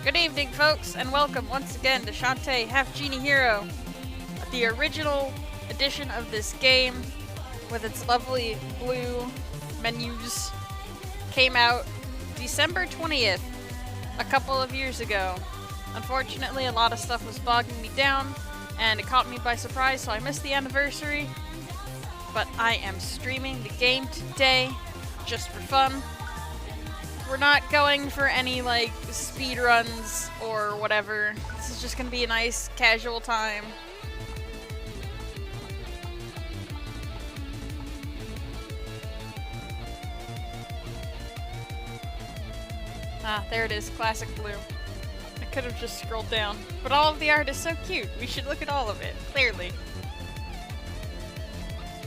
Good evening, folks, and welcome once again to Shantae, Half-Genie Hero. The original edition of this game, with its lovely blue menus, came out December 20th, a couple of years ago. Unfortunately, a lot of stuff was bogging me down, and it caught me by surprise, so I missed the anniversary. But I am streaming the game today, just for fun. We're not going for any, like, speed runs or whatever. This is just gonna be a nice, casual time. Ah, there it is, classic blue. I could have just scrolled down. But all of the art is so cute. We should look at all of it, clearly.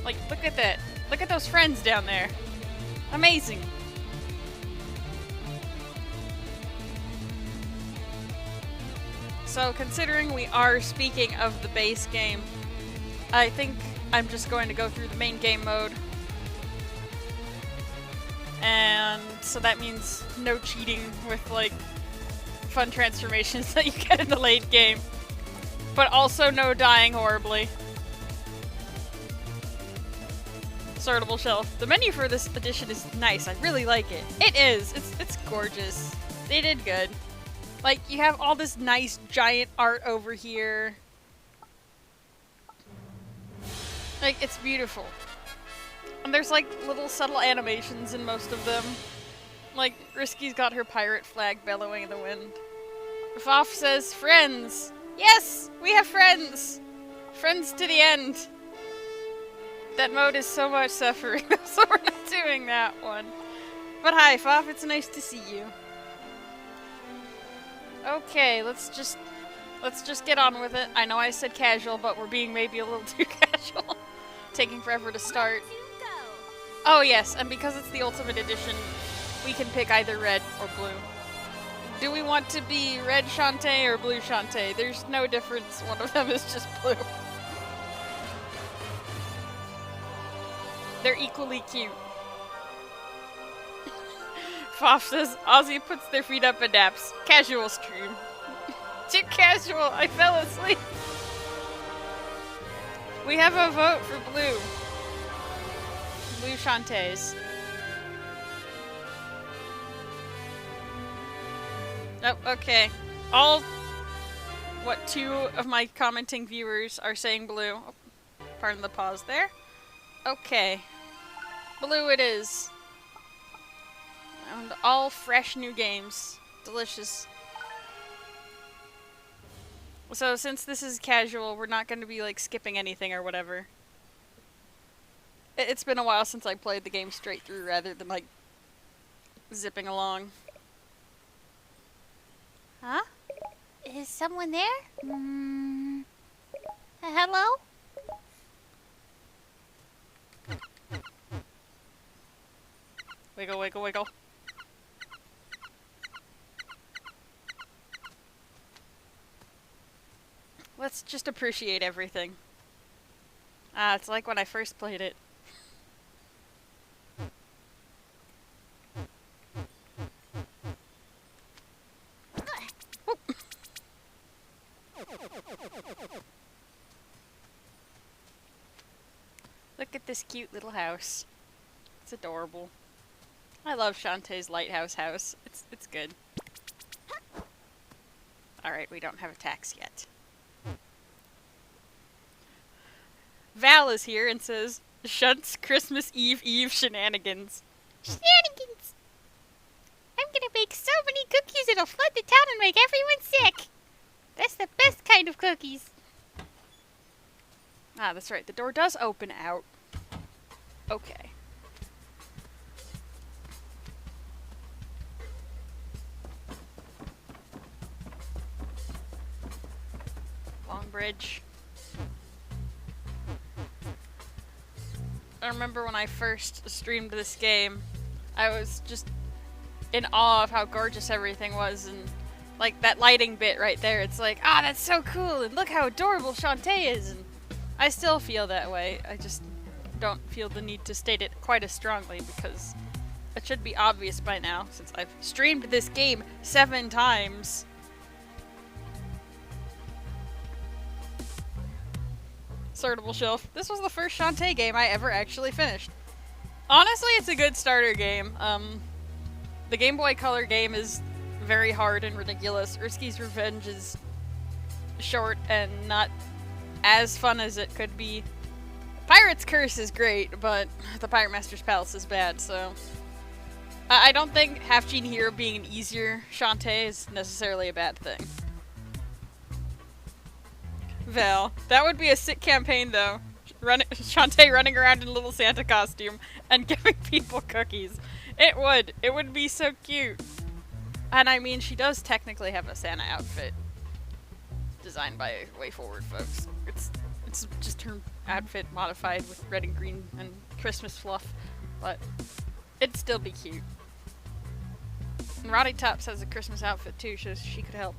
Like, look at that. Look at those friends down there. Amazing. So, considering we are speaking of the base game, I think I'm just going to go through the main game mode. And so that means no cheating with, like, fun transformations that you get in the late game. But also no dying horribly. Sortable shelf. The menu for this edition is nice. I really like it. It is. It's gorgeous. They did good. Like, you have all this nice giant art over here. Like, it's beautiful. And there's, like, little subtle animations in most of them. Like, Risky's got her pirate flag bellowing in the wind. Foff says, friends! Yes! We have friends! Friends to the end! That mode is so much suffering, so we're not doing that one. But hi, Foff, it's nice to see you. Okay, let's just get on with it. I know I said casual, but we're being maybe a little too casual. Taking forever to start. Oh yes, and because it's the Ultimate Edition, we can pick either red or blue. Do we want to be red Shantae or blue Shantae? There's no difference. One of them is just blue. They're equally cute. Foff says, Ozzy puts their feet up and naps. Casual stream. Too casual, I fell asleep. We have a vote for blue. Blue Shantaes. Oh, okay. All, two of my commenting viewers are saying blue. Oh, pardon the pause there. Okay. Blue it is. And all fresh new games. Delicious. So since this is casual, we're not going to be like skipping anything or whatever. It's been a while since I played the game straight through rather than like zipping along. Huh? Is someone there? Hello? Wiggle, wiggle, wiggle. Let's just appreciate everything. Ah, it's like when I first played it. Look at this cute little house. It's adorable. I love Shantae's lighthouse house. It's good. Alright, we don't have a tax yet. Val is here and says, Shunt's Christmas Eve shenanigans. Shenanigans! I'm gonna bake so many cookies it'll flood the town and make everyone sick! That's the best kind of cookies. Ah, that's right. The door does open out. Okay. Long bridge. I remember when I first streamed this game, I was just in awe of how gorgeous everything was, and like that lighting bit right there, it's like, ah, that's so cool, and look how adorable Shantae is, and I still feel that way. I just don't feel the need to state it quite as strongly because it should be obvious by now since I've streamed this game 7 times. Sortable Shelf. This was the first Shantae game I ever actually finished. Honestly, it's a good starter game. The Game Boy Color game is very hard and ridiculous. Risky's Revenge is short and not as fun as it could be. Pirate's Curse is great, but the Pirate Master's Palace is bad, so... I don't think Half-Genie Hero being an easier Shantae is necessarily a bad thing. Val. That would be a sick campaign, though. Shantae running around in a little Santa costume and giving people cookies. It would. It would be so cute. And I mean, she does technically have a Santa outfit. Designed by Way Forward folks. It's just her outfit modified with red and green and Christmas fluff. But it'd still be cute. And Roddy Tops has a Christmas outfit too, so she could help.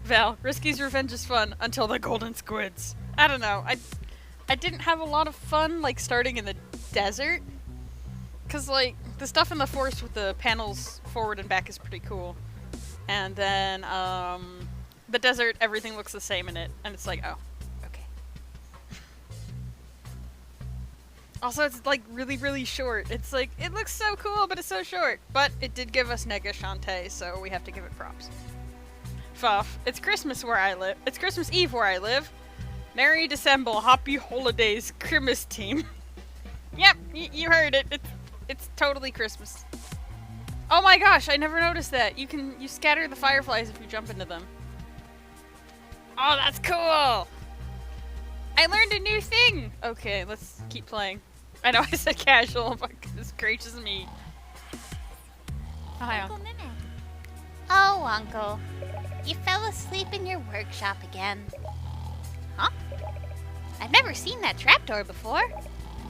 Val, Risky's Revenge is fun until the golden squids. I don't know. I didn't have a lot of fun, like, starting in the desert. Because, like, the stuff in the forest with the panels forward and back is pretty cool. And then, the desert, everything looks the same in it. And it's like, oh, okay. Also, it's, like, really, really short. It's like, it looks so cool, but it's so short. But it did give us Nega Shantae, so we have to give it props. Fuff. It's Christmas where I live. It's Christmas Eve where I live. Merry December, happy holidays, Christmas team. Yep, you heard it. It's totally Christmas. Oh my gosh, I never noticed that. You scatter the fireflies if you jump into them. Oh, that's cool. I learned a new thing. Okay, let's keep playing. I know I said casual, but this gracious me. Oh, hi, Uncle Mimic. Oh, Uncle. You fell asleep in your workshop again. Huh? I've never seen that trapdoor before.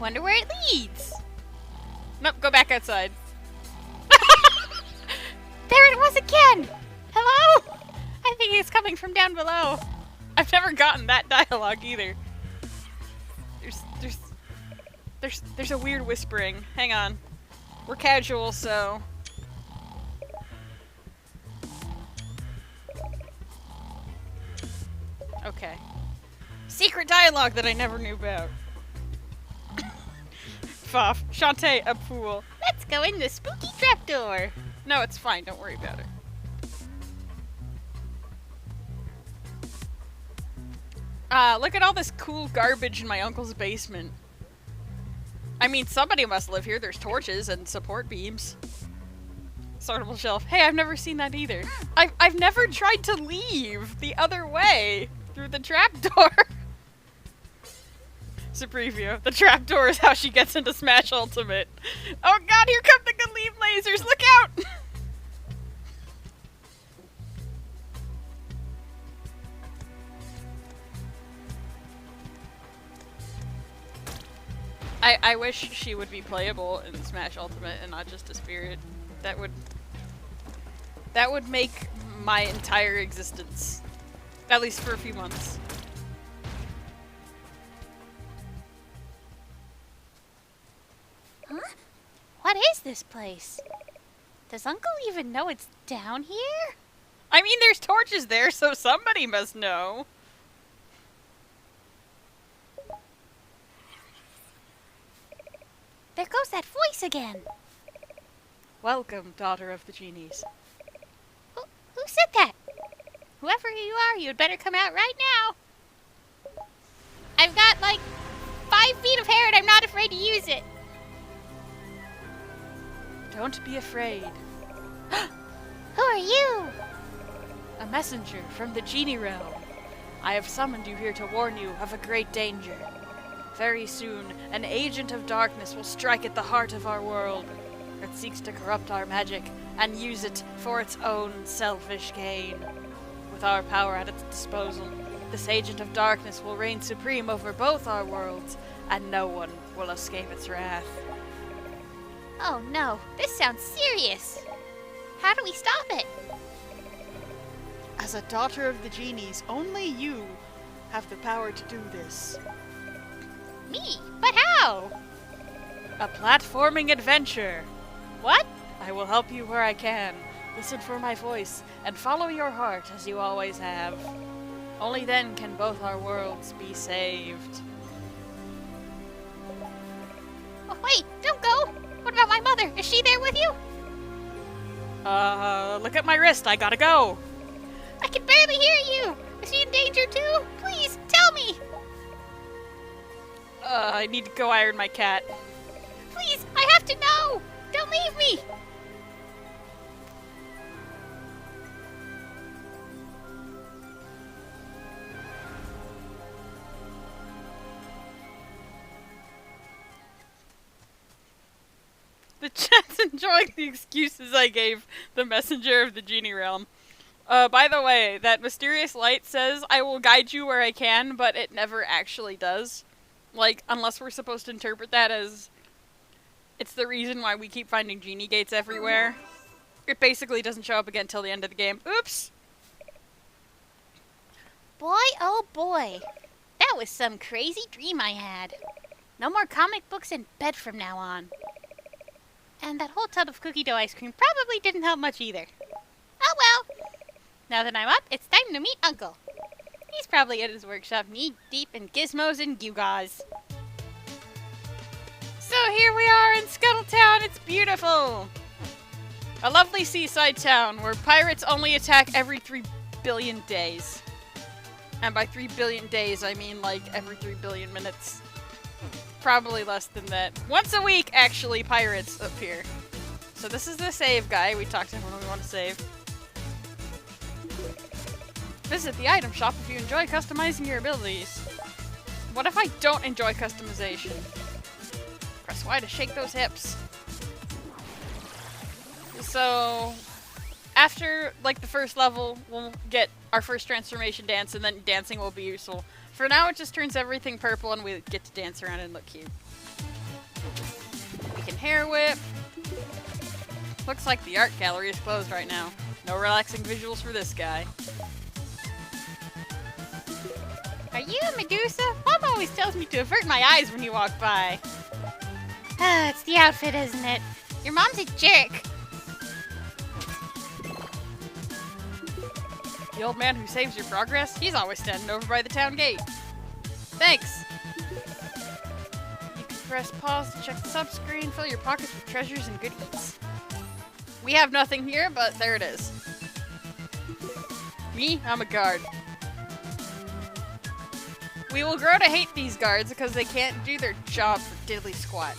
Wonder where it leads. Nope, go back outside. There it was again! Hello? I think it's coming from down below. I've never gotten that dialogue either. There's a weird whispering. Hang on. We're casual, so... Okay. Secret dialogue that I never knew about. Fuff. Shantae, a pool. Let's go in the spooky trapdoor. No, it's fine. Don't worry about it. Look at all this cool garbage in my uncle's basement. I mean, somebody must live here. There's torches and support beams. Sortable Shelf. Hey, I've never seen that either. I've never tried to leave the other way through the trapdoor. It's a preview. The trapdoor is how she gets into Smash Ultimate. Oh god, here come the Galeem lasers! Look out! I wish she would be playable in Smash Ultimate and not just a spirit. That would make my entire existence. At least for a few months. Huh? What is this place? Does Uncle even know it's down here? I mean, there's torches there, so somebody must know. There goes that voice again. Welcome, daughter of the genies. Who said that? Whoever you are, you'd better come out right now. I've got like 5 feet of hair and I'm not afraid to use it. Don't be afraid. Who are you? A messenger from the genie realm. I have summoned you here to warn you of a great danger. Very soon, an agent of darkness will strike at the heart of our world. It seeks to corrupt our magic and use it for its own selfish gain. With our power at its disposal, this agent of darkness will reign supreme over both our worlds, and no one will escape its wrath. Oh no, this sounds serious. How do we stop it? As a daughter of the genies, only you have the power to do this. Me? But how? A platforming adventure. What? I will help you where I can. Listen for my voice and follow your heart as you always have. Only then can both our worlds be saved. Oh, wait, don't go! What about my mother? Is she there with you? Look at my wrist, I gotta go! I can barely hear you! Is she in danger too? Please, tell me! I need to go iron my cat. Please, I have to know! Don't leave me! The chat's enjoying the excuses I gave the messenger of the genie realm. By the way, that mysterious light says, I will guide you where I can, but it never actually does. Like, unless we're supposed to interpret that as it's the reason why we keep finding genie gates everywhere. It basically doesn't show up again until the end of the game. Oops! Boy, oh boy. That was some crazy dream I had. No more comic books in bed from now on. And that whole tub of cookie dough ice cream probably didn't help much either. Oh well. Now that I'm up, it's time to meet Uncle. He's probably at his workshop knee-deep in gizmos and gewgaws. So here we are in Scuttletown, it's beautiful! A lovely seaside town where pirates only attack every 3 billion days. And by 3 billion days, I mean like every 3 billion minutes. Probably less than that. Once a week, actually, pirates appear. So this is the save guy. We talked to him when we want to save. Visit the item shop if you enjoy customizing your abilities. What if I don't enjoy customization? Press Y to shake those hips. So, after, like, the first level, we'll get our first transformation dance, and then dancing will be useful. For now, it just turns everything purple, and we get to dance around and look cute. We can hair whip. Looks like the art gallery is closed right now. No relaxing visuals for this guy. Are you a Medusa? Mom always tells me to avert my eyes when you walk by. Ah, it's the outfit, isn't it? Your mom's a jerk. The old man who saves your progress, he's always standing over by the town gate. Thanks! You can press pause to check the sub-screen, fill your pockets with treasures and good eats. We have nothing here, but there it is. Me? I'm a guard. We will grow to hate these guards because they can't do their job for diddly squat.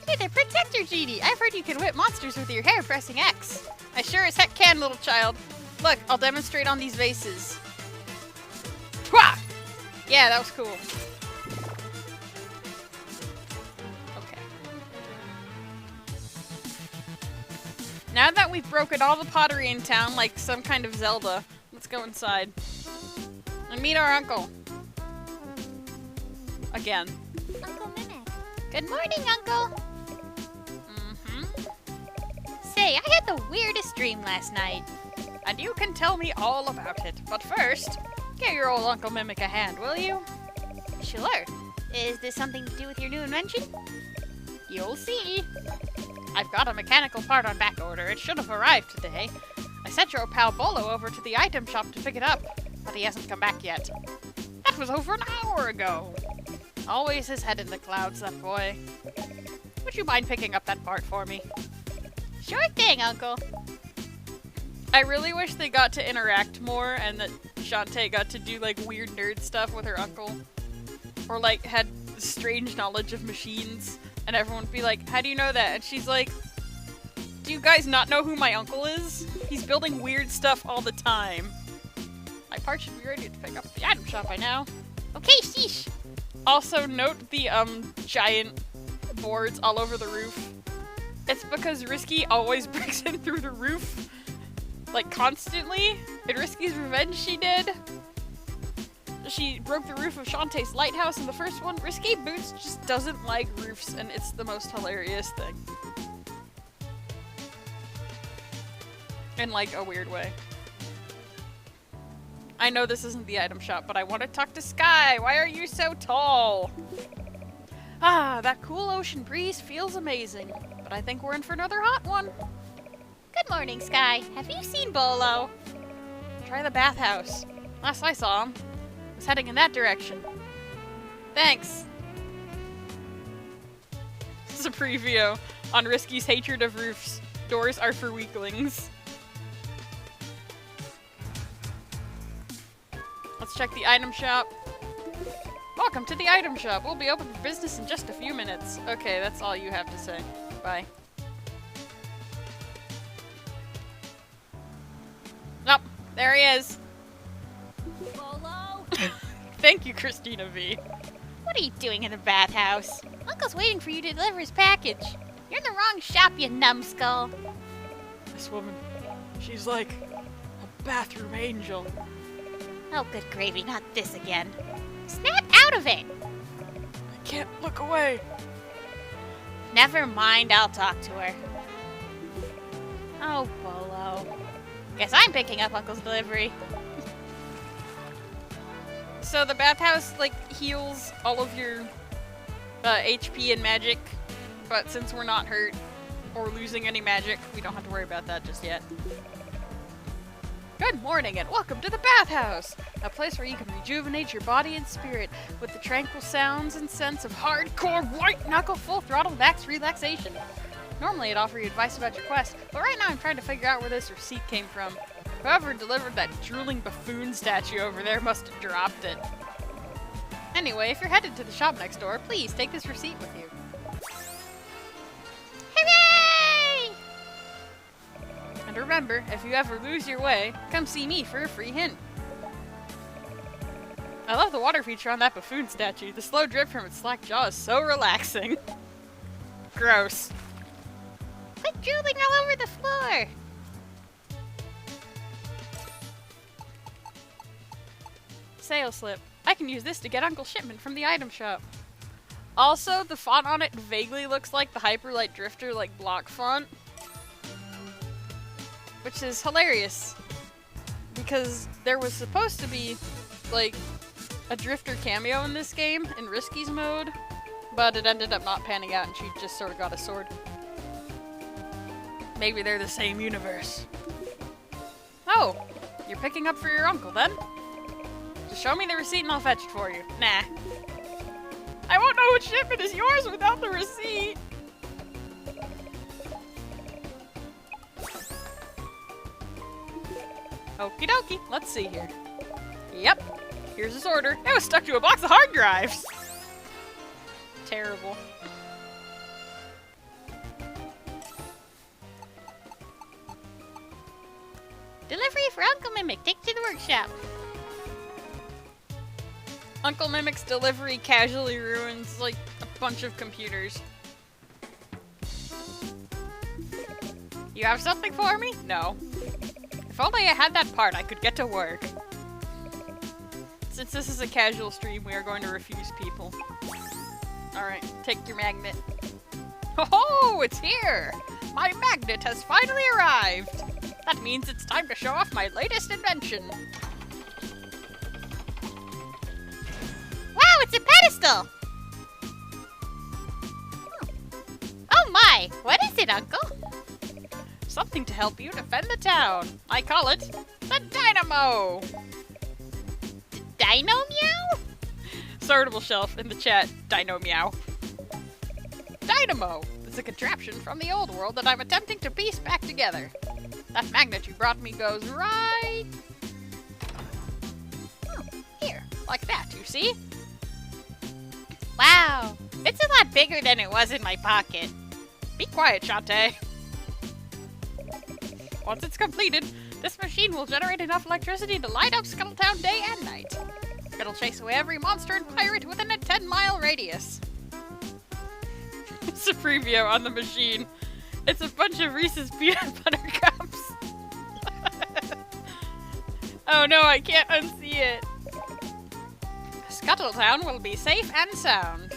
You're the protector genie. I've heard you can whip monsters with your hair pressing X. I sure as heck can, little child. Look, I'll demonstrate on these vases. Twah! Yeah, that was cool. Okay. Now that we've broken all the pottery in town like some kind of Zelda, let's go inside. And meet our uncle. Again. Uncle Mimic. Good morning, Uncle. Say, I had the weirdest dream last night. And you can tell me all about it. But first, give your old Uncle Mimic a hand, will you? Sure. Is this something to do with your new invention? You'll see. I've got a mechanical part on back order. It should have arrived today. I sent your pal Bolo over to the item shop to pick it up, but he hasn't come back yet. That was over an hour ago. Always his head in the clouds, that boy. Would you mind picking up that part for me? Sure thing, Uncle. I really wish they got to interact more and that Shantae got to do like weird nerd stuff with her uncle. Or like had strange knowledge of machines and everyone would be like, how do you know that? And she's like, do you guys not know who my uncle is? He's building weird stuff all the time. My part should be ready to pick up at the item shop by now. Okay, sheesh. Also note the giant boards all over the roof. It's because Risky always breaks in through the roof. Like, constantly. In Risky's Revenge, she did. She broke the roof of Shantae's lighthouse in the first one. Risky Boots just doesn't like roofs, and it's the most hilarious thing. In, like, a weird way. I know this isn't the item shop, but I want to talk to Sky. Why are you so tall? Ah, that cool ocean breeze feels amazing. But I think we're in for another hot one. Good morning, Sky. Have you seen Bolo? Try the bathhouse. Last I saw him, was heading in that direction. Thanks. This is a preview on Risky's hatred of roofs. Doors are for weaklings. Let's check the item shop. Welcome to the item shop. We'll be open for business in just a few minutes. Okay, that's all you have to say. Bye. Nope, there he is. Bolo? Thank you, Christina V. What are you doing in the bathhouse? Uncle's waiting for you to deliver his package. You're in the wrong shop, you numbskull. This woman, she's like a bathroom angel. Oh, good gravy, not this again. Snap out of it! I can't look away. Never mind, I'll talk to her. Oh, Bolo. Guess I'm picking up Uncle's delivery. So the bathhouse, like, heals all of your HP and magic, but since we're not hurt or losing any magic, we don't have to worry about that just yet. Good morning and welcome to the bathhouse, a place where you can rejuvenate your body and spirit with the tranquil sounds and scents of hardcore white-knuckle full-throttle max relaxation. Normally I'd offer you advice about your quest, but right now I'm trying to figure out where this receipt came from. Whoever delivered that drooling buffoon statue over there must have dropped it. Anyway, if you're headed to the shop next door, please take this receipt with you. Hooray! And remember, if you ever lose your way, come see me for a free hint. I love the water feature on that buffoon statue. The slow drip from its slack jaw is so relaxing. Gross. Quit drooling all over the floor! Sales slip. I can use this to get Uncle shipment from the item shop. Also, the font on it vaguely looks like the Hyperlight Drifter, like, block font. Which is hilarious. Because there was supposed to be, like, a Drifter cameo in this game, in Risky's mode, but it ended up not panning out and she just sort of got a sword. Maybe they're the same universe. Oh, you're picking up for your uncle then? Just show me the receipt and I'll fetch it for you. Nah. I won't know which shipment is yours without the receipt. Okie dokie, let's see here. Yep, here's his order. It was stuck to a box of hard drives. Terrible. Delivery for Uncle Mimic. Take to the workshop. Uncle Mimic's delivery casually ruins, like, a bunch of computers. You have something for me? No. If only I had that part, I could get to work. Since this is a casual stream, we are going to refuse people. Alright, take your magnet. Oh, it's here! My magnet has finally arrived! That means it's time to show off my latest invention. Wow, it's a pedestal! Oh my! What is it, Uncle? Something to help you defend the town. I call it the Dynamo! Dino Meow? Sortable shelf in the chat. Dino Meow. Dynamo! It's a contraption from the old world that I'm attempting to piece back together. That magnet you brought me goes right... here, like that, you see? Wow, it's a lot bigger than it was in my pocket. Be quiet, Shantae. Once it's completed, this machine will generate enough electricity to light up Scuttletown day and night. It'll chase away every monster and pirate within a 10-mile radius. It's a preview on the machine. It's a bunch of Reese's peanut butter cups. Oh no, I can't unsee it. Scuttletown will be safe and sound.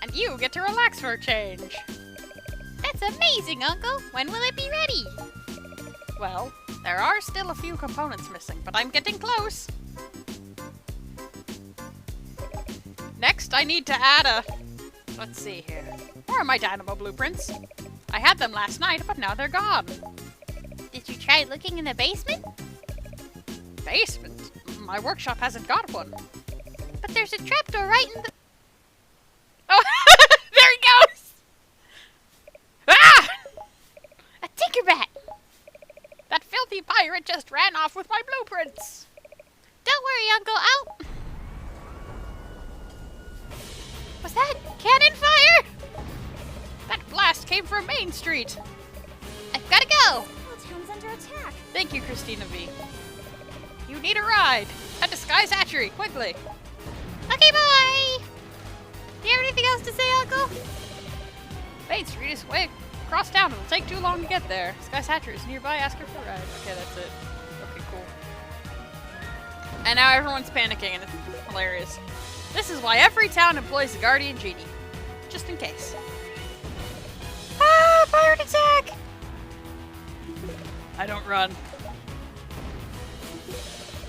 And you get to relax for a change. That's amazing, Uncle. When will it be ready? Well, there are still a few components missing, but I'm getting close. Next, I need to add a... let's see here. Where are my Dynamo blueprints? I had them last night, but now they're gone. Did you try looking in the basement? Basement? My workshop hasn't got one. But there's a trapdoor right in the... Oh, there he goes! Ah! A Tinkerbat! That filthy pirate just ran off with my blueprints. Don't worry, Uncle. Out. Was that cannon fire? That blast came from Main Street. I've gotta go. The town's under attack. Thank you, Christina V. You need a ride. Head to Sky's Hatchery, quickly. Okay, bye. Do you have anything else to say, Uncle? Main Street is way across town. It'll take too long to get there. Sky's Hatchery is nearby. Ask her for a ride. Okay, that's it. Okay, cool. And now everyone's panicking, and it's hilarious. This is why every town employs a guardian genie. Just in case. Ah! Pirate attack! I don't run.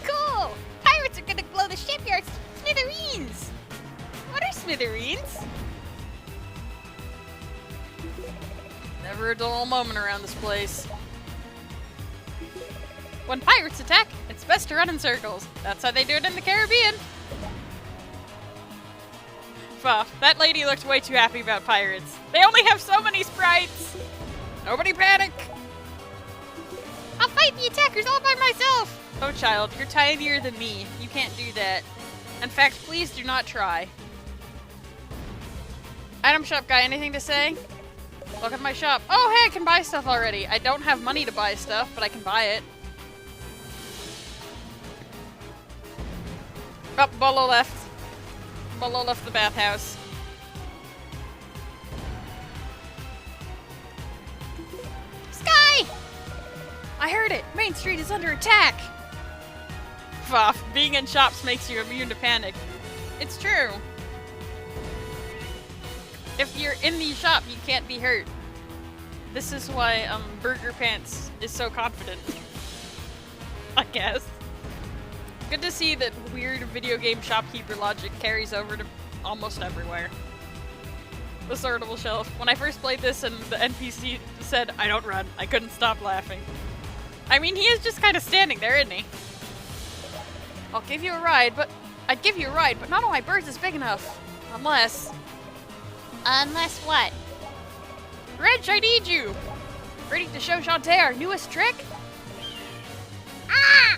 Cool. Pirates are gonna blow the shipyard smithereens. What are smithereens? Never a dull moment around this place. When pirates attack, it's best to run in circles. That's how they do it in the Caribbean. Fuff, that lady looked way too happy about pirates. They only have so many sprites! Nobody panic! I'll fight the attackers all by myself. Oh child, you're tinier than me. You can't do that. In fact, please do not try. Item shop guy, anything to say? Look at my shop. Oh hey, I can buy stuff already. I don't have money to buy stuff, but I can buy it. Oh, Bolo left. Bolo left the bathhouse. Sky! I heard it! Main Street is under attack! Fuff, being in shops makes you immune to panic. It's true. If you're in the shop, you can't be hurt. This is why Burger Pants is so confident. I guess. Good to see that weird video game shopkeeper logic carries over to almost everywhere. The sortable shelf. When I first played this and the NPC said, "I don't run," I couldn't stop laughing. I mean, he is just kind of standing there, isn't he? I'll give you a ride, but... I'd give you a ride, but none of my birds is big enough. Unless... Unless what? Reg, I need you! Ready to show Shantae our newest trick? Ah!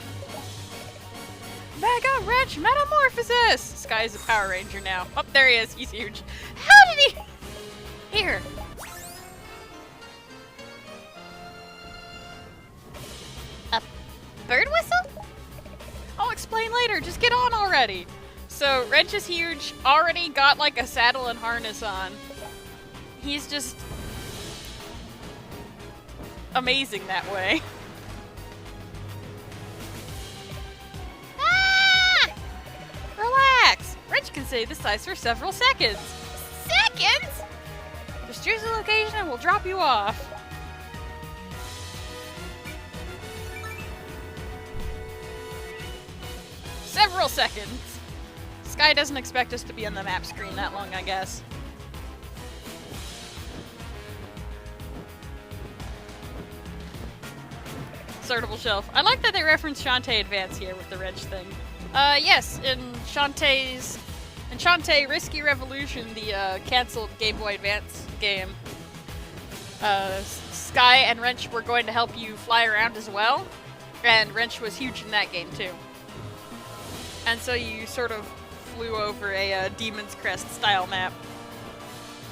Mega Wrench Metamorphosis! Sky's a Power Ranger now. Oh, there he is. He's huge. How did he... Here. A bird whistle? I'll explain later. Just get on already. So, Wrench is huge. Already got like a saddle and harness on. He's just... amazing that way. Relax! Wrench can stay this size for several seconds. Seconds? Just choose a location and we'll drop you off. Several seconds. Sky doesn't expect us to be on the map screen that long, I guess. Sortable shelf. I like that they reference Shantae Advance here with the wrench thing. Yes, in Shantae Risky Revolution, the cancelled Game Boy Advance game, Sky and Wrench were going to help you fly around as well, and Wrench was huge in that game too. And so you sort of flew over a Demon's Crest style map,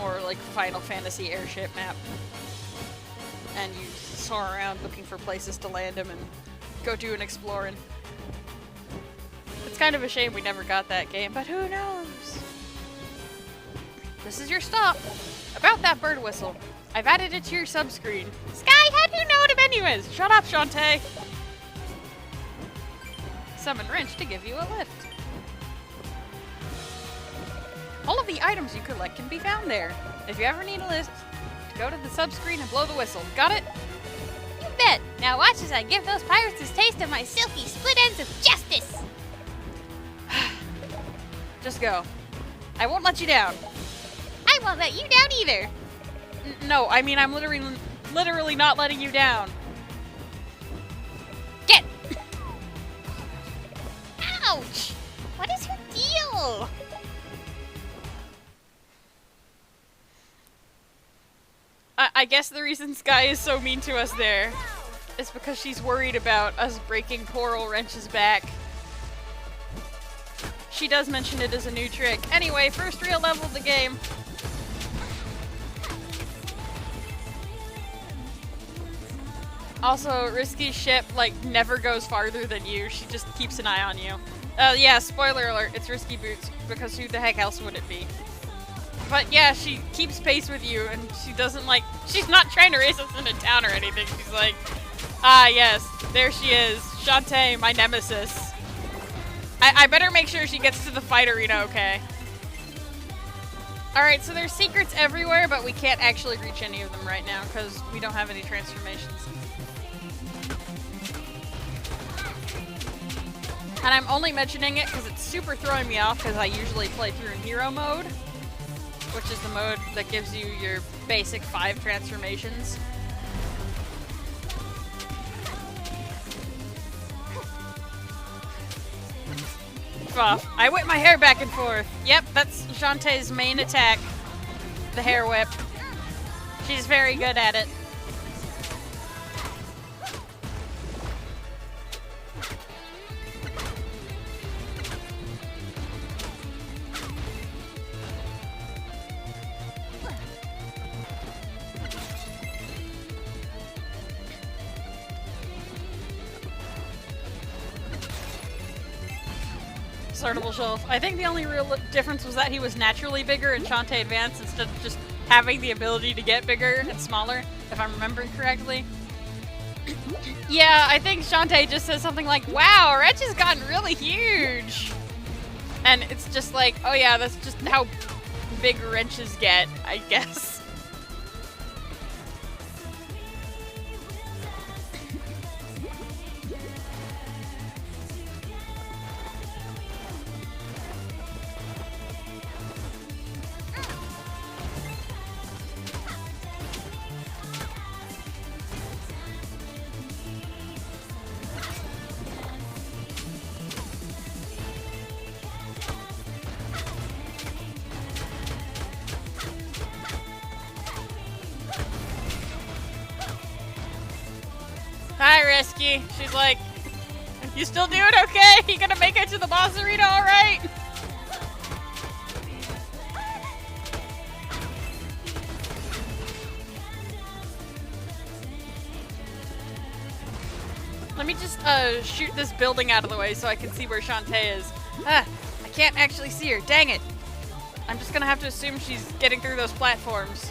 or like Final Fantasy airship map, and you soar around looking for places to land them and go do an exploring. It's kind of a shame we never got that game, but who knows? This is your stop. About that bird whistle. I've added it to your subscreen. Sky, how'd you know it anyways? Shut up, Shantae. Summon Wrench to give you a lift. All of the items you collect can be found there. If you ever need a lift, go to the subscreen and blow the whistle. Got it? You bet. Now watch as I give those pirates a taste of my silky split ends of justice. Just go. I won't let you down. I won't let you down either. No, I mean I'm literally not letting you down. Get. Ouch! What is her deal? I guess the reason Sky is so mean to us there is because she's worried about us breaking Coral Wrench's back. She does mention it as a new trick. Anyway, first real level of the game. Also, Risky's ship, like, never goes farther than you. She just keeps an eye on you. Yeah, spoiler alert, it's Risky Boots, because who the heck else would it be? But yeah, she keeps pace with you, and she doesn't, like, she's not trying to race us into town or anything. She's like, ah, yes, there she is. Shantae, my nemesis. I better make sure she gets to the fight arena okay. Alright, so there's secrets everywhere, but we can't actually reach any of them right now, because we don't have any transformations. And I'm only mentioning it because it's super throwing me off because I usually play through in hero mode, which is the mode that gives you your basic 5 transformations. Off. I whip my hair back and forth. Yep, that's Shantae's main attack. The hair whip. She's very good at it. Startable shelf. I think the only real difference was that he was naturally bigger in Shantae Advance instead of just having the ability to get bigger and smaller, if I'm remembering correctly. Yeah, I think Shantae just says something like, wow, Wrench has gotten really huge! And it's just like, oh yeah, that's just how big wrenches get, I guess. Hi, Rescue. She's like, you still doing okay? You gonna make it to the boss arena alright? Let me just shoot this building out of the way so I can see where Shantae is. Ah, I can't actually see her. Dang it. I'm just gonna have to assume she's getting through those platforms.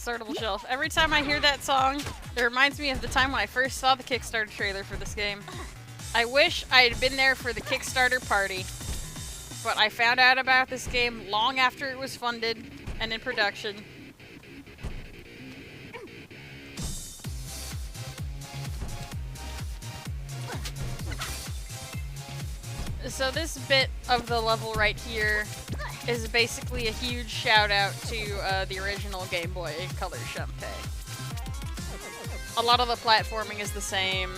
Startable shelf. Every time I hear that song, it reminds me of the time when I first saw the Kickstarter trailer for this game. I wish I had been there for the Kickstarter party, but I found out about this game long after it was funded and in production. So this bit of the level right here is basically a huge shout out to the original Game Boy Color Shantae. A lot of the platforming is the same.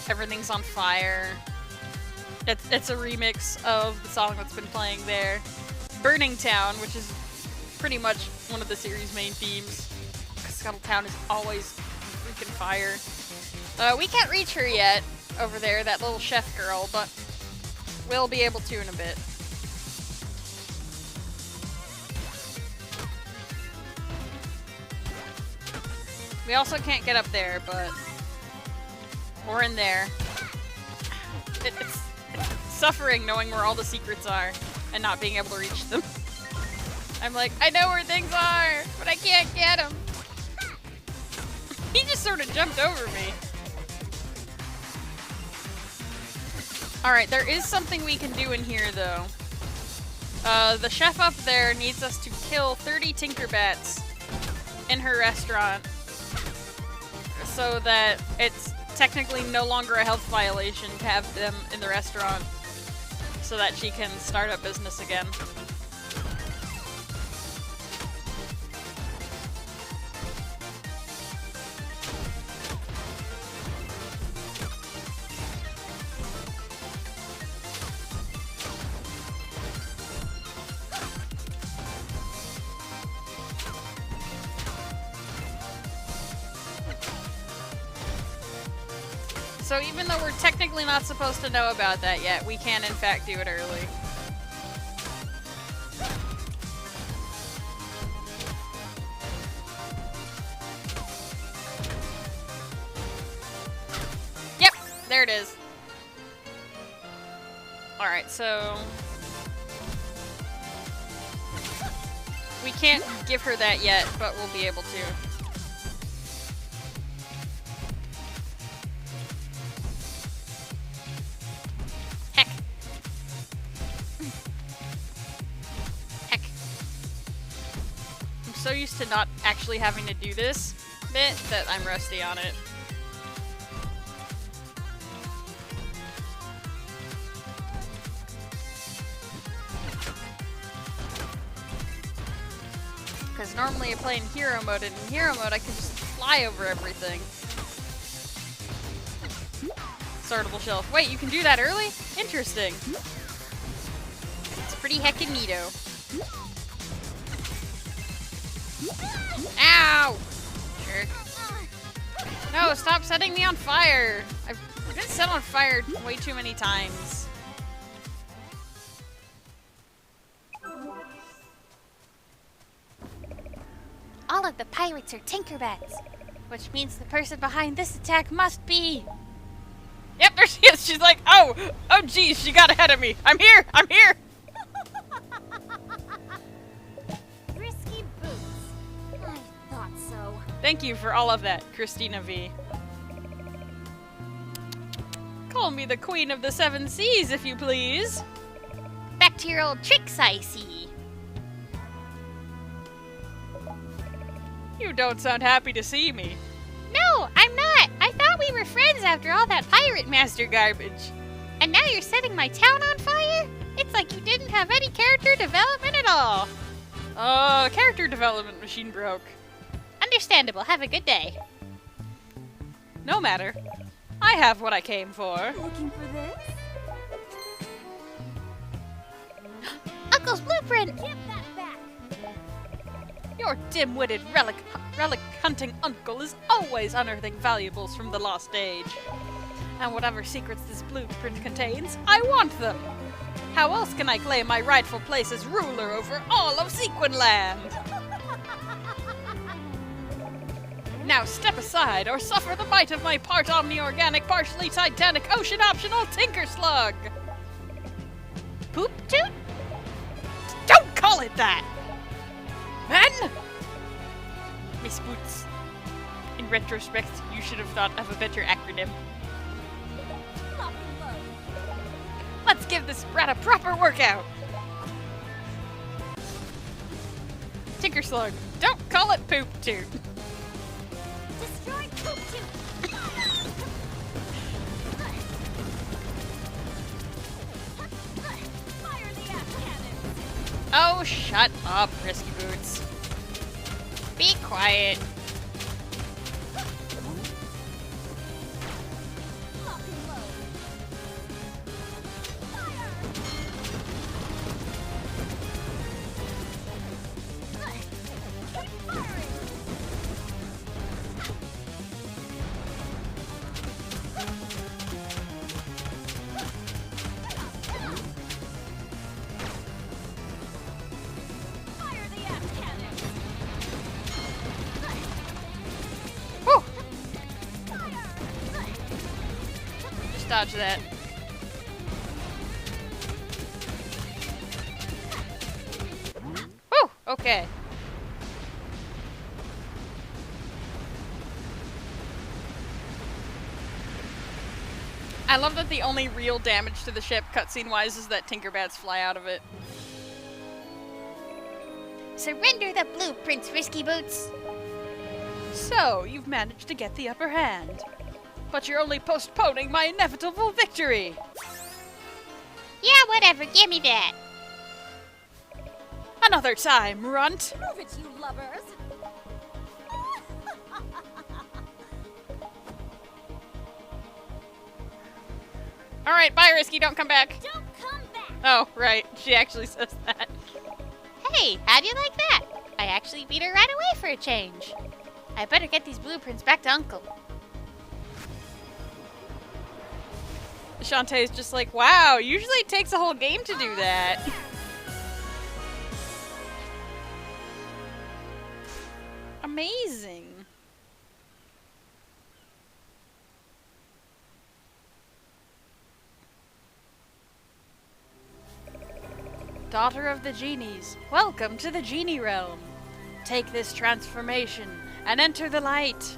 Everything's on fire. It's a remix of the song that's been playing there. Burning Town, which is pretty much one of the series' main themes. Scuttle Town is always freaking fire. We can't reach her yet over there, that little chef girl, but we'll be able to in a bit. We also can't get up there, but we're in there. It's suffering knowing where all the secrets are and not being able to reach them. I'm like, I know where things are, but I can't get them. He just sort of jumped over me. Alright, there is something we can do in here, though. The chef up there needs us to kill 30 Tinkerbats in her restaurant so that it's technically no longer a health violation to have them in the restaurant so that she can start up business again. So even though we're technically not supposed to know about that yet, we can in fact do it early. Yep, there it is. Alright, so... we can't give her that yet, but we'll be able to. So used to not actually having to do this bit that I'm rusty on it. Because normally I play in hero mode, and in hero mode I can just fly over everything. Sortable shelf. Wait, you can do that early? Interesting. It's pretty heckin' neato. Ow! Jerk. No, stop setting me on fire! I've been set on fire way too many times. All of the pirates are Tinkerbats, which means the person behind this attack must be... Yep, there she is! She's like, oh geez, she got ahead of me! I'm here! Thank you for all of that, Christina V. Call me the Queen of the Seven Seas, if you please. Back to your old tricks, I see. You don't sound happy to see me. No, I'm not. I thought we were friends after all that Pirate Master garbage. And now you're setting my town on fire? It's like you didn't have any character development at all. Oh, character development machine broke. Understandable. Have a good day. No matter. I have what I came for. Looking for this? Uncle's blueprint! Give that back! Your dim-witted relic hunting uncle is always unearthing valuables from the lost age. And whatever secrets this blueprint contains, I want them. How else can I claim my rightful place as ruler over all of Sequinland? Now step aside or suffer the bite of my part omni-organic, partially titanic, ocean-optional Tinker Slug! Poop toot? Don't call it that! Man! Miss Boots. In retrospect, you should have thought of a better acronym. Lock and load. Let's give this brat a proper workout! Tinker Slug, don't call it Poop Toot. Destroy Poop Toot! Fire the ass cannon! Oh, shut up, Risky Boots. Be quiet. Lock and load. Fire! Keep firing! Fire the ass cannon! Whew, Fire! just dodge that. Whew, okay. I love that the only real damage to the ship, cutscene-wise, is that Tinkerbats fly out of it. Surrender the blueprints, Risky Boots. So, you've managed to get the upper hand. But you're only postponing my inevitable victory! Yeah, whatever. Give me that. Another time, runt! Prove it, you lovers. Alright, bye, Risky, don't come back. Don't come back. Oh, right, she actually says that. Hey, how'd you like that? I actually beat her right away for a change. I better get these blueprints back to Uncle. Shantae is just like, wow, usually it takes a whole game to do that. Amazing. Daughter of the Genies, welcome to the Genie Realm. Take this transformation and enter the light.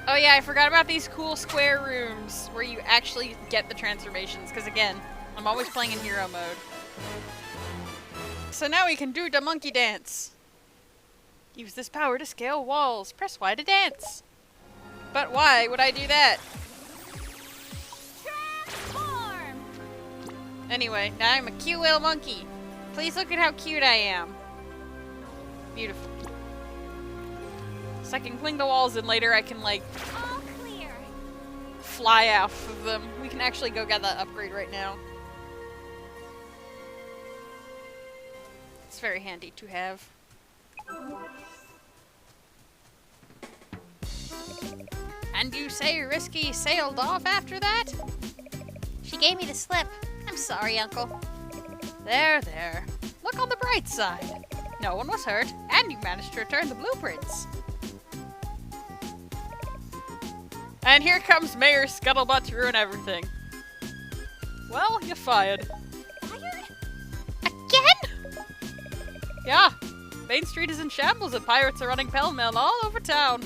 Oh yeah, I forgot about these cool square rooms where you actually get the transformations, because again, I'm always playing in hero mode. So now we can do the monkey dance. Use this power to scale walls. Press Y to dance. But why would I do that? Transform. Anyway, now I'm a cute little monkey. Please look at how cute I am. Beautiful. So I can cling the walls and later I can, like, All clear. fly off of them. We can actually go get that upgrade right now. It's very handy to have. And you say Risky sailed off after that? She gave me the slip. I'm sorry, Uncle. There, there. Look on the bright side. No one was hurt, and you managed to return the blueprints. And here comes Mayor Scuttlebutt to ruin everything. Well, you're fired. Fired? Again? Yeah, Main Street is in shambles and pirates are running pell-mell all over town.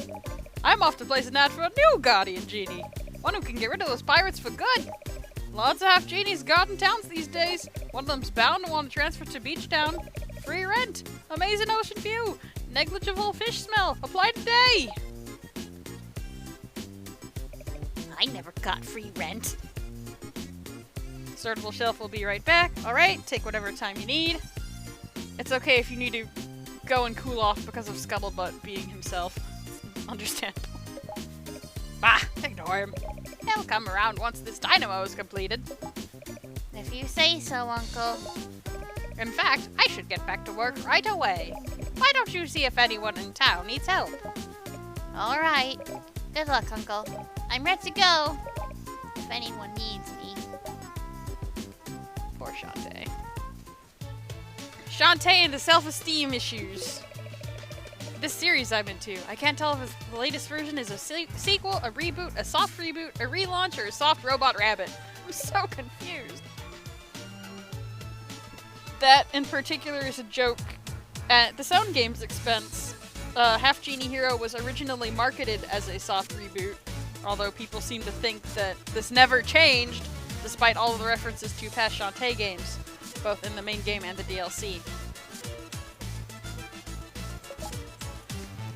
I'm off to place an ad for a new Guardian Genie. One who can get rid of those pirates for good. Lots of half-genies guarding towns these days. One of them's bound to want to transfer to Beach Town. Free rent, amazing ocean view, negligible fish smell. Apply today. I never got free rent. Sortable shelf will be right back. Alright, take whatever time you need. It's okay if you need to go and cool off because of Scuttlebutt being himself. It's understandable. Bah, ignore him. He'll come around once this dynamo is completed. If you say so, Uncle. In fact, I should get back to work right away. Why don't you see if anyone in town needs help? All right. Good luck, Uncle. I'm ready to go. If anyone needs me. Poor Shantae. Shantae and the self-esteem issues. This series I'm into, I can't tell if the latest version is a sequel, a reboot, a soft reboot, a relaunch, or a soft robot rabbit. I'm so confused. That, in particular, is a joke at the Sound Game's expense. Half-Genie Hero was originally marketed as a soft reboot, although people seem to think that this never changed, despite all of the references to past Shantae games, both in the main game and the DLC.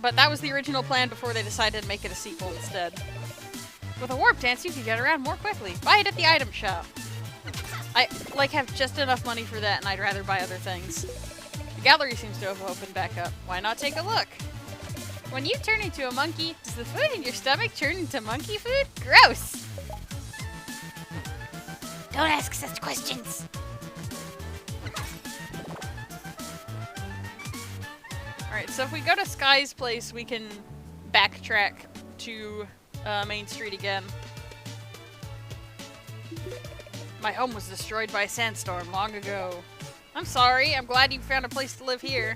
But that was the original plan before they decided to make it a sequel instead. With a warp dance, you can get around more quickly. Buy it at the item shop. I, have just enough money for that, and I'd rather buy other things. The gallery seems to have opened back up. Why not take a look? When you turn into a monkey, does the food in your stomach turn into monkey food? Gross! Don't ask such questions. Alright, so if we go to Sky's place, we can backtrack to Main Street again. My home was destroyed by a sandstorm long ago. I'm sorry, I'm glad you found a place to live here.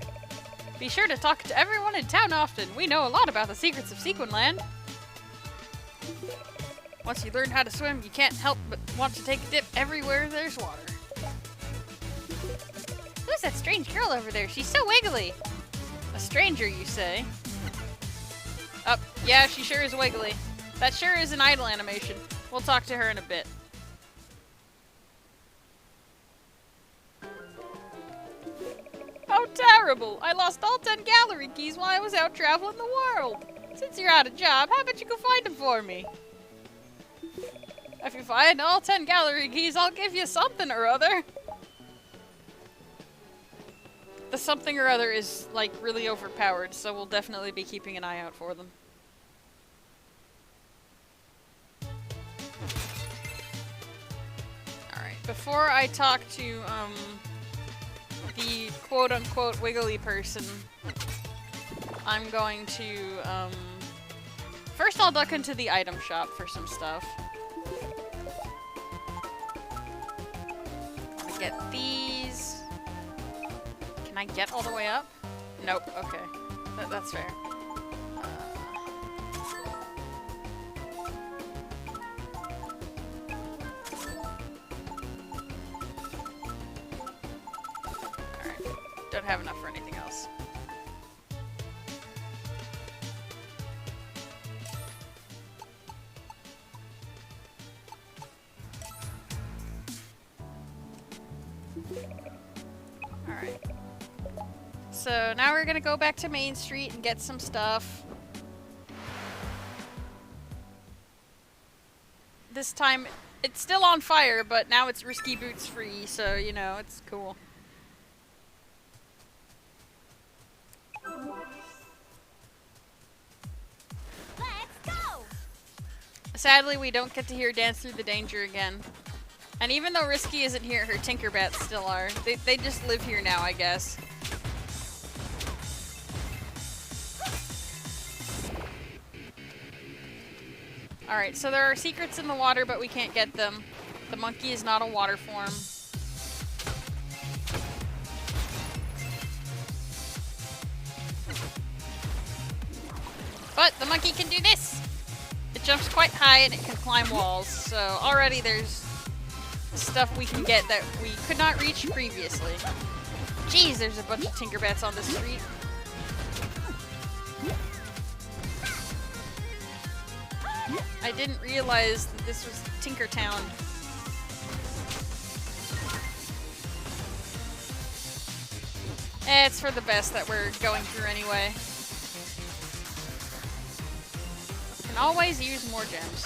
Be sure to talk to everyone in town often. We know a lot about the secrets of Sequinland. Once you learn how to swim, you can't help but want to take a dip everywhere there's water. Who's that strange girl over there? She's so wiggly. A stranger, you say? Yeah, she sure is wiggly. That sure is an idle animation. We'll talk to her in a bit. Oh, terrible! I lost all 10 gallery keys while I was out traveling the world. Since you're out of job, how about you go find them for me? If you find all 10 gallery keys, I'll give you something or other. The something or other is, like, really overpowered, so we'll definitely be keeping an eye out for them. Alright, before I talk to, the quote-unquote wiggly person, I'm going to, first I'll duck into the item shop for some stuff. Get these. Can I get all the way up? Nope, okay. That's fair. Alright. Don't have enough for anything else. Alright. So now we're gonna go back to Main Street and get some stuff. This time, it's still on fire, but now it's Risky Boots free, so, you know, it's cool. Let's go! Sadly, we don't get to hear Dance Through the Danger again. And even though Risky isn't here, her Tinkerbats still are. They just live here now, I guess. Alright, so there are secrets in the water, but we can't get them. The monkey is not a water form. But the monkey can do this! It jumps quite high and it can climb walls, so already there's stuff we can get that we could not reach previously. Jeez, there's a bunch of Tinkerbats on the street. I didn't realize that this was Tinkertown. It's for the best that we're going through anyway. Can always use more gems.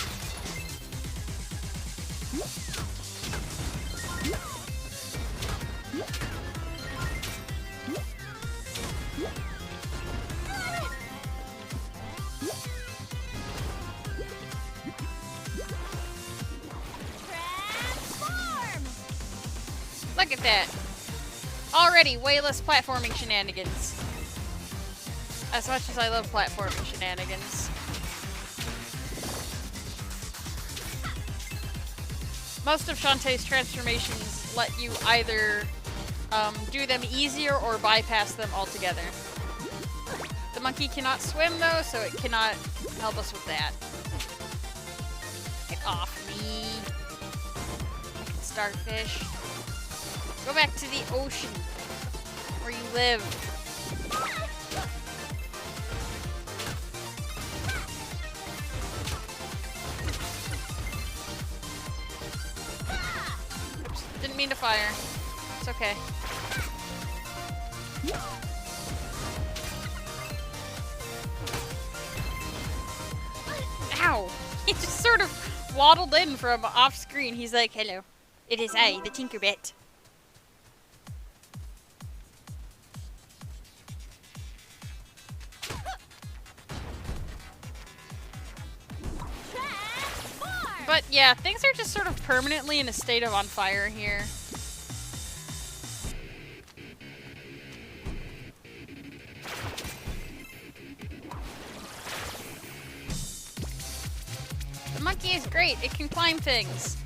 Transform! Look at that. Already way less platforming shenanigans. As much as I love platforming shenanigans. Most of Shantae's transformations let you either do them easier or bypass them altogether. The monkey cannot swim though, so it cannot help us with that. Get off me. Starfish. Go back to the ocean where you live. Oops, didn't mean to fire. It's okay. Ow! He just sort of waddled in from off screen. He's like, hello. It is I, the Tinkerbit. But yeah, things are just sort of permanently in a state of on fire here. The monkey is great. It can climb things.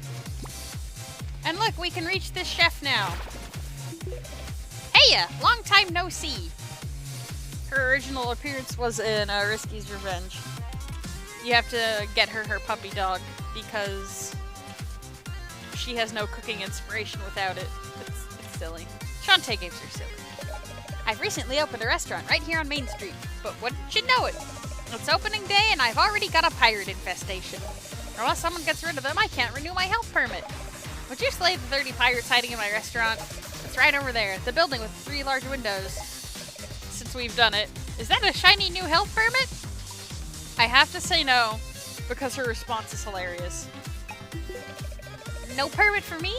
And look, we can reach this chef now. Heya! Long time no see. Her original appearance was in Risky's Revenge. You have to get her puppy dog because she has no cooking inspiration without it. It's silly. Shantae games are silly. I've recently opened a restaurant right here on Main Street, but wouldn't you know it? It's opening day and I've already got a pirate infestation. Unless someone gets rid of them, I can't renew my health permit. Would you slay the 30 pirates hiding in my restaurant? It's right over there, the building with 3 large windows. Since we've done it, is that a shiny new health permit? I have to say no, because her response is hilarious. No permit for me?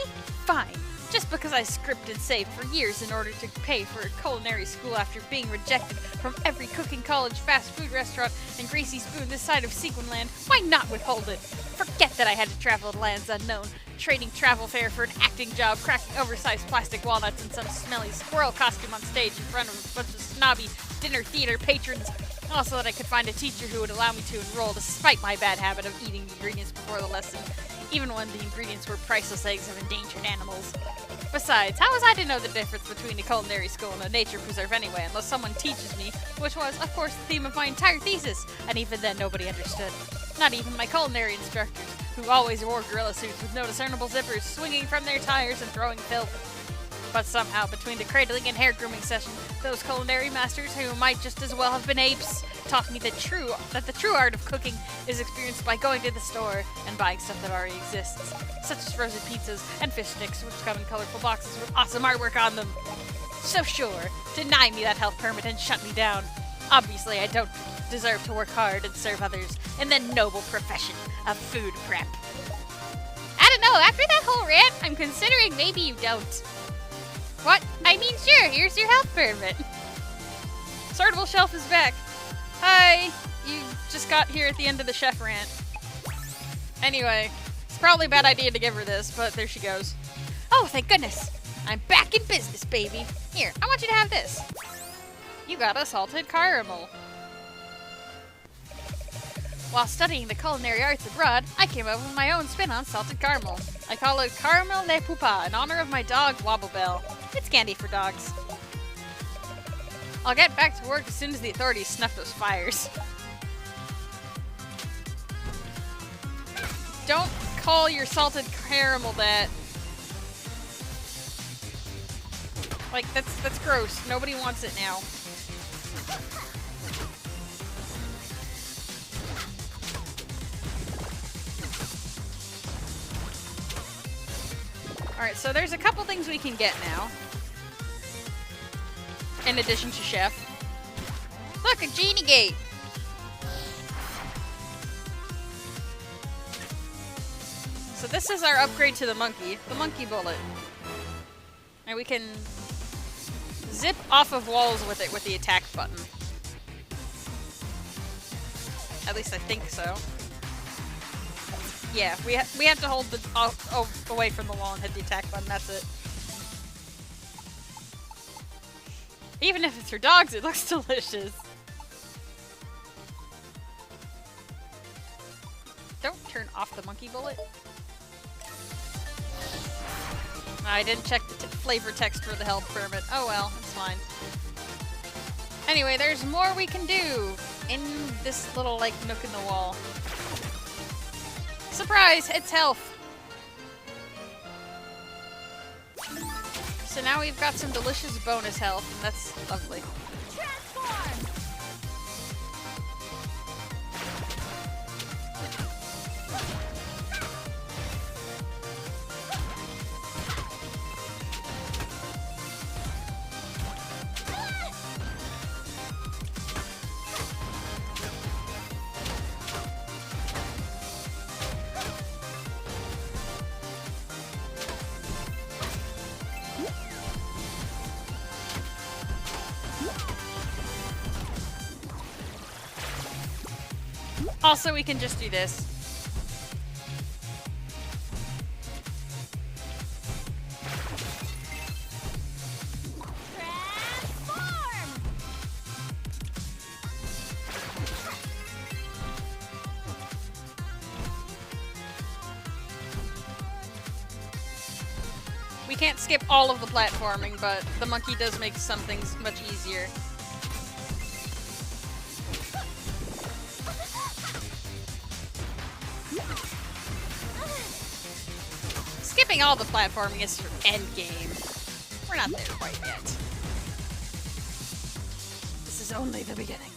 Fine. Just because I scripted and saved for years in order to pay for a culinary school after being rejected from every cooking college, fast food restaurant, and greasy spoon this side of Sequinland, why not withhold it? Forget that I had to travel to lands unknown, trading travel fare for an acting job, cracking oversized plastic walnuts in some smelly squirrel costume on stage in front of a bunch of snobby dinner theater patrons. Also that I could find a teacher who would allow me to enroll despite my bad habit of eating the ingredients before the lesson, even when the ingredients were priceless eggs of endangered animals. Besides, how was I to know the difference between a culinary school and a nature preserve anyway, unless someone teaches me, which was, of course, the theme of my entire thesis, and even then nobody understood. Not even my culinary instructors, who always wore gorilla suits with no discernible zippers swinging from their tires and throwing filth. But somehow, between the cradling and hair grooming session, those culinary masters, who might just as well have been apes, taught me that the true art of cooking is experienced by going to the store and buying stuff that already exists, such as frozen pizzas and fish sticks, which come in colorful boxes with awesome artwork on them. So sure, deny me that health permit and shut me down. Obviously, I don't deserve to work hard and serve others in the noble profession of food prep. I don't know, after that whole rant, I'm considering maybe you don't. What? I mean, sure, here's your health permit. Sortable Shelf is back. Hi! You just got here at the end of the chef rant. Anyway, it's probably a bad idea to give her this, but there she goes. Oh, thank goodness. I'm back in business, baby. Here, I want you to have this. You got a salted caramel. While studying the culinary arts abroad, I came up with my own spin on salted caramel. I call it Caramel Le Poupa in honor of my dog, Wobble Bell. It's candy for dogs. I'll get back to work as soon as the authorities snuff those fires. Don't call your salted caramel that. Like, that's gross. Nobody wants it now. Alright, so there's a couple things we can get now. In addition to Chef. Look, a genie gate! So this is our upgrade to the monkey bullet. And we can zip off of walls with it with the attack button. At least I think so. Yeah, we have to hold the away from the wall and hit the attack button, that's it. Even if it's for dogs, it looks delicious. Don't turn off the monkey bullet. I didn't check the flavor text for the health permit. Oh well, it's fine. Anyway, there's more we can do in this little, like, nook in the wall. Surprise! It's health! So now we've got some delicious bonus health, and that's lovely. Transform! Also, we can just do this. Transform! We can't skip all of the platforming, but the monkey does make some things much easier. Skipping all the platforming is for endgame. We're not there quite yet. This is only the beginning.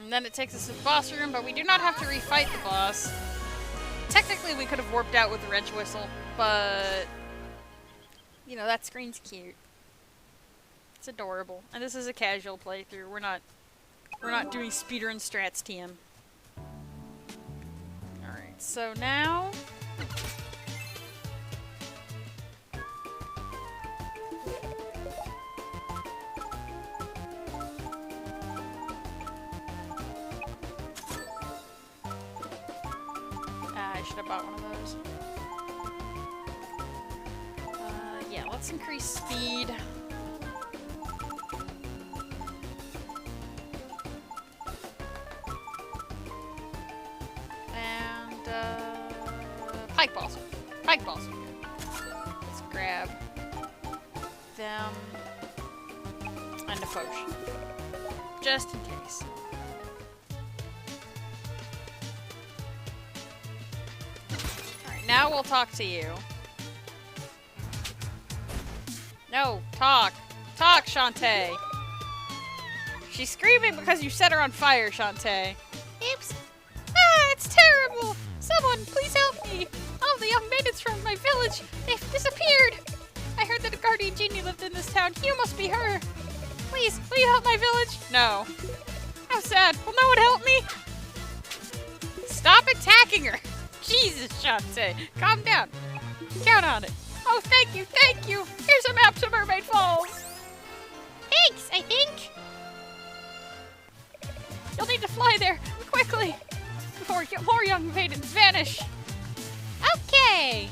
And then it takes us to the boss room, but we do not have to refight the boss. Technically, we could have warped out with the wrench whistle, but you know, that screen's cute. It's adorable. And this is a casual playthrough. We're not doing speedrun strats TM. Alright, so now I should have bought one of those. Yeah, let's increase speed. And, pike balls. Pike balls. Let's grab them and a potion. Just in case. Alright, now we'll talk to you. No, talk. Talk, Shantae. She's screaming because you set her on fire, Shantae. Oops. Ah, it's terrible! Someone, please help me! All the young maidens from my village, they've disappeared! I heard that a guardian genie lived in this town. You must be her! Please, will you help my village? No. How sad. Will no one help me? Stop attacking her! Jesus, Shantae. Calm down. Count on it. Oh, thank you, thank you! Here's a map to Mermaid Falls! Thanks, I think. You'll need to fly there, quickly! Before more young maidens vanish! Okay.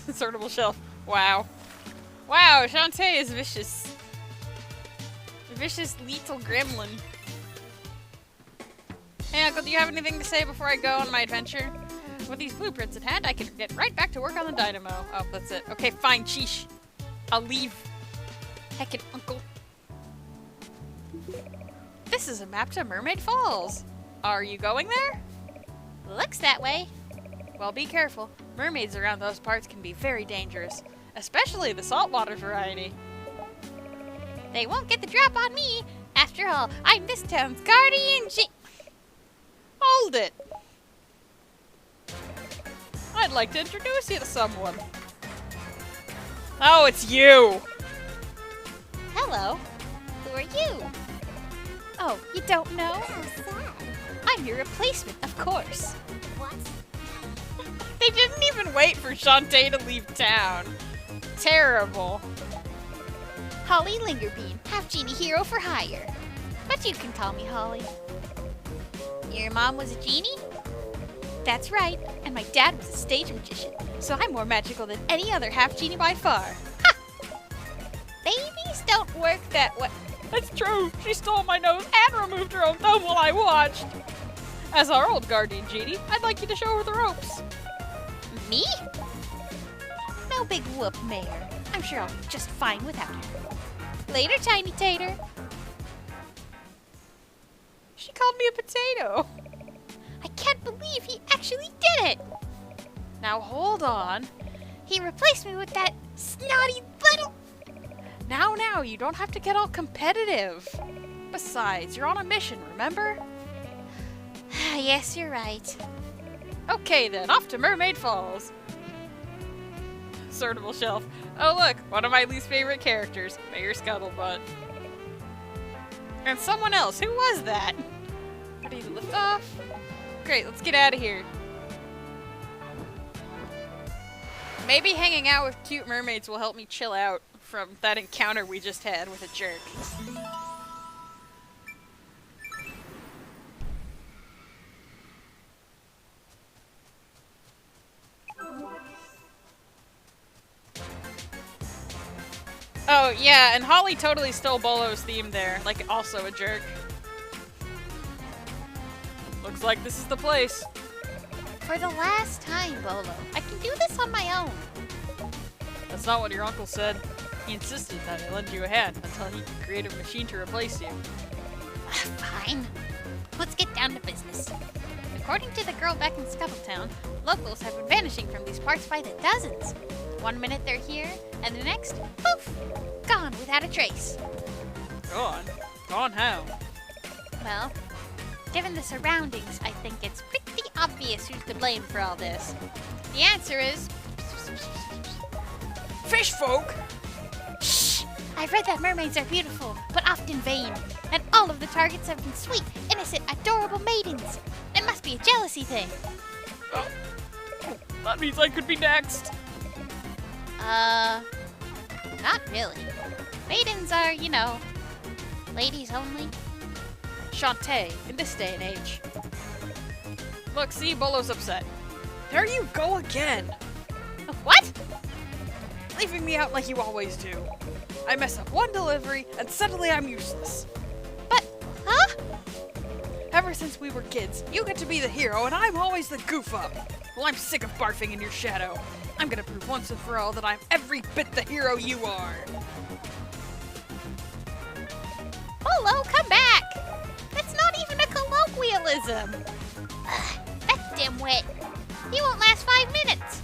Sortable shelf. Wow. Wow, Shantae is vicious. Vicious little gremlin. Hey, Uncle, do you have anything to say before I go on my adventure? With these blueprints in hand, I can get right back to work on the dynamo. Oh, that's it. Okay, fine, sheesh. I'll leave. Heckin' Uncle. This is a map to Mermaid Falls. Are you going there? Looks that way. Well, be careful. Mermaids around those parts can be very dangerous, especially the saltwater variety. They won't get the drop on me. After all, I'm this town's guardian Hold it! I'd like to introduce you to someone. Oh, it's you! Hello. Who are you? Oh, you don't know? I'm your replacement, of course. What? They didn't even wait for Shantae to leave town. Terrible. Holly Lingerbean, Half-Genie Hero for hire. But you can call me Holly. Your mom was a genie? That's right, and my dad was a stage magician, so I'm more magical than any other half-genie by far. Ha! Babies don't work that way. That's true. She stole my nose and removed her own thumb while I watched. As our old guardian genie, I'd like you to show her the ropes. Me? No big whoop, Mayor. I'm sure I'll be just fine without her. Later, Tiny Tater. She called me a potato. I can't believe he actually did it! Now hold on. He replaced me with that snotty little... Now, you don't have to get all competitive. Besides, you're on a mission, remember? Yes, you're right. Okay then, off to Mermaid Falls. Sortable shelf. Oh look, one of my least favorite characters, Mayor Scuttlebutt. And someone else, who was that? Ready to lift off? Great, let's get out of here. Maybe hanging out with cute mermaids will help me chill out from that encounter we just had with a jerk. Oh, yeah, and Holly totally stole Bolo's theme there. Like, also a jerk. Looks like this is the place. For the last time, Bolo. I can do this on my own. That's not what your uncle said. He insisted that I lend you a hand until he could create a machine to replace you. Fine. Let's get down to business. According to the girl back in Scuttletown, locals have been vanishing from these parts by the dozens. 1 minute they're here, and the next, poof, gone without a trace. Go on. Go on how? Well, given the surroundings, I think it's pretty obvious who's to blame for all this. The answer is... Fish folk! Shh! I've read that mermaids are beautiful, but often vain. And all of the targets have been sweet, innocent, adorable maidens. It must be a jealousy thing. Oh. That means I could be next. Not really. Maidens are, you know, ladies only. Shantae, in this day and age. Look, see, Bolo's upset. There you go again! What? Leaving me out like you always do. I mess up one delivery, and suddenly I'm useless. But, huh? Ever since we were kids, you get to be the hero, and I'm always the goof up. Well, I'm sick of barfing in your shadow. I'm gonna prove once and for all that I'm every bit the hero you are. Bolo, come back! That's not even a colloquialism. Ugh, that dimwit. He won't last 5 minutes.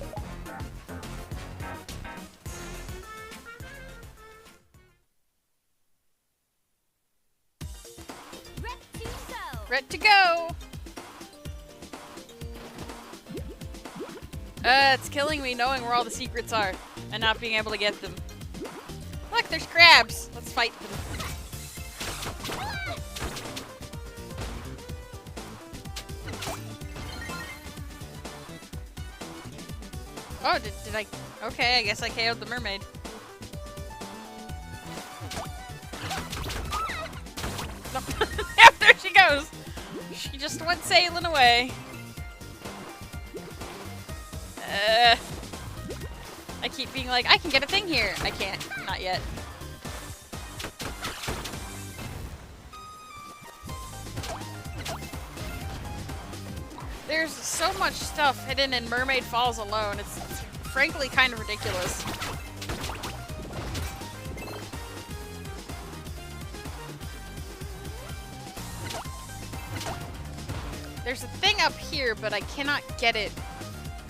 Ready to go! It's killing me knowing where all the secrets are and not being able to get them. Look, there's crabs! Let's fight them. Oh, did I? Okay, I guess I KO'd the mermaid. Nope. Yep, there she goes! She just went sailing away. I keep being like, I can get a thing here. I can't. Not yet. There's so much stuff hidden in Mermaid Falls alone. It's frankly kind of ridiculous. There's a thing up here, but I cannot get it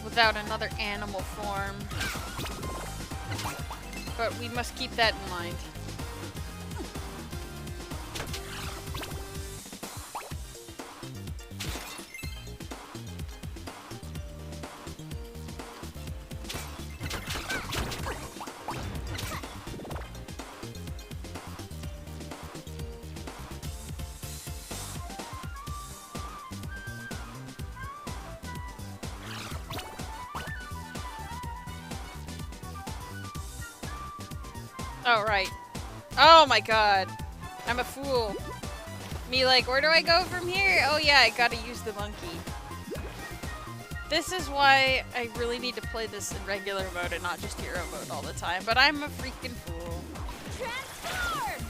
without another animal form. But we must keep that in mind. Oh, right. Oh my god. I'm a fool. Me like, where do I go from here? Oh yeah, I gotta use the monkey. This is why I really need to play this in regular mode and not just hero mode all the time, but I'm a freaking fool. Transform!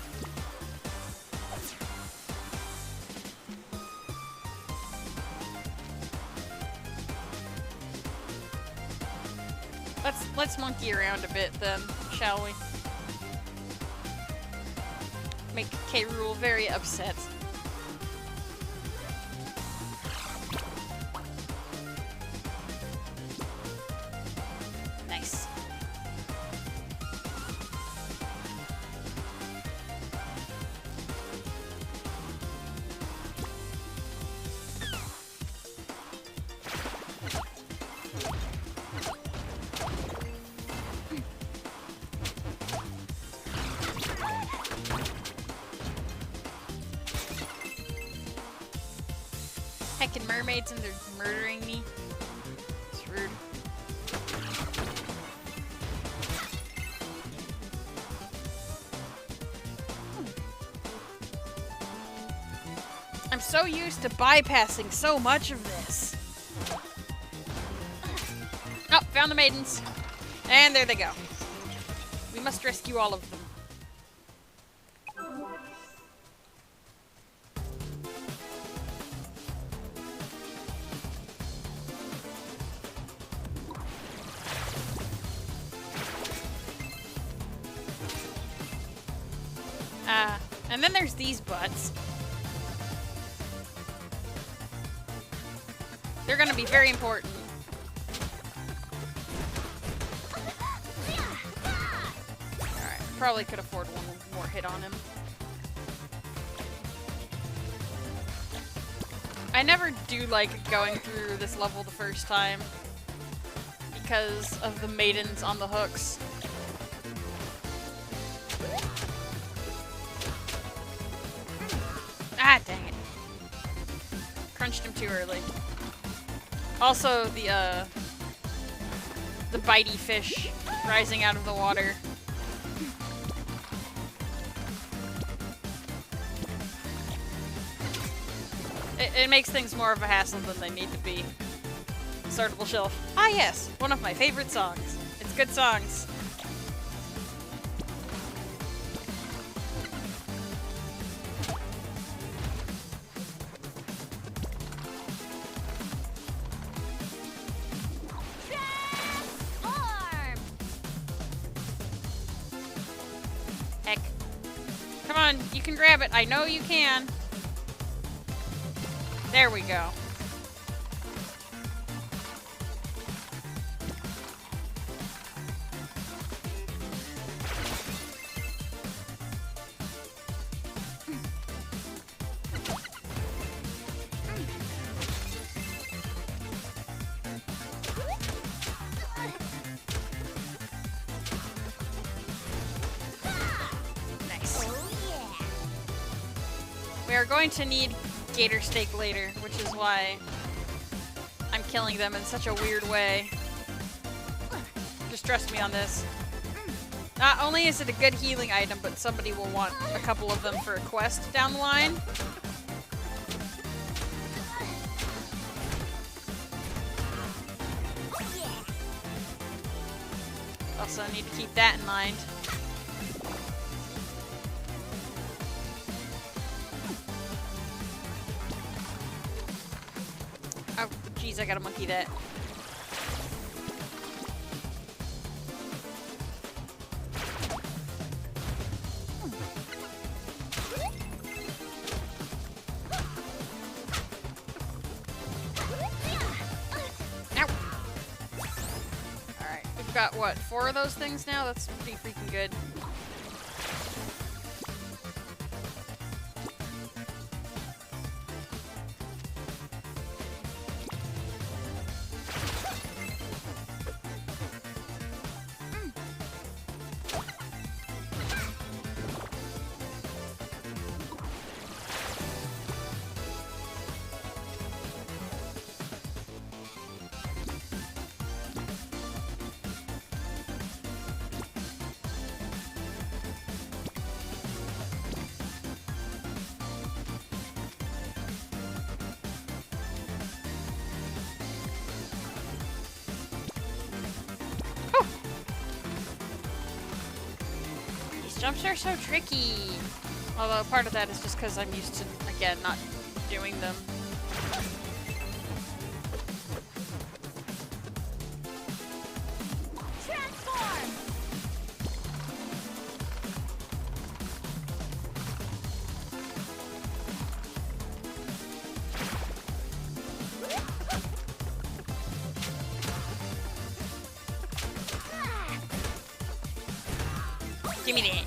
Let's monkey around a bit then, shall we? Make K. Rool very upset. Nice. Heckin' mermaids and they're murdering me. It's rude. I'm so used to bypassing so much of this. Oh, found the maidens. And there they go. We must rescue all of them. And then there's these butts. They're gonna be very important. Alright, probably could afford one more hit on him. I never do like going through this level the first time because of the maidens on the hooks. Ah, dang it. Crunched him too early. Also, the bitey fish rising out of the water. It makes things more of a hassle than they need to be. Startable Shelf. Ah yes, one of my favorite songs. It's good songs. Transform! Heck. Come on, you can grab it. I know you can. There we go. Nice. We are going to need gator steak later, which is why I'm killing them in such a weird way. Just trust me on this. Not only is it a good healing item, but somebody will want a couple of them for a quest down the line. Also need to keep that in mind. Oh, jeez, I gotta monkey that. Ow! Alright, we've got, what, 4 of those things now? That's pretty freaking good. Jumps are so tricky. Although part of that is just because I'm used to, again, not doing them. Transform! Give me that.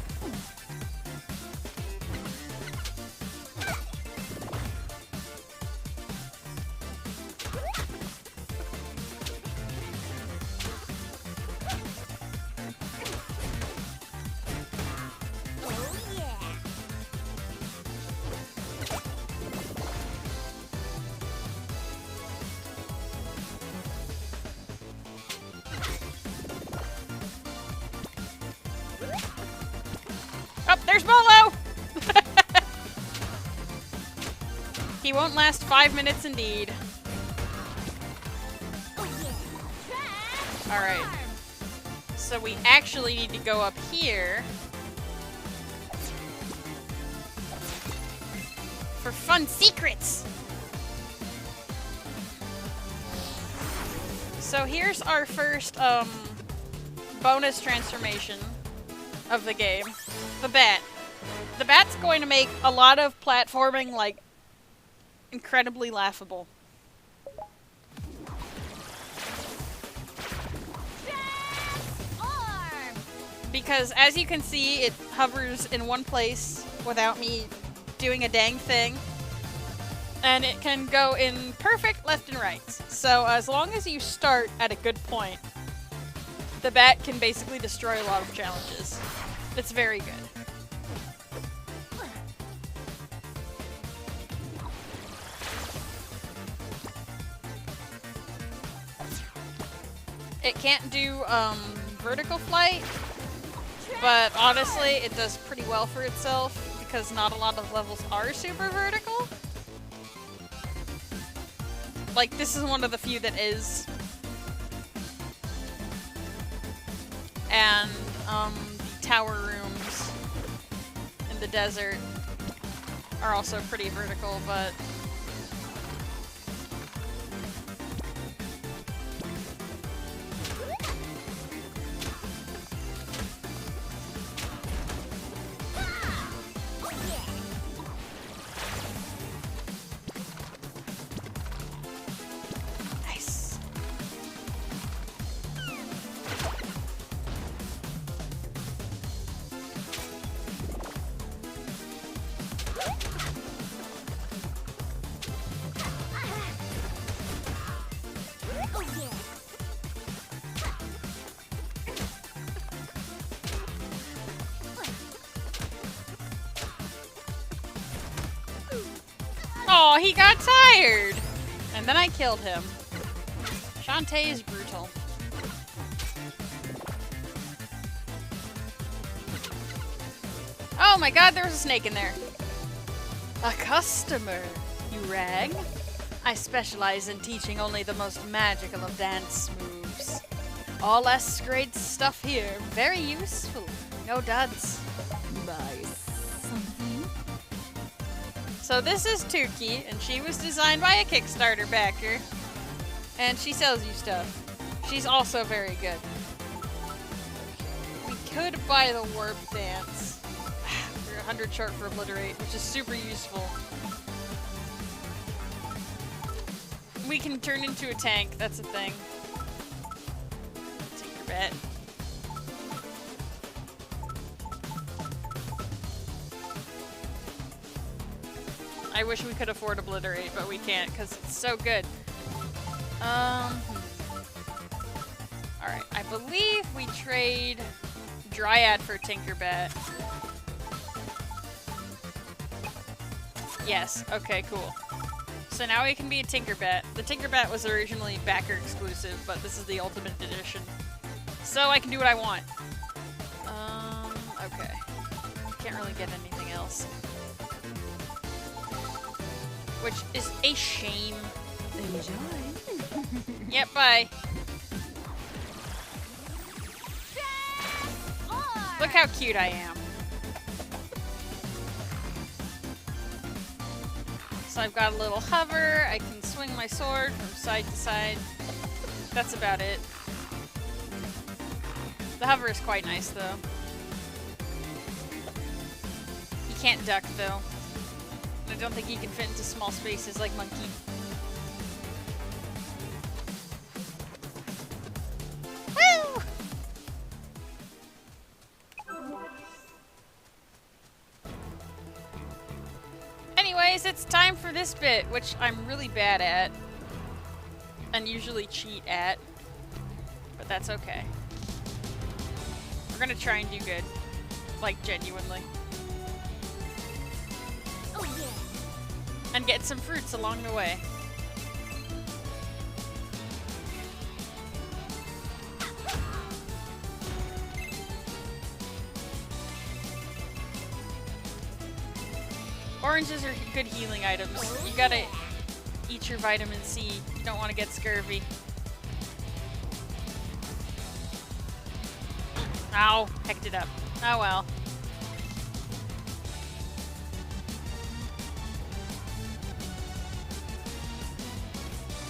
Oh yeah! Oh, there's Bolo! He won't last 5 minutes indeed. Oh yeah! Alright. So we actually need to go up here for fun secrets! So here's our first bonus transformation of the game. The bat. The bat's going to make a lot of platforming, like, incredibly laughable. Transform! Because as you can see, it hovers in one place without me doing a dang thing. And it can go in perfect left and right. So as long as you start at a good point, the bat can basically destroy a lot of challenges. It's very good. It can't do vertical flight, but honestly, it does pretty well for itself because not a lot of levels are super vertical. Like, this is one of the few that is. And the tower rooms in the desert are also pretty vertical, but nice. Oh yeah. Oh, he got tired! And then I killed him. Shantae is brutal. Oh my god, there was a snake in there. A customer, you rag. I specialize in teaching only the most magical of dance moves. All less great stuff here. Very useful. No duds. So this is Tuki, and she was designed by a Kickstarter backer. And she sells you stuff. She's also very good. We could buy the warp dance. For 100 short for obliterate, which is super useful. We can turn into a tank, that's a thing. Take your bet. I wish we could afford obliterate, but we can't because it's so good. Alright, I believe we trade Dryad for Tinkerbat. Yes, okay, cool. So now we can be a Tinkerbat. The Tinkerbat was originally backer exclusive, but this is the Ultimate Edition. So I can do what I want. Okay. Can't really get anything else. Which is a shame. Enjoy. Yep, bye. Look how cute I am. So I've got a little hover, I can swing my sword from side to side. That's about it. The hover is quite nice though. You can't duck though. I don't think he can fit into small spaces like Monkey. Woo! Anyways, it's time for this bit, which I'm really bad at. And usually cheat at. But that's okay. We're gonna try and do good. Like, genuinely. Oh yeah. And get some fruits along the way. Oranges are good healing items. You gotta eat your vitamin C. You don't want to get scurvy. Ow, hecked it up. Oh well.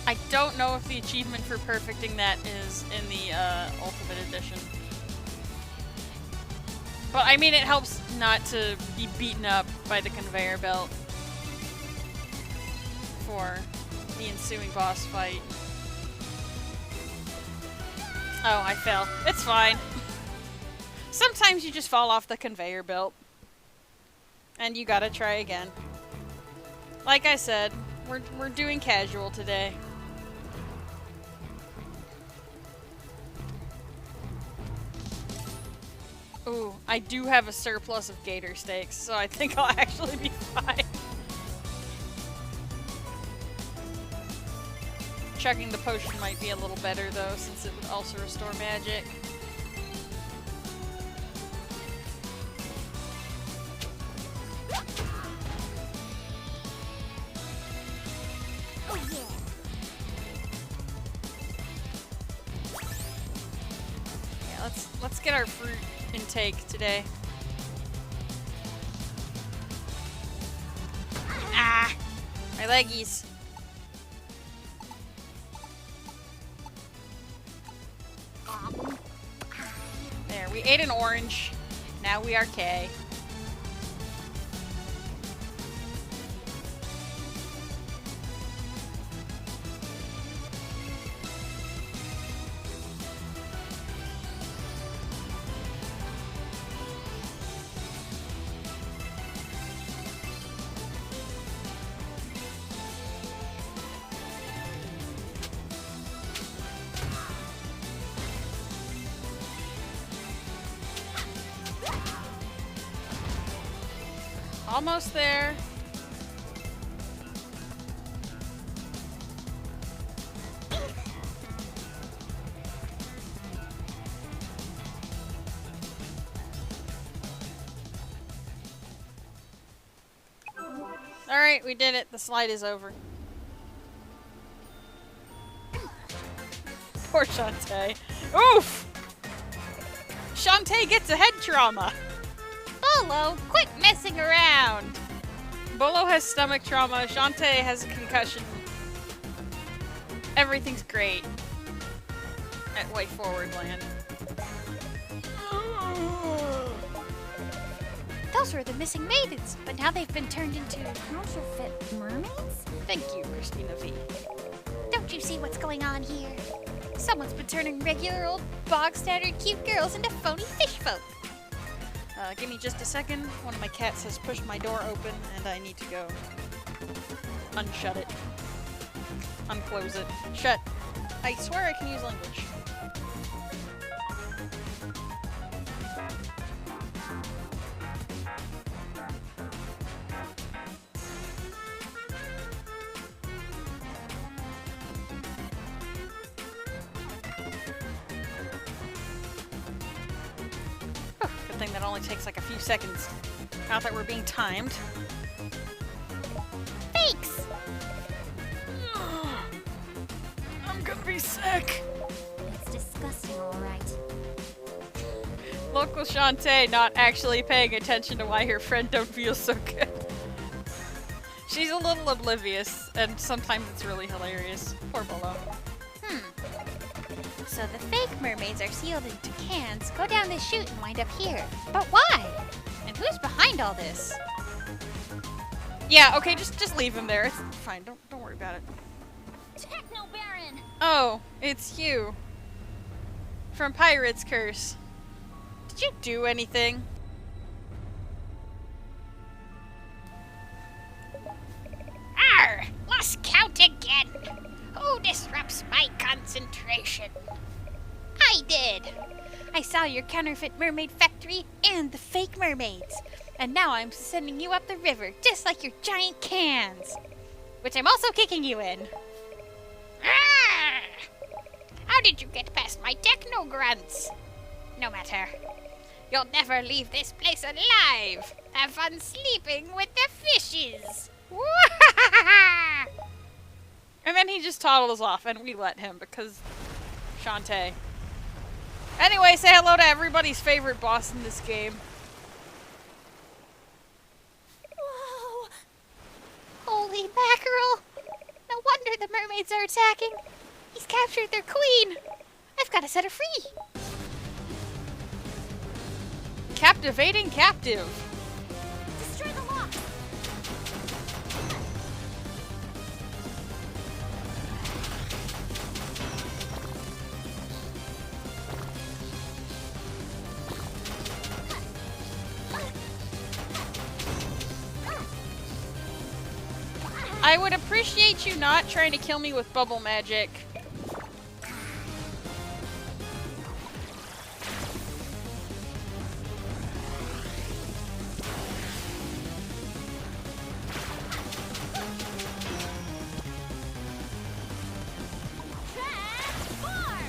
I don't know if the achievement for perfecting that is in the Ultimate Edition. But I mean, it helps not to be beaten up by the conveyor belt for the ensuing boss fight. Oh, I fell. It's fine. Sometimes you just fall off the conveyor belt. And you gotta try again. Like I said, we're doing casual today. Ooh, I do have a surplus of gator steaks, so I think I'll actually be fine. Checking the potion might be a little better though, since it would also restore magic. Oh yeah. Yeah, let's get our fruit intake today. Ah! My leggies. There, we ate an orange. Now we are K. Almost there. Alright, we did it. The slide is over. Poor Shantae. Oof! Shantae gets a head trauma. Bolo, quit messing around! Bolo has stomach trauma. Shantae has a concussion. Everything's great at Way Forward Land. Those were the missing maidens, but now they've been turned into... Counterfeit mermaids? Thank you, Christina V. Don't you see what's going on here? Someone's been turning regular old bog-standard cute girls into phony fish folk. Give me just a second. One of my cats has pushed my door open and I need to go unshut it. Unclose it. Shut. I swear I can use language. Good thing that only takes like a few seconds. Not that we're being timed. Fakes! I'm gonna be sick. It's disgusting, alright. Local Shantae not actually paying attention to why her friend don't feel so good. She's a little oblivious, and sometimes it's really hilarious. Poor Bolo. So the fake mermaids are sealed into cans, go down this chute and wind up here. But why? And who's behind all this? Yeah, okay, just leave him there. It's fine. Don't worry about it. Techno Baron! Oh, it's you. From Pirate's Curse. Did you do anything? Arr! Lost count again! Who disrupts my concentration? I did! I saw your counterfeit mermaid factory and the fake mermaids. And now I'm sending you up the river, just like your giant cans. Which I'm also kicking you in. Arr! How did you get past my techno grunts? No matter. You'll never leave this place alive. Have fun sleeping with the fishes. And then he just toddles off, and we let him because Shantae. Anyway, say hello to everybody's favorite boss in this game. Whoa! Holy mackerel! No wonder the mermaids are attacking. He's captured their queen. I've got to set her free. Captivating captive. Destroy the lock! I would appreciate you not trying to kill me with bubble magic. Transform!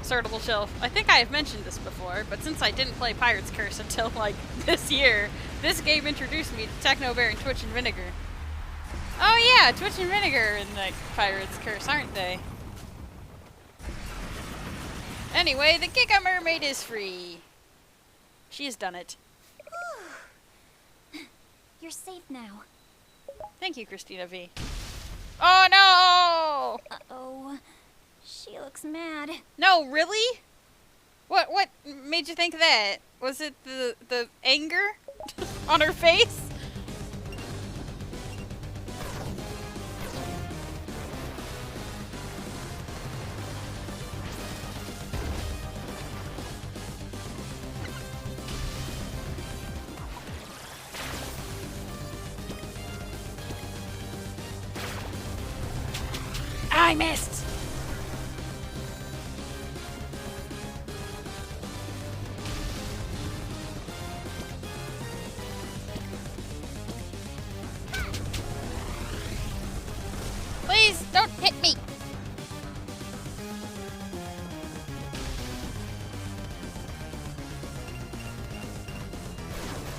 Sortable shelf. I think I have mentioned this before, but since I didn't play Pirate's Curse until, like, this year, this game introduced me to Techno Bear and Twitch and Vinegar. Oh yeah, Twitch and Vinegar in, like, Pirate's Curse, aren't they? Anyway, the Giga Mermaid is free. She has done it. You're safe now. Thank you, Christina V. Oh no! Uh-oh. She looks mad. No, really? What made you think that? Was it the anger on her face? I missed. Please don't hit me.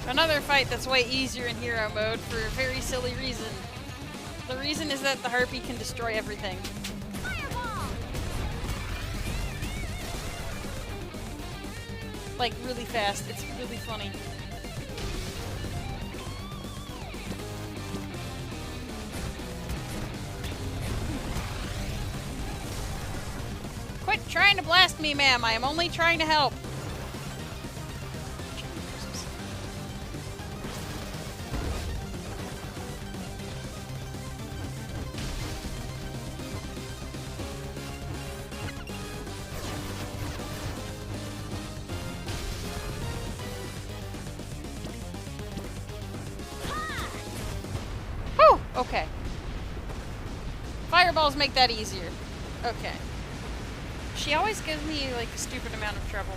Another fight that's way easier in hero mode for a very silly reason. The reason is that the harpy can destroy everything. Fireball! Like, really fast. It's really funny. Quit trying to blast me, ma'am. I am only trying to help. Whew, okay. Fireballs make that easier. Okay. She always gives me, like, a stupid amount of trouble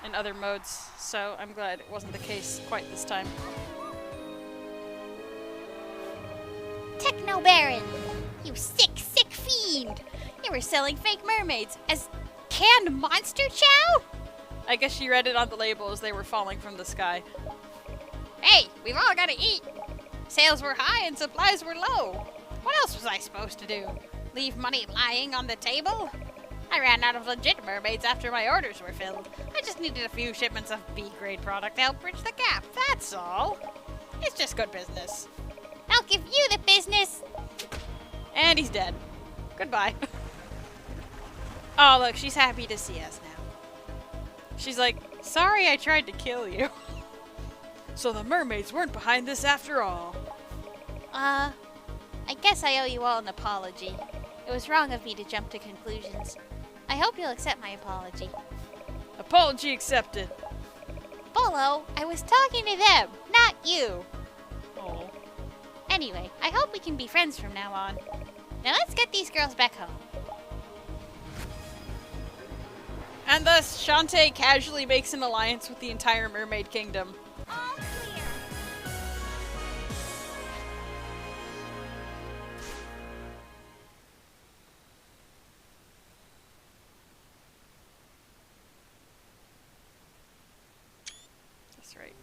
in other modes, so I'm glad it wasn't the case quite this time. Techno Baron! You sick, sick fiend! You were selling fake mermaids as canned monster chow? I guess she read it on the label as they were falling from the sky. Hey, we've all gotta eat! Sales were high and supplies were low. What else was I supposed to do? Leave money lying on the table? I ran out of legit mermaids after my orders were filled. I just needed a few shipments of B-grade product to help bridge the gap, that's all. It's just good business. I'll give you the business! And he's dead. Goodbye. Oh, look, she's happy to see us now. She's like, sorry I tried to kill you. So the mermaids weren't behind this after all. I guess I owe you all an apology. It was wrong of me to jump to conclusions. I hope you'll accept my apology. Apology accepted. Bolo, I was talking to them, not you. Oh. Anyway, I hope we can be friends from now on. Now let's get these girls back home. And thus, Shantae casually makes an alliance with the entire mermaid kingdom. All clear. That's right.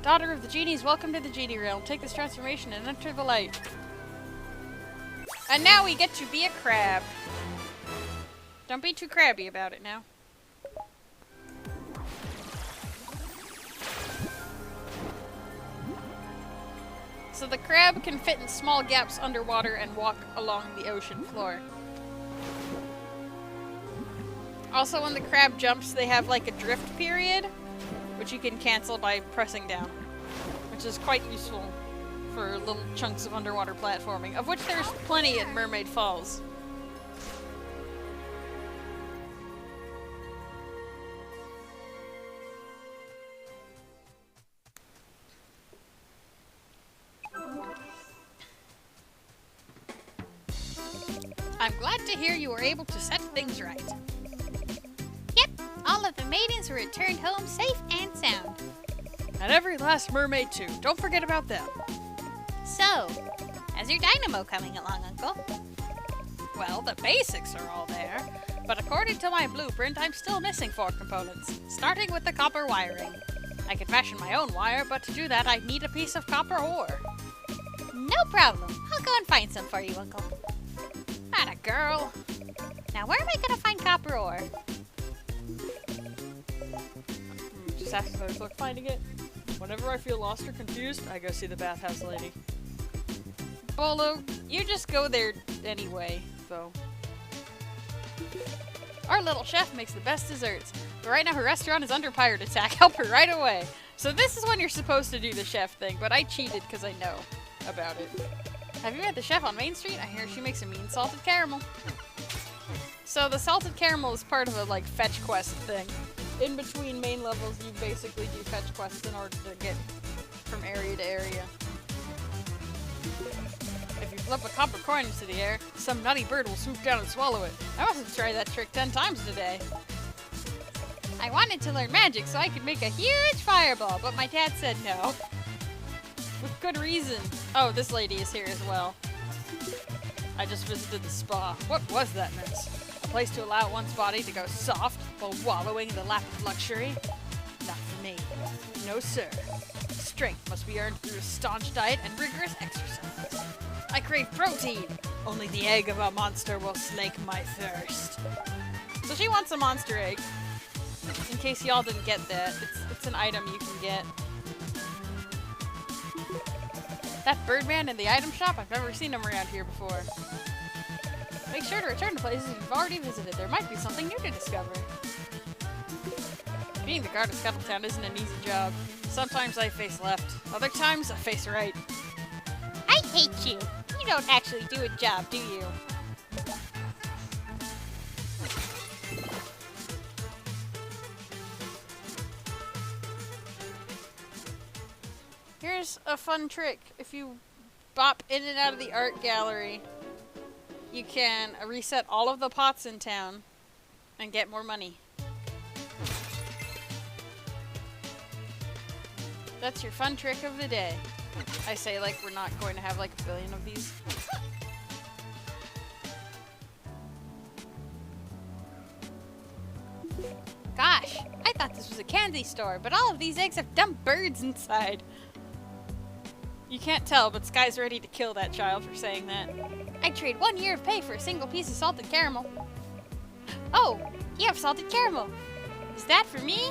Daughter of the genies, welcome to the genie realm. Take this transformation and enter the light. And now we get to be a crab. Don't be too crabby about it now. So the crab can fit in small gaps underwater and walk along the ocean floor. Also, when the crab jumps, they have like a drift period, which you can cancel by pressing down, which is quite useful for little chunks of underwater platforming, of which there's plenty at Mermaid Falls. I'm glad to hear you were able to set things right. Yep, all of the maidens were returned home safe and sound. And every last mermaid too. Don't forget about them. So, how's your dynamo coming along, Uncle? Well, the basics are all there, but according to my blueprint, I'm still missing 4 components, starting with the copper wiring. I could fashion my own wire, but to do that, I'd need a piece of copper ore. No problem. I'll go and find some for you, Uncle. Atta girl. Now, where am I going to find copper ore? Just after I start finding it. Whenever I feel lost or confused, I go see the bathhouse lady. Bolo, you just go there anyway, though. Our little chef makes the best desserts, but right now her restaurant is under pirate attack. Help her right away. So this is when you're supposed to do the chef thing, but I cheated because I know about it. Have you met the chef on Main Street? I hear she makes a mean salted caramel. So the salted caramel is part of a like fetch quest thing. In between main levels, you basically do fetch quests in order to get from area to area. If you flip a copper coin into the air, some nutty bird will swoop down and swallow it. I must have tried that trick 10 times today. I wanted to learn magic so I could make a huge fireball, but my dad said no. With good reason. Oh, this lady is here as well. I just visited the spa. What was that mess? A place to allow one's body to go soft while wallowing in the lap of luxury? Not for me. No, sir. Strength must be earned through a staunch diet and rigorous exercise. I crave protein. Only the egg of a monster will slake my thirst. So she wants a monster egg. In case y'all didn't get that, it's an item you can get. That Birdman in the item shop? I've never seen him around here before. Make sure to return to places you've already visited. There might be something new to discover. Being the guard of Scuttletown isn't an easy job. Sometimes I face left. Other times I face right. I hate you. You don't actually do a job, do you? Here's a fun trick. If you bop in and out of the art gallery, you can reset all of the pots in town and get more money. That's your fun trick of the day. I say like we're not going to have like a billion of these. Gosh, I thought this was a candy store, but all of these eggs have dumb birds inside. You can't tell, but Sky's ready to kill that child for saying that. I'd trade 1 year of pay for a single piece of salted caramel. Oh, you have salted caramel. Is that for me?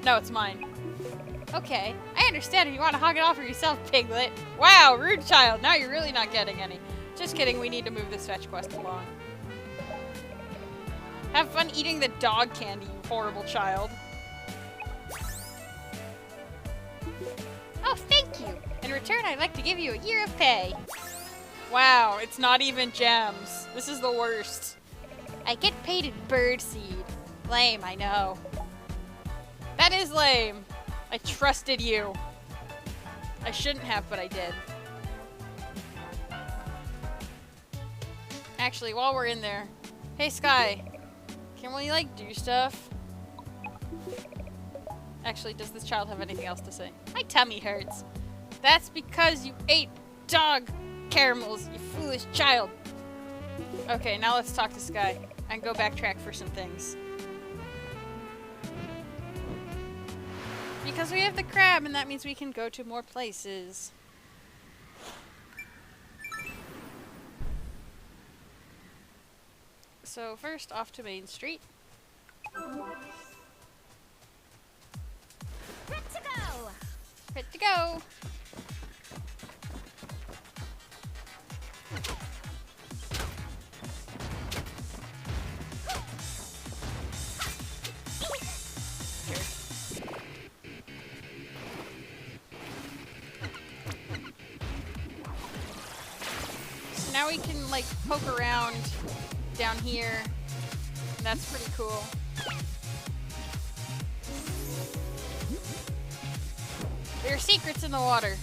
No, it's mine. Okay, I understand if you want to hog it all for yourself, piglet. Wow, rude child. Now you're really not getting any. Just kidding, we need to move this fetch quest along. Have fun eating the dog candy, you horrible child. Oh, thank you. In return, I'd like to give you a year of pay. Wow, it's not even gems. This is the worst. I get paid in birdseed. Lame, I know. That is lame. I trusted you. I shouldn't have, but I did. Actually, while we're in there, hey Sky, can we like do stuff? Actually, does this child have anything else to say? My tummy hurts. That's because you ate dog caramels, you foolish child. Okay, now let's talk to Sky and go backtrack for some things. Because we have the crab, and that means we can go to more places. So first, off to Main Street. Good to go! Fit to go! Now we can like poke around down here. And that's pretty cool. There are secrets in the water.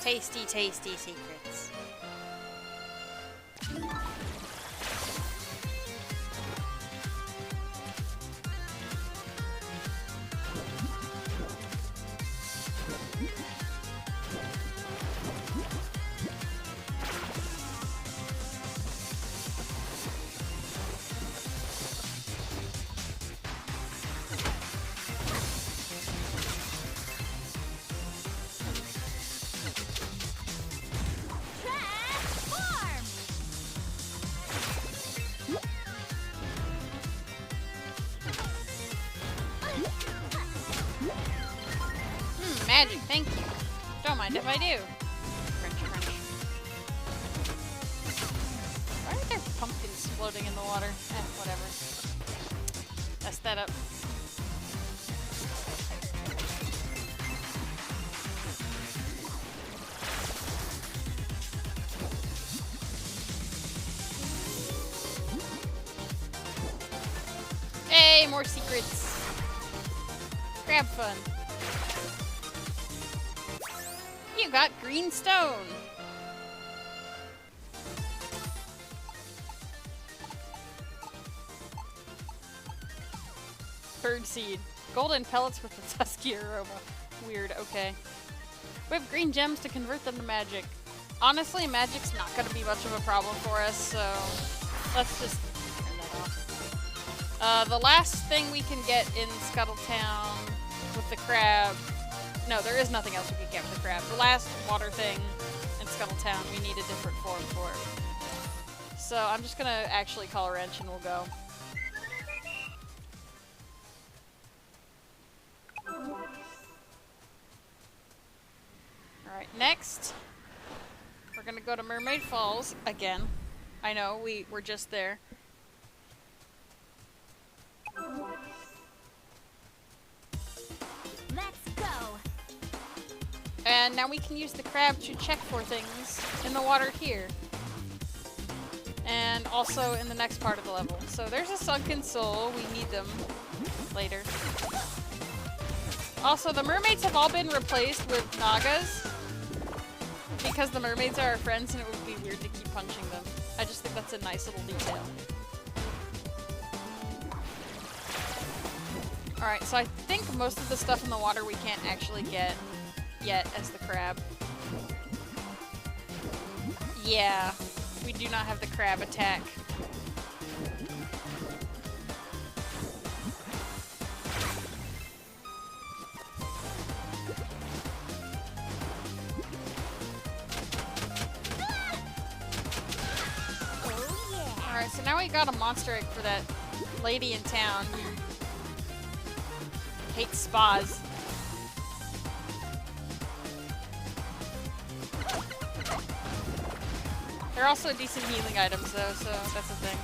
Tasty, tasty secrets. magic, thank you. Don't mind if I do. Crunch, crunch. Why aren't there pumpkins floating in the water? Whatever. Messed that up. Hey, more secrets. Grab fun. You got green stone. Birdseed. Golden pellets with a tusky aroma. Weird, okay. We have green gems to convert them to magic. Honestly, magic's not gonna be much of a problem for us, so let's just turn that off. The last thing we can get in Scuttletown with the crab. No, there is nothing else we can get with the crab. The last water thing in Scuttletown we need a different form for. So I'm just gonna actually call a wrench and we'll go. Alright, next we're gonna go to Mermaid Falls again. I know, we're just there. Let's go. And now we can use the crab to check for things in the water here. And also in the next part of the level. So there's a sunken soul. We need them later. Also, the mermaids have all been replaced with Nagas. Because the mermaids are our friends and it would be weird to keep punching them. I just think that's a nice little detail. Alright, so I think most of the stuff in the water we can't actually get yet as the crab. Yeah, we do not have the crab attack. Alright, so now we got a monster egg for that lady in town who hates spas. They're also decent healing items though, so that's a thing.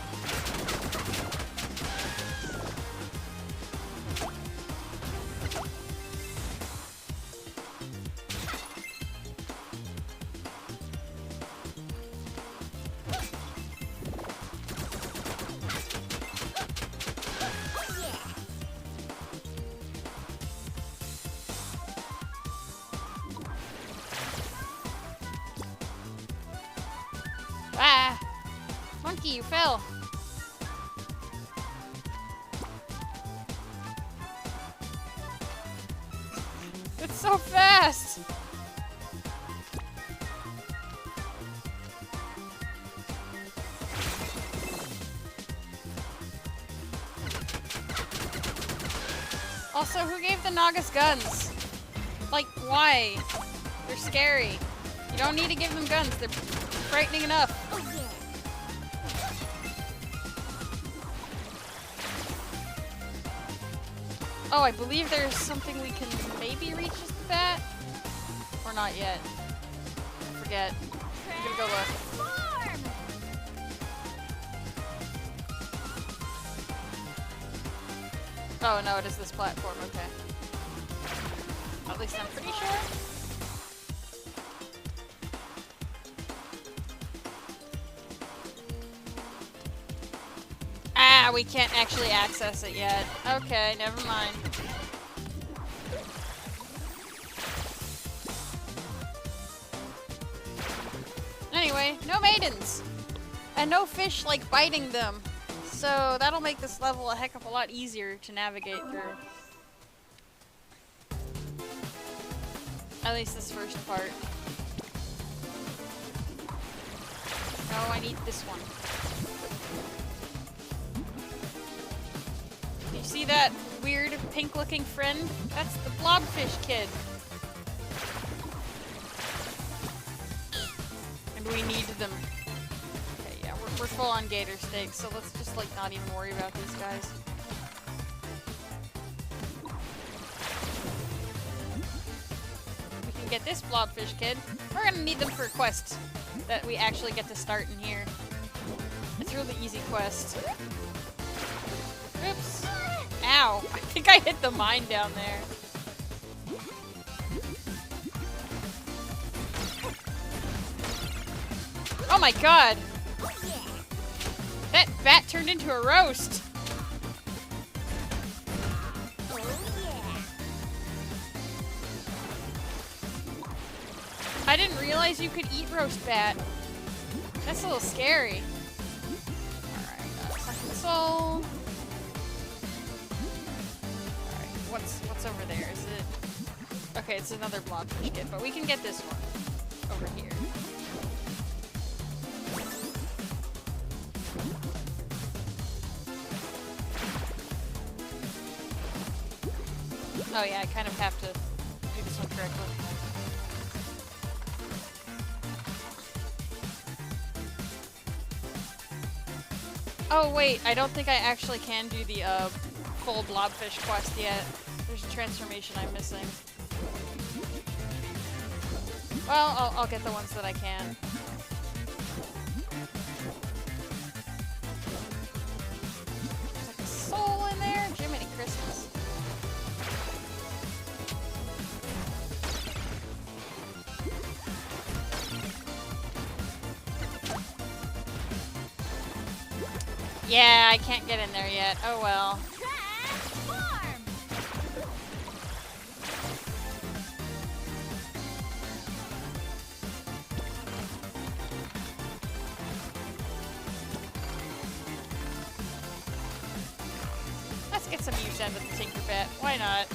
Ah! Monkey, you fell! It's so fast! Also, who gave the Nagas guns? Like, why? They're scary. You don't need to give them guns. They're frightening enough. Oh, I believe there's something we can maybe reach with that? Or not yet. I forget. I'm gonna go look. Oh no, it is this platform, okay. At least I'm pretty sure. Ah, we can't actually access it yet. Okay, never mind. Anyway, no maidens! And no fish, like, biting them. So that'll make this level a heck of a lot easier to navigate through. At least this first part. No, I need this one. You see that weird pink-looking friend? That's the blobfish kid. And we need them. Okay, yeah, we're full on gator steaks, so let's just like not even worry about these guys. get this blobfish kid. We're gonna need them for a quest that we actually get to start in here. It's a really easy quest. Oops. Ow. I think I hit the mine down there. Oh my god! That bat turned into a roast! I didn't realize you could eat roast bat. That's a little scary. Alright, second soul. Alright, what's over there? Is it... Okay, it's another blobfish kid, but we can get this one over here. Oh yeah, I kind of have to do this one correctly. Oh wait, I don't think I actually can do the full blobfish quest yet. There's a transformation I'm missing. Well, I'll get the ones that I can. There's like a soul in there. Jiminy Christmas. Yeah, I can't get in there yet. Oh well. Transform! Let's get some use out of the Tinkerbell. Why not?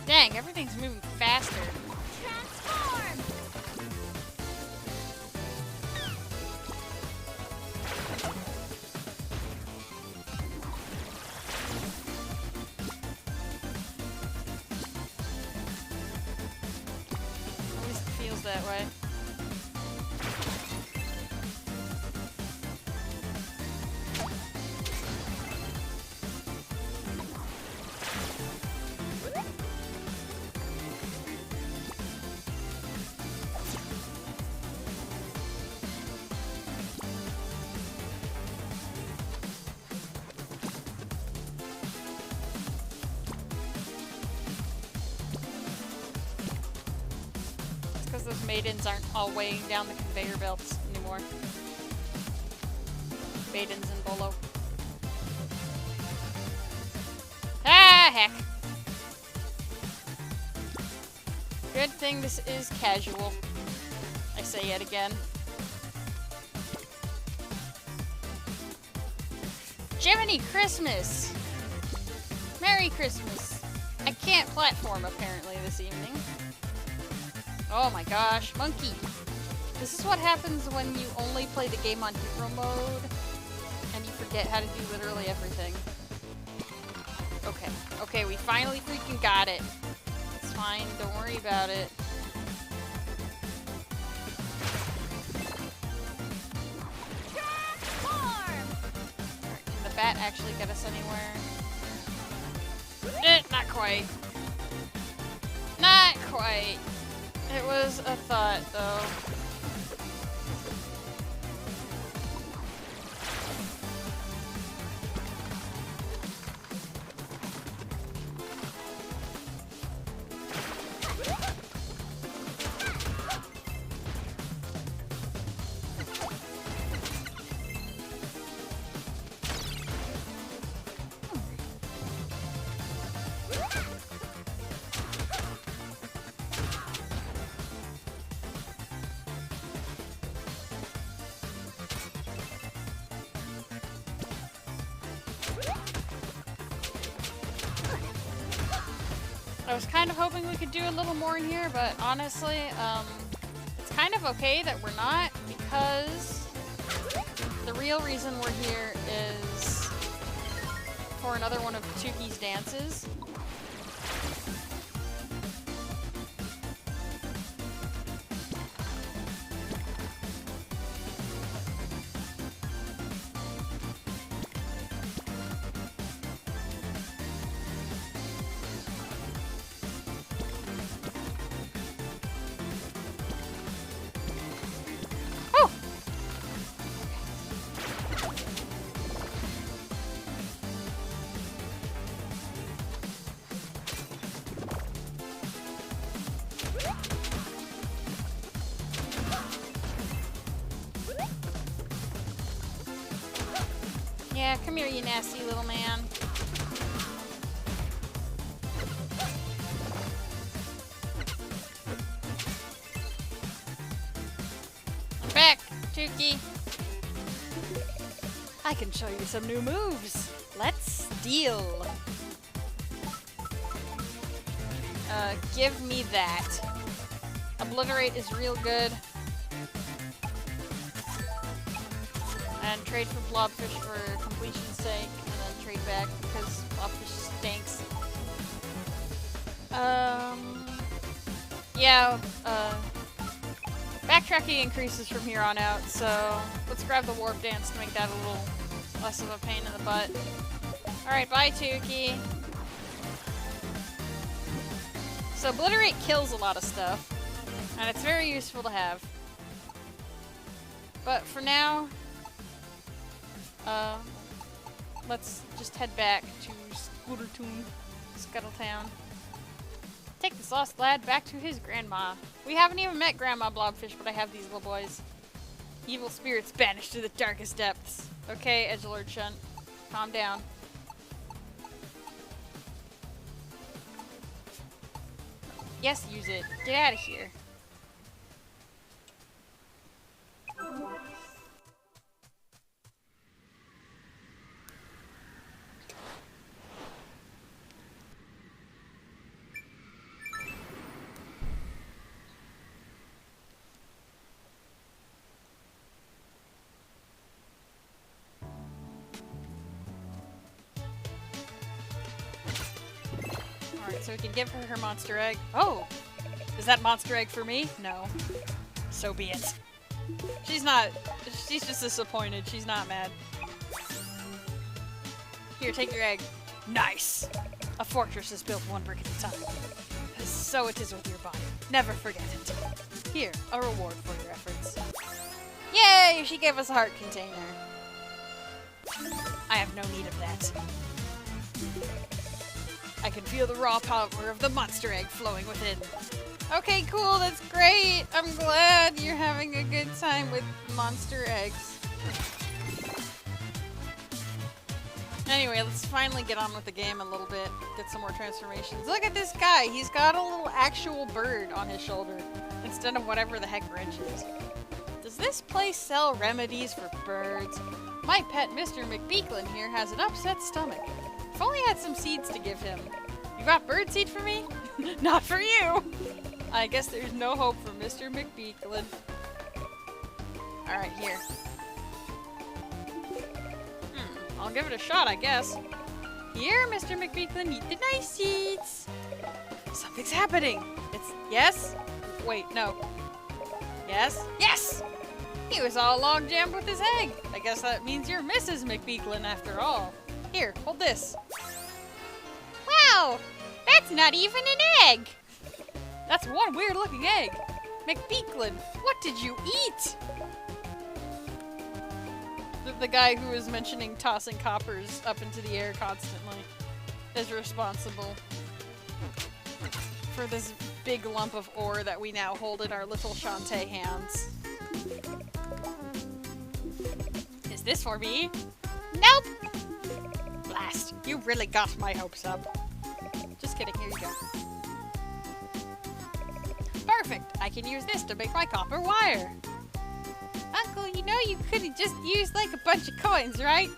Dang, everything's moving faster. Transform! At least it feels that way. Because those maidens aren't all weighing down the conveyor belts anymore. Maidens and Bolo. Ah, heck. Good thing this is casual. I say yet again. Jiminy Christmas! Merry Christmas! I can't platform apparently this evening. Oh my gosh, monkey! This is what happens when you only play the game on hero mode and you forget how to do literally everything. Okay, okay, we finally freaking got it. It's fine, don't worry about it. Transform! Alright, can the bat actually get us anywhere? Not quite. Not quite. It was a thought, though. I was kind of hoping we could do a little more in here, but honestly, it's kind of okay that we're not, because the real reason we're here is for another one of Tuki's dances. Yeah, come here, you nasty little man. I'm back, Tuki. I can show you some new moves. Let's steal. Give me that. Obliterate is real good. And trade for blobfish for completion's sake, and then trade back because blobfish stinks. Yeah, backtracking increases from here on out, so let's grab the warp dance to make that a little less of a pain in the butt. Alright, bye Tuki. So obliterate kills a lot of stuff, and it's very useful to have. But for now, let's just head back to Scuttletown. Take this lost lad back to his grandma. We haven't even met Grandma Blobfish, but I have these little boys. Evil spirits banished to the darkest depths. Okay, Edgelord Shunt. Calm down. Yes, use it. Get out of here. Alright, so we can give her her monster egg. Oh! Is that monster egg for me? No. So be it. She's just disappointed. She's not mad. Here, take your egg. Nice! A fortress is built one brick at a time. So it is with your body. Never forget it. Here, a reward for your efforts. Yay! She gave us a heart container. I have no need of that. I can feel the raw power of the monster egg flowing within. Okay, cool, that's great. I'm glad you're having a good time with monster eggs. Anyway, let's finally get on with the game a little bit. Get some more transformations. Look at this guy. He's got a little actual bird on his shoulder instead of whatever the heck wrench is. Does this place sell remedies for birds? My pet Mr. McBeaklin here has an upset stomach. If only I had some seeds to give him. You got bird seed for me? Not for you! I guess there's no hope for Mr. McBeaklin. Alright, here. I'll give it a shot, I guess. Here, Mr. McBeaklin, eat the nice seeds! Something's happening! It's... yes? Wait, no. Yes? Yes! He was all log jammed with his egg! I guess that means you're Mrs. McBeaklin after all. Here, hold this. Wow! That's not even an egg! That's one weird looking egg. McBeaklin, what did you eat? The guy who was mentioning tossing coppers up into the air constantly is responsible for this big lump of ore that we now hold in our little Shantae hands. Is this for me? Nope! Blast, you really got my hopes up. Just kidding, here you go. Perfect, I can use this to make my copper wire. Uncle, you know you could've just used like a bunch of coins, right?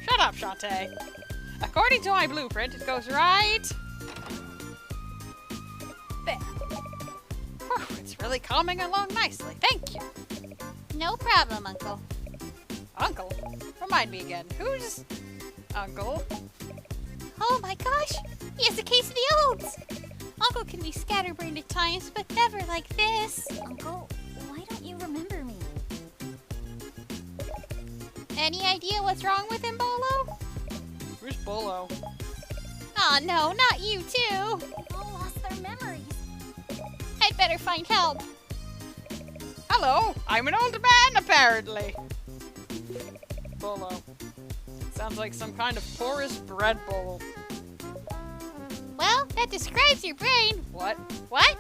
Shut up, Shantae. According to my blueprint, it goes right really calming along nicely. Thank you. No problem, Uncle. Uncle? Remind me again. Who's Uncle? Oh my gosh! He has a case of the olds! Uncle can be scatterbrained at times, but never like this. Uncle, why don't you remember me? Any idea what's wrong with him, Bolo? Who's Bolo? Aw, no, not you too! They all lost their memories. I'd better find help. Hello, I'm an old man, apparently. Bolo. Sounds like some kind of porous bread bowl. Well, that describes your brain. What? What?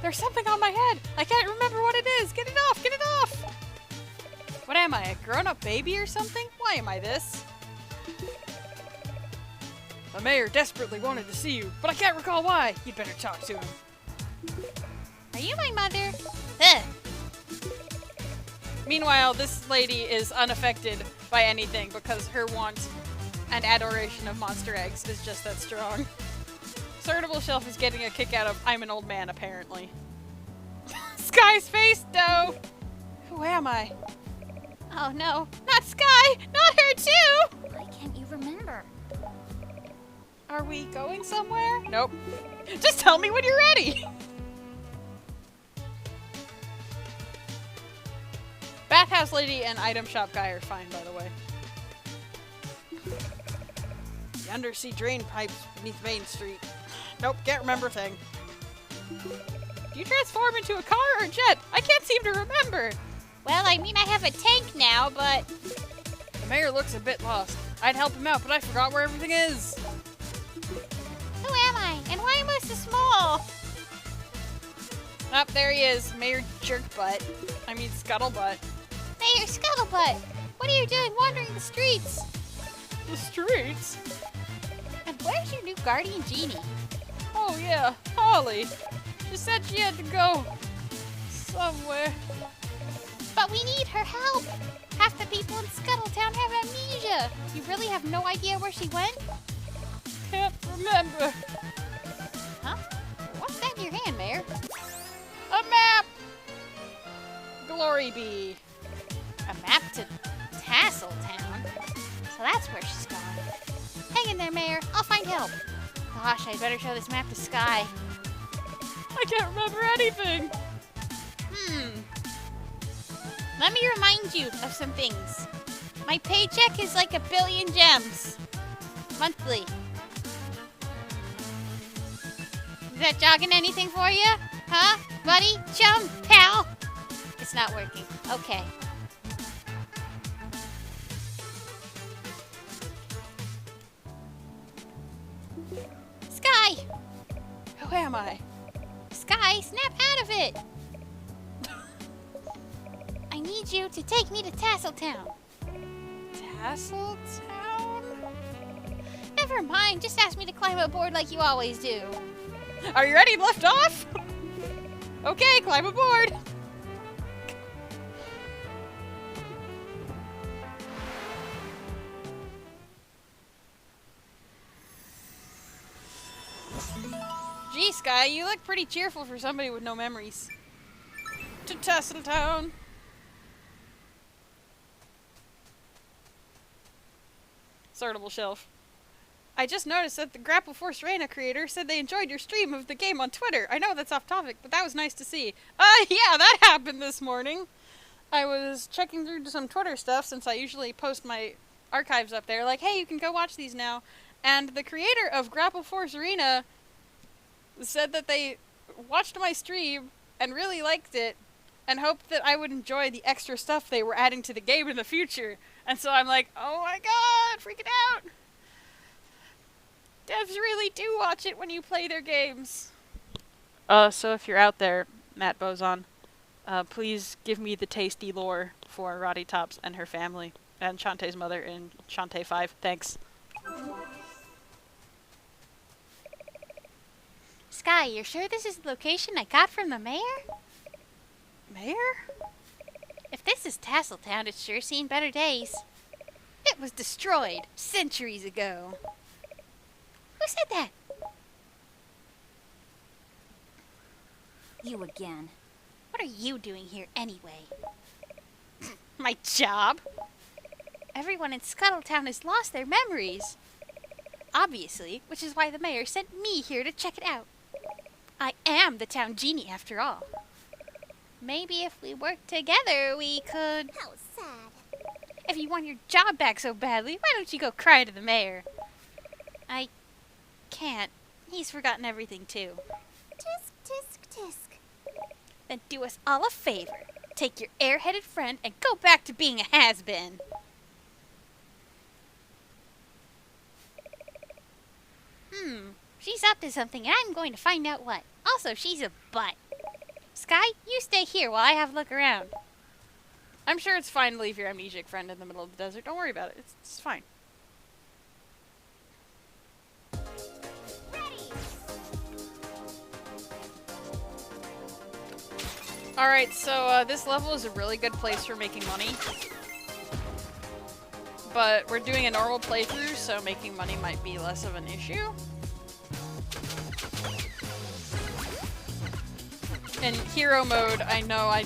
There's something on my head. I can't remember what it is. Get it off, get it off. What am I, a grown-up baby or something? Why am I this? The mayor desperately wanted to see you, but I can't recall why. You'd better talk to him. Are you my mother? Ugh. Meanwhile, this lady is unaffected by anything because her want and adoration of monster eggs is just that strong. Certable Shelf is getting a kick out of I'm an old man, apparently. Sky's face, though! Who am I? Oh no, not Sky! Not her too! Why can't you remember? Are we going somewhere? Nope. Just tell me when you're ready! Bathhouse lady and item shop guy are fine, by the way. The undersea drain pipes beneath Main Street. Nope, can't remember a thing. Do you transform into a car or a jet? I can't seem to remember. Well, I mean, I have a tank now, but... The mayor looks a bit lost. I'd help him out, but I forgot where everything is. Who am I? And why am I so small? Up there he is, Mayor Jerkbutt. I mean Scuttlebutt. Mayor Scuttlebutt! What are you doing wandering the streets? The streets? And where's your new guardian genie? Oh yeah, Holly. She said she had to go somewhere. But we need her help! Half the people in Scuttletown have amnesia! You really have no idea where she went? Can't remember. Huh? What's that in your hand, Mayor? A map! Glory be. A map to Tasseltown? So that's where she's gone. Hang in there, Mayor. I'll find help. Gosh, I'd better show this map to Sky. I can't remember anything. Let me remind you of some things. My paycheck is like 1 billion gems. Monthly. Is that jogging anything for you? Huh? Buddy? Chum? Pal? It's not working. Okay. Sky! Who am I? Sky, snap out of it! I need you to take me to Tasseltown. Tasseltown? Never mind, just ask me to climb aboard like you always do. Are you ready to lift off? Okay, climb aboard. Gee, Sky, you look pretty cheerful for somebody with no memories. To Tasseltown. Sortable Shelf. I just noticed that the Grapple Force Reina creator said they enjoyed your stream of the game on Twitter. I know that's off topic, but that was nice to see. Yeah, that happened this morning. I was checking through some Twitter stuff since I usually post my archives up there. Like, hey, you can go watch these now. And the creator of Grapple Force Arena said that they watched my stream and really liked it and hoped that I would enjoy the extra stuff they were adding to the game in the future. And so I'm like, oh my god, freaking out. Devs really do watch it when you play their games. So if you're out there, Matt Bozon, please give me the tasty lore for Roddy Tops and her family, and Shantae's mother in Shantae 5. Thanks. Sky, you're sure this is the location I got from the mayor? Mayor? If this is Tasseltown, it's sure seen better days. It was destroyed centuries ago. Who said that? You again. What are you doing here anyway? My job? Everyone in Scuttletown has lost their memories. Obviously, which is why the mayor sent me here to check it out. I am the town genie after all. Maybe if we worked together, we could... How sad. If you want your job back so badly, why don't you go cry to the mayor? I can't. He's forgotten everything too. Tisk, tisk, tisk. Then do us all a favor. Take your airheaded friend and go back to being a has-been. She's up to something and I'm going to find out what. Also, she's a butt. Sky, you stay here while I have a look around. I'm sure it's fine to leave your amnesiac friend in the middle of the desert. Don't worry about it. It's fine. Alright, so this level is a really good place for making money. But we're doing a normal playthrough, so making money might be less of an issue. In hero mode, I know I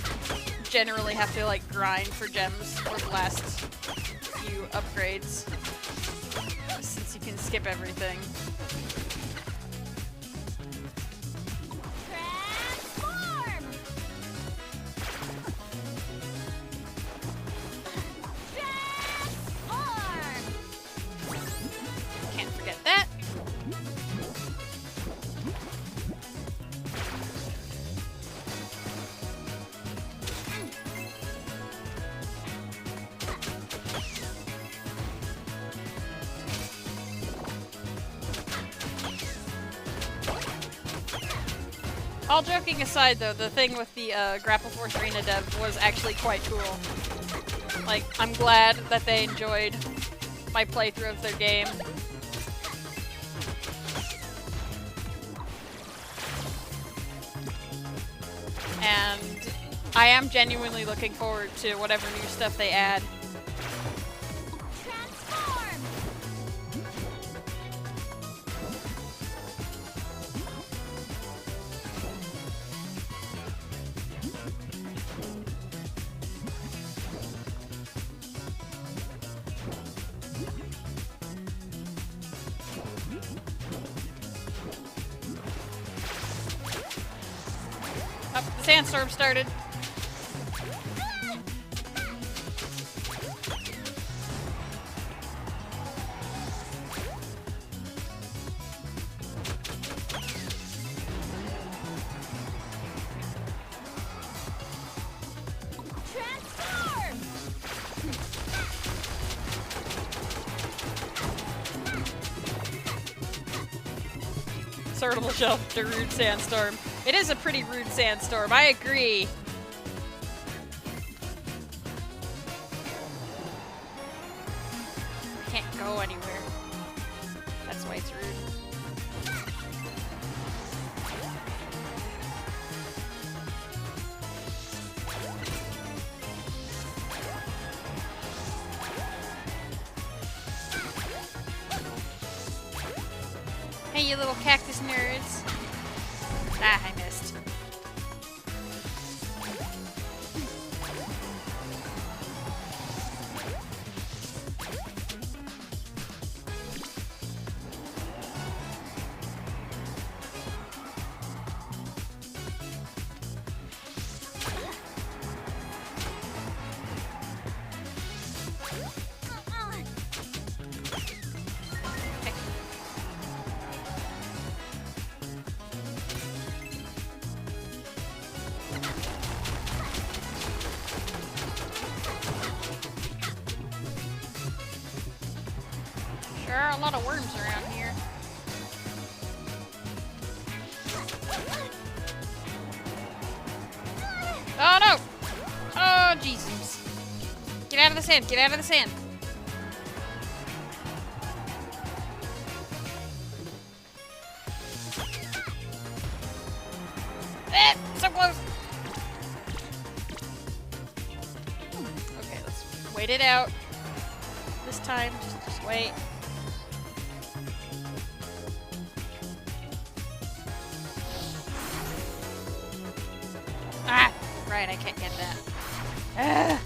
generally have to like grind for gems for the last few upgrades, since you can skip everything. Transform! Transform! Can't forget that. All joking aside, though, the thing with the Grapple Force Arena dev was actually quite cool. Like, I'm glad that they enjoyed my playthrough of their game. And I am genuinely looking forward to whatever new stuff they add. Transform! Oh, the sandstorm started. Transform! Sortable shelf, the rude sandstorm. It is a pretty rude sandstorm, I agree. Can't go anywhere. That's why it's rude. Hey, you little cactus nerds. Ah, I missed. There are a lot of worms around here. Oh no! Oh Jesus! Get out of the sand! Get out of the sand! So close! Okay, let's wait it out. This time, just wait. Right, I can't get that. Ugh.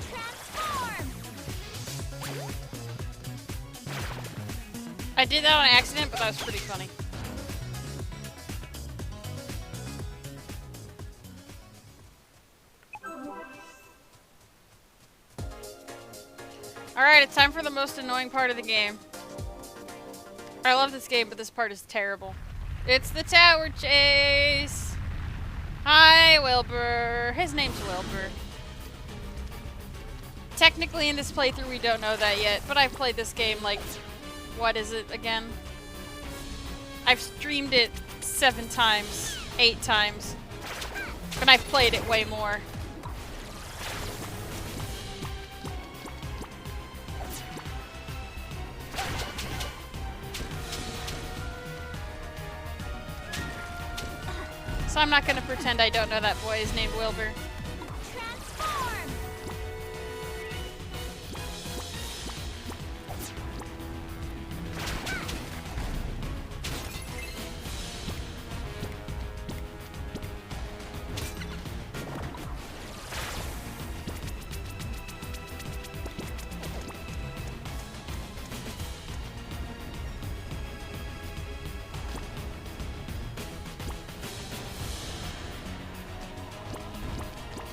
Transform! I did that on accident, but that was pretty funny. Alright, it's time for the most annoying part of the game. I love this game, but this part is terrible. It's the tower chase! Hi, Wilbur. His name's Wilbur. Technically, in this playthrough, we don't know that yet, but I've played this game like... What is it again? I've streamed it 7 times, 8 times, and I've played it way more. So I'm not gonna pretend I don't know that boy is named Wilbur. Transform!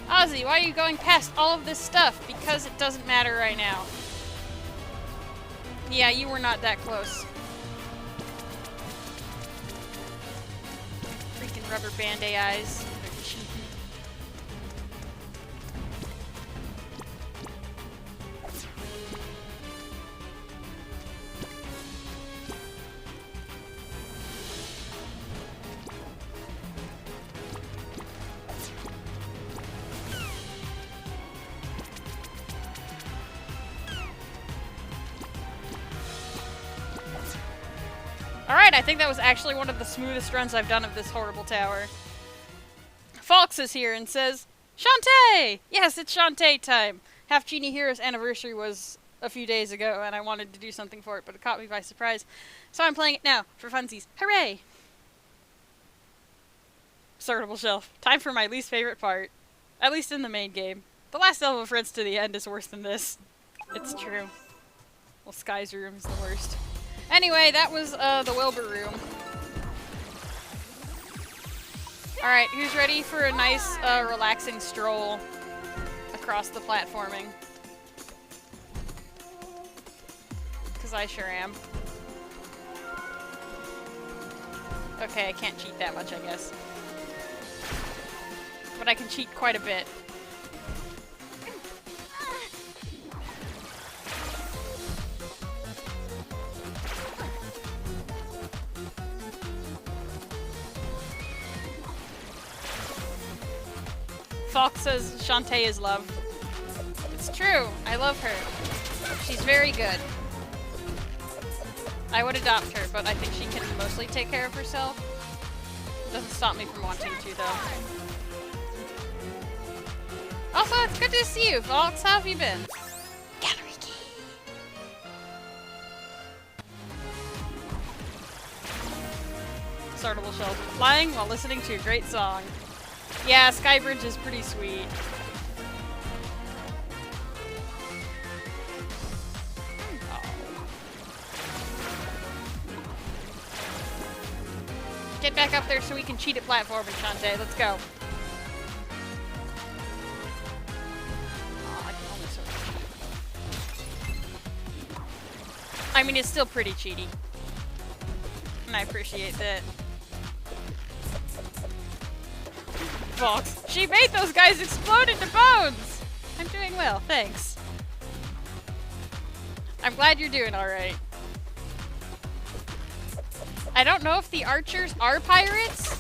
Ozzy, why are you going past all of this stuff? Because it doesn't matter right now. Yeah, you were not that close. Freaking rubber band-aid eyes. They're cheating. Alright, I think that was actually one of the smoothest runs I've done of this horrible tower. Fox is here and says, Shantae! Yes, it's Shantae time! Half-Genie Hero's anniversary was a few days ago, and I wanted to do something for it, but it caught me by surprise. So I'm playing it now, for funsies. Hooray! Sortable shelf. Time for my least favorite part. At least in the main game. The last level of Friends to the End is worse than this. It's true. Well, Sky's room is the worst. Anyway, that was the Wilbur room. Alright, who's ready for a nice, relaxing stroll across the platforming? Because I sure am. Okay, I can't cheat that much, I guess. But I can cheat quite a bit. Fox says Shantae is love. It's true. I love her. She's very good. I would adopt her, but I think she can mostly take care of herself. Doesn't stop me from wanting to, though. Also, it's good to see you, Fox. How have you been? Gallery key. Startable shelf. Flying while listening to a great song. Yeah, Skybridge is pretty sweet. Oh. Get back up there so we can cheat at platforming, Shantae. Let's go. Oh, I can only sort of cheat. I mean, it's still pretty cheaty. And I appreciate that. Fox. She made those guys explode into bones! I'm doing well, thanks. I'm glad you're doing alright. I don't know if the archers are pirates,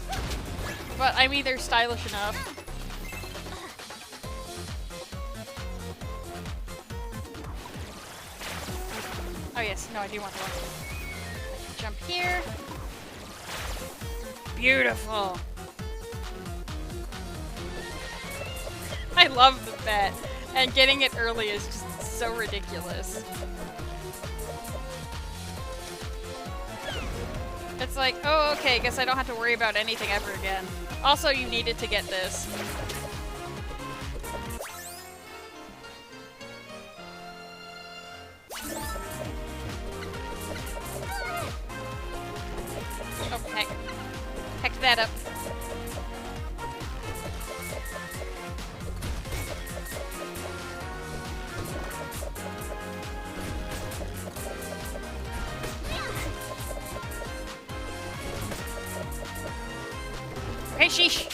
but I mean, they're stylish enough. Oh yes, no, I do want the one. Jump here. beautiful. I love the bet, and getting it early is just so ridiculous. It's like, oh, okay, guess I don't have to worry about anything ever again. Also, you needed to get this. Oh, heck. Heck that up. Hey, sheesh!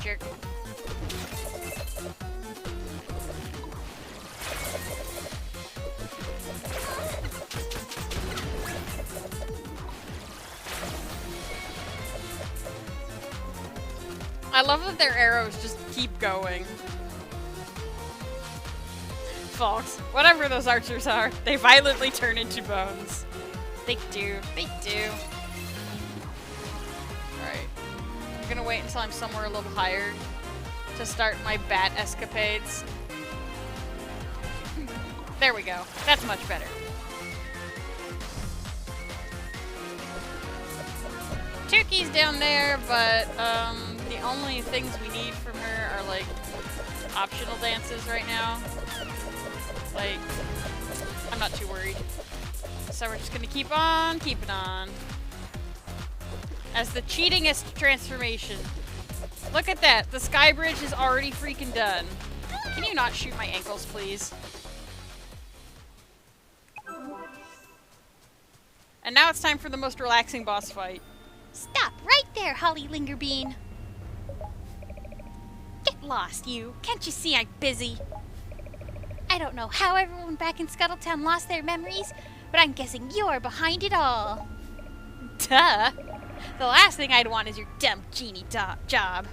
Jerk. I love that their arrows just keep going. Folks, whatever those archers are, they violently turn into bones. They do. They do. Alright. I'm gonna wait until I'm somewhere a little higher to start my bat escapades. There we go. That's much better. Tuki's down there, but the only things we need from her are like optional dances right now. Like, I'm not too worried. So we're just gonna keep on keeping on. As the cheatingest transformation. Look at that. The sky bridge is already freaking done. Can you not shoot my ankles, please? And now it's time for the most relaxing boss fight. Stop right there, Holly Lingerbean. Get lost, you. Can't you see I'm busy? I don't know how everyone back in Scuttletown lost their memories, but I'm guessing you're behind it all. Duh. The last thing I'd want is your dumb genie job.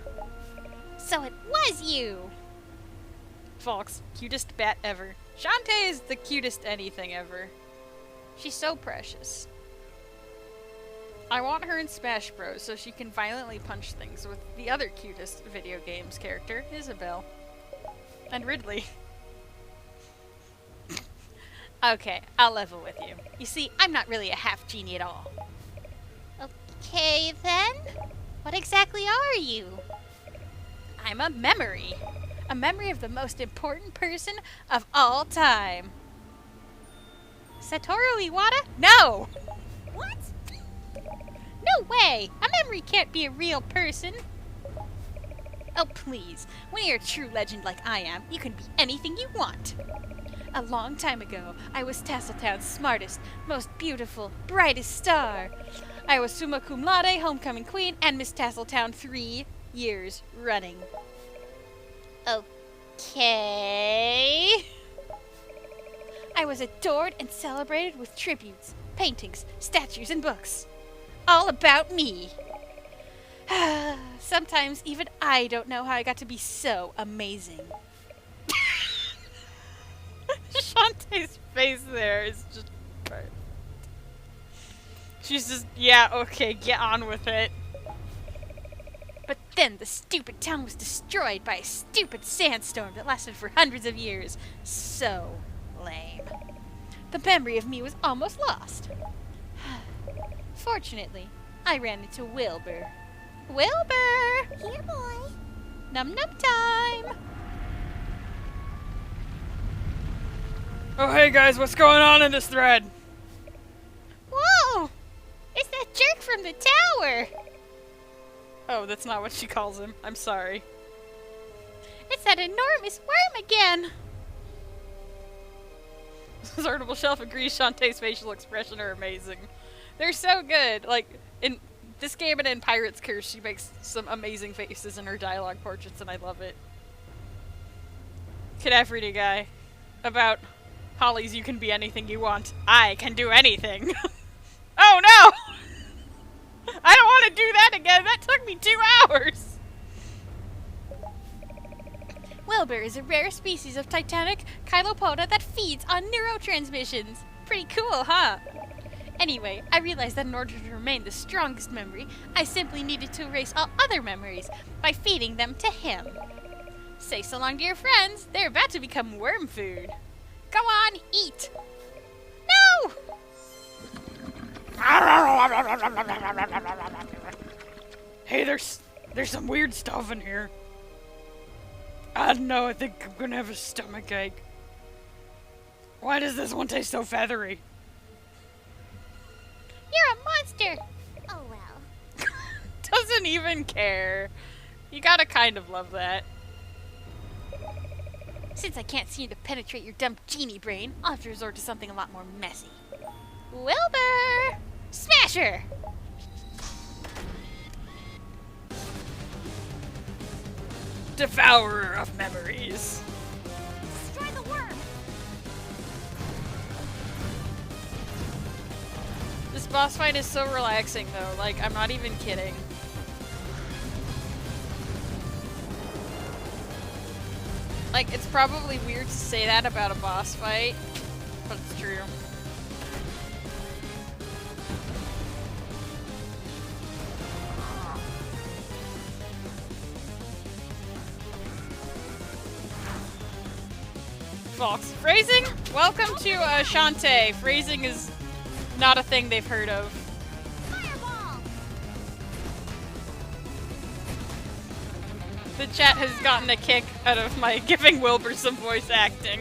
So it was you. Folks, cutest bat ever. Shantae is the cutest anything ever. She's so precious. I want her in Smash Bros. So she can violently punch things with the other cutest video games character, Isabelle. And Ridley. Okay, I'll level with you. You see, I'm not really a half-genie at all. Okay, then. What exactly are you? I'm a memory. A memory of the most important person of all time. Satoru Iwata? No! What? No way! A memory can't be a real person. Oh, please. When you're a true legend like I am, you can be anything you want. A long time ago, I was Tasseltown's smartest, most beautiful, brightest star. I was summa cum laude, homecoming queen, and Miss Tasseltown 3 years running. Okay. I was adored and celebrated with tributes, paintings, statues, and books. All about me. Sometimes even I don't know how I got to be so amazing. Shantae's face there is just perfect. She's just, yeah, okay, get on with it. But then the stupid town was destroyed by a stupid sandstorm that lasted for hundreds of years. So lame. The memory of me was almost lost. Fortunately, I ran into Wilbur. Wilbur! Here, boy. Num num time! Oh, hey guys, what's going on in this thread? Whoa! It's that jerk from the tower! Oh, that's not what she calls him. I'm sorry. It's that enormous worm again! Sortable Shelf agrees Shantae's facial expression are amazing. They're so good. Like, in this game and in Pirate's Curse, she makes some amazing faces in her dialogue portraits, and I love it. Cadafrity guy. About Holly's you can be anything you want. I can do anything. Oh no! I don't want to do that again. That took me 2 hours. Wilbur is a rare species of titanic chilopoda that feeds on neurotransmissions. Pretty cool, huh? Anyway, I realized that in order to remain the strongest memory, I simply needed to erase all other memories by feeding them to him. Say so long to your friends. They're about to become worm food. Go on, eat. No! Hey, there's some weird stuff in here. I don't know, I think I'm gonna have a stomachache. Why does this one taste so feathery? You're a monster. Oh well. Doesn't even care. You gotta kind of love that. Since I can't seem to penetrate your dumb genie brain, I'll have to resort to something a lot more messy. Wilbur! Smasher! Devourer of memories. Destroy the worm. This boss fight is so relaxing though, like I'm not even kidding. Like, it's probably weird to say that about a boss fight, but it's true. Fox. Phrasing? Welcome to Shantae. Phrasing is not a thing they've heard of. Fireball. The chat has gotten a kick out of my giving Wilbur some voice acting.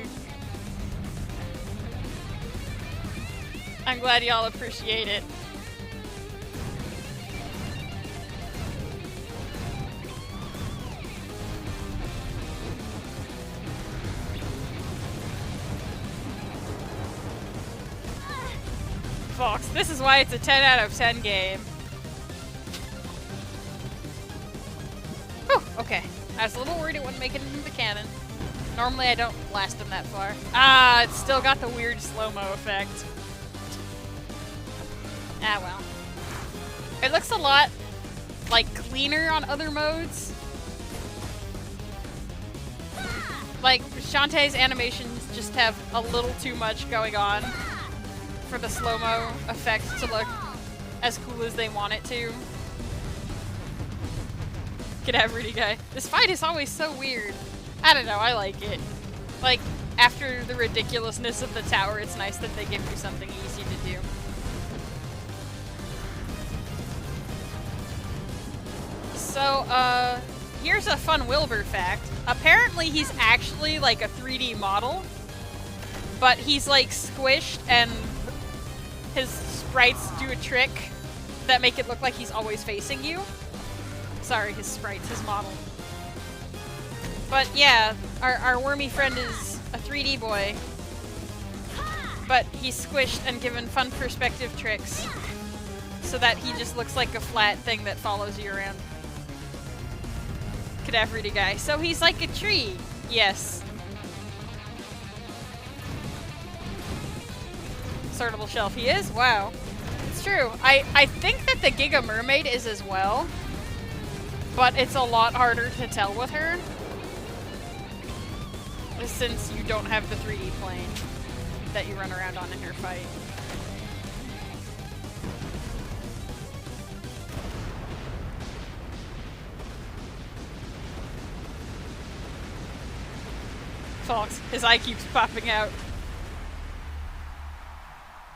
I'm glad y'all appreciate it. Fox, this is why it's a 10 out of 10 game. Whew, okay. I was a little worried it wouldn't make it into the cannon. Normally I don't blast them that far. Ah, it's still got the weird slow-mo effect. Ah, well. It looks a lot, like, cleaner on other modes. Like, Shantae's animations just have a little too much going on for the slow-mo effect to look as cool as they want it to. Cadaverity guy. This fight is always so weird. I don't know, I like it. Like, after the ridiculousness of the tower, it's nice that they give you something easy to do. So, here's a fun Wilbur fact. Apparently he's actually like a 3D model, but he's like squished and his sprites do a trick that make it look like he's always facing you. Sorry, his sprites, his model. But yeah, our wormy friend is a 3D boy, but he's squished and given fun perspective tricks so that he just looks like a flat thing that follows you around. Cadaverity guy. So he's like a tree. Yes. Sortable shelf he is? Wow. It's true. I think that the Giga Mermaid is as well, but it's a lot harder to tell with her since you don't have the 3D plane that you run around on in your fight. Fox, his eye keeps popping out.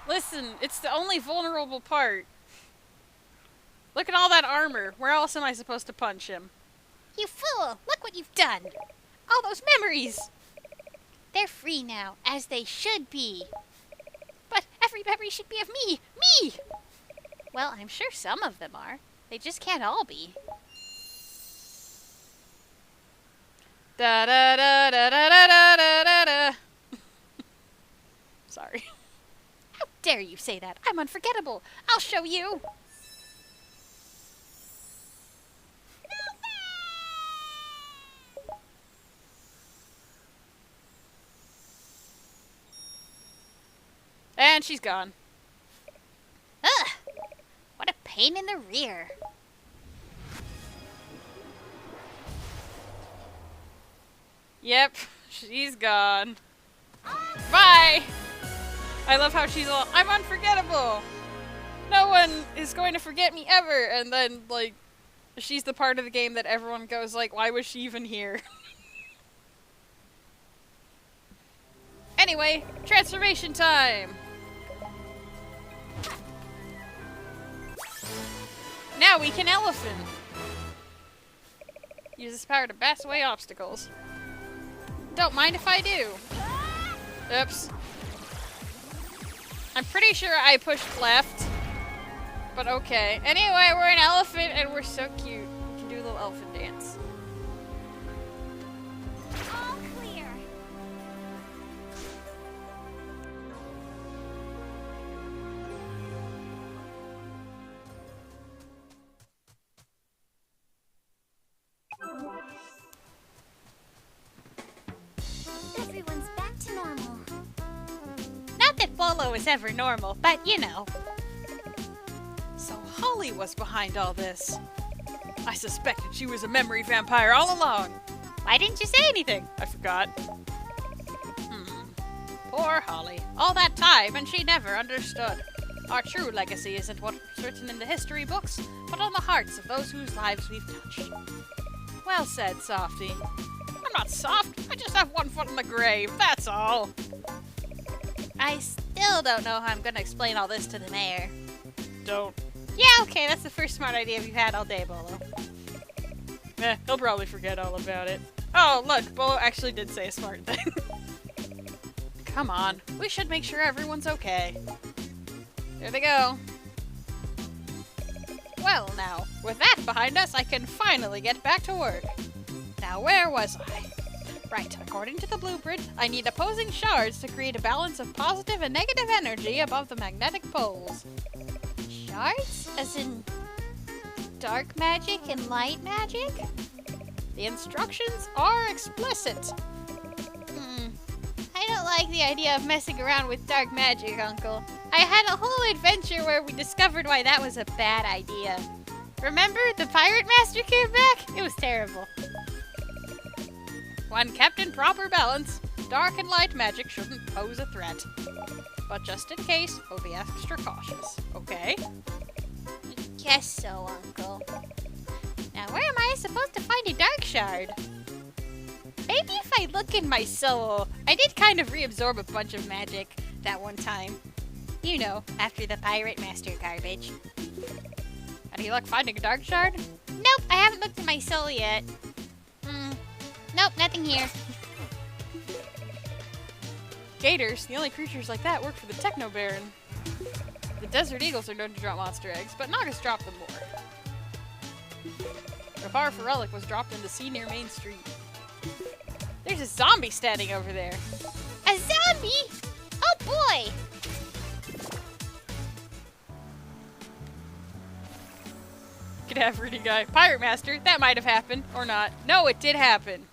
Listen, it's the only vulnerable part. Look at all that armor. Where else am I supposed to punch him? You fool! Look what you've done! All those memories! They're free now, as they should be. But every memory should be of me! Me! Well, I'm sure some of them are. They just can't all be. Da da da da da da da da da. Sorry. How dare you say that? I'm unforgettable! I'll show you! And she's gone. Ugh! What a pain in the rear. Yep, she's gone. Bye! I love how she's all, I'm unforgettable! no one is going to forget me ever. And then, like, she's the part of the game that everyone goes like, why was she even here? Anyway, transformation time! Now we can elephant! Use this power to blast away obstacles. Don't mind if I do. Oops. I'm pretty sure I pushed left. But okay. Anyway, we're an elephant and we're so cute. We can do a little elephant dance. All clear. Everyone's back to normal. Not that Bolo is ever normal, but you know. So Holly was behind all this. I suspected she was a memory vampire all along. Why didn't you say anything? I forgot. Poor Holly. All that time and she never understood. Our true legacy isn't what's written in the history books, but on the hearts of those whose lives we've touched. Well said, Softy. I'm not soft. I just have one foot in the grave, that's all. I still don't know how I'm gonna explain all this to the mayor. Don't. Yeah, okay, that's the first smart idea you've had all day, Bolo. He'll probably forget all about it. Oh, look, Bolo actually did say a smart thing. Come on, we should make sure everyone's okay. There they go. Well now, with that behind us, I can finally get back to work. Now where was I? Right, according to the blueprint, I need opposing shards to create a balance of positive and negative energy above the magnetic poles. Shards? As in dark magic and light magic? The instructions are explicit. I don't like the idea of messing around with dark magic, Uncle. I had a whole adventure where we discovered why that was a bad idea. Remember? The Pirate Master came back? It was terrible. When kept in proper balance, dark and light magic shouldn't pose a threat. But just in case, we'll be extra cautious, okay? Guess so, Uncle. Now, where am I supposed to find a dark shard? Maybe if I look in my soul. I did kind of reabsorb a bunch of magic that one time. You know, after the Pirate Master garbage. Any luck finding a dark shard? Nope, I haven't looked in my soul yet. Nope, nothing here. Gators, the only creatures like that, work for the Techno Baron. The Desert Eagles are known to drop monster eggs, but Nagas drop them more. A bar for relic was dropped in the sea near Main Street. There's a zombie standing over there. A zombie? Oh boy! Could have reading guy. Pirate Master, that might have happened. Or not. No, it did happen.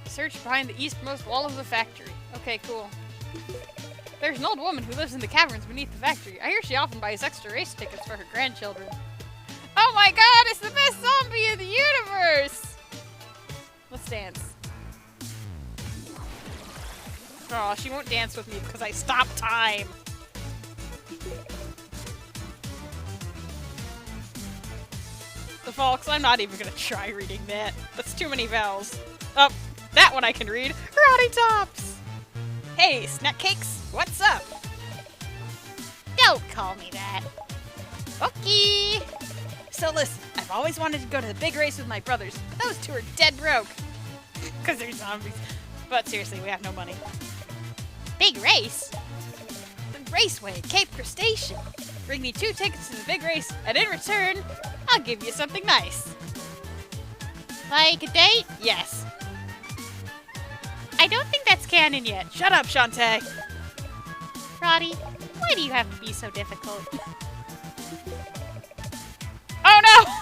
Search behind the eastmost wall of the factory. Okay, cool. There's an old woman who lives in the caverns beneath the factory. I hear she often buys extra race tickets for her grandchildren. Oh my god, it's the best zombie in the universe! Let's dance. Oh, she won't dance with me because I stopped time. The Volks, I'm not even gonna try reading that. That's too many vowels. Oh, that one I can read. Rowdy Tops! Hey, snack cakes, what's up? Don't call me that. Okay. So listen, I've always wanted to go to the big race with my brothers, but those two are dead broke. Because they're zombies. But seriously, we have no money. Big race? The raceway, Cape Crustacean. Bring me 2 tickets to the big race, and in return, I'll give you something nice. Like a date? Yes. I don't think that's canon yet. Shut up, Shantae. Roddy, why do you have to be so difficult? Oh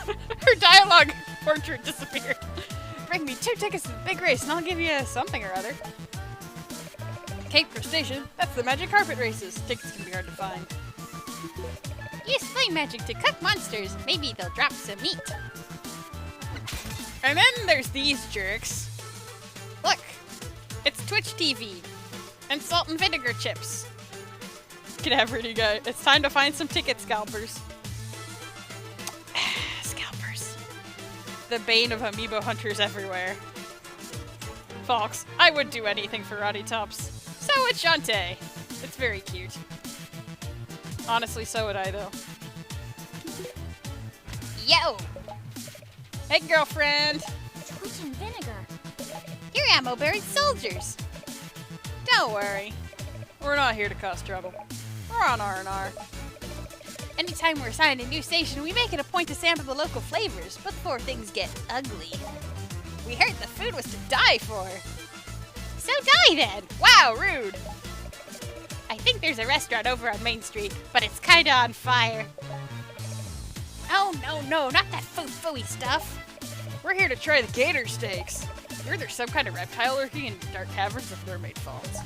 no! Her dialogue portrait disappeared. Bring me 2 tickets to the big race, and I'll give you something or other. Cape Crustacean, that's the magic carpet races. Tickets can be hard to find. Use flame magic to cook monsters. Maybe they'll drop some meat. And then there's these jerks. Look, it's Twitch TV and salt and vinegar chips. Cadaver guy. It's time to find some ticket scalpers. Scalpers. The bane of amiibo hunters everywhere. Fox, I would do anything for Roddy Tops. So would Shantae. It's very cute. Honestly, so would I, though. Yo! Hey, girlfriend! Twitch and vinegar. You're ammo-bearing soldiers! Don't worry. We're not here to cause trouble. We're on R&R. Anytime we're assigned a new station, we make it a point to sample the local flavors before things get ugly. We heard the food was to die for. So die then! Wow, rude! I think there's a restaurant over on Main Street, but it's kinda on fire. Oh no, not that foo-fooey stuff. We're here to try the gator steaks. Hear there's some kind of reptile lurking in dark caverns of Mermaid Falls.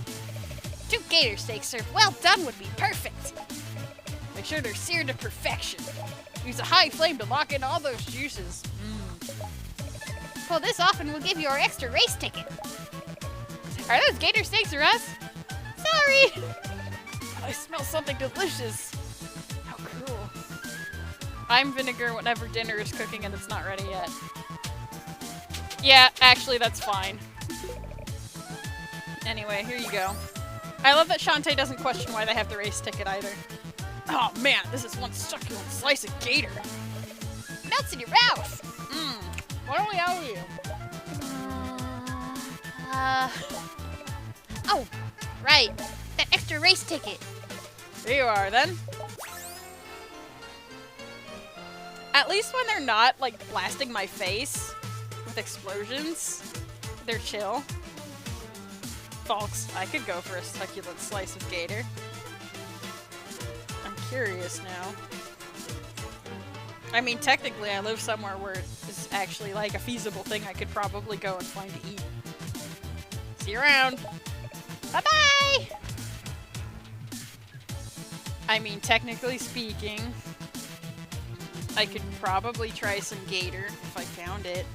2 gator steaks served well done would be perfect. Make sure they're seared to perfection. Use a high flame to lock in all those juices. Pull this off and we'll give you our extra race ticket. Are those gator steaks or us? Sorry! I smell something delicious. How cruel. I'm vinegar whenever dinner is cooking and it's not ready yet. Yeah, actually, that's fine. Anyway, here you go. I love that Shantae doesn't question why they have the race ticket either. Oh man, this is one succulent slice of gator. Melts in your mouth! What do we owe you? Oh, right. That extra race ticket. Here you are, then. At least when they're not, like, blasting my face with explosions, they're chill. Folks, I could go for a succulent slice of gator. I'm curious now. I mean, technically, I live somewhere where it's actually, like, a feasible thing I could probably go and find to eat. See you around! Bye-bye! I mean, technically speaking, I could probably try some gator if I found it.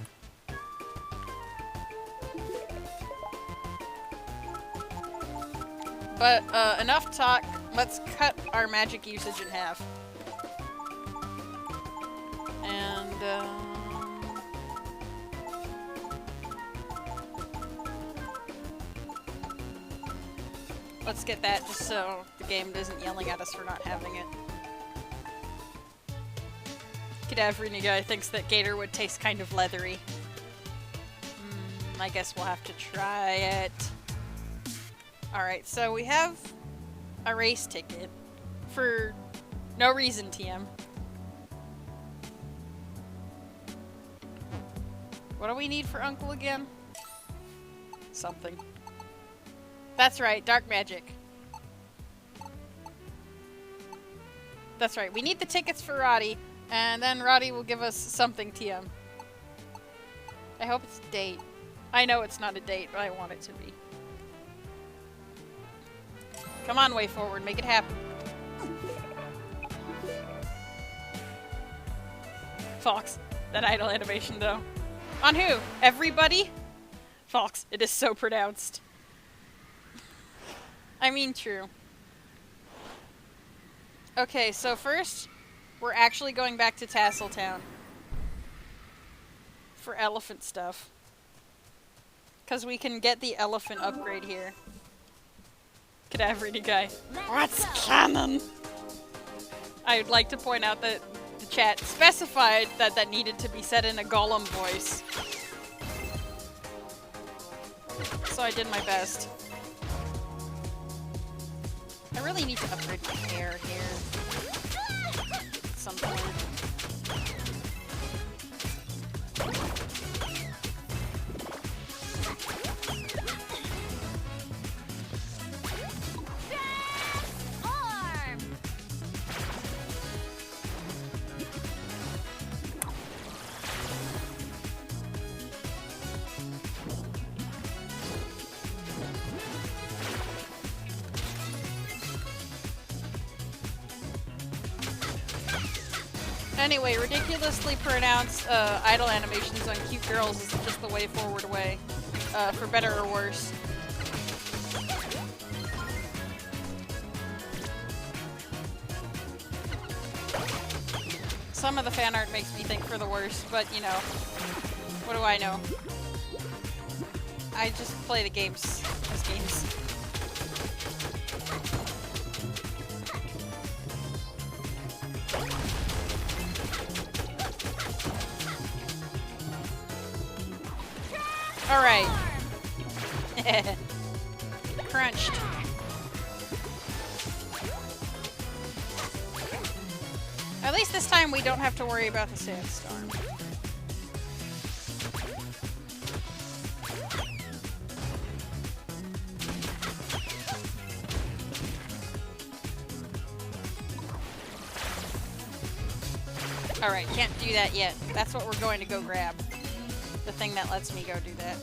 But, enough talk. Let's cut our magic usage in half. And, let's get that just so the game isn't yelling at us for not having it. Cadaverini guy thinks that gator would taste kind of leathery. I guess we'll have to try it. Alright, so we have a race ticket for no reason, TM. What do we need for Uncle again? Something. That's right, dark magic. That's right, we need the tickets for Roddy, and then Roddy will give us something, TM. I hope it's a date. I know it's not a date, but I want it to be. Come on, way forward, make it happen. Fox, that idle animation though. On who? Everybody? Fox, it is so pronounced. I mean, true. Okay, so first, we're actually going back to Tasseltown. For elephant stuff. Because we can get the elephant upgrade here. Cadaverini guy. What's canon? I would like to point out that the chat specified that that needed to be said in a Gollum voice. So I did my best. I really need to upgrade my hair here. At some point. Anyway, ridiculously pronounced idle animations on cute girls is just the way forward way. For better or worse. Some of the fan art makes me think for the worst, but you know, what do I know? I just play the games as games. Alright. Crunched. At least this time we don't have to worry about the sandstorm. Alright, can't do that yet. That's what we're going to go grab. The thing that lets me go do that.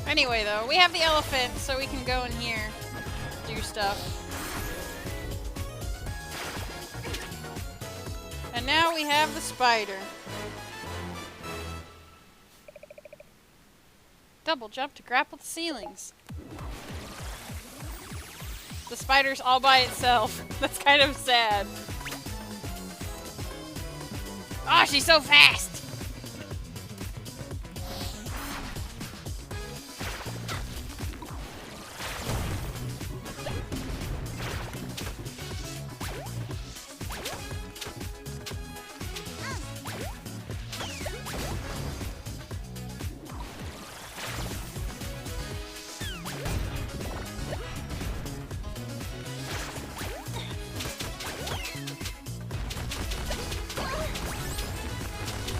Anyway, though, we have the elephant, so we can go in here, do stuff. And now we have the spider. Double jump to grapple the ceilings. The spider's all by itself. That's kind of sad. Oh, she's so fast!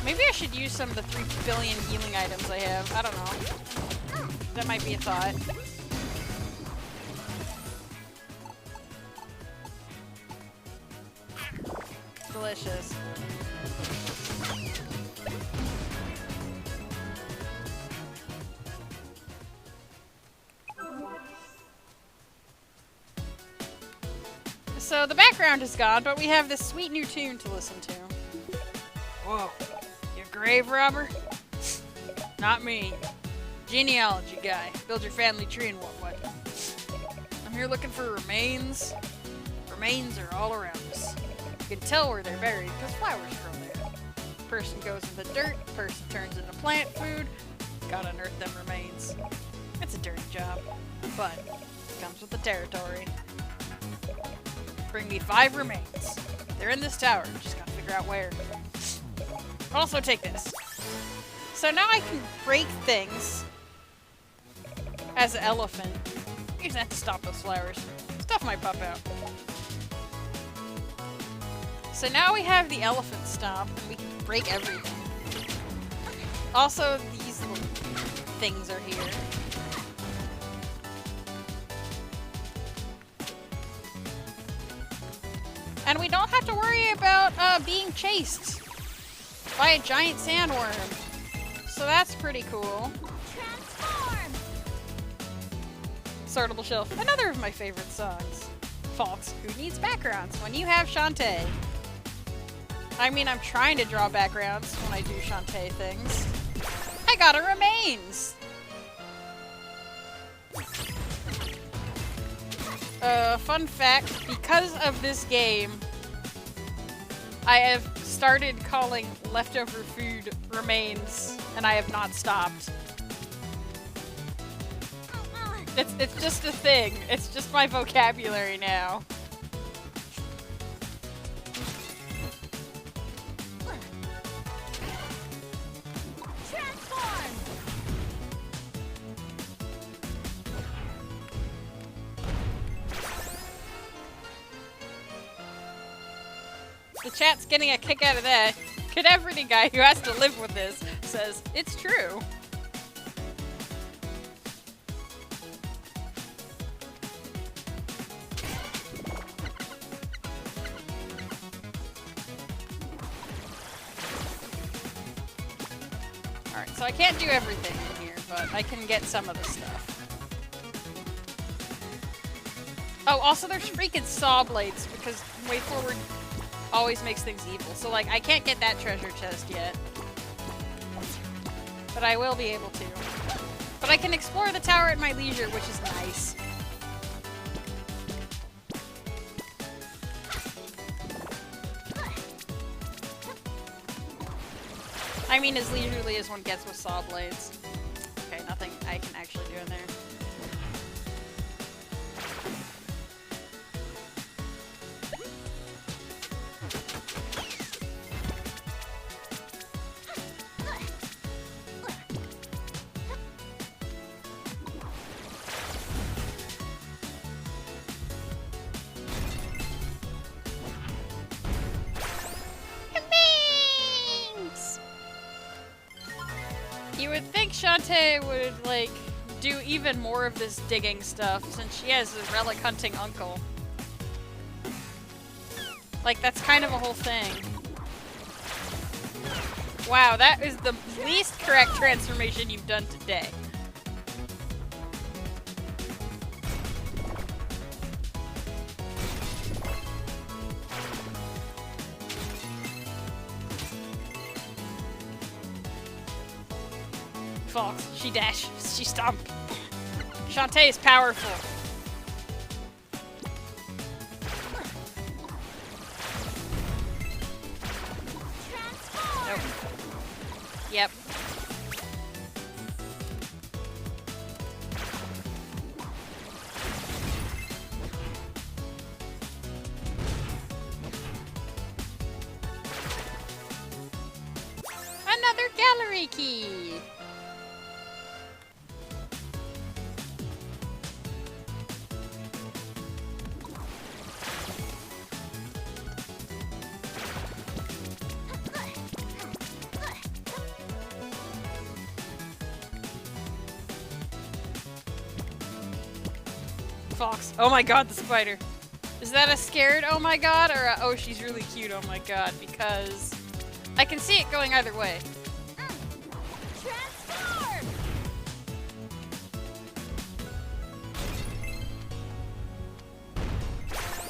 Maybe I should use some of the 3 billion healing items I have. I don't know. That might be a thought. Delicious. So the background is gone, but we have this sweet new tune to listen to. Whoa. You grave robber? Not me. Genealogy guy. Build your family tree and what. I'm here looking for remains. Remains are all around us. You can tell where they're buried because flowers grow there. Person goes in the dirt, person turns into plant food. Gotta unearth them remains. It's a dirty job, but it comes with the territory. Bring me 5 remains. They're in this tower, just gotta figure out where. Also take this. So now I can break things as an elephant. Use that to stop those flowers. Stuff might pop out. So now we have the elephant stomp and we can break everything. Also, these little things are here. And we don't have to worry about being chased by a giant sandworm. So that's pretty cool. Transform! Sortable Shelf, another of my favorite songs. Faults, who needs backgrounds when you have Shantae? I mean, I'm trying to draw backgrounds when I do Shantae things. I got a remains! Fun fact, because of this game, I have started calling leftover food remains, and I have not stopped. It's just a thing. It's just my vocabulary now. Transform! The chat's getting a kick out of that. Cadaverity guy who has to live with this says, it's true. So I can't do everything in here, but I can get some of the stuff. Oh, also there's freaking saw blades, because Way Forward always makes things evil. So, like, I can't get that treasure chest yet. But I will be able to. But I can explore the tower at my leisure, which is nice. I mean, as leisurely as one gets with saw blades. Okay, nothing I can actually do in there. You would think Shantae would, like, do even more of this digging stuff since she has a relic hunting uncle. Like, that's kind of a whole thing. Wow, that is the least correct transformation you've done today. Fox, she dash, she stomp. Shantae is powerful. Nope. Yep. Another gallery key. Fox. Oh my god, the spider. Is that a scared oh my god or a oh she's really cute oh my god? Because I can see it going either way. Transform!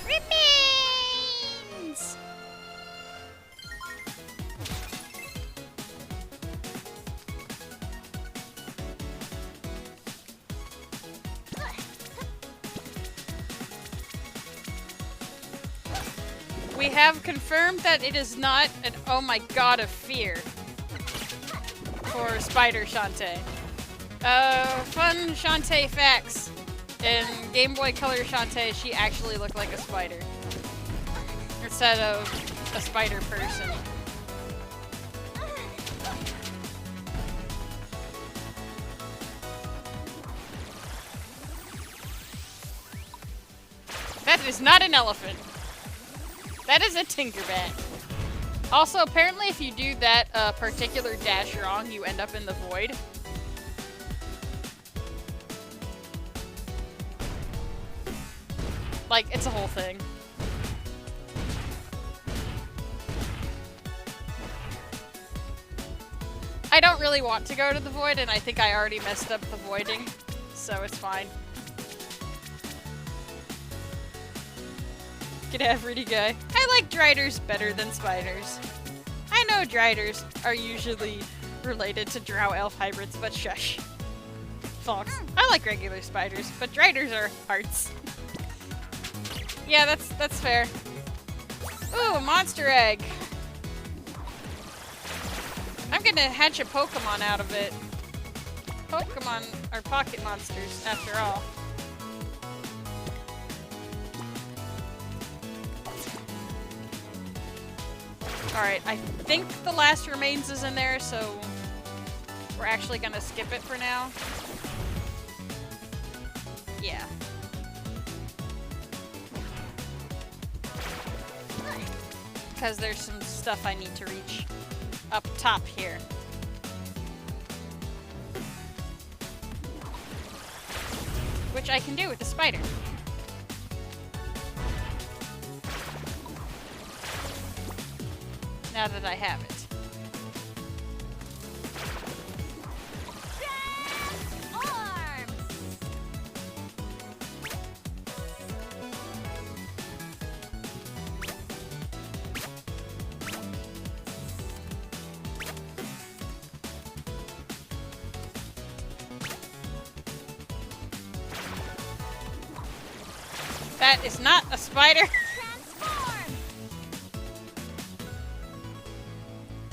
Remains! We have confirmed that it is not an oh my god of fear for Spider Shantae. Fun Shantae facts. In Game Boy Color Shantae, she actually looked like a spider. Instead of a spider person. That is not an elephant. That is a Tinkerbat. Also, apparently if you do that particular dash wrong, you end up in the void. Like, it's a whole thing. I don't really want to go to the void, and I think I already messed up the voiding, so it's fine. G'day, pretty guy. I like driders better than spiders. I know driders are usually related to drow elf hybrids, but shush. Fox. I like regular spiders, but driders are hearts. Yeah, that's fair. Ooh, a monster egg. I'm gonna hatch a Pokemon out of it. Pokemon are pocket monsters, after all. Alright, I think the last remains is in there, so we're actually gonna skip it for now. Yeah. Because there's some stuff I need to reach up top here. Which I can do with the spider. Now that I have it. That is not a spider. Transform!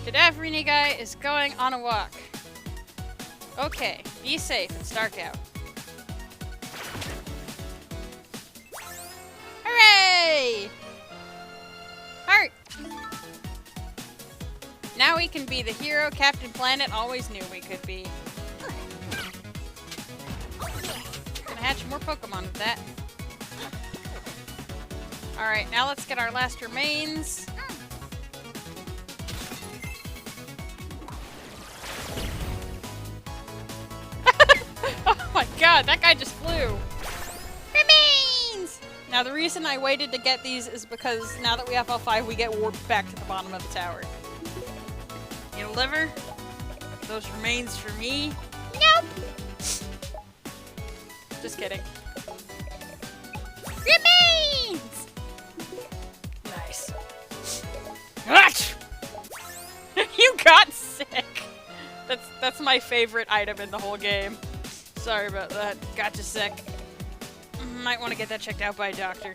Cadaverini guy is going on a walk. Okay, be safe. It's dark out. Hooray! Heart! Now we can be the hero Captain Planet always knew we could be. Gonna hatch more Pokemon with that. Alright, now let's get our last remains. Oh my god, that guy just flew. Remains! Now the reason I waited to get these is because now that we have all 5, we get warped back to the bottom of the tower. You deliver? Those remains for me? Nope. Just kidding. Remains! Nice. Ach! You got sick! That's my favorite item in the whole game. Sorry about that. Got you sick. Might want to get that checked out by a doctor.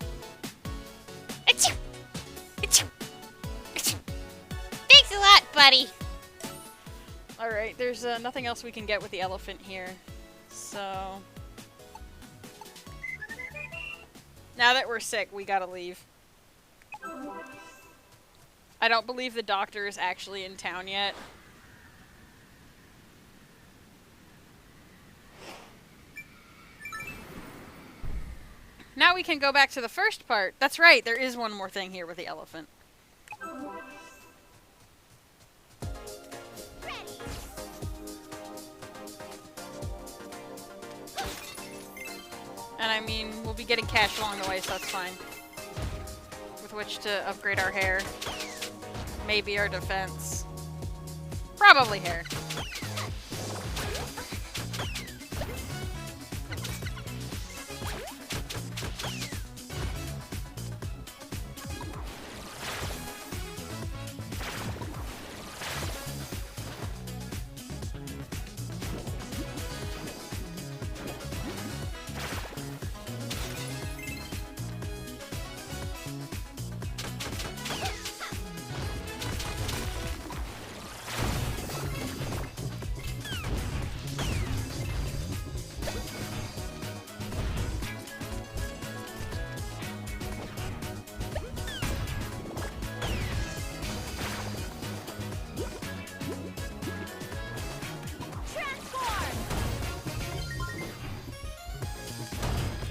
Achoo! Achoo! Achoo! Thanks a lot, buddy. Alright, there's nothing else we can get with the elephant here. So... now that we're sick, we gotta leave. I don't believe the doctor is actually in town yet. Now we can go back to the first part. That's right, there is one more thing here with the elephant. And I mean, we'll be getting cash along the way, so that's fine. With which to upgrade our hair. Maybe our defense. Probably hair.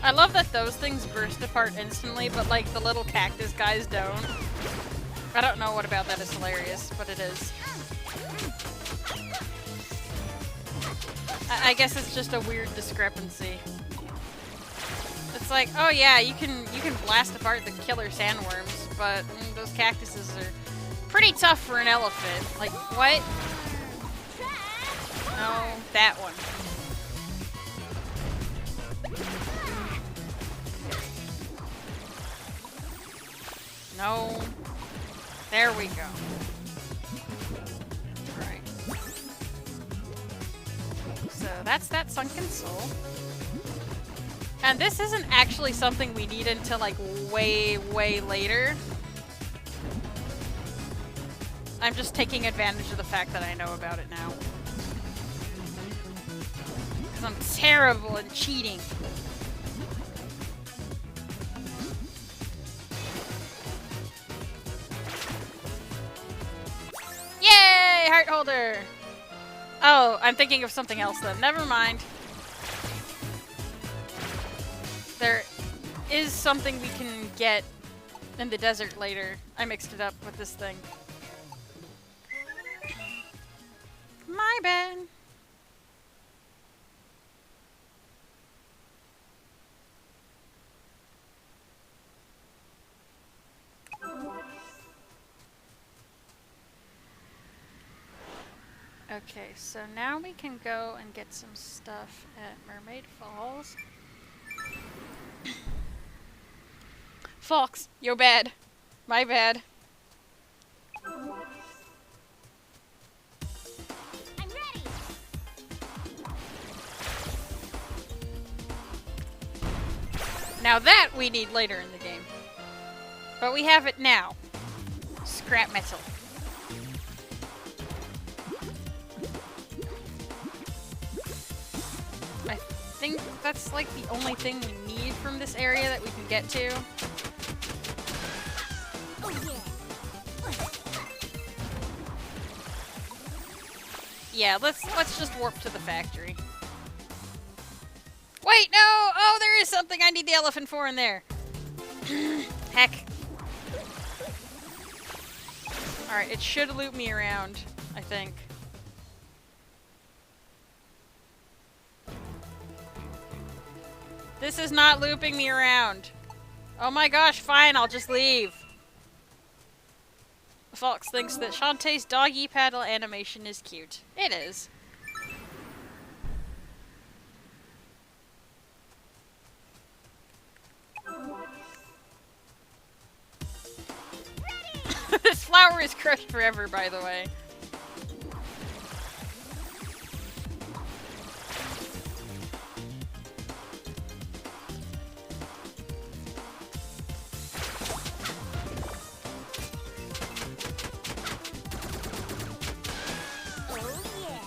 I love that those things burst apart instantly, but like the little cactus guys don't. I don't know what about that is hilarious, but it is. I guess it's just a weird discrepancy. It's like, oh yeah, you can blast apart the killer sandworms, but those cactuses are pretty tough for an elephant. Like, what? No, that one. No. There we go. Alright. So that's that sunken soul. And this isn't actually something we need until like way, way later. I'm just taking advantage of the fact that I know about it now. Because I'm terrible at cheating. Yay! Heart holder! Oh, I'm thinking of something else then. Never mind. There is something we can get in the desert later. I mixed it up with this thing. My bad. Okay, so now we can go and get some stuff at Mermaid Falls. Fox, you're bad. My bad. I'm ready. Now that we need later in the game. But we have it now. Scrap metal. I think that's like the only thing we need from this area that we can get to. Oh yeah. Yeah, let's just warp to the factory. Wait, no! Oh, there is something I need the elephant for in there. Heck. Alright, it should loop me around, I think. This is not looping me around. Oh my gosh, fine, I'll just leave. Fox thinks that Shantae's doggy paddle animation is cute. It is. This flower is crushed forever, by the way. Oh yeah.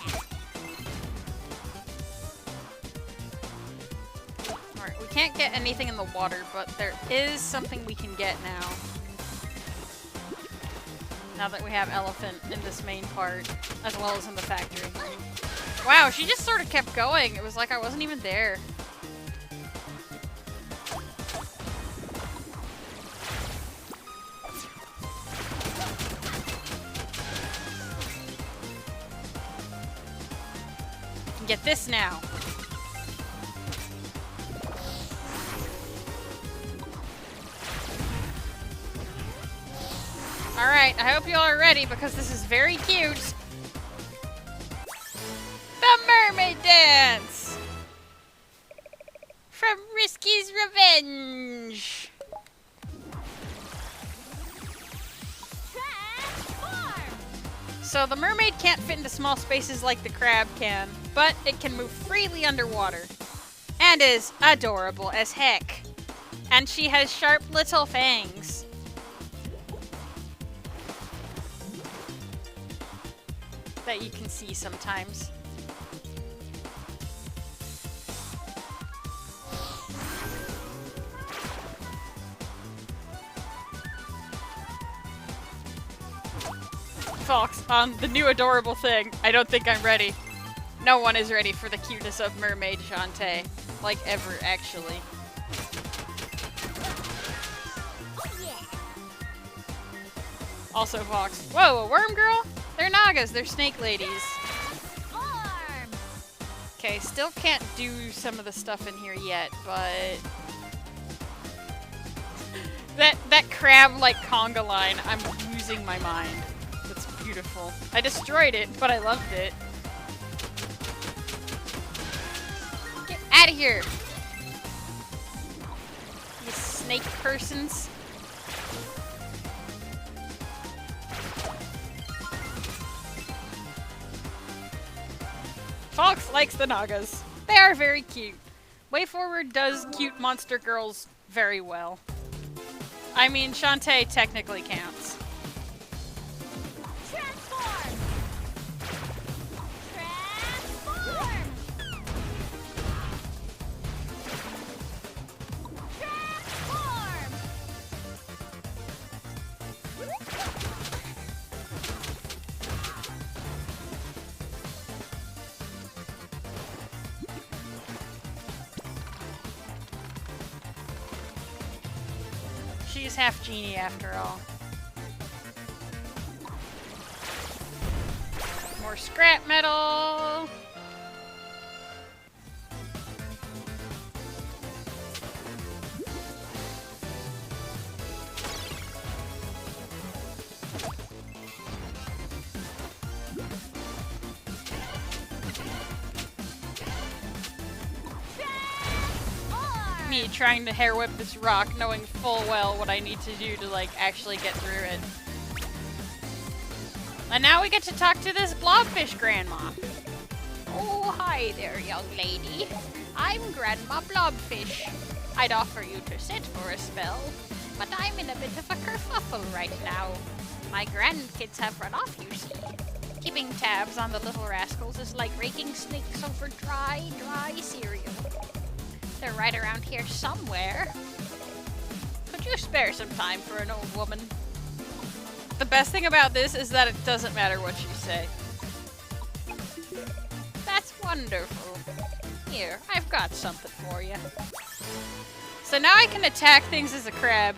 Alright, we can't get anything in the water, but there is something we can get now. Now that we have elephant in this main part, as well as in the factory. Wow, she just sort of kept going. It was like I wasn't even there. Can get this now. Alright, I hope you all are ready because this is very cute. The Mermaid Dance! From Risky's Revenge! Transform. So the mermaid can't fit into small spaces like the crab can, but it can move freely underwater. And is adorable as heck. And she has sharp little fangs. That you can see sometimes. Fox, on the new adorable thing, I don't think I'm ready. No one is ready for the cuteness of Mermaid Shantae. Like ever, actually. Oh yeah. Also, Fox. Whoa, a worm girl? They're Nagas, they're snake ladies. Transform. Okay, still can't do some of the stuff in here yet, but... That crab-like conga line, I'm losing my mind. That's beautiful. I destroyed it, but I loved it. Get out of here! You snake persons. Fox likes the Nagas. They are very cute. Way Forward does cute monster girls very well. I mean, Shantae technically counts. Transform. Transform. Transform. She's half genie after all. More scrap metal! Me trying to hair whip this rock, knowing full well what I need to do to, like, actually get through it. And now we get to talk to this blobfish grandma. Oh, hi there, young lady. I'm Grandma Blobfish. I'd offer you to sit for a spell, but I'm in a bit of a kerfuffle right now. My grandkids have run off, you see. Keeping tabs on the little rascals is like raking snakes over dry cereal. They're right around here somewhere. Could you spare some time for an old woman? The best thing about this is that it doesn't matter what you say. That's wonderful. Here, I've got something for you. So now I can attack things as a crab.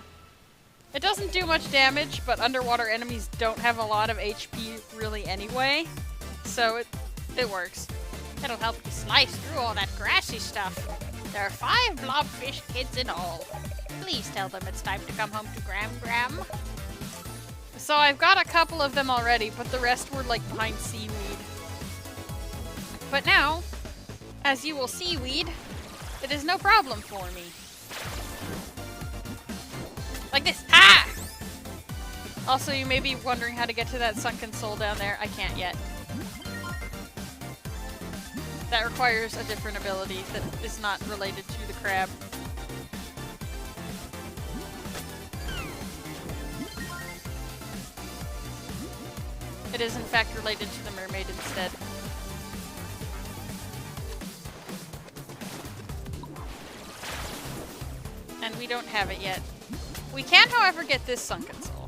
It doesn't do much damage, but underwater enemies don't have a lot of HP really anyway. So it works. It'll help you slice through all that grassy stuff. There are 5 blobfish kids in all. Please tell them it's time to come home to Gram. So I've got a couple of them already, but the rest were like behind seaweed. But now, as you will seaweed, it is no problem for me. Like this. Ah! Also, you may be wondering how to get to that sunken soul down there. I can't yet. That requires a different ability that is not related to the crab. It is in fact related to the mermaid instead. And we don't have it yet. We can, however, get this sunken soul.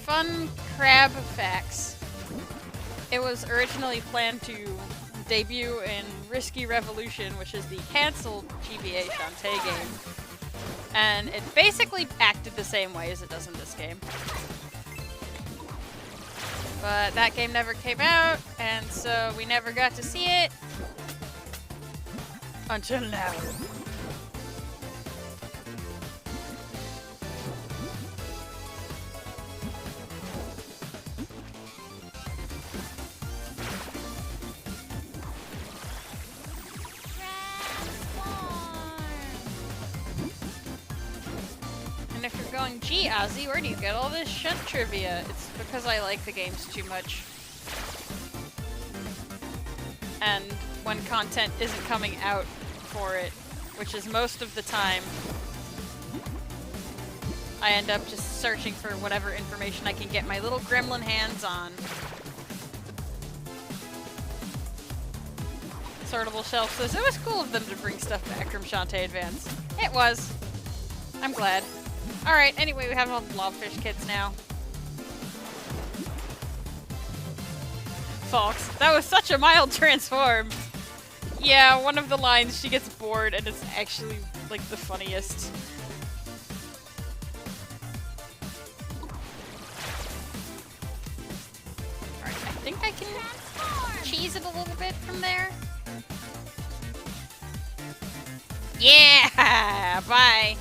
Fun crab facts. It was originally planned to debut in Risky Revolution, which is the canceled GBA Shantae game. And it basically acted the same way as it does in this game. But that game never came out, and so we never got to see it. Until now. And if you're going, gee, Ozzy, where do you get all this shunt trivia? It's because I like the games too much. And when content isn't coming out for it, which is most of the time, I end up just searching for whatever information I can get my little gremlin hands on. Sortable Shelf says, it was cool of them to bring stuff back from Shantae Advance. It was. I'm glad. Alright, anyway, we have all the blobfish kids now. Fox, that was such a mild transform. Yeah, one of the lines, she gets bored, and it's actually, like, the funniest. Alright, I think I can cheese it a little bit from there. Yeah! Bye!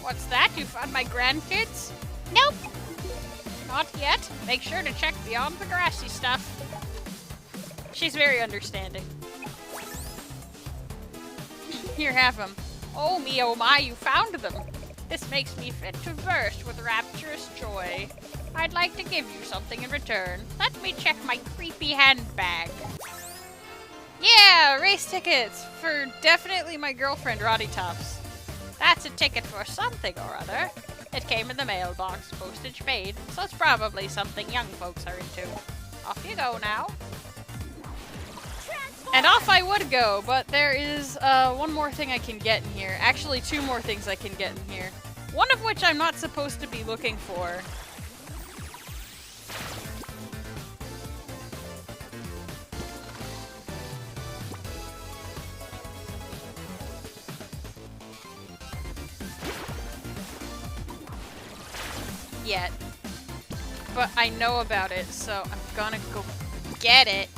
What's that? You found my grandkids? Nope. Not yet. Make sure to check beyond the grassy stuff. She's very understanding. Here, have them. Oh me, oh my, you found them. This makes me fit to burst with rapturous joy. I'd like to give you something in return. Let me check my creepy handbag. Yeah, race tickets for definitely my girlfriend, Roddy Tops. That's a ticket for something or other. It came in the mailbox, postage paid, so it's probably something young folks are into. Off you go now. And off I would go, but there is one more thing I can get in here. Actually, 2 more things I can get in here. One of which I'm not supposed to be looking for. Yet. But I know about it, so I'm gonna go get it.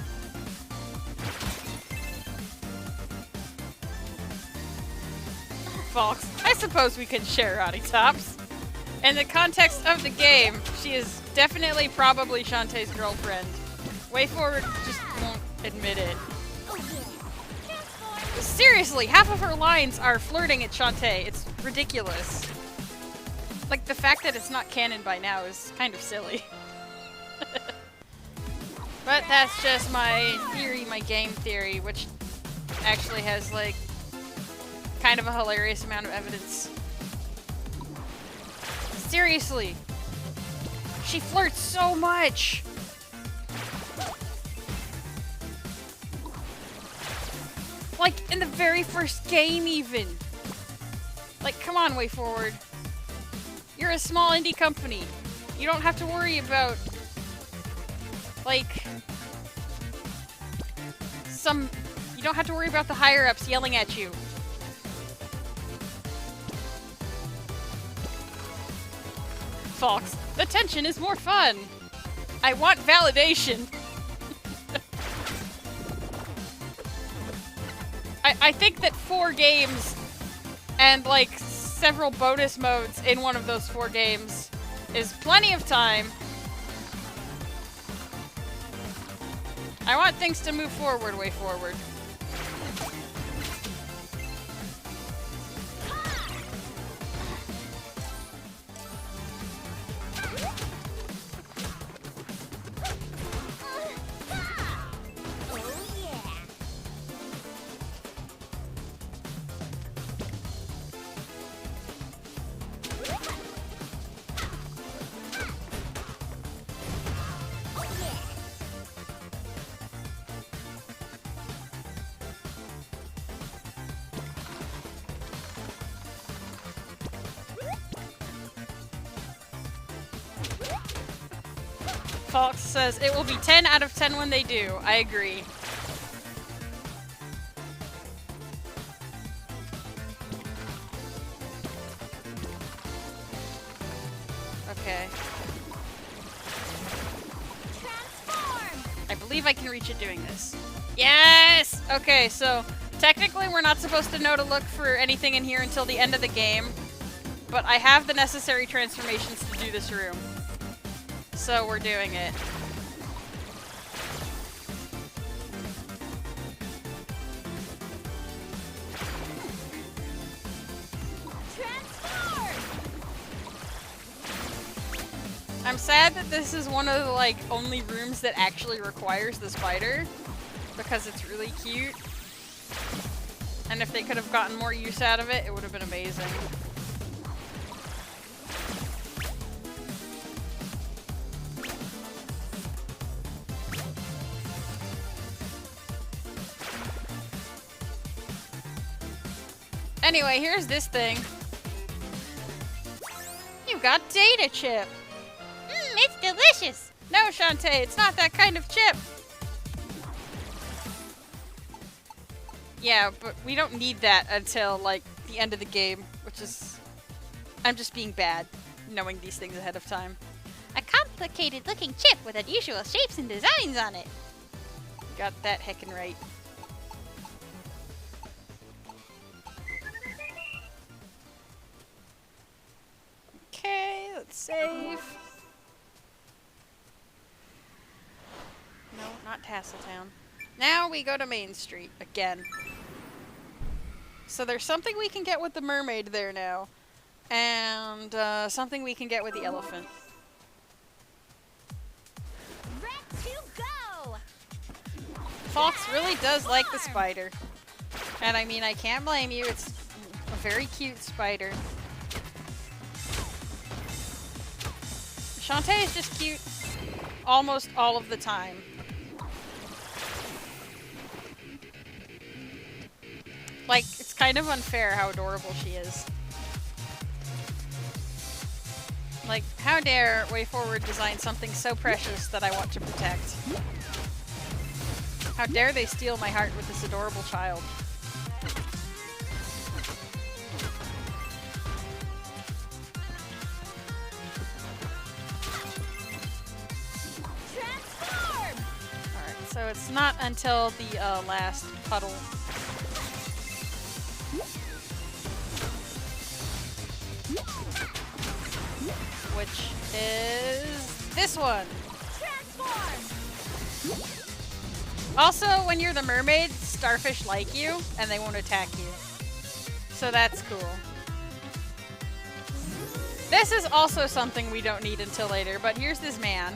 Fox, I suppose we can share Roddy Tops. In the context of the game, she is definitely probably Shantae's girlfriend. Way Forward just won't admit it. Seriously, half of her lines are flirting at Shantae. It's ridiculous. Like, the fact that it's not canon by now is kind of silly. But that's just my theory, my game theory, which actually has, like, kind of a hilarious amount of evidence. Seriously. She flirts so much. Like, in the very first game, even. Like, come on, Way Forward. You're a small indie company. You don't have to worry about, like, you don't have to worry about the higher-ups yelling at you. Fox, the tension is more fun. I want validation. I think that 4 games and, like, several bonus modes in one of those 4 games is plenty of time. I want things to move forward, Way Forward. Fox says it will be 10 out of 10 when they do. I agree. Okay. Transform! I believe I can reach it doing this. Yes! Okay, so technically we're not supposed to know to look for anything in here until the end of the game, but I have the necessary transformations to do this room. So we're doing it. Transform! I'm sad that this is one of the, like, only rooms that actually requires the spider, because it's really cute. And if they could have gotten more use out of it, it would have been amazing. Anyway, here's this thing. You got data chip. It's delicious. No, Shantae, it's not that kind of chip. Yeah, but we don't need that until, like, the end of the game, which is... I'm just being bad, knowing these things ahead of time. A complicated looking chip with unusual shapes and designs on it. Got that heckin' right. Okay, let's save. No, not Tasseltown. Now we go to Main Street again. So there's something we can get with the mermaid there now. And something we can get with the elephant. Ready to go! Fox really does like the spider. And I mean, I can't blame you. It's a very cute spider. Shantae is just cute almost all of the time. Like, it's kind of unfair how adorable she is. Like, how dare Way Forward design something so precious that I want to protect? How dare they steal my heart with this adorable child? Transform! Alright. So it's not until the last puddle. Which is this one. Transform! Also, when you're the mermaid, starfish like you, and they won't attack you. So that's cool. This is also something we don't need until later, but here's this man.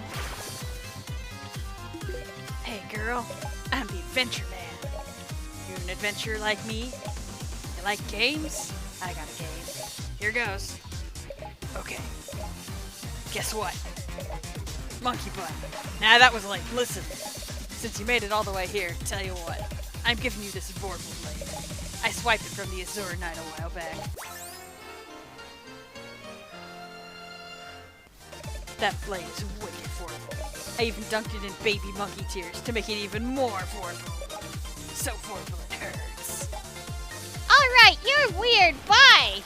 Hey girl, I'm the Adventure Man. You an adventurer like me? You like games? I got a game. Here goes. Okay. Guess what? Monkey butt. Nah, that was lame. Listen. Since you made it all the way here, tell you what. I'm giving you this Vorpal blade. I swiped it from the Azure Knight a while back. That blade is wicked Vorpal. I even dunked it in baby monkey tears to make it even more Vorpal. So Vorpal it hurts. Alright, you're weird. Bye!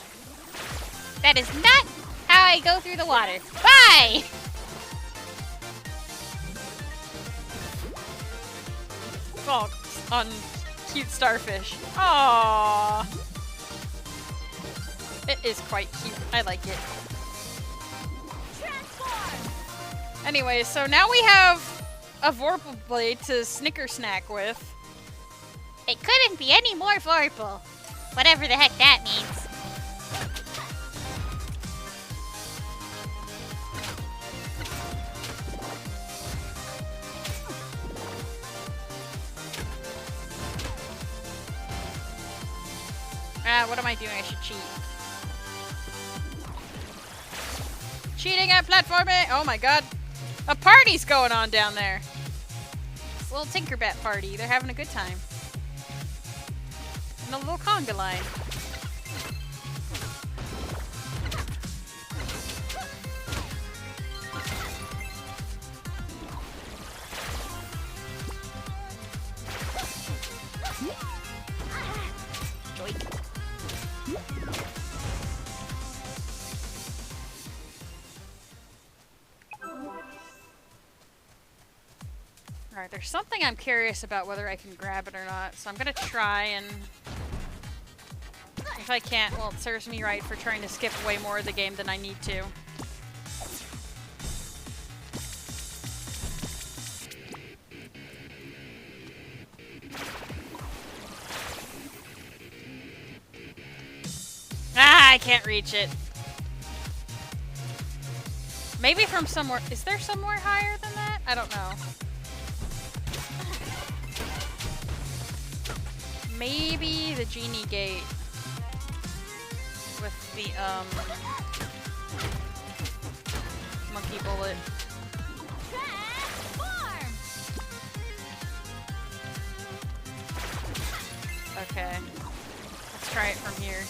That is not how I go through the water. Bye! Fox on cute starfish. Aww. It is quite cute. I like it. Anyway, so now we have a Vorpal blade to snicker snack with. It couldn't be any more Vorpal. Whatever the heck that means. What am I doing? I should cheat. Cheating at platforming! Oh my god. A party's going on down there. It's a little Tinkerbat party. They're having a good time. And a little conga line. Alright, there's something I'm curious about whether I can grab it or not, so I'm gonna try, and if I can't, well, it serves me right for trying to skip way more of the game than I need to. Ah, I can't reach it. Maybe from somewhere, is there somewhere higher than that? I don't know. Maybe the genie gate with the monkey bullet. Transform! Okay, let's try it from here.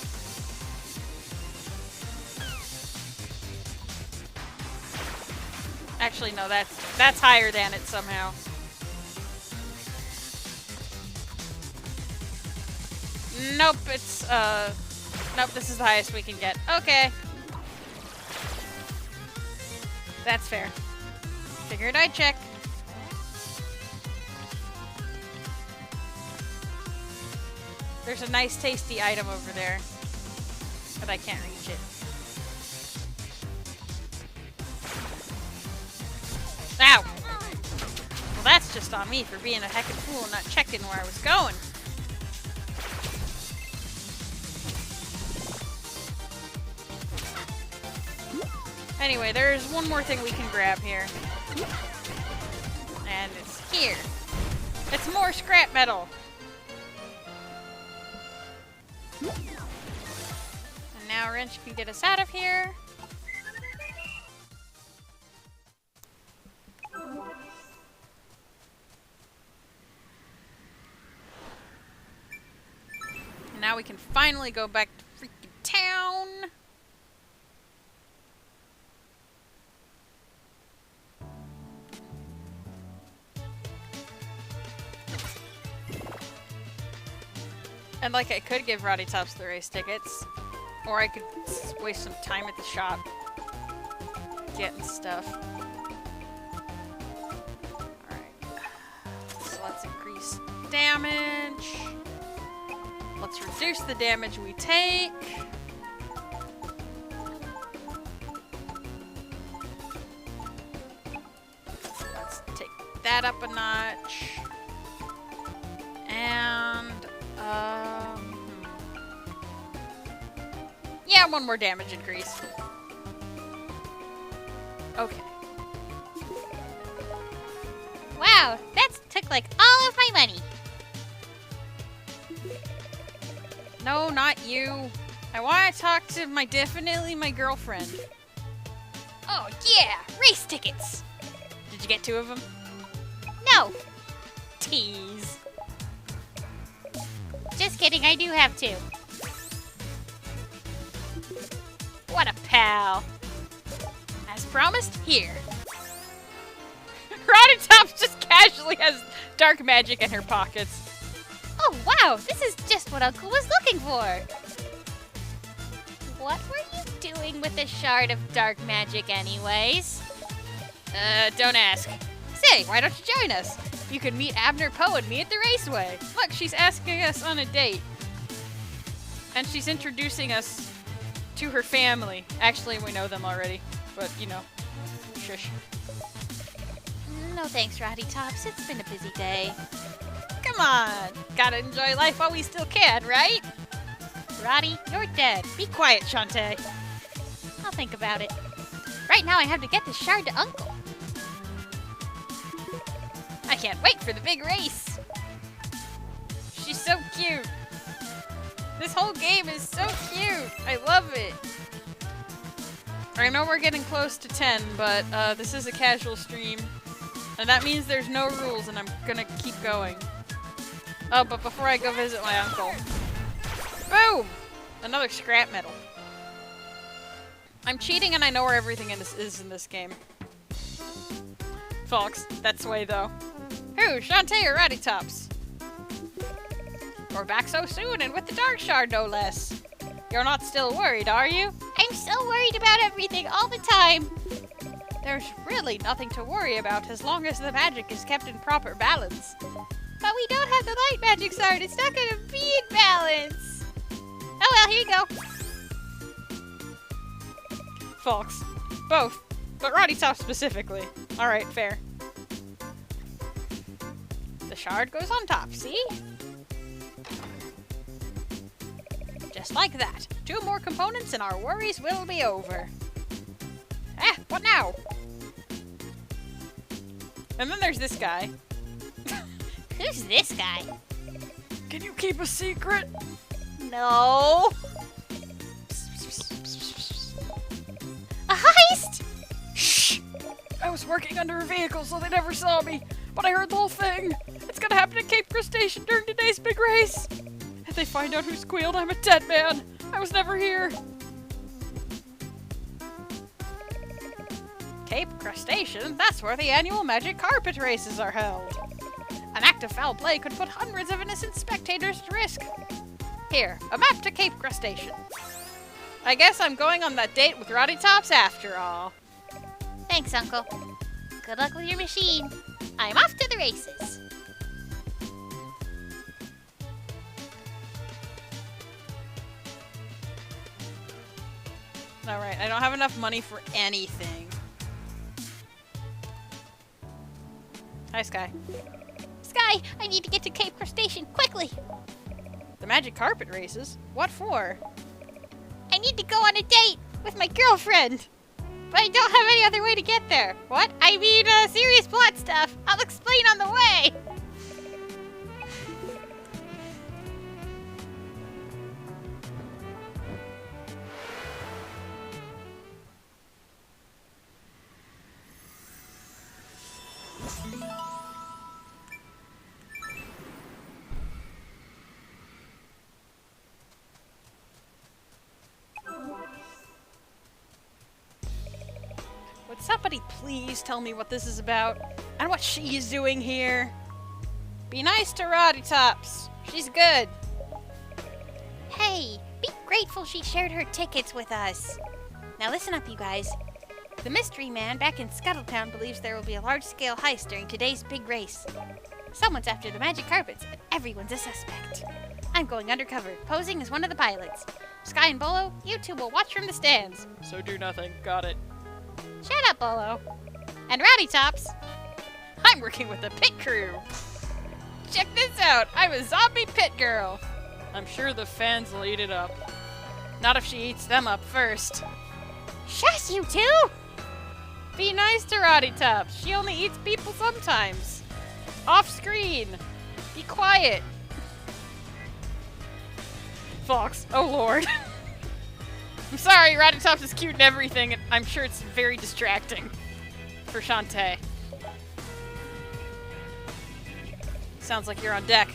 Actually, no, that's higher than it somehow. Nope, it's, nope, this is the highest we can get. Okay. That's fair. Figured I'd check. There's a nice tasty item over there, but I can't reach it. Ow! Well, that's just on me for being a heckin' fool and not checking where I was going. Anyway, there's one more thing we can grab here. And it's here. It's more scrap metal. And now Wrench can get us out of here. And now we can finally go back to freaking town. And like, I could give Roddy Tops the race tickets, or I could waste some time at the shop getting stuff. Alright. So increase damage. Let's reduce the damage we take. Let's take that up a notch. And, yeah, one more damage increase. Okay. Wow, that took like all of my money. No, not you. I want to talk to definitely my girlfriend. Oh yeah, race tickets. Did you get 2 of them? No, Tease. just kidding, I do have 2. What a pal. As promised, here. Roddy Tops just casually has dark magic in her pockets. Oh wow, this is just what Uncle was looking for. What were you doing with a shard of dark magic anyways? Don't ask. Say, why don't you join us? You can meet Abner Poe and me at the raceway. Look, she's asking us on a date. And she's introducing us to her family. Actually, we know them already. But, you know, shush. No thanks, Roddy Tops. It's been a busy day. Come on. Gotta enjoy life while we still can, right? Roddy, you're dead. Be quiet, Shantae. I'll think about it. Right now I have to get this shard to Uncle. I can't wait for the big race. She's so cute. This whole game is so cute. I love it. I know we're getting close to 10, but this is a casual stream. And that means there's no rules, and I'm gonna keep going. Oh, but before I go visit my uncle. Boom! Another scrap metal. I'm cheating and I know where everything is in this game. Folks, that's way though. Who, Shantae or Roddy Tops? We're back so soon and with the Dark Shard no less. You're not still worried, are you? I'm so worried about everything all the time. There's really nothing to worry about as long as the magic is kept in proper balance. But we don't have the light magic shard. It's not going to be in balance. Oh well, here you go. Folks, both, but Roddy Tops specifically. Alright, fair. The shard goes on top, see? Just like that. 2 more components and our worries will be over. Ah, what now? And then there's this guy. Who's this guy? Can you keep a secret? No. A heist! Shh! I was working under a vehicle so they never saw me, but I heard the whole thing. It's gonna happen at Cape Crustacean during today's big race. If they find out who squealed, I'm a dead man. I was never here. Cape Crustacean? That's where the annual magic carpet races are held. An act of foul play could put hundreds of innocent spectators at risk. Here, a map to Cape Crustacean. I guess I'm going on that date with Roddy Tops after all. Thanks, Uncle. Good luck with your machine. I'm off to the races. Alright, I don't have enough money for anything. Hi, Sky. Sky, I need to get to Cape Crustacean quickly. The magic carpet races? What for? I need to go on a date with my girlfriend. But I don't have any other way to get there. What? I mean, serious plot stuff. I'll explain on the way. Would somebody please tell me what this is about? And what she is doing here? Be nice to Roddy Tops. She's good. Hey, be grateful she shared her tickets with us. Now listen up, you guys. The mystery man back in Scuttletown believes there will be a large-scale heist during today's big race. Someone's after the magic carpets, and everyone's a suspect. I'm going undercover, posing as one of the pilots. Sky and Bolo, you two will watch from the stands. So do nothing. Got it. Shut up, Bolo. And Rowdy Tops. I'm working with the pit crew. Check this out. I'm a zombie pit girl. I'm sure the fans will eat it up. Not if she eats them up first. Shush, you two! Be nice to Roddy Tops. She only eats people sometimes. Off screen. Be quiet. Fox. Oh lord. I'm sorry, Roddy Tops is cute and everything, and I'm sure it's very distracting for Shantae. Sounds like you're on deck.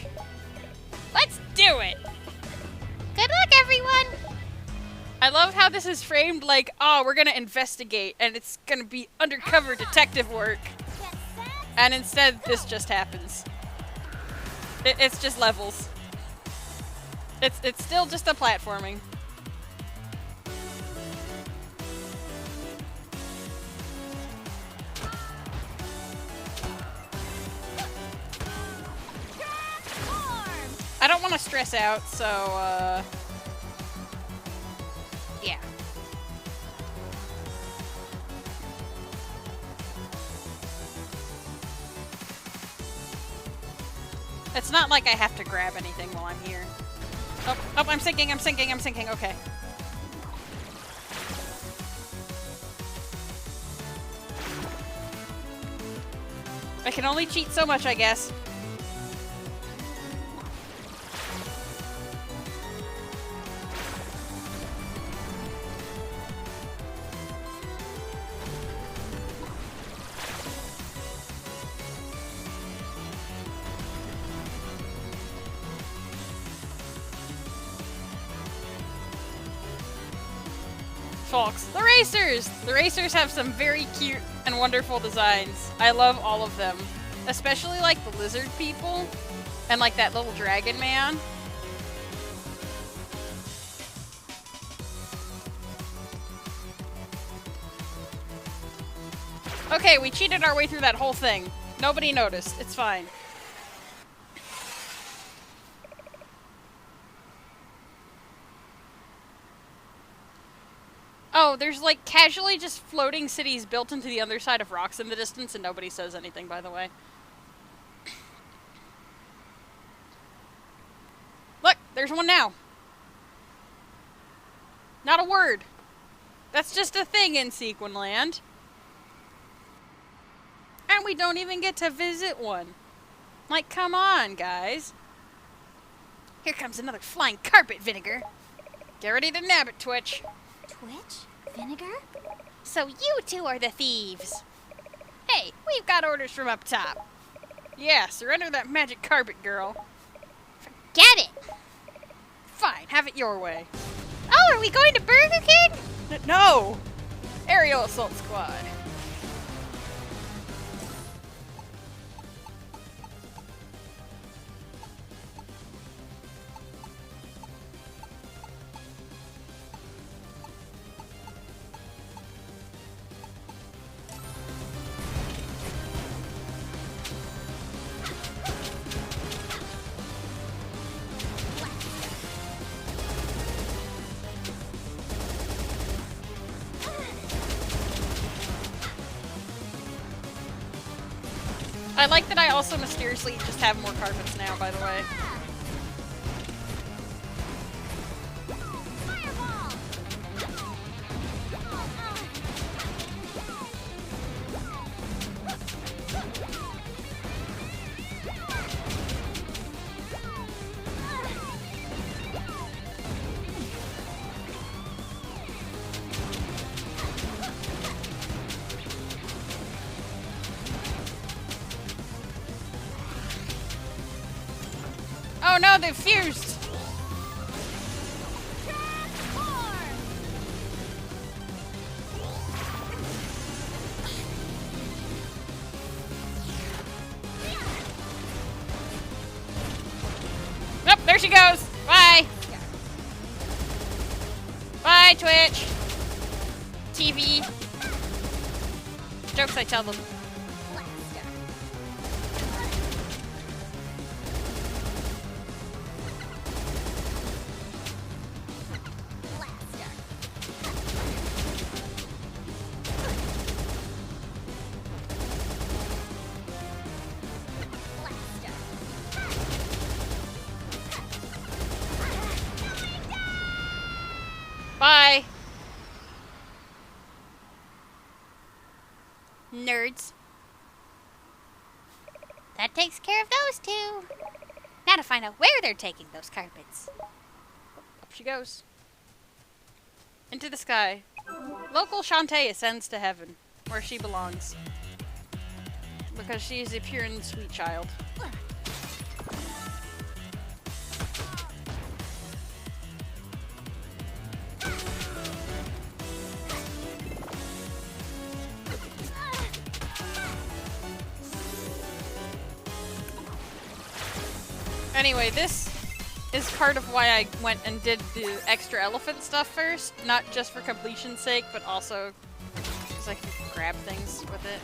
Let's do it! Good luck, everyone! I love how this is framed like, oh, we're gonna investigate, and it's gonna be undercover detective work. And instead, this just happens. It's just levels. It's still just a platforming. I don't want to stress out, so, yeah. It's not like I have to grab anything while I'm here. Oh, I'm sinking, okay. I can only cheat so much, I guess. Folks, the racers! The racers have some very cute and wonderful designs. I love all of them. Especially like the lizard people and like that little dragon man. Okay, we cheated our way through that whole thing. Nobody noticed. It's fine. Oh, there's like casually just floating cities built into the other side of rocks in the distance, and nobody says anything, by the way. Look, there's one now. Not a word. That's just a thing in Sequinland. And we don't even get to visit one. Like, come on, guys. Here comes another flying carpet, Vinegar. Get ready to nab it, Twitch. Twitch? Vinegar? So you two are the thieves. Hey, we've got orders from up top. Yeah, surrender that magic carpet, girl. Get it! Fine, have it your way. Oh, are we going to Burger King? No! Aerial Assault Squad. I like that I also mysteriously just have more carpets now, by the way. Oh no, they've fused! Nope, there she goes! Bye! Bye, Twitch! TV. Jokes I tell them. nerds. That takes care of those two. Now to find out where they're taking those carpets. Up she goes. Into the sky. Local Shantae ascends to heaven, where she belongs. Because she is a pure and sweet child. Anyway, this is part of why I went and did the extra elephant stuff first. Not just for completion's sake, but also because I can grab things with it.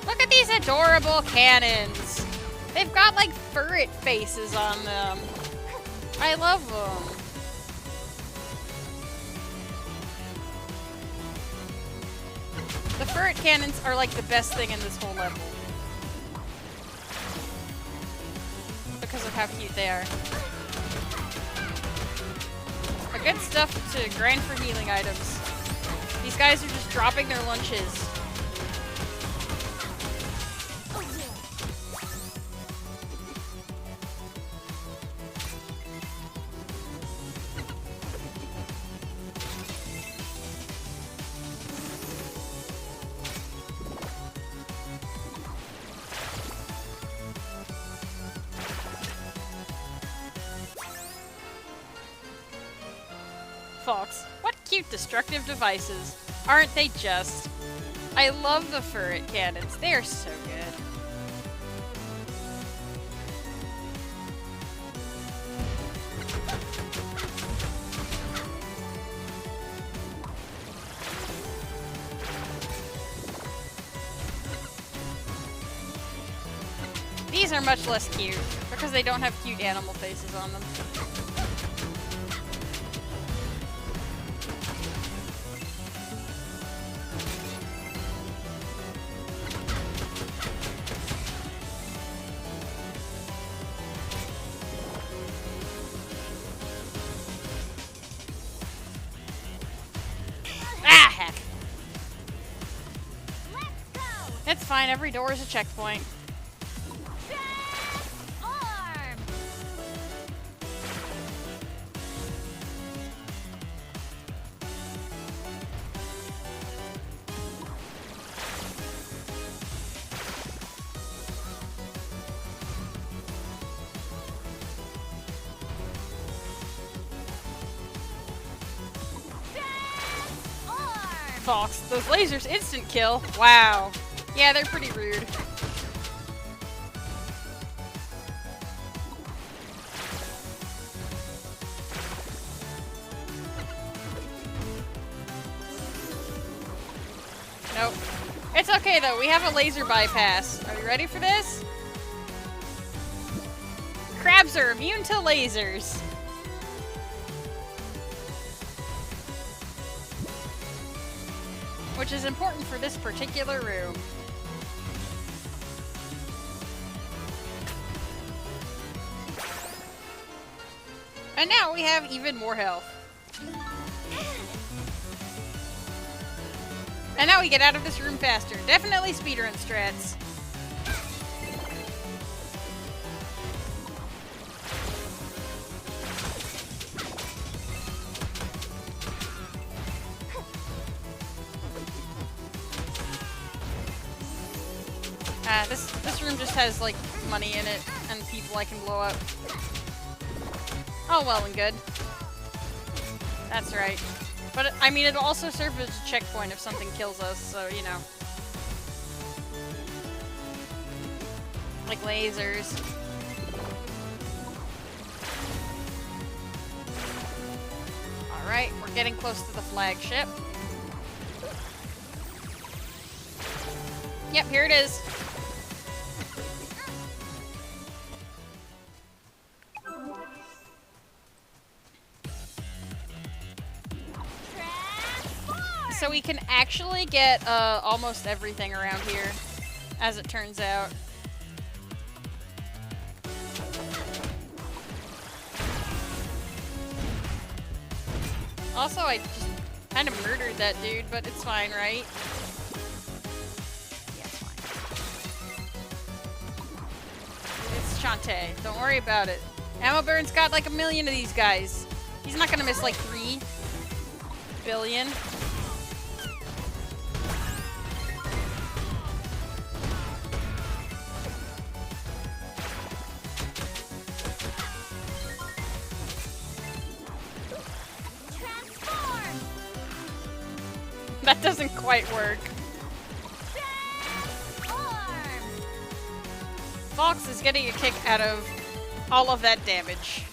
Look at these adorable cannons. They've got like ferret faces on them. I love them. The ferret cannons are like the best thing in this whole level. Because of how cute they are. A good stuff to grind for healing items. These guys are just dropping their lunches. Fox, what cute destructive devices. Aren't they just? I love the ferret cannons. They are so good. These are much less cute because they don't have cute animal faces on them. Ah, heck. It's fine, every door is a checkpoint. Arm. Arm. Fox, those lasers instant kill. Wow. Yeah, they're pretty rude. Nope. It's okay though, we have a laser bypass. Are you ready for this? Crabs are immune to lasers. Which is important for this particular room. And now we have even more health. And now we get out of this room faster. Definitely speedrun strats. This room just has like money in it and people I can blow up. Oh, well and good. That's right. But I mean, it'll also serve as a checkpoint if something kills us, so you know. Like lasers. Alright, we're getting close to the flagship. Yep, here it is. so we can actually get almost everything around here, as it turns out. Also, I just kind of murdered that dude, but it's fine, right? Yeah, it's fine. It's Shantae. Don't worry about it. Ammo Burn's got like 1 million of these guys. He's not gonna miss like 3 billion. Transform! That doesn't quite work. Transform! Fox is getting a kick out of all of that damage.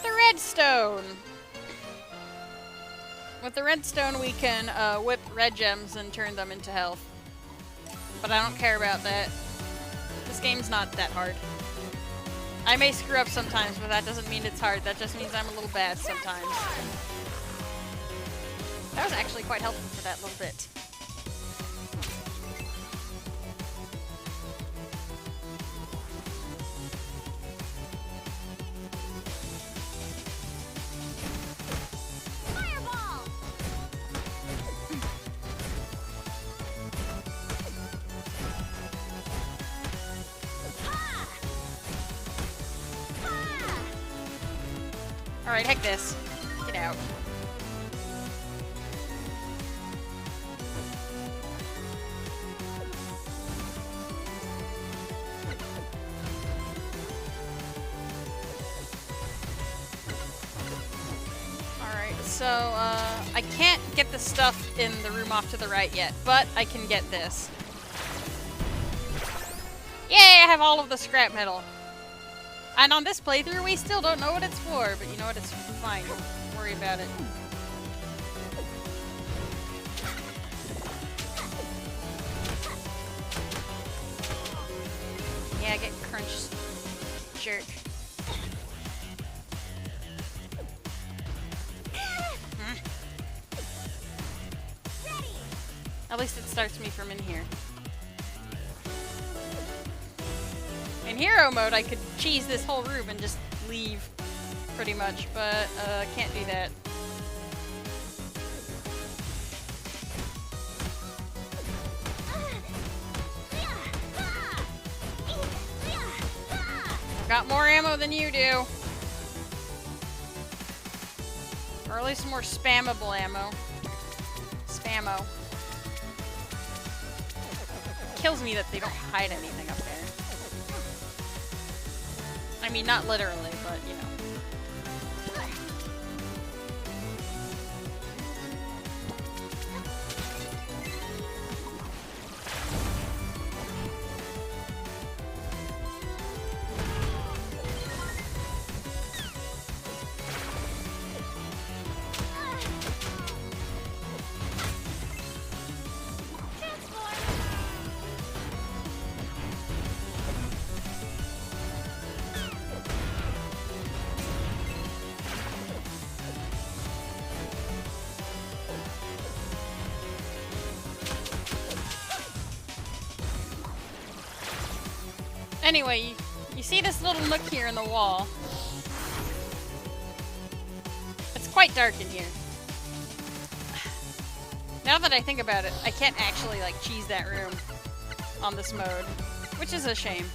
The redstone! With the redstone we can whip red gems and turn them into health. But I don't care about that. This game's not that hard. I may screw up sometimes, but that doesn't mean it's hard. That just means I'm a little bad sometimes. That was actually quite helpful for that little bit. Fireball! Ha! Ha! Alright, heck this. Get out. Alright, so, I can't get the stuff in the room off to the right yet, but I can get this. Yay, I have all of the scrap metal. And on this playthrough, we still don't know what it's for, but you know what? It's fine. Don't worry about it. Yeah, get crunched. Jerk. At least it starts me from in here. In hero mode, I could cheese this whole room and just leave, pretty much, but can't do that. Got more ammo than you do. Or at least more spammable ammo. Spammo. Kills me that they don't hide anything up there. I mean, not literally, but you know. Anyway, you see this little nook here in the wall. It's quite dark in here. Now that I think about it, I can't actually, like, cheese that room on this mode, which is a shame.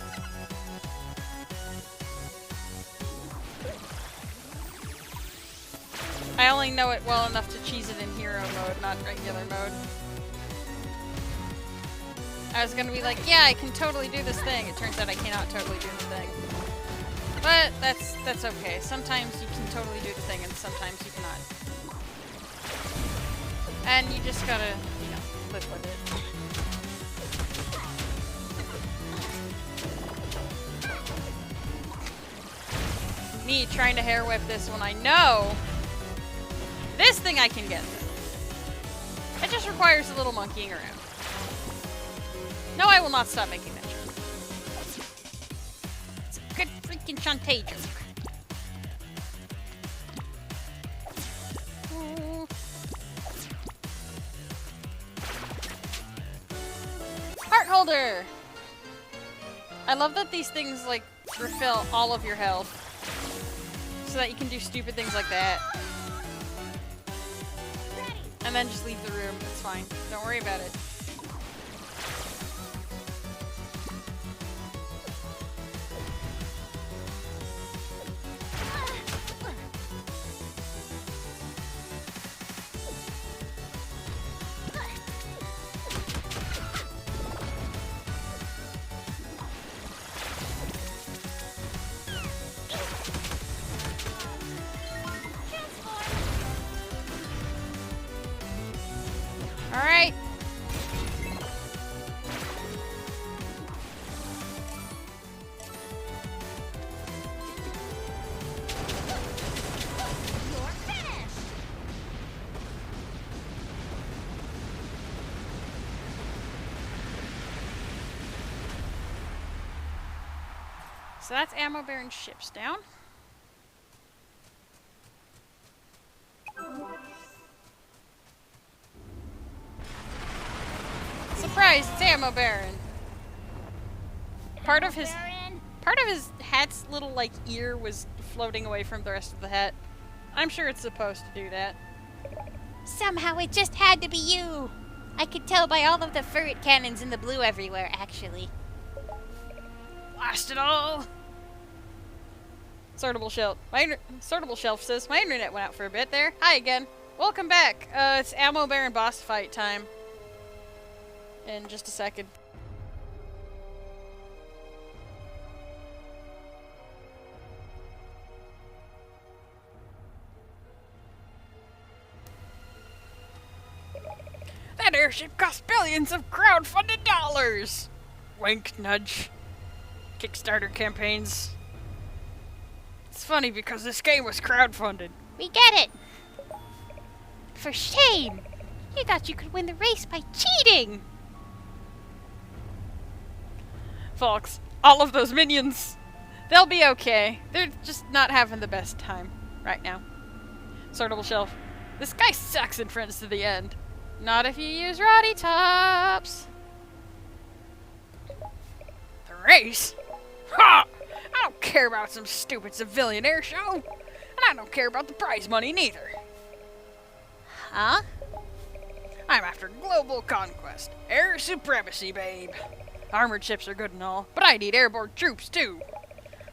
I only know it well enough to cheese it in hero mode, not regular mode. I was gonna be like, yeah, I can totally do this thing. It turns out I cannot totally do the thing. But that's okay. Sometimes you can totally do the thing and sometimes you cannot. And you just gotta, you know, live with it. Me trying to hair whip this when I know this thing I can get. It just requires a little monkeying around. No, I will not stop making that joke. freaking Shantae joke. Ooh. Heart holder! I love that these things, like, refill all of your health. So that you can do stupid things like that. And then just leave the room. It's fine. Don't worry about it. Alright. You're finished. So that's Ammo Baron's ships down. Surprise, it's Ammo Baron. Part of his hat's little like ear was floating away from the rest of the hat. I'm sure it's supposed to do that. Somehow it just had to be you. I could tell by all of the ferret cannons in the blue everywhere, actually. Blast it all! Sortable Shelf. Sortable Shelf says, my internet went out for a bit there. Hi again. Welcome back. It's Ammo Baron boss fight time. In just a second. That airship cost billions of crowd-funded dollars! Wink, nudge. Kickstarter campaigns. It's funny because this game was crowdfunded. We get it. For shame. You thought you could win the race by cheating. Folks, all of those minions, they'll be okay. They're just not having the best time right now. Sortable Shelf. This guy sucks in Friends to the End. Not if you use Roddy Tops. The race? Ha! I don't care about some stupid civilian air show. And I don't care about the prize money neither. Huh? I'm after global conquest. Air supremacy, babe. Armored ships are good and all, but I need airborne troops too.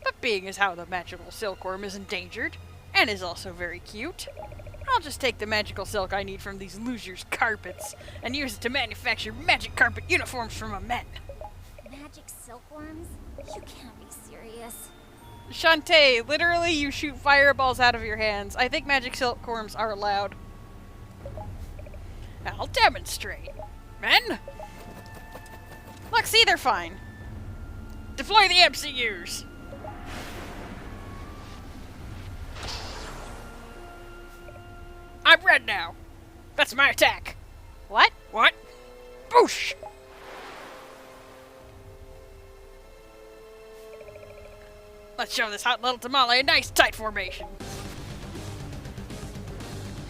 But being as how the magical silkworm is endangered, and is also very cute, I'll just take the magical silk I need from these losers' carpets, and use it to manufacture magic carpet uniforms for my men. Magic silkworms? You can't be serious. Shantae, literally you shoot fireballs out of your hands. I think magic silkworms are allowed. I'll demonstrate. Men? Look, see, they're fine. Deploy the MCUs! I'm red now. That's my attack. What? What? Boosh! Let's show this hot little tamale a nice tight formation.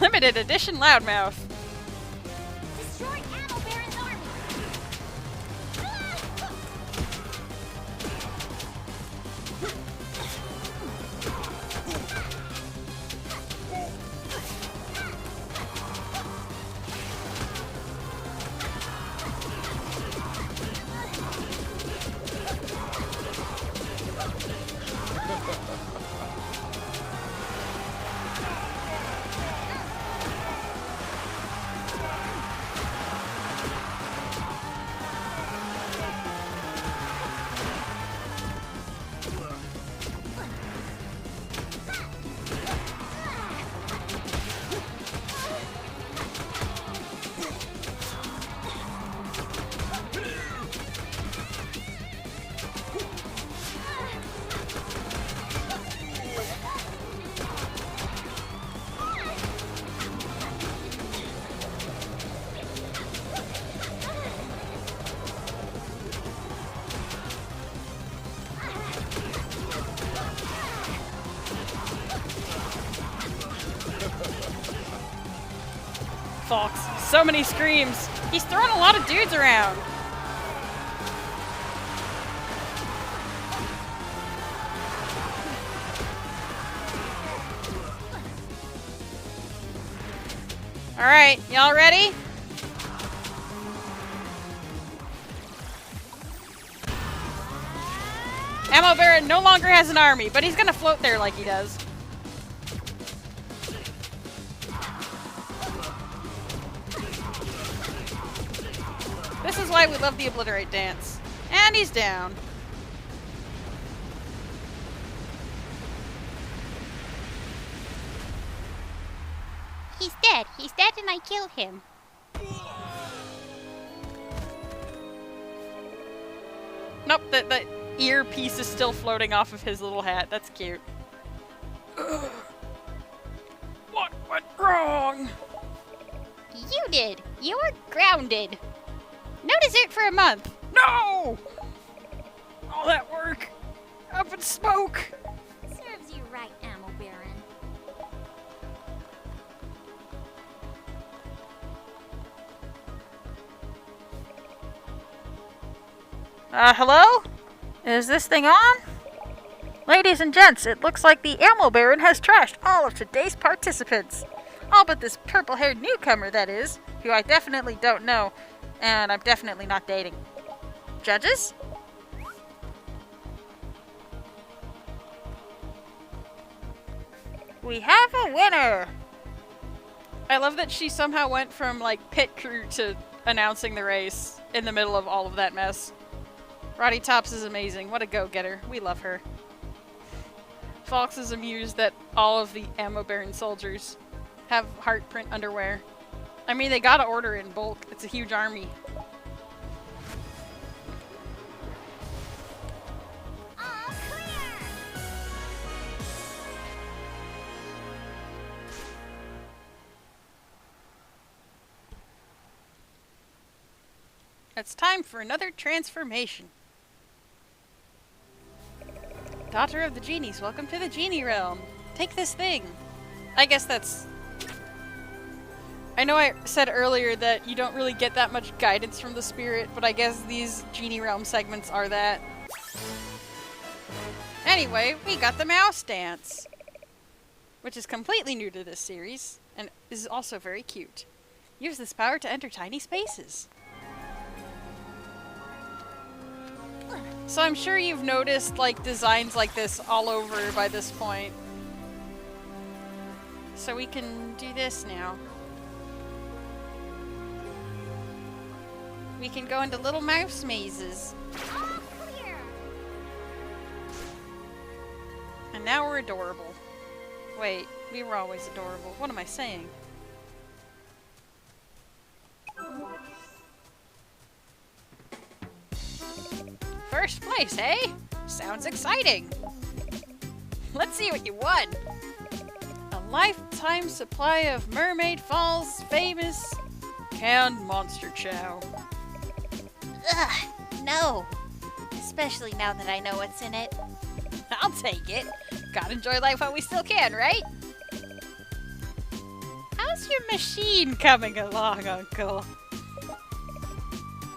Limited edition loudmouth. Destroy Ammo Baron's army. Fox. So many screams. He's throwing a lot of dudes around. Alright, y'all ready? Ammo Baron no longer has an army, but he's gonna float there like he does. This is why we love the Obliterate dance. And he's down. He's dead. He's dead and I killed him. Nope, the earpiece is still floating off of his little hat. That's cute. Ugh. What went wrong? You did. You were grounded. No dessert for a month. No! All that work. Up in smoke. Serves you right, Ammo Baron. Hello? Is this thing on? Ladies and gents, it looks like the Ammo Baron has trashed all of today's participants. All but this purple-haired newcomer, that is, who I definitely don't know, and I'm definitely not dating. Judges? We have a winner! I love that she somehow went from, like, pit crew to announcing the race in the middle of all of that mess. Roddy Tops is amazing. What a go-getter. We love her. Fox is amused that all of the Ammo Baron soldiers have heart print underwear. I mean, they gotta order it in bulk. It's a huge army. All clear! It's time for another transformation. Daughter of the Genies, welcome to the Genie Realm. Take this thing. I guess that's... I know I said earlier that you don't really get that much guidance from the spirit, but I guess these Genie Realm segments are that. Anyway, we got the mouse dance, which is completely new to this series, and is also very cute. Use this power to enter tiny spaces. So I'm sure you've noticed, like, designs like this all over by this point. So we can do this now. We can go into little mouse mazes. All clear! And now we're adorable. Wait, we were always adorable. What am I saying? First place, eh? Sounds exciting. Let's see what you won. A lifetime supply of Mermaid Falls famous canned monster chow. Ugh, no. Especially now that I know what's in it. I'll take it. Gotta enjoy life while we still can, right? How's your machine coming along, Uncle?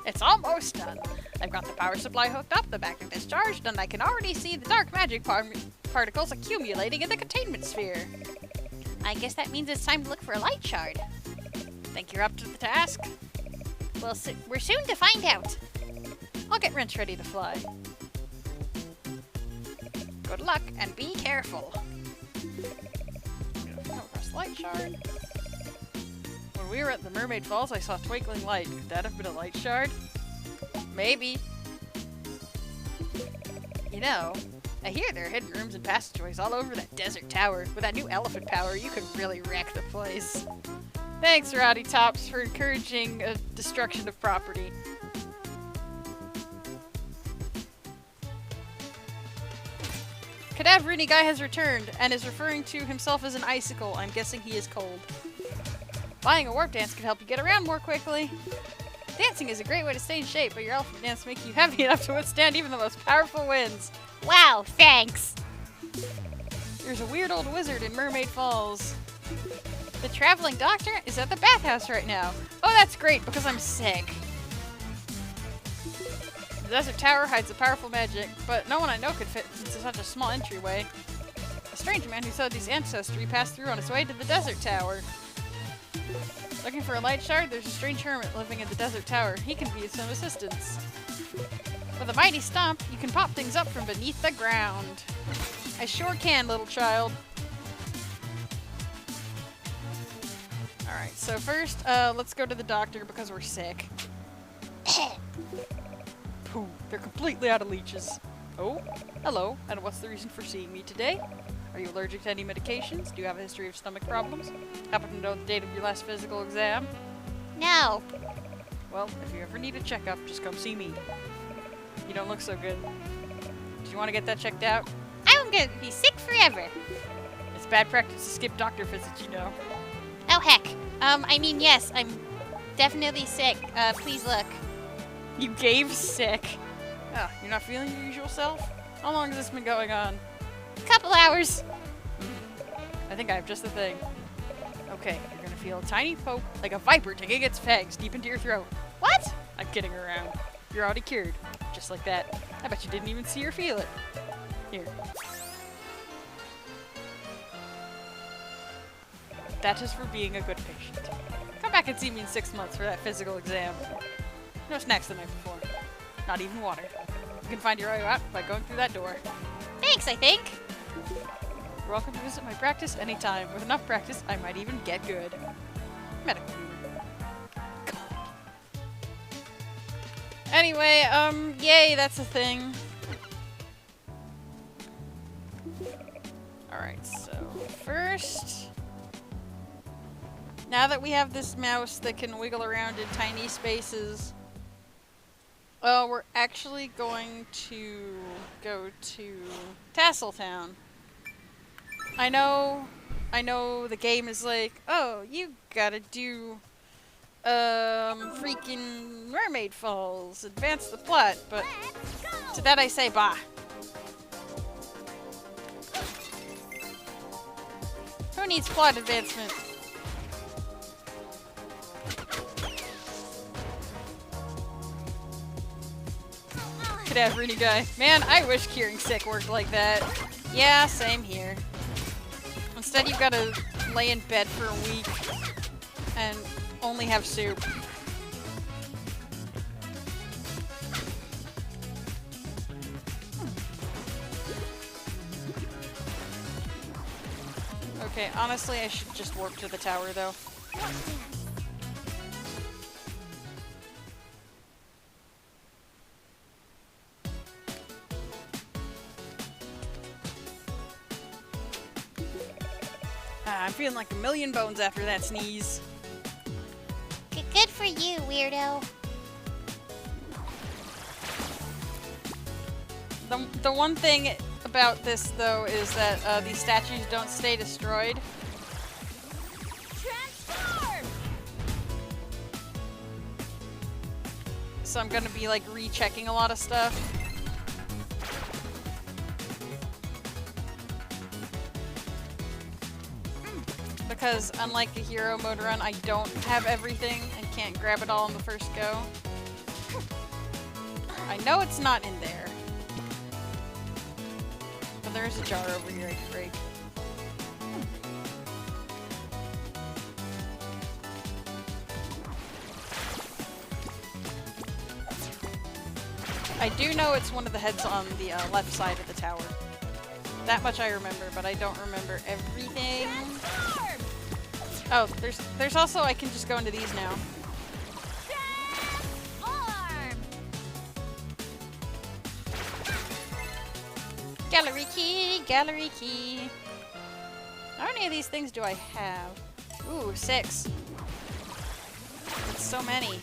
It's almost done. I've got the power supply hooked up, the battery discharged, and I can already see the dark magic particles accumulating in the containment sphere. I guess that means it's time to look for a light shard. Think you're up to the task? Well, we're soon to find out. I'll get Wrench ready to fly. Good luck, and be careful. Come across light shard. When we were at the Mermaid Falls, I saw a twinkling light. Could that have been a light shard? Maybe. You know, I hear there are hidden rooms and passageways all over that desert tower. With that new elephant power, you could really wreck the place. Thanks, Roddy Tops, for encouraging destruction of property. Cadaverini Guy has returned and is referring to himself as an icicle. I'm guessing he is cold. Buying a warp dance can help you get around more quickly. Dancing is a great way to stay in shape, but your elephant dance makes you heavy enough to withstand even the most powerful winds. Wow, thanks. There's a weird old wizard in Mermaid Falls. The traveling doctor is at the bathhouse right now. Oh, that's great, because I'm sick. The desert tower hides a powerful magic, but no one I know could fit into such a small entryway. A strange man who studies ancestry passed through on his way to the desert tower. Looking for a light shard? There's a strange hermit living in the desert tower. He can be of some assistance. With a mighty stomp, you can pop things up from beneath the ground. I sure can, little child. Alright, so first, let's go to the doctor because we're sick. Pooh, they're completely out of leeches. Oh, hello, and what's the reason for seeing me today? Are you allergic to any medications? Do you have a history of stomach problems? Happen to know the date of your last physical exam? No. Well, if you ever need a checkup, just come see me. You don't look so good. Do you want to get that checked out? I'm gonna be sick forever. It's bad practice to skip doctor visits, you know. Oh, heck. I mean, yes, I'm definitely sick. Please look. You gave sick. Oh, you're not feeling your usual self? How long has this been going on? Couple hours. I think I have just the thing. Okay, you're gonna feel a tiny poke, like a viper digging its fangs deep into your throat. What? I'm kidding around. You're already cured. Just like that. I bet you didn't even see or feel it. Here. That is for being a good patient. Come back and see me in 6 months for that physical exam. No snacks the night before. Not even water. You can find your way out by going through that door. Thanks, I think. You're welcome to visit my practice anytime. With enough practice, I might even get good. Medical humor. Anyway, yay, that's a thing. Alright, so first, now that we have this mouse that can wiggle around in tiny spaces, we're actually going to go to Tasseltown. I know the game is like, oh, you gotta do, freaking Mermaid Falls, advance the plot, but to that I say, bah. Who needs plot advancement? Cadaverini guy. Man, I wish curing sick worked like that. Yeah, same here. Instead, you've got to lay in bed for a week and only have soup. Okay, honestly, I should just warp to the tower, though. I'm feeling like a million bones after that sneeze. Good for you, weirdo. The one thing about this, though, is that these statues don't stay destroyed. Transform! So I'm gonna be, like, rechecking a lot of stuff. Because unlike a hero mode run, I don't have everything and can't grab it all on the first go. I know it's not in there. But there is a jar over here I can break. I do know it's one of the heads on the left side of the tower. That much I remember, but I don't remember everything. Oh, there's also, I can just go into these now. Gallery key, gallery key. How many of these things do I have? Ooh, 6. That's so many.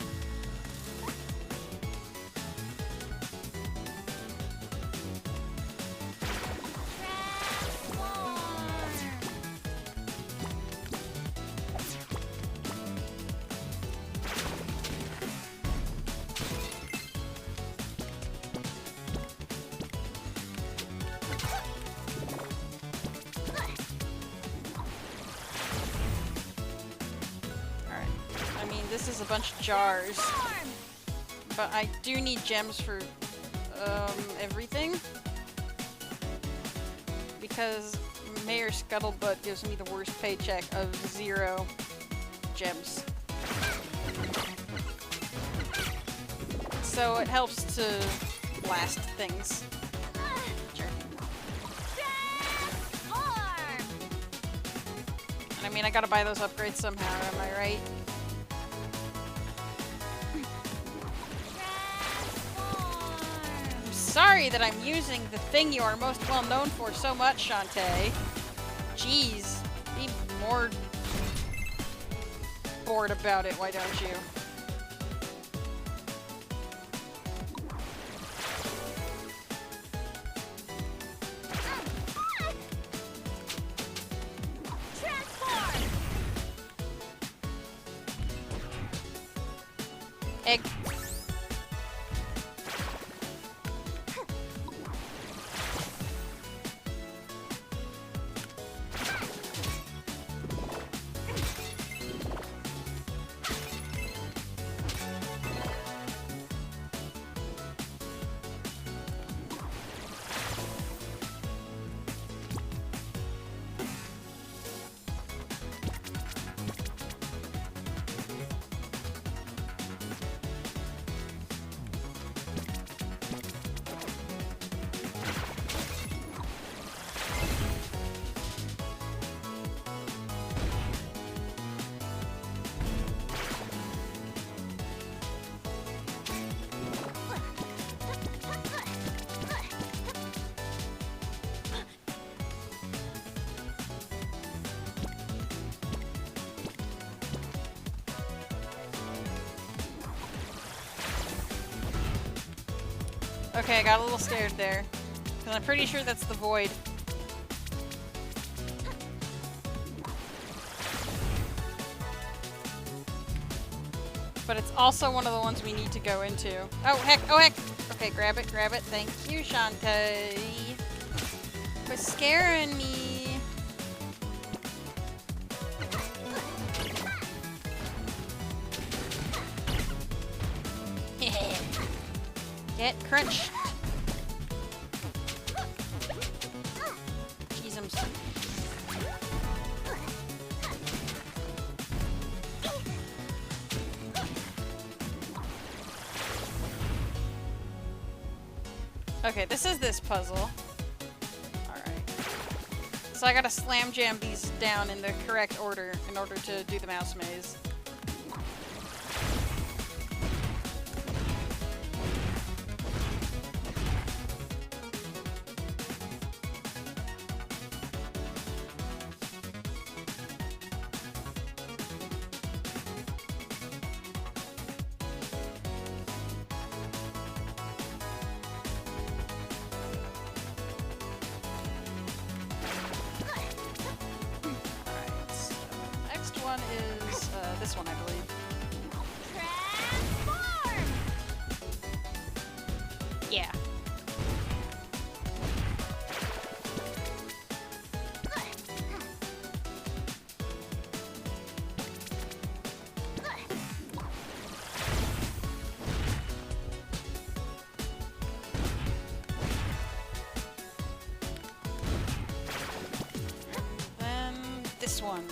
this is a bunch of jars. But I do need gems for everything. Because Mayor Scuttlebutt gives me the worst paycheck of 0 gems. So it helps to blast things. And I mean, I gotta buy those upgrades somehow, am I right? I'm sorry that I'm using the thing you are most well known for so much, Shantae. Jeez, be more bored about it, why don't you? Egg. Okay, I got a little scared there. Because I'm pretty sure that's the void. But it's also one of the ones we need to go into. Oh heck, oh heck! Okay, grab it, grab it. Thank you, Shantae. For scaring me. Get crunched. Jeez, I'm so... Okay, this is this puzzle. Alright. So I gotta slam jam these down in the correct order in order to do the mouse maze. One is this one, I believe. Transform! Yeah. And then this one.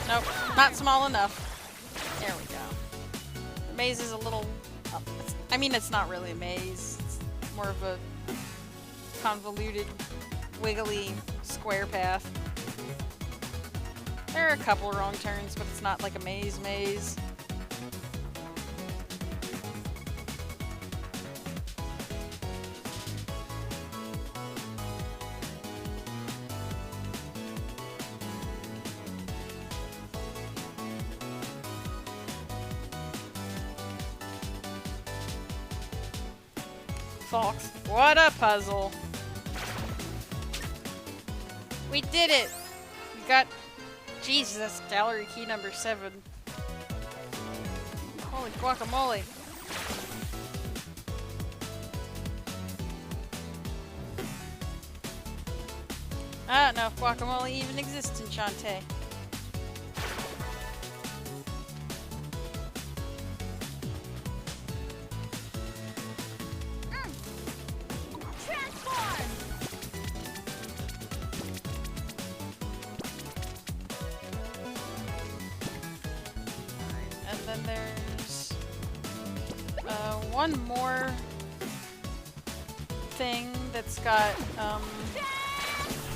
Nope, not small enough. There we go. The maze is a little... I mean, it's not really a maze. It's more of a convoluted, wiggly square path. There are a couple wrong turns, but it's not like a maze. Fox. What a puzzle. We did it! We got... Jesus, that's gallery key number 7. Holy guacamole. I don't know if guacamole even exists in Shantae. Transform! And then there's one more thing that's got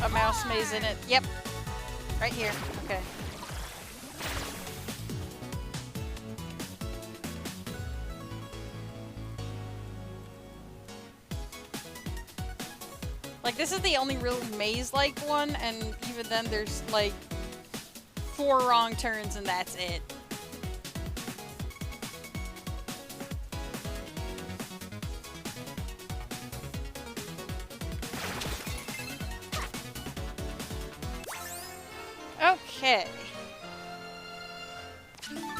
a mouse maze in it. Yep. Right here. Okay. Like, this is the only really maze-like one, and even then there's, like, 4 wrong turns and that's it. Okay.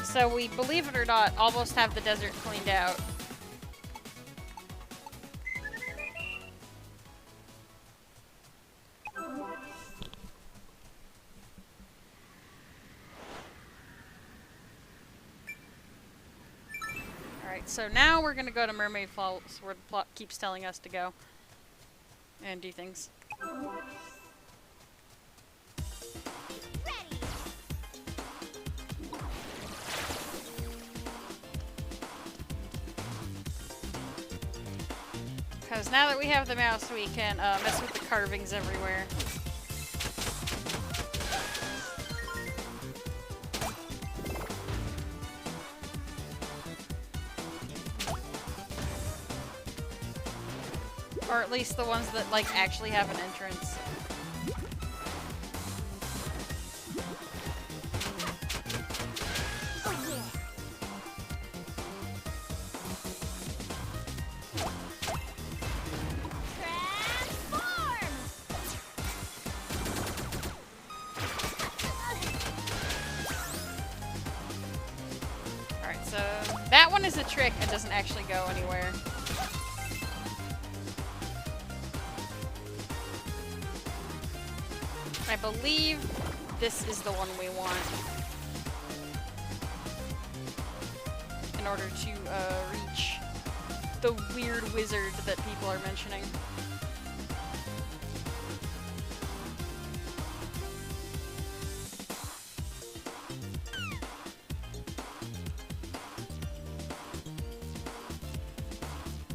So we, believe it or not, almost have the desert cleaned out. Alright, so now we're gonna go to Mermaid Falls, where the plot keeps telling us to go. And do things. Ready! Because now that we have the mouse, we can mess with the carvings everywhere. Or at least the ones that, like, actually have an entrance. Oh yeah! Transform! Alright, so that one is a trick and doesn't actually go anywhere. I believe this is the one we want in order to reach the weird wizard that people are mentioning.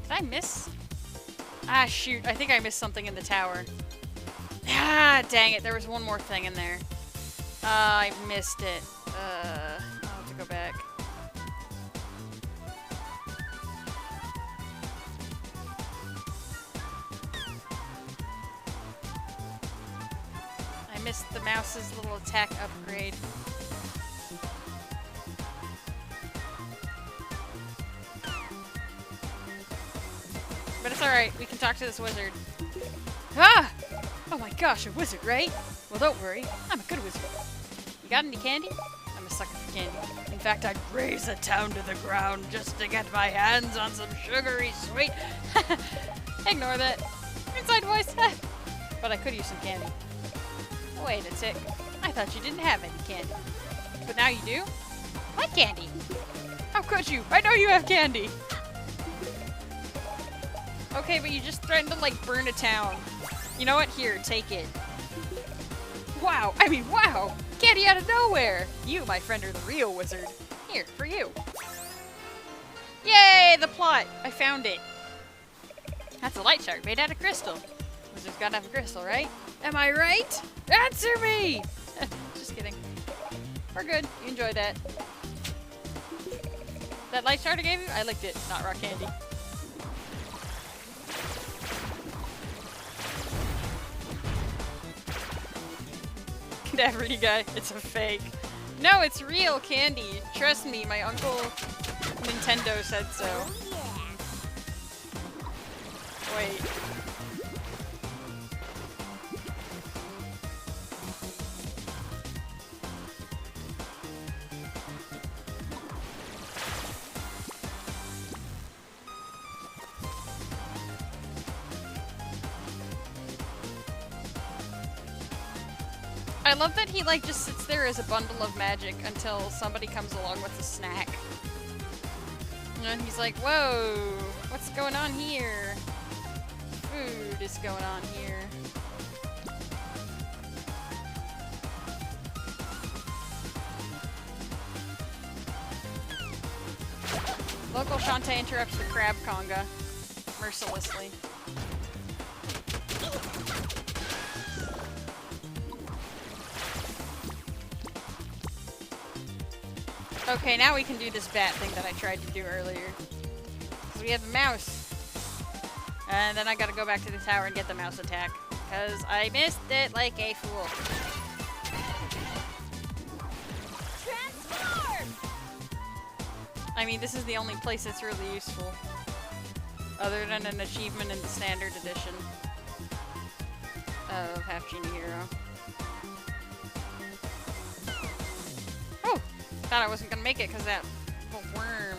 Did I miss? Ah, shoot. I think I missed something in the tower. Ah, dang it. There was one more thing in there. I missed it. I'll have to go back. I missed the mouse's little attack upgrade. But it's alright. We can talk to this wizard. Ah! Oh my gosh, a wizard, right? Well, don't worry. I'm a good wizard. You got any candy? I'm a sucker for candy. In fact, I'd raise a town to the ground just to get my hands on some sugary sweet. Ignore that. Inside voice. But I could use some candy. Wait a tick. I thought you didn't have any candy. But now you do? What candy? How could you? I know you have candy. Okay, but you just threatened to, like, burn a town. You know what? Here, take it. Wow! I mean, wow! Candy out of nowhere! You, my friend, are the real wizard. Here, for you. Yay! The plot! I found it. That's a light shard made out of crystal. Wizard's gotta have a crystal, right? Am I right? Answer me! Just kidding. We're good. You enjoyed that. That light shard I gave you? I licked it, not rock candy. Cadaver guy, it's a fake. No, it's real candy. Trust me, my uncle Nintendo said so. Wait. I love that he like just sits there as a bundle of magic until somebody comes along with a snack. And he's like, whoa, what's going on here? Food is going on here. Local Shantae interrupts the crab conga mercilessly. Okay, now we can do this bat thing that I tried to do earlier. Because we have the mouse. And then I gotta go back to the tower and get the mouse attack. Because I missed it like a fool. Transform! I mean, this is the only place that's really useful. Other than an achievement in the standard edition of Half-Genie Hero. Oh! Thought I wasn't gonna make it because that little worm.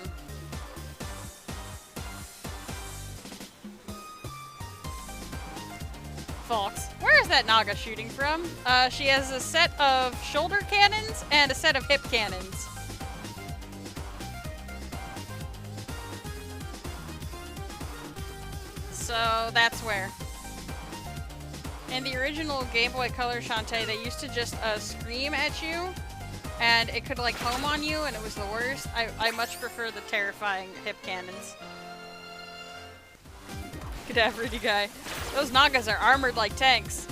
Fox. Where is that Naga shooting from? She has a set of shoulder cannons and a set of hip cannons. So that's where. In the original Game Boy Color Shantae, they used to just scream at you, and it could like home on you, and it was the worst. I much prefer the terrifying hip cannons. Cadaverity guy. Those Nagas are armored like tanks.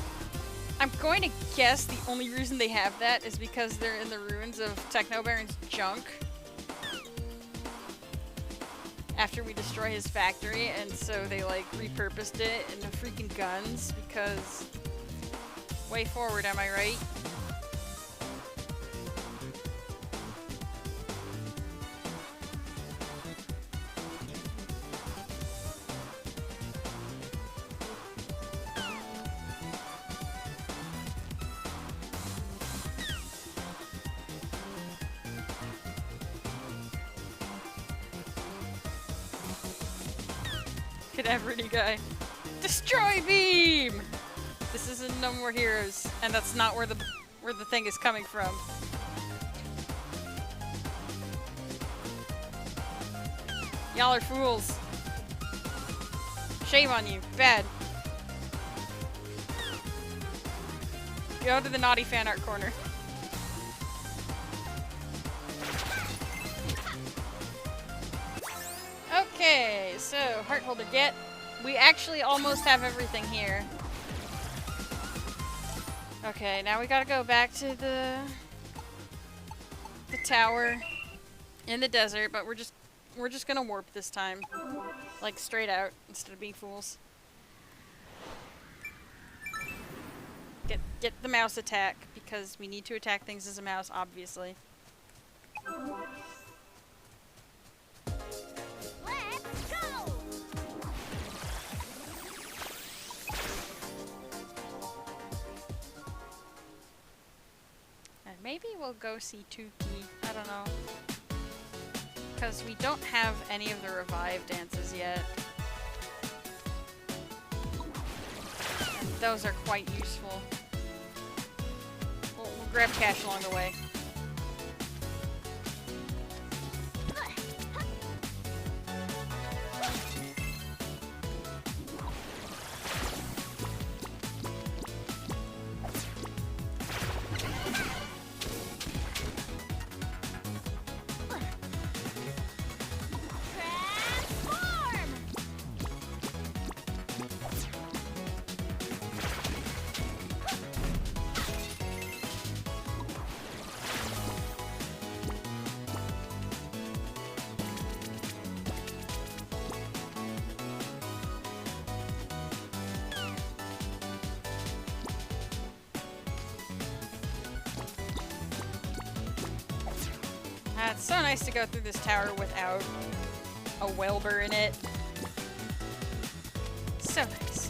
I'm going to guess the only reason they have that is because they're in the ruins of Techno Baron's junk. After we destroy his factory, and so they like repurposed it into freaking guns because way forward, am I right? Cadaverity guy. Destroy beam! This isn't No More Heroes, and that's not where the thing is coming from. Y'all are fools. Shame on you. Bad. Go to the naughty fan art corner. Okay, so heart holder get. We actually almost have everything here. Okay, now we gotta go back to the tower in the desert, but we're just gonna warp this time, like straight out instead of being fools. Get the mouse attack because we need to attack things as a mouse, obviously. Let's go! And maybe we'll go see Tuki. I don't know. Because we don't have any of the revive dances yet. And those are quite useful. We'll grab cash along the way. Transform! It's so nice to go through this tower without a Welber in it. So nice.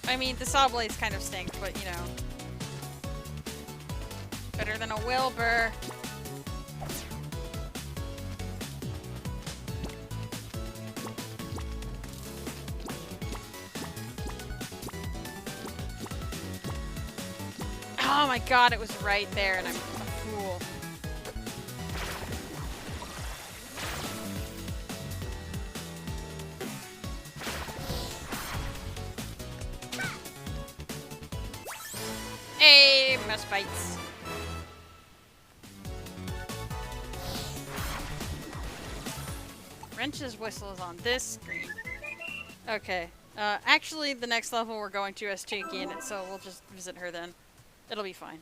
I mean, the saw blades kind of stink, but you know. Better than a Welber. Oh my god, it was right there and I'm a fool. Hey, mouse bites. Wrench's whistle is on this screen. Okay. Actually, the next level we're going to has Chinky in it, so we'll just visit her then. It'll be fine.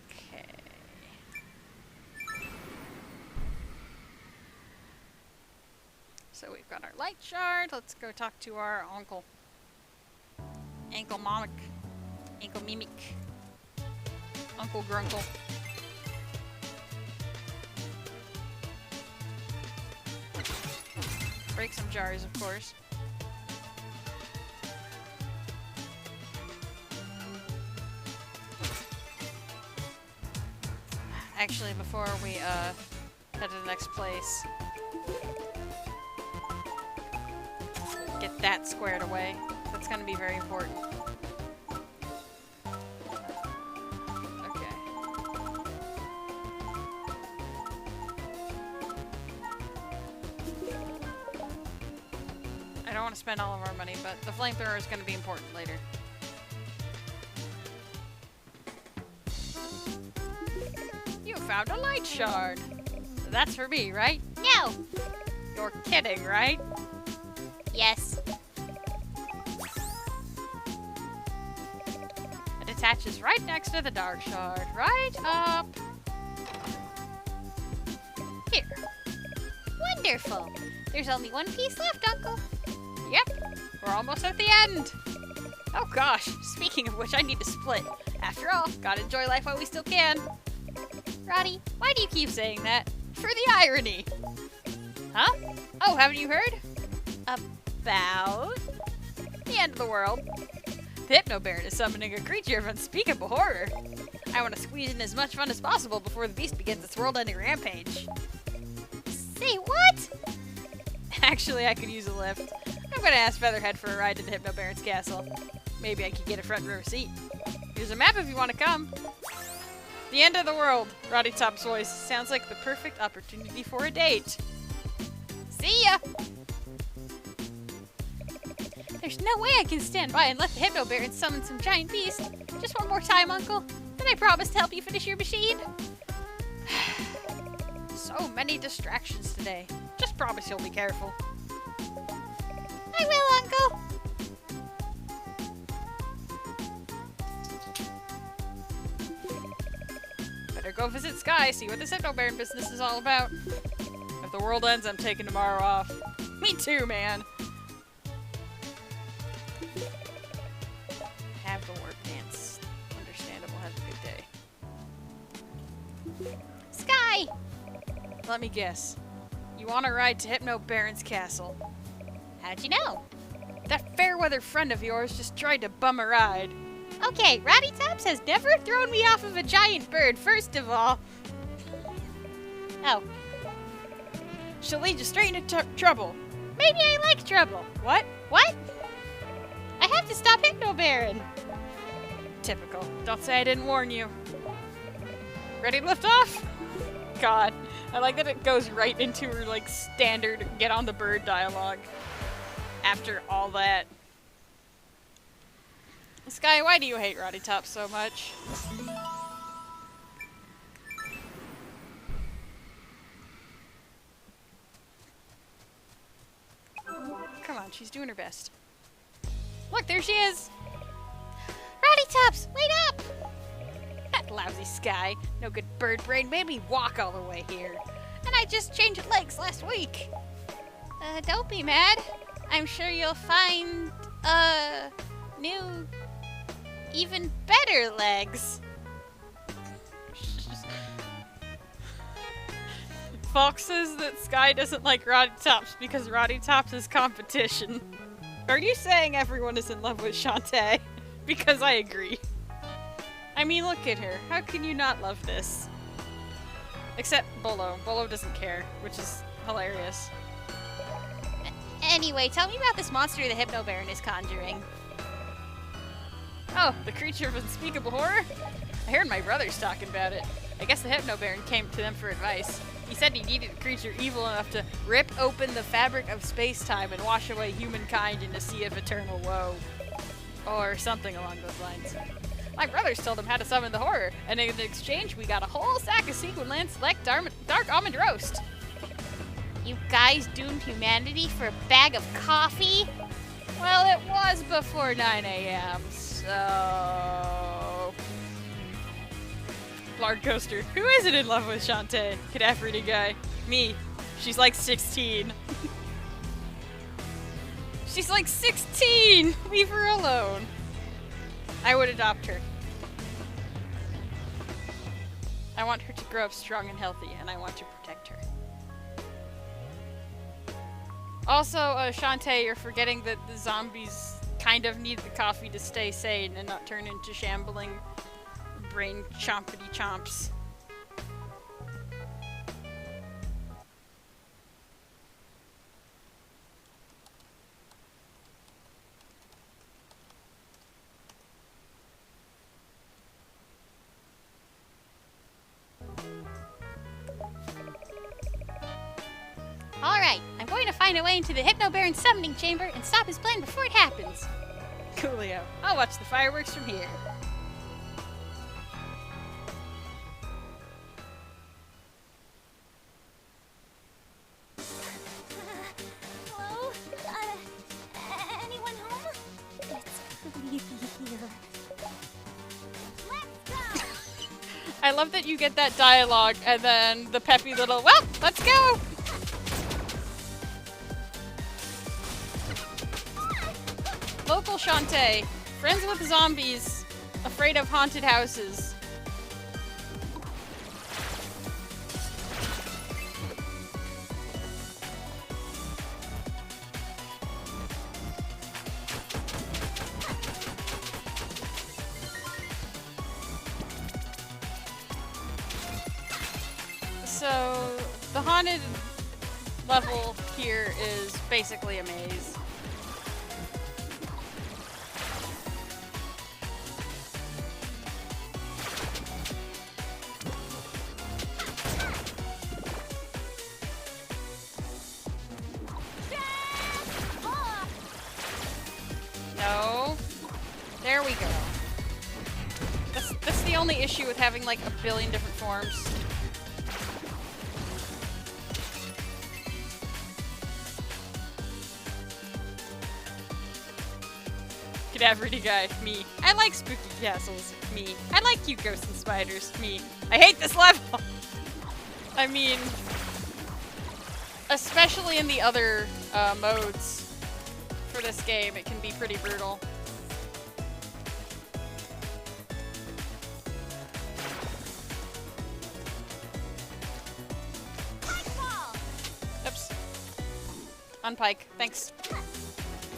Okay. So we've got our light shard. Let's go talk to our uncle. Ankle Mimic. Ankle Mimic. Uncle Grunkle. Break some jars, of course. Actually, before we head to the next place, get that squared away. That's going to be very important. Okay. I don't want to spend all of our money, but the flamethrower is going to be important later. You found a light shard. That's for me, right? No. You're kidding, right? Yes. It attaches right next to the dark shard. Right up. Here. Wonderful. There's only one piece left, Uncle. Yep, we're almost at the end. Oh gosh, speaking of which, I need to split. After all, gotta enjoy life while we still can. Roddy, Why do you keep saying that? For the irony. Huh? Oh, haven't you heard? About the end of the world. The Hypno Baron is summoning a creature of unspeakable horror. I want to squeeze in as much fun as possible before the beast begins its world-ending rampage. say what? Actually, I could use a lift. I'm gonna ask Featherhead for a ride to the Hypno Baron's castle. Maybe I could get a front row seat. Here's a map if you want to come. The end of the world. Roddy Top's voice sounds like the perfect opportunity for a date. See ya! There's no way I can stand by and let the Hypno Baron summon some giant beast. Just one more time, Uncle. Then I promise to help you finish your machine. So many distractions today. Just promise you'll be careful. I will, Uncle. Better go visit Sky, see what this Hypno Baron business is all about. If the world ends, I'm taking tomorrow off. Me too, man. Have the work dance. Understandable. Have a good day. Sky! Let me guess. You want to ride to Hypno Baron's castle? How'd you know? That fair-weather friend of yours just tried to bum a ride. Okay, Roddy Tops has never thrown me off of a giant bird, first of all. Oh, She'll lead you straight into trouble. maybe I like trouble. What? What? I have to stop Hypno Baron. Typical. Don't say I didn't warn you. Ready to lift off? God, I like that it goes right into her, like, standard get on the bird dialogue. After all that. Sky, why do you hate Roddy Top so much? Come on, she's doing her best. Look, there she is! Roddy Tops, wait up! That lousy Sky. No good bird brain made me walk all the way here. And I just changed legs last week. Don't be mad. I'm sure you'll find, new, even better legs. Fox says that Sky doesn't like Roddy Tops because Roddy Tops is competition. Are you saying everyone is in love with Shantae? Because I agree. I mean, look at her. How can you not love this? Except Bolo. Bolo doesn't care, which is hilarious. Anyway, tell me about this monster the Hypno Baron is conjuring. Oh, the creature of unspeakable horror? I heard my brothers talking about it. I guess the Hypno Baron came to them for advice. He said he needed a creature evil enough to rip open the fabric of space-time and wash away humankind in a sea of eternal woe. Or something along those lines. My brothers told him how to summon the horror, and in exchange we got a whole sack of Sequin Land Select Dark Almond Roast. You guys doomed humanity for a bag of coffee? Well, it was before 9 a.m., so... Lard Coaster. Who isn't in love with Shantae? Cadaverity guy. Me. She's like 16. She's like 16! Leave her alone. I would adopt her. I want her to grow up strong and healthy, and I want to protect her. Also, Shantae, you're forgetting that the zombies kind of need the coffee to stay sane and not turn into shambling brain chompity chomps. Alright, I'm going to find a way into the Hypno Baron's summoning chamber and stop his plan before it happens. Coolio. I'll watch the fireworks from here. Hello? Anyone home? It's creepy here. Let's go! I love that you get that dialogue and then the peppy little, well, let's go! Local Shantae, friends with zombies, afraid of haunted houses. So, the haunted level here is basically a maze. No. There we go. That's the only issue with having like a billion different forms. Cadaverity guy, me. I like spooky castles, me. I like cute ghosts and spiders, me. I hate this level! I mean, especially in the other modes for this game, it can be pretty brutal. Oops. On Pike, thanks.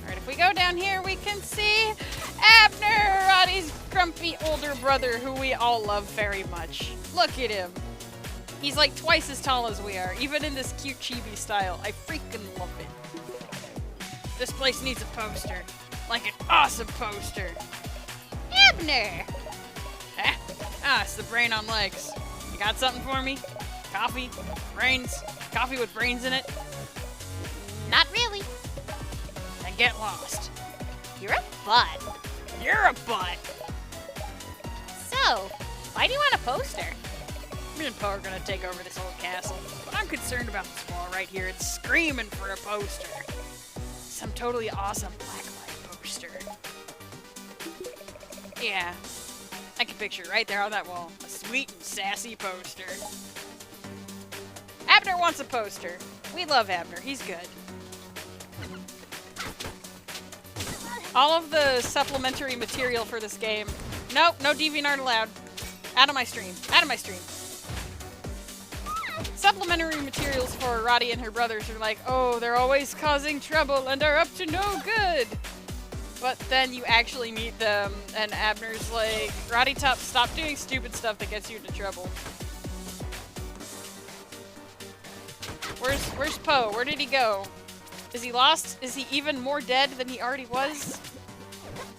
Alright, if we go down here, we can see Abner, Roddy's grumpy older brother, who we all love very much. Look at him. He's like twice as tall as we are, even in this cute chibi style. I freaking love it. This place needs a poster. Like an awesome poster. Abner! Ah, it's the brain on legs. You got something for me? Coffee? Brains? Coffee with brains in it? Not really. Then get lost. You're a butt. You're a butt! So, why do you want a poster? Me and Po are gonna take over this old castle, but I'm concerned about this wall right here. It's screaming for a poster. Some totally awesome blacklight poster. Yeah, I can picture it right there on that wall. A sweet and sassy poster. Abner wants a poster. We love Abner. He's good. All of the supplementary material for this game. Nope, no DeviantArt allowed. Out of my stream. Out of my stream. Supplementary materials for Roddy and her brothers are like, oh, they're always causing trouble and are up to no good. But then you actually meet them, and Abner's like, Roddy, stop doing stupid stuff that gets you into trouble. Where's Poe? Where did he go? Is he lost? Is he even more dead than he already was?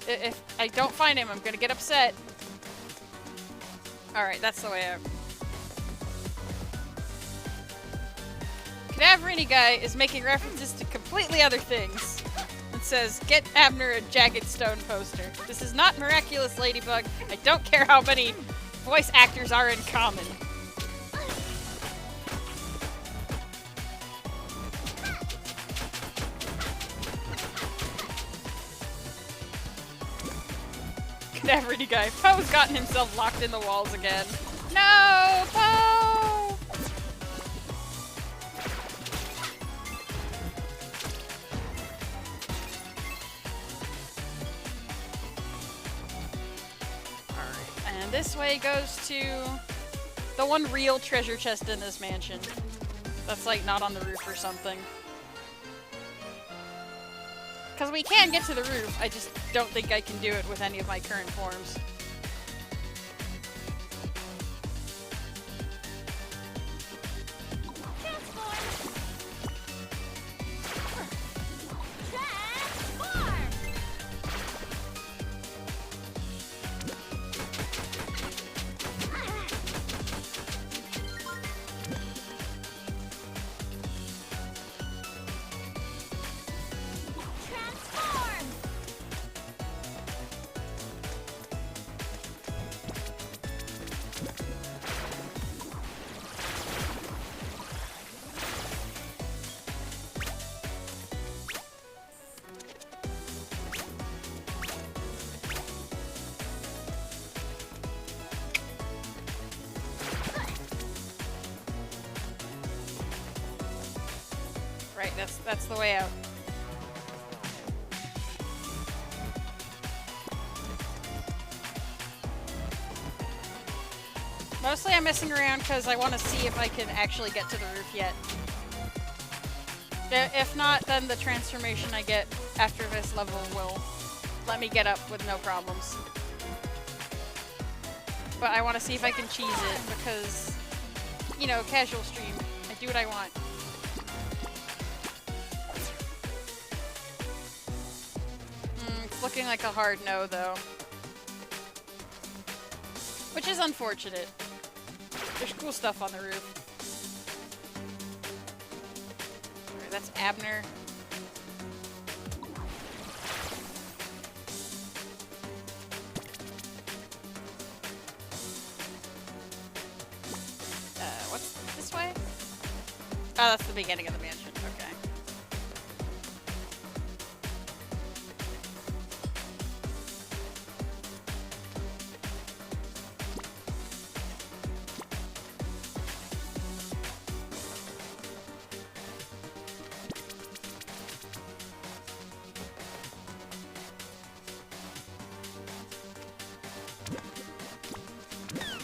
If I don't find him, I'm gonna get upset. Alright, that's the way out. Cadaverini guy is making references to completely other things. And says, get Abner a Jagged Stone poster. This is not Miraculous Ladybug. I don't care how many voice actors are in common. Cadaverini guy. Poe's gotten himself locked in the walls again. No! Poe! Alright, and this way goes to the one real treasure chest in this mansion. That's like not on the roof or something. Because we can get to the roof, I just don't think I can do it with any of my current forms. Right, that's the way out. Mostly I'm messing around because I want to see if I can actually get to the roof yet. If not, then the transformation I get after this level will let me get up with no problems. But I want to see if I can cheese it because, you know, casual stream. I do what I want. It's looking like a hard no, though. Which is unfortunate. There's cool stuff on the roof. Alright, that's Abner. What's this way? Oh, that's the beginning of the mansion. Okay.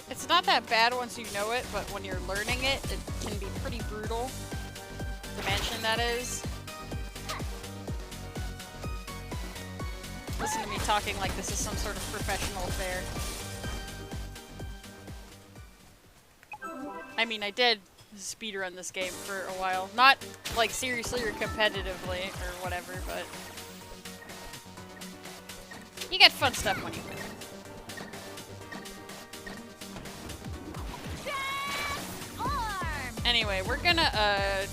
It's not that bad once you know it, but when you're learning it, it can be pretty brutal. The mansion, that is. Listen to me talking like this is some sort of professional affair. I mean, I did speedrun this game for a while. Not, like, seriously or competitively or whatever, but... you get fun stuff when you win. Anyway, we're gonna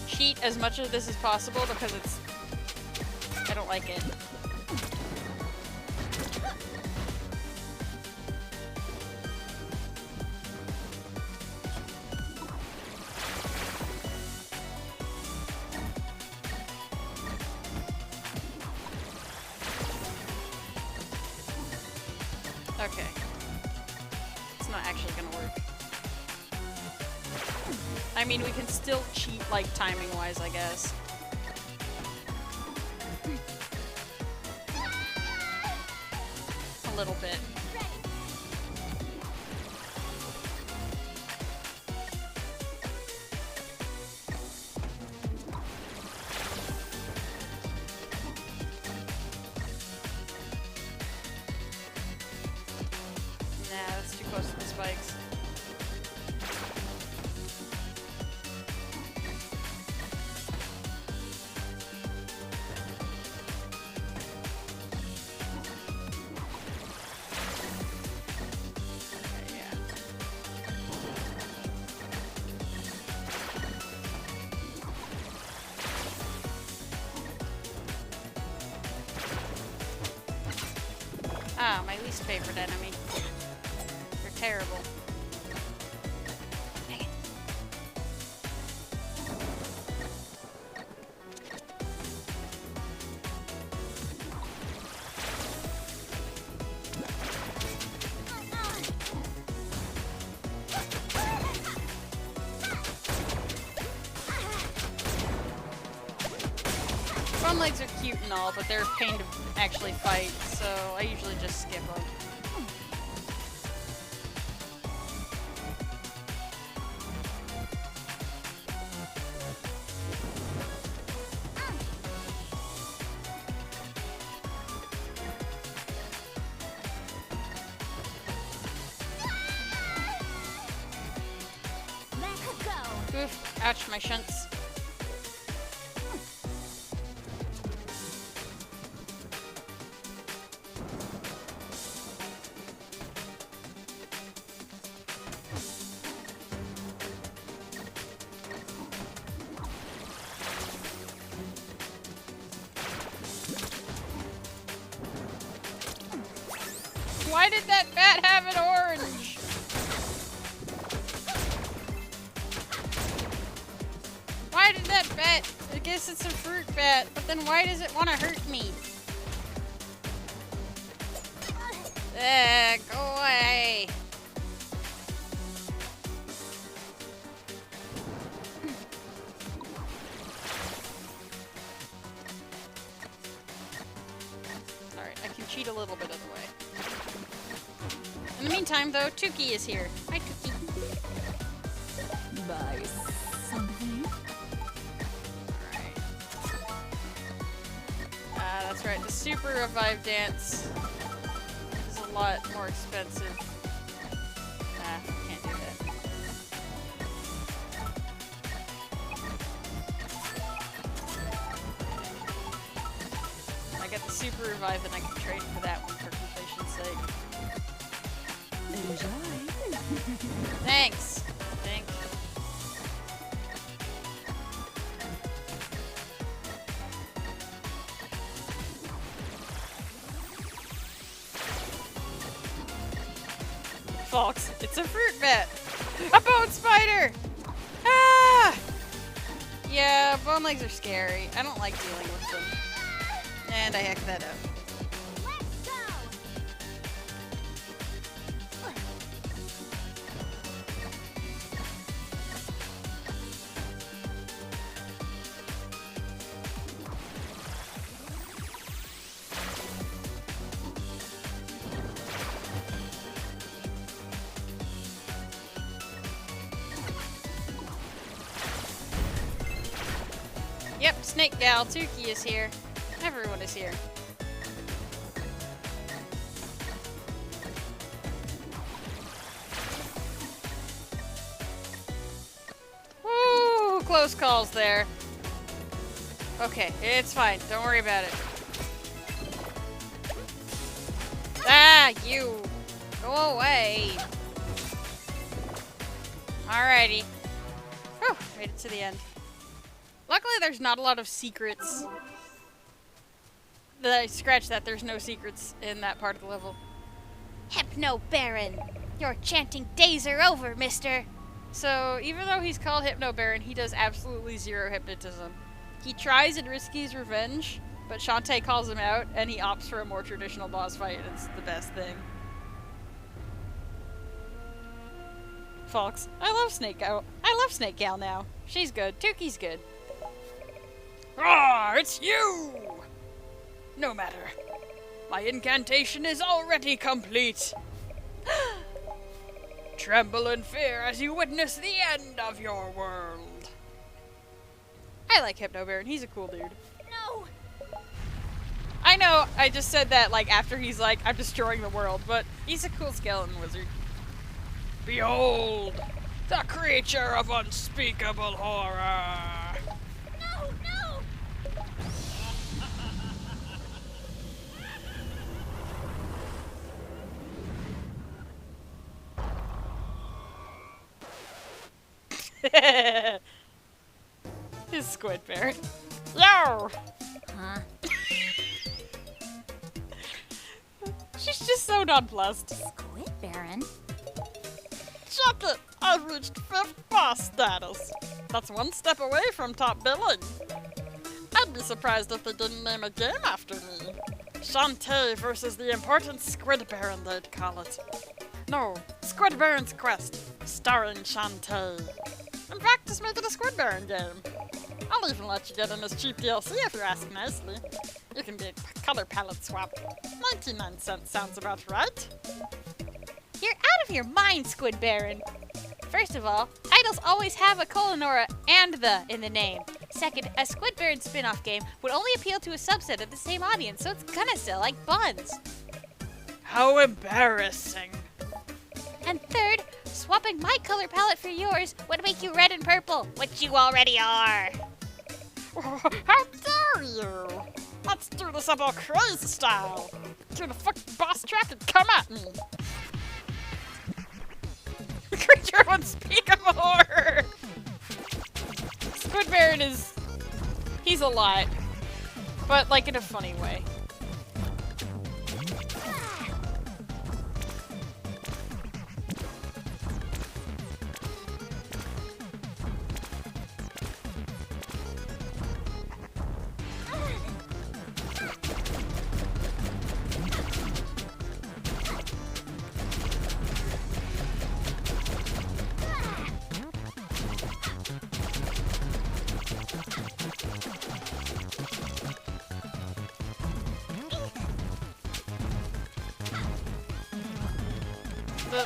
cheat as much of this as possible because it's... I don't like it. Okay. It's not actually gonna work. I mean, we can still cheat, like, timing-wise, I guess. A little bit. Nah, that's too close to the spikes. Ah, my least favorite enemy. They're terrible. Dang it. Bum legs are cute and all, but they're a pain to actually fight, so I usually just skip them. Let's go. Oof, ouch, my shunts. Why did that bat have an orange? Why did that bat? I guess it's a fruit bat, but then why does it want to hurt me? Go away. Alright, I can cheat a little bit of the way. In the meantime, though, Tuki is here. Hi, Tuki. Buy something? Alright. That's right. The Super Revive Dance is a lot more expensive. Can't do that. I got the Super Revive, and I can trade for that one for completion's sake. Enjoy. Thanks. Thank you. Fox, it's a fruit bat. A bone spider. Ah! Yeah, bone legs are scary. I don't like dealing with them. And I hacked that up. Let's go. Yep, Snake Gal, Tuki is here. Everyone is here. Woo! Close calls there. Okay, it's fine. Don't worry about it. Ah, you! Go away! Alrighty. Whew, made it to the end. Luckily, there's not a lot of secrets. Scratch that, there's no secrets in that part of the level. Hypno Baron! Your chanting days are over, mister! So, even though he's called Hypno Baron, he does absolutely zero hypnotism. He tries in Risky's Revenge, but Shantae calls him out, and he opts for a more traditional boss fight, and it's the best thing. Fox, I love Snake Gal. I love Snake Gal now. She's good. Tuki's good. Ah, it's you! No matter. My incantation is already complete. Tremble in fear as you witness the end of your world. I like Hypno Baron. He's a cool dude. No. I know, I just said that like after he's like, I'm destroying the world, but he's a cool skeleton wizard. Behold, the creature of unspeakable horror. No, no. His squid parrot. Yo! Huh? She's just so nonplussed. Squid Baron? Check it! I've reached 5th boss status. That's 1 step away from top billing. I'd be surprised if they didn't name a game after me. Shantae versus the important Squid Baron, they'd call it. No, Squid Baron's Quest, starring Shantae. In fact, just make it a Squid Baron game. I'll even let you get in this cheap DLC if you ask nicely. You can be a color palette swap. 99 cents sounds about right. You're out of your mind, Squid Baron. First of all, titles always have a colon or a and the in the name. Second, a Squid Baron spin-off game would only appeal to a subset of the same audience, so it's gonna sell like buns. How embarrassing. And third, swapping my color palette for yours would make you red and purple, which you already are. How dare you! Let's do this up all crazy style. Do the fucking boss track and come at me. Creature unspeakable horror. Squid Baron he's a lot, but like in a funny way.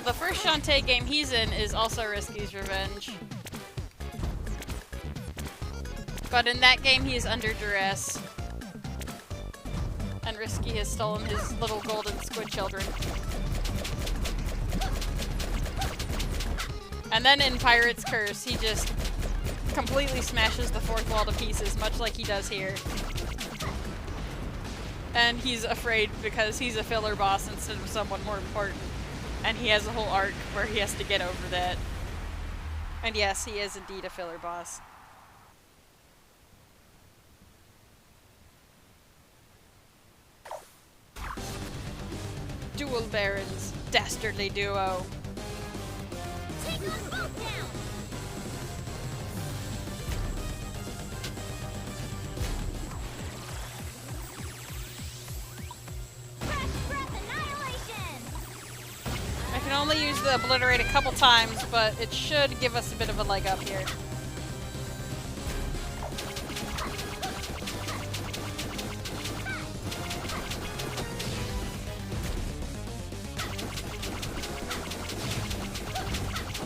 The first Shantae game he's in is also Risky's Revenge. But in that game he is under duress. And Risky has stolen his little golden squid children. And then in Pirate's Curse he just completely smashes the 4th wall to pieces, much like he does here. And he's afraid because he's a filler boss instead of someone more important. And he has a whole arc where he has to get over that. And yes, he is indeed a filler boss. Dual Barons, dastardly duo. Take them both down! Fresh breath annihilation! I can only use the obliterate a couple times, but it should give us a bit of a leg up here.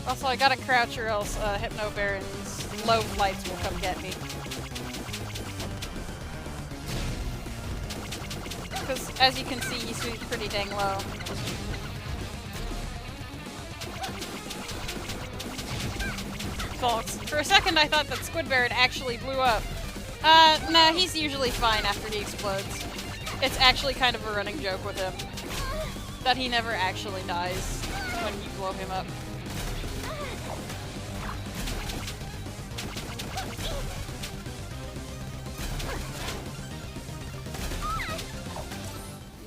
Also, I gotta crouch or else Hypno Baron's low flights will come get me. Because, as you can see, he's pretty dang low. Folks, for a second I thought that Squid Baron actually blew up. No, he's usually fine after he explodes. It's actually kind of a running joke with him. That he never actually dies when you blow him up.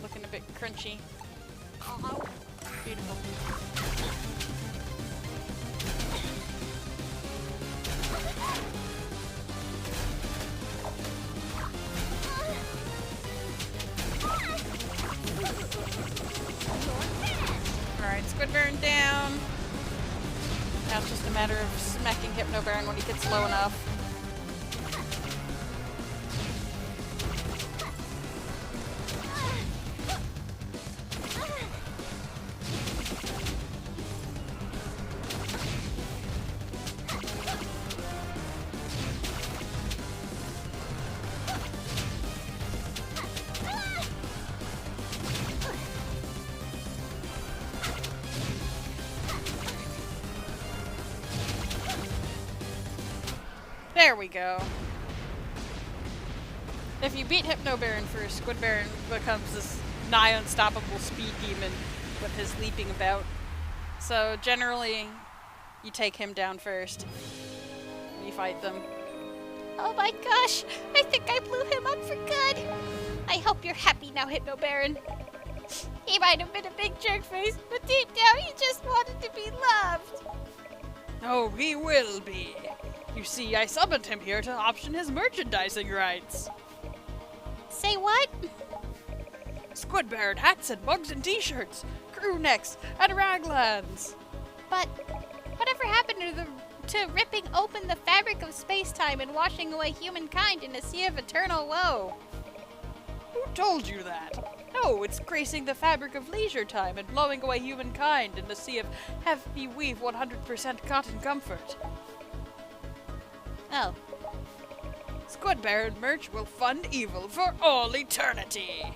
Looking a bit crunchy. Beautiful. Alright, Squid Baron down. Now it's just a matter of smacking Hypno Baron when he gets low enough. There we go. If you beat Hypno Baron first, Squid Baron becomes this nigh unstoppable speed demon with his leaping about. So generally, you take him down first. And you fight them. Oh my gosh, I think I blew him up for good. I hope you're happy now, Hypno Baron. He might have been a big jerk face, but deep down he just wanted to be loved. Oh, he will be. You see, I summoned him here to option his merchandising rights. Say what? Squid Baron hats and mugs and t-shirts, crew necks and raglans. But whatever happened to ripping open the fabric of space-time and washing away humankind in a sea of eternal woe? Who told you that? No, it's gracing the fabric of leisure time and blowing away humankind in the sea of heavy weave 100% cotton comfort. Oh. Squid Baron merch will fund evil for all eternity.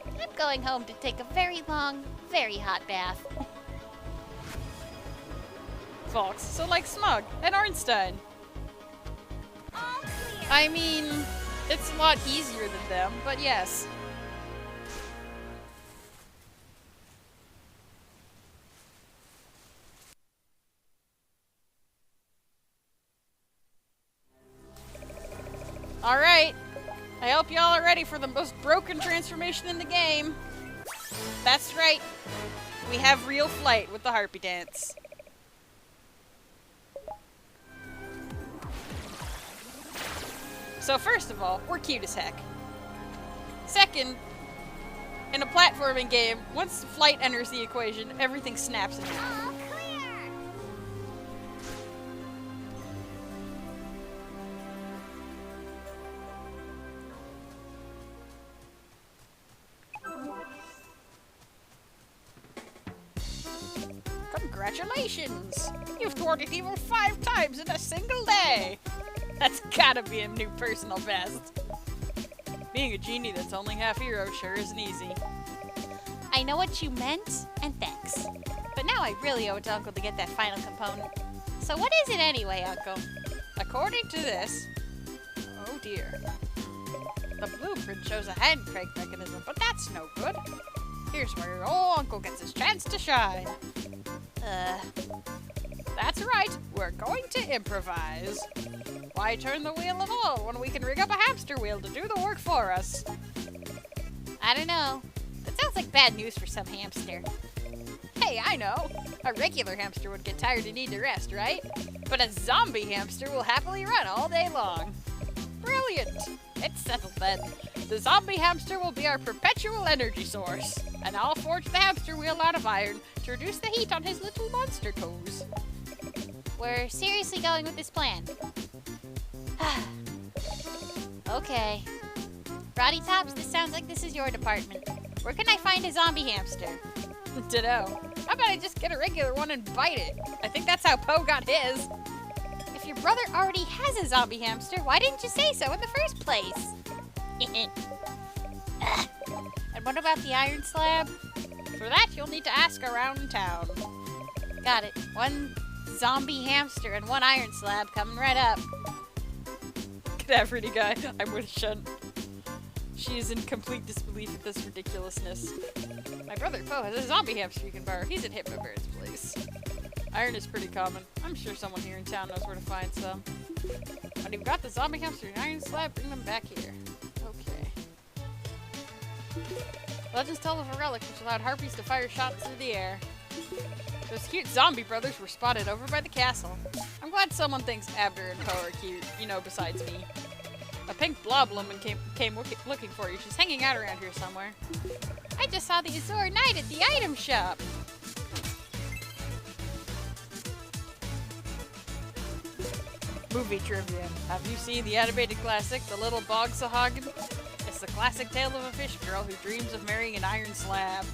I'm going home to take a very long, very hot bath. Fox, so like Smug and Ornstein. All clear. I mean, it's a lot easier than them, but yes. Alright, I hope y'all are ready for the most broken transformation in the game. That's right, we have real flight with the Harpy Dance. So first of all, we're cute as heck. Second, in a platforming game, once flight enters the equation, everything snaps in here. All clear. Congratulations! You've thwarted evil 5 times in a single day! That's gotta be a new personal best. Being a genie that's only half hero sure isn't easy. I know what you meant, and thanks. But now I really owe it to Uncle to get that final component. So what is it anyway, Uncle? According to this... Oh dear. The blueprint shows a hand crank mechanism, but that's no good. Here's where your old uncle gets his chance to shine. That's right, we're going to improvise. Why turn the wheel at all when we can rig up a hamster wheel to do the work for us? I don't know. That sounds like bad news for some hamster. Hey, I know. A regular hamster would get tired and need to rest, right? But a zombie hamster will happily run all day long. Brilliant! It's settled then. The zombie hamster will be our perpetual energy source. And I'll forge the hamster wheel out of iron to reduce the heat on his little monster toes. We're seriously going with this plan. Okay. Roddy Tops, this sounds like this is your department. Where can I find a zombie hamster? Ditto. How about I just get a regular one and bite it? I think that's how Poe got his. If your brother already has a zombie hamster, why didn't you say so in the first place? And what about the iron slab? For that, you'll need to ask around town. Got it. 1 zombie hamster and 1 iron slab coming right up. Cadaverity guy, I'm with Shunt. She is in complete disbelief at this ridiculousness. My brother Poe has a zombie hamster you can borrow. He's at Hitmobird's place. Iron is pretty common. I'm sure someone here in town knows where to find some. When you've got the zombie hamster and iron slab, bring them back here. Okay. Legends tell of a relic which allowed harpies to fire shots into the air. Those cute zombie brothers were spotted over by the castle. I'm glad someone thinks Abner and Poe are cute, you know, besides me. A pink blob woman came looking for you. She's hanging out around here somewhere. I just saw the Azure Knight at the item shop. Movie trivia. Have you seen the animated classic, The Little Bog Sahagin? It's the classic tale of a fish girl who dreams of marrying an iron slab.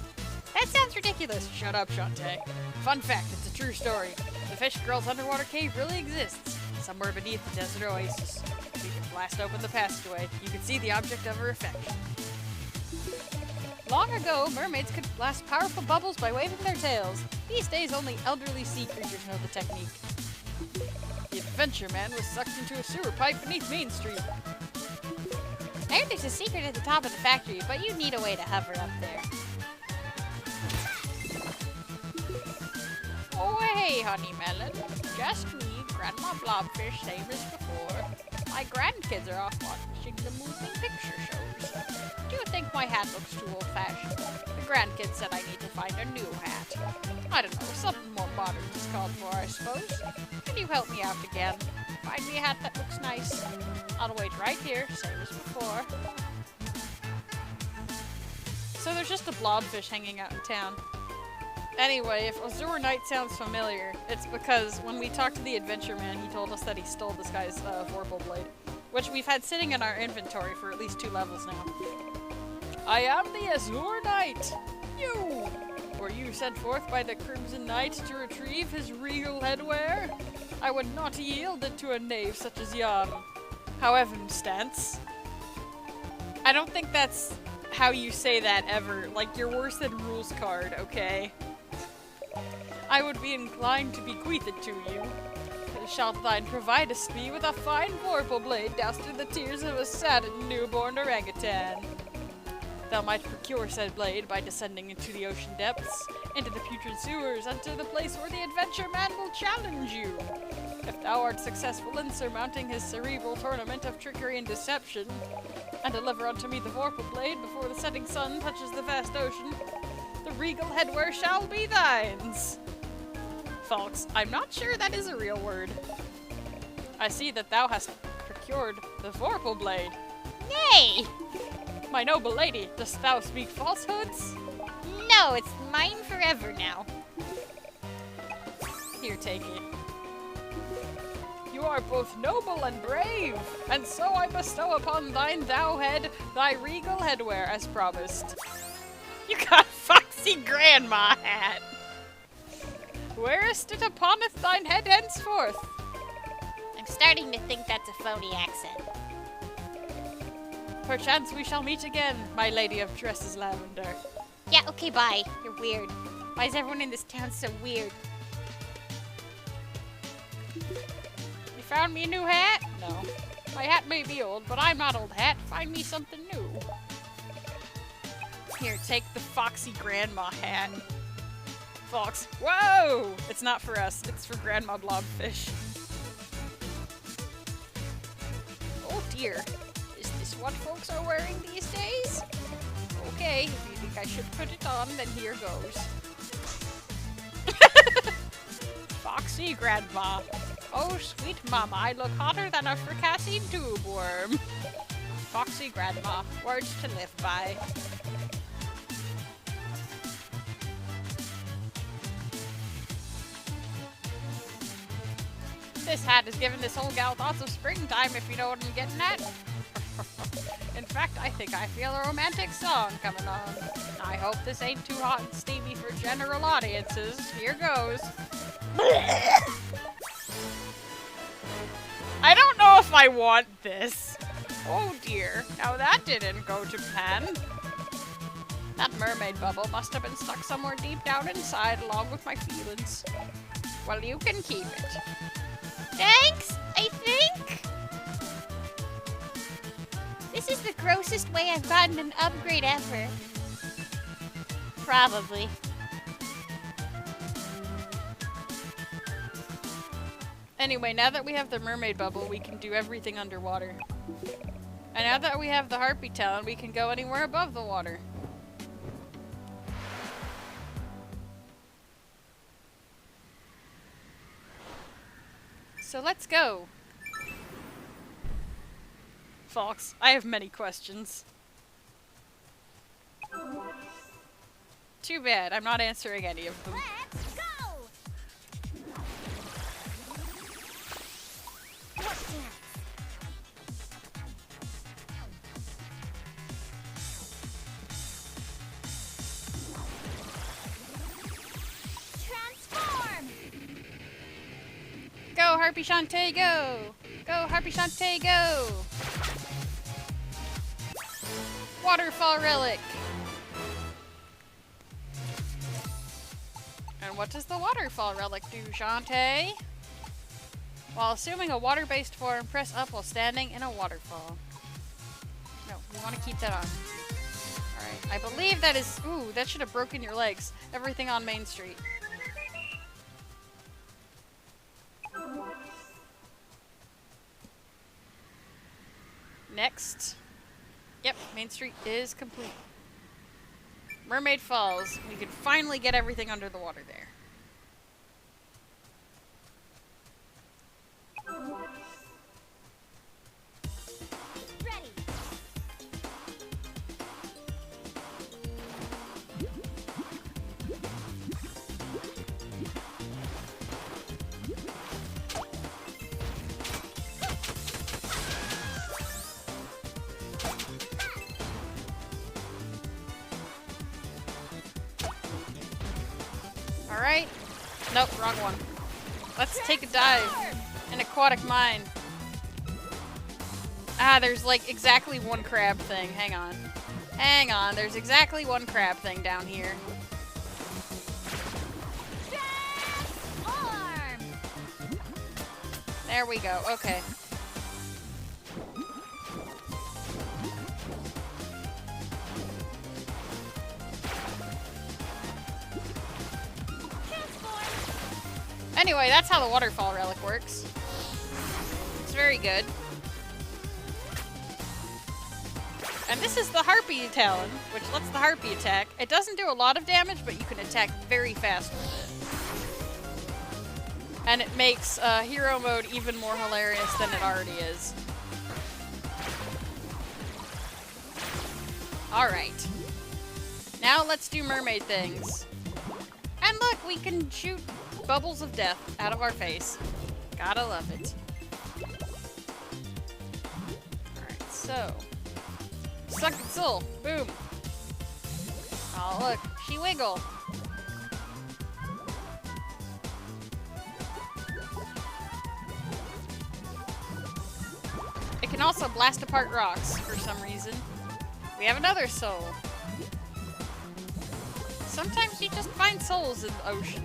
That sounds ridiculous. Shut up, Shantae. Fun fact, it's a true story. The fish girl's underwater cave really exists, somewhere beneath the desert oasis. If you can blast open the passageway, you can see the object of her affection. Long ago, mermaids could blast powerful bubbles by waving their tails. These days, only elderly sea creatures know the technique. The adventure man was sucked into a sewer pipe beneath Main Street. I heard there's a secret at the top of the factory, but you need a way to hover up there. Oh, hey, honey melon. Just me, Grandma Blobfish, same as before. My grandkids are off watching watching the moving picture shows. Do you think my hat looks too old-fashioned? The grandkid said I need to find a new hat. I don't know, something more modern is called for, I suppose. Can you help me out again? Find me a hat that looks nice. I'll wait right here, same as before. So there's just a blobfish hanging out in town. Anyway, if Azure Knight sounds familiar, it's because when we talked to the Adventure Man, he told us that he stole this guy's Vorpal Blade, which we've had sitting in our inventory for at least 2 levels now. I am the Azure Knight! You! Were you sent forth by the Crimson Knight to retrieve his regal headwear? I would not yield it to a knave such as yon. However, stance. I don't think that's how you say that ever. Like, you're worse than Rules Card, okay? I would be inclined to bequeath it to you. Shalt thine providest me with a fine vorpal blade doused in the tears of a saddened newborn orangutan. Thou might procure said blade by descending into the ocean depths, into the putrid sewers, unto the place where the Adventure Man will challenge you. If thou art successful in surmounting his cerebral tournament of trickery and deception, and deliver unto me the vorpal blade before the setting sun touches the vast ocean, the regal headwear shall be thines. Folks, I'm not sure that is a real word. I see that thou hast procured the vorpal blade. Nay! My noble lady, dost thou speak falsehoods? No, it's mine forever now. Here, take it. You are both noble and brave, and so I bestow upon thine thou head thy regal headwear as promised. You got a foxy grandma hat. Wearest it uponeth thine head henceforth. I'm starting to think that's a phony accent. Perchance we shall meet again, my lady of dresses lavender. Yeah, okay, bye. You're weird. Why is everyone in this town so weird? You found me a new hat? No. My hat may be old, but I'm not old hat. Find me something new. Here, take the foxy grandma hat. Fox. Whoa! It's not for us. It's for Grandma Blobfish. Oh dear. Is this what folks are wearing these days? Okay, if you think I should put it on, then here goes. Foxy Grandma. Oh, sweet mama, I look hotter than a fricassee tube worm. Foxy Grandma. Words to live by. This hat has given this old gal thoughts of springtime, if you know what I'm getting at. In fact, I think I feel a romantic song coming on. I hope this ain't too hot and steamy for general audiences. Here goes. I don't know if I want this. Oh dear, now that didn't go to plan. That mermaid bubble must have been stuck somewhere deep down inside along with my feelings. Well, you can keep it. Thanks, I think. This is the grossest way I've gotten an upgrade ever. Probably. Anyway, now that we have the mermaid bubble, we can do everything underwater. And now that we have the harpy talent, we can go anywhere above the water. So let's go. Fox, I have many questions. Too bad, I'm not answering any of them. Let's go! What's next? Transform! Go, Harpy Shantae, go! Go, Harpy Shantae, go! Waterfall Relic! And what does the Waterfall Relic do, Shantae? While assuming a water-based form, press up while standing in a waterfall. No, we want to keep that on. Alright, I believe that is... Ooh, that should have broken your legs. Everything on Main Street. Next. Yep, Main Street is complete. Mermaid Falls. We can finally get everything under the water there. Ready. Alright. Nope, wrong one. Let's take a dive. An aquatic mine. Ah, there's like exactly one crab thing. Hang on. Hang on, there's exactly one crab thing down here. Arm. There we go, okay. Anyway, that's how the waterfall relic works. It's very good. And this is the Harpy Talon, which lets the Harpy attack. It doesn't do a lot of damage, but you can attack very fast with it. And it makes hero mode even more hilarious than it already is. Alright. Now let's do mermaid things. And look, we can shoot bubbles of death out of our face. Gotta love it. Alright, so. Suck it, soul. Boom. Oh, look. She wiggle. It can also blast apart rocks for some reason. We have another soul. Sometimes you just find souls in the ocean.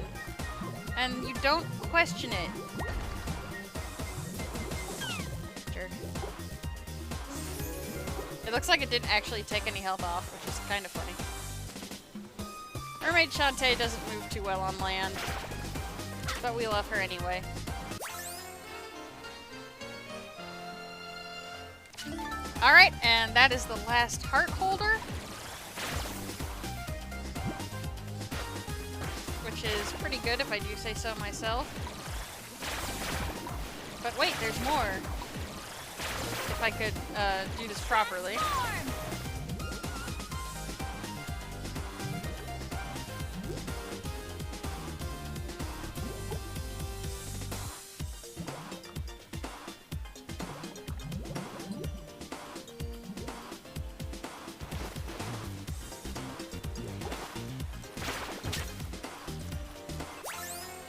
And you don't question it. Jerk. It looks like it didn't actually take any health off, which is kind of funny. Mermaid Shantae doesn't move too well on land, but we love her anyway. Alright, and that is the last heart holder. Which is pretty good if I do say so myself. But wait, there's more. If I could do this properly.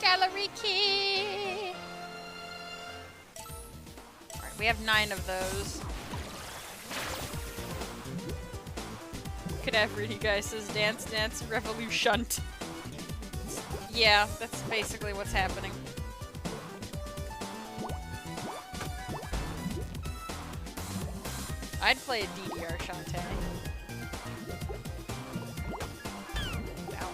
Gallery key! Alright, we have 9 of those. Cadaveridy guy says dance, dance, revolution. Yeah, that's basically what's happening. I'd play a DDR Shantae. Down.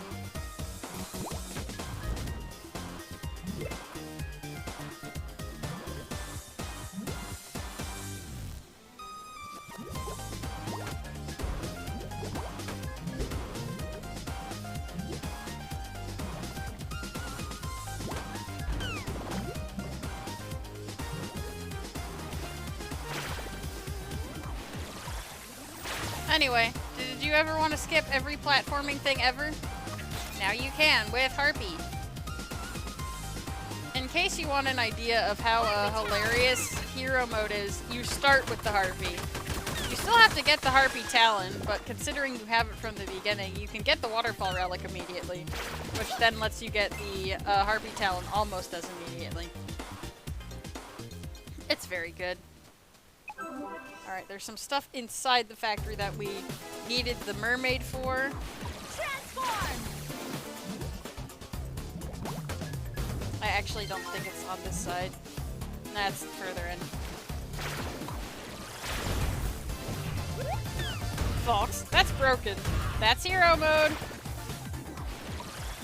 Anyway, did you ever want to skip every platforming thing ever? Now you can with Harpy. In case you want an idea of how hilarious hero mode is, you start with the Harpy. You still have to get the Harpy Talon, but considering you have it from the beginning, you can get the Waterfall Relic immediately, which then lets you get the Harpy Talon almost as immediately. It's very good. Alright, there's some stuff inside the factory that we needed the mermaid for. Transform! I actually don't think it's on this side. That's further in. Fox, that's broken. That's hero mode.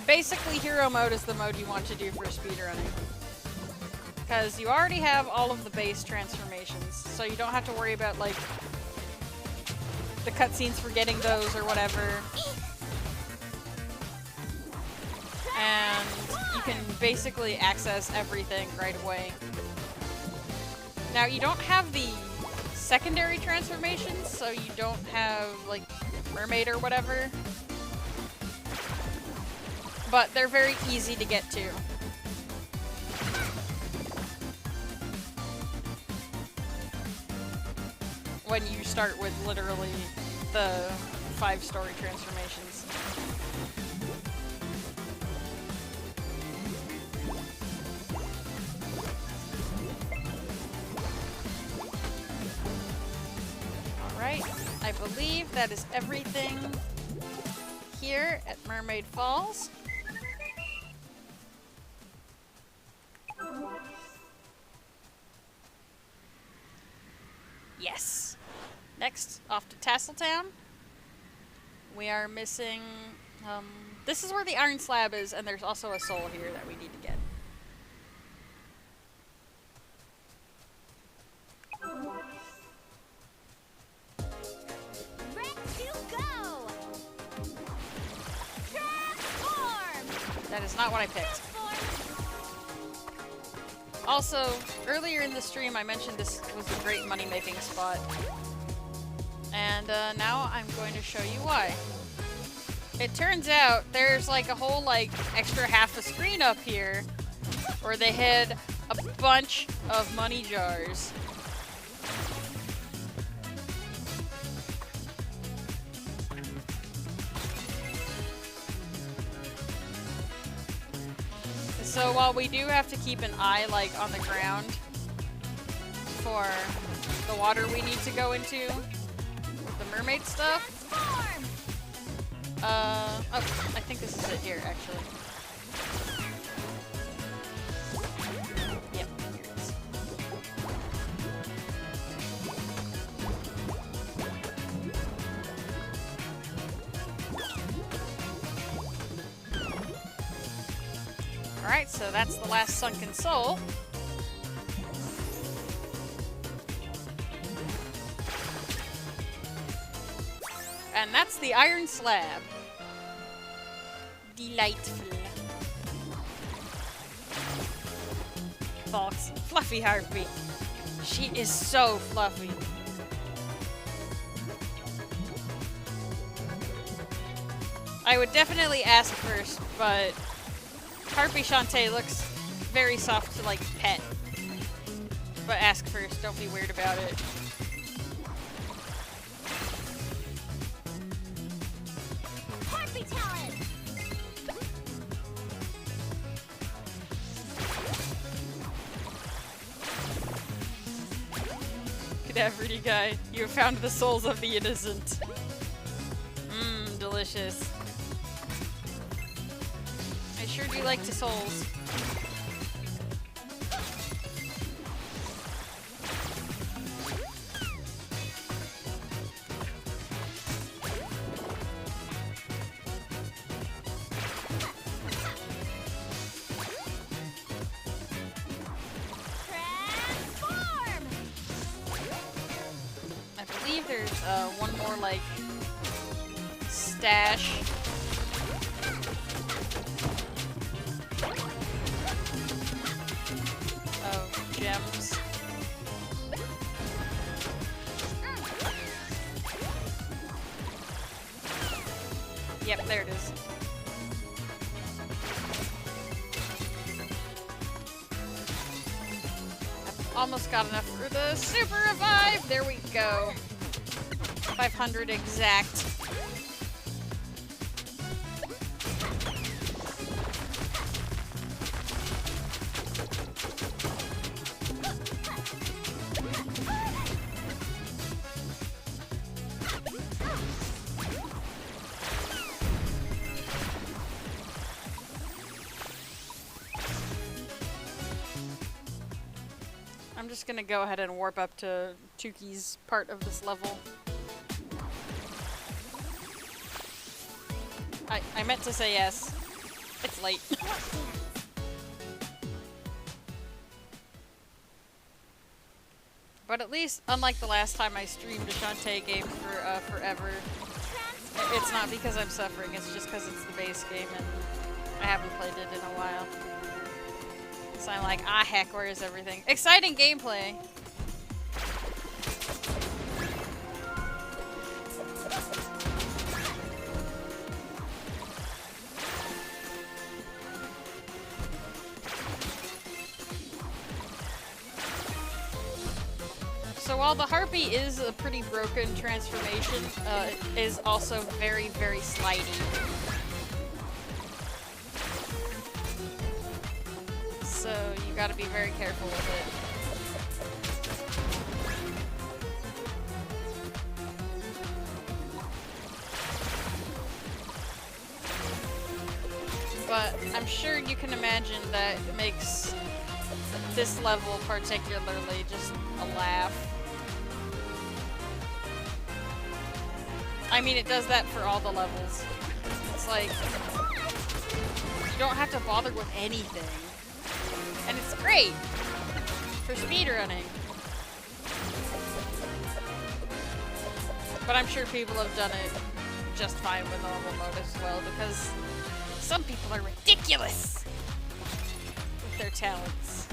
Basically, hero mode is the mode you want to do for speedrunning. Because you already have all of the base transformations, so you don't have to worry about, like, the cutscenes for getting those or whatever. And you can basically access everything right away. Now, you don't have the secondary transformations, so you don't have, like, Mermaid or whatever. But they're very easy to get to. When you start with literally the 5 story transformations. Alright, I believe that is everything here at Mermaid Falls. Yes. Next, off to Tasseltown. We are missing... this is where the iron slab is, and there's also a soul here that we need to get. Ready to go! Transform! That is not what I picked. Also, earlier in the stream I mentioned this was a great money-making spot. And now I'm going to show you why. It turns out there's like a whole like extra half a screen up here where they hid a bunch of money jars. So while we do have to keep an eye like on the ground for the water we need to go into with the mermaid stuff. Oh, I think this is it here actually. Yep, here it is. Alright, so that's the last sunken soul. And that's the iron slab. Delightful. Fox. Fluffy Harpy. She is so fluffy. I would definitely ask first, but Harpy Shantae looks very soft to, like, pet. But ask first, don't be weird about it. Harpy talent! Cadaverity guy, you have found the souls of the innocent. Mmm, delicious. I sure do like the souls. Transform! I believe there's one more like stash. Of gems. Yep, there it is. I've almost got enough for the super revive. There we go. 500 exact. I'm just gonna go ahead and warp up to Tuki's part of this level. I meant to say yes. It's late. But at least, unlike the last time I streamed a Shantae game for forever, it's not because I'm suffering, it's just because it's the base game and I haven't played it in a while. So I'm like, ah heck, where is everything? Exciting gameplay! So while the Harpy is a pretty broken transformation, it is also very, very slidey. So you gotta be very careful with it. But I'm sure you can imagine that it makes this level particularly just a laugh. I mean, it does that for all the levels. It's like, you don't have to bother with anything. And it's great for speedrunning. But I'm sure people have done it just fine with normal mode as well, because some people are ridiculous with their talents.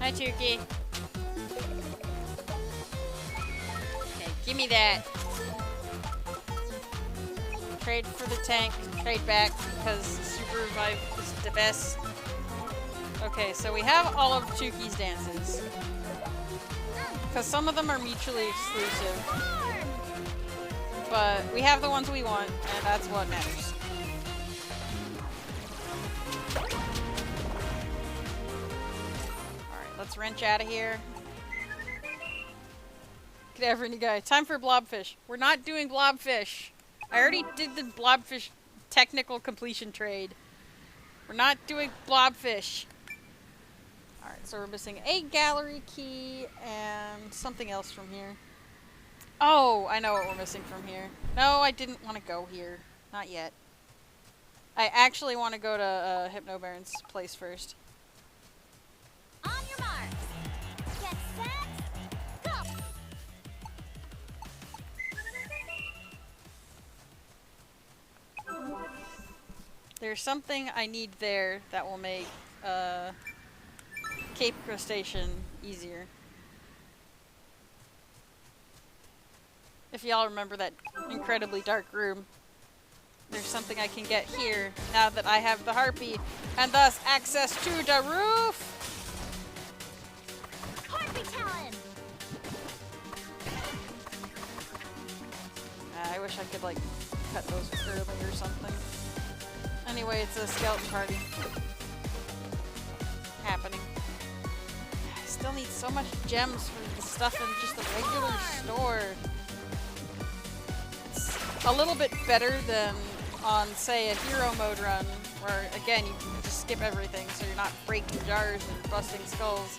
Hi, Turkey. Okay, give me that. Trade for the tank, trade back, because Super Revive is the best. Okay, so we have all of Tuki's dances. Because some of them are mutually exclusive. But we have the ones we want, and that's what matters. Let's wrench out of here. Get every guy. Time for blobfish. We're not doing blobfish. I already did the blobfish technical completion trade. We're not doing blobfish. Alright, so we're missing a gallery key and something else from here. Oh, I know what we're missing from here. No, I didn't want to go here. Not yet. I actually want to go to Hypnobaron's place first. On your marks. Get set. Go. There's something I need there that will make Cape Crustacean easier. If y'all remember that incredibly dark room, there's something I can get here now that I have the Harpy and thus access to the roof. Harpy Talon. I wish I could like cut those early or something. Anyway, it's a skeleton party happening. I still need so much gems for the stuff in just a regular store. It's a little bit better than on, say, a hero mode run, where again you can just skip everything, so you're not breaking jars and busting skulls.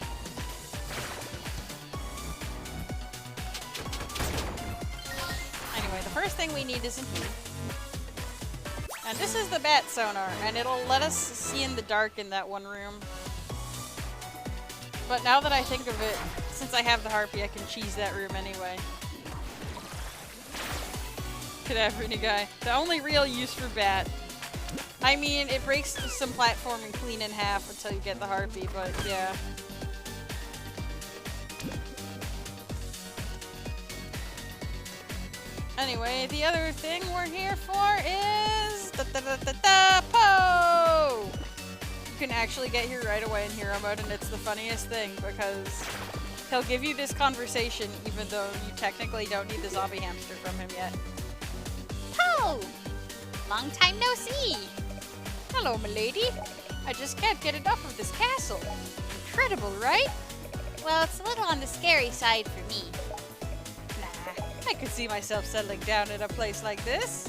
Anyway, the first thing we need is in here. And this is the bat sonar, and it'll let us see in the dark in that one room. But now that I think of it, since I have the Harpy, I can cheese that room anyway. Cadaver new guy. The only real use for bat. I mean, it breaks some platforming clean in half until you get the Harpy, but yeah. Anyway, the other thing we're here for is Po! You can actually get here right away in hero mode, and it's the funniest thing because he'll give you this conversation even though you technically don't need the zombie hamster from him yet. Po! Long time no see. Hello, milady. I just can't get enough of this castle. Incredible, right? Well, it's a little on the scary side for me. Nah, I could see myself settling down in a place like this.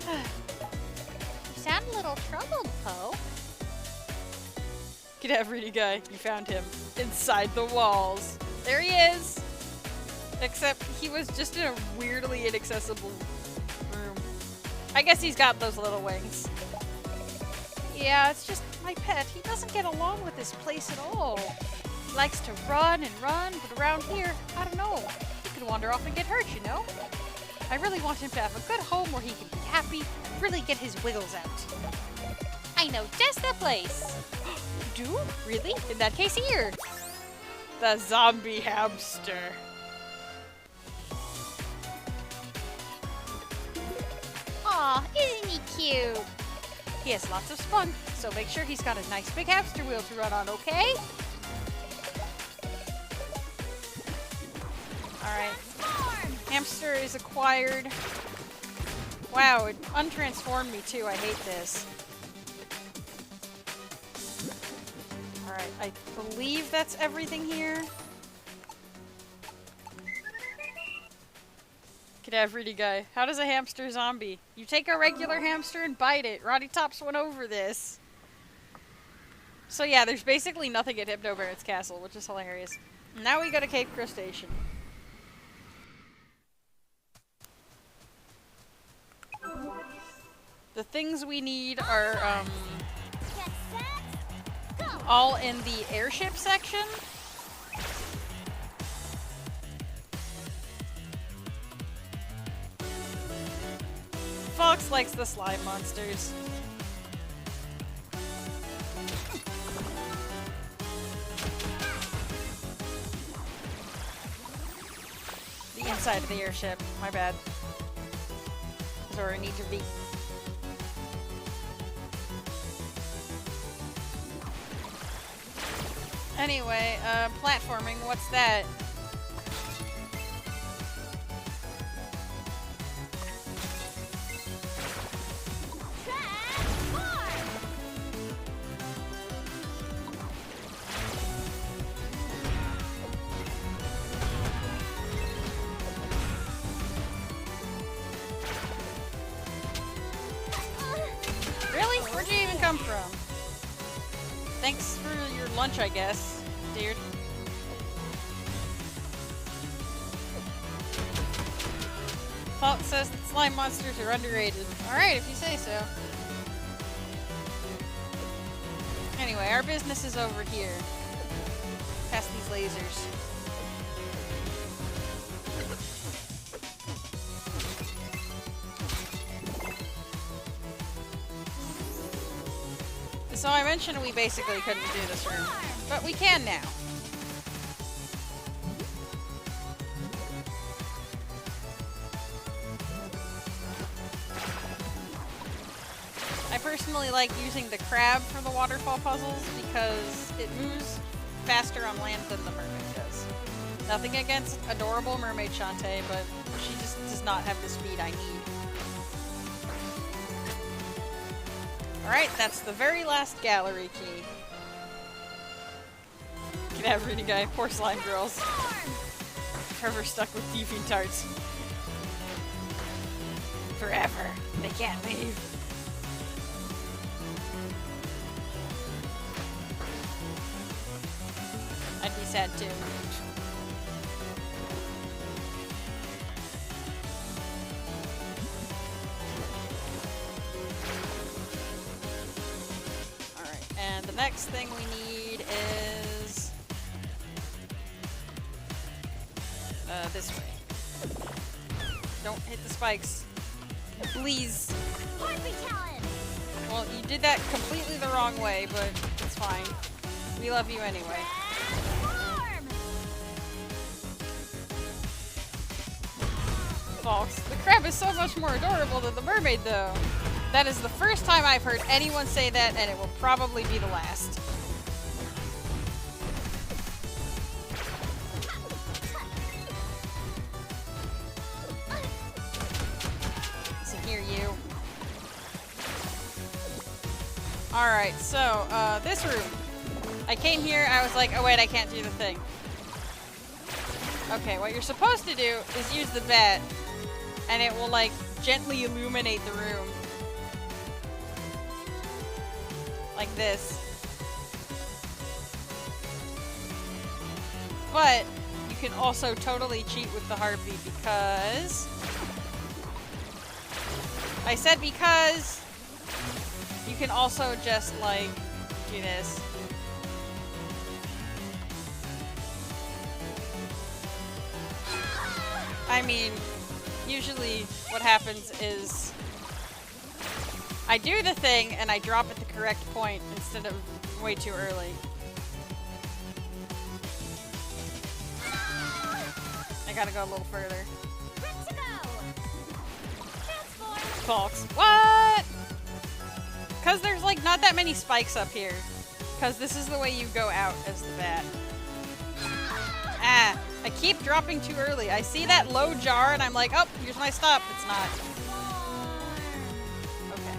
You sound a little troubled, Poe. Cadaverity guy, you found him. Inside the walls. There he is! Except he was just in a weirdly inaccessible room. I guess he's got those little wings. Yeah, it's just my pet. He doesn't get along with this place at all. He likes to run and run, but around here, I don't know. He could wander off and get hurt, you know? I really want him to have a good home where he can be happy and really get his wiggles out. I know just the place. You do? Really? In that case, here. The zombie hamster. Aw, isn't he cute? He has lots of fun, so make sure he's got a nice big hamster wheel to run on, okay? Alright. Hamster is acquired. Wow, it untransformed me too. I hate this. Alright, I believe that's everything here. Cadaverity guy. How does a hamster zombie? You take a regular hamster and bite it. Roddy Tops went over this. So yeah, there's basically nothing at Hypno Barrett's castle, which is hilarious. Now we go to Cape Crustacean. The things we need are, all in the airship section. Fox likes the slime monsters. The inside of the airship. My bad. Is where I need to be. Anyway, platforming, what's that? Really? Where'd you even come from? Thanks for your lunch, I guess, dude. Falk says that slime monsters are underrated. Alright, if you say so. Anyway, our business is over here. Past these lasers. So I mentioned we basically couldn't do this room, but we can now. I personally like using the crab for the waterfall puzzles because it moves faster on land than the mermaid does. Nothing against adorable mermaid Shantae, but she just does not have the speed I need. Alright, that's the very last gallery key. Cadaverity guy, poor slime girls. Forever stuck with thieving tarts. Forever. They can't leave. I'd be sad too. And the next thing we need is this way. Don't hit the spikes. Please. Well, you did that completely the wrong way, but it's fine. We love you anyway. False. The crab is so much more adorable than the mermaid, though. That is the first time I've heard anyone say that, and it will probably be the last. So here, you. Alright, so, this room. I came here, I was like, oh wait, I can't do the thing. Okay, what you're supposed to do is use the bat, and it will, like, gently illuminate the room. Like this. But you can also totally cheat with the harpy because... I said because you can also just, like, do this. I mean, usually what happens is I do the thing and I drop at the correct point instead of way too early. I gotta go a little further. Folks. What? Because there's like not that many spikes up here. Because this is the way you go out as the bat. Ah, I keep dropping too early. I see that low jar and I'm like, oh, here's my stop. It's not. Okay.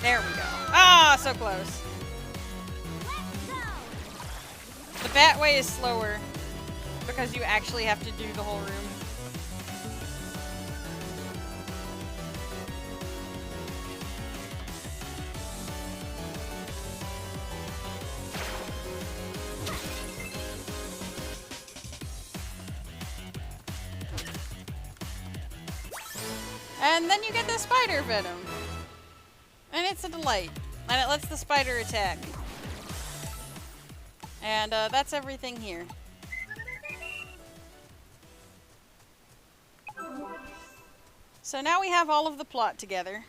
There we go. Ah, so close. The bat way is slower because you actually have to do the whole room. And then you get the spider venom. And it's a delight. And it lets the spider attack. And that's everything here. So now we have all of the plot together.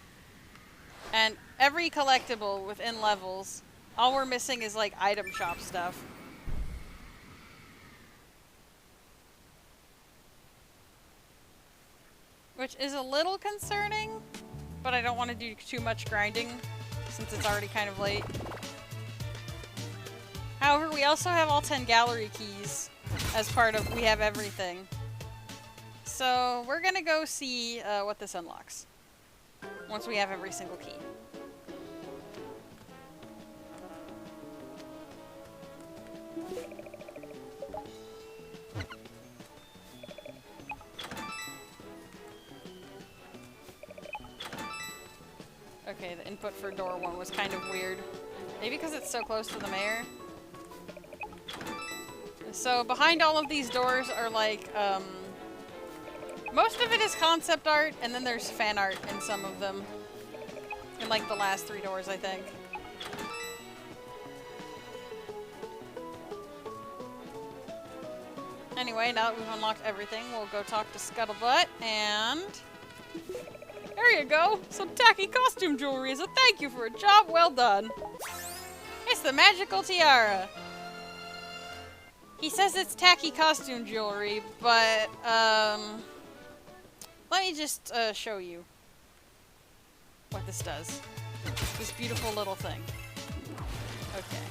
And every collectible within levels. All we're missing is like item shop stuff. Which is a little concerning, but I don't want to do too much grinding since it's already kind of late. However, we also have all 10 gallery keys as part of We Have Everything. So we're gonna go see what this unlocks once we have every single key. Okay, the input for door 1 was kind of weird. Maybe because it's so close to the mayor. So behind all of these doors are like, most of it is concept art, and then there's fan art in some of them. In like the last 3 doors, I think. Anyway, now that we've unlocked everything, we'll go talk to Scuttlebutt, and... There you go! Some tacky costume jewelry as a thank you for a job well done! It's the magical tiara! He says it's tacky costume jewelry, but, let me just, show you what this does. This beautiful little thing. Okay.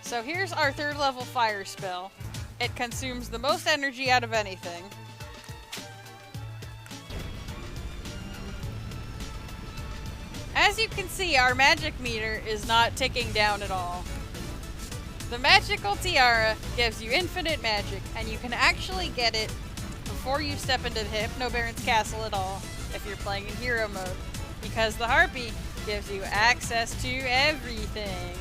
So here's our 3rd level fire spell. It consumes the most energy out of anything. As you can see, our magic meter is not ticking down at all. The magical tiara gives you infinite magic, and you can actually get it before you step into the Hypno Baron's castle at all, if you're playing in hero mode, because the harpy gives you access to everything.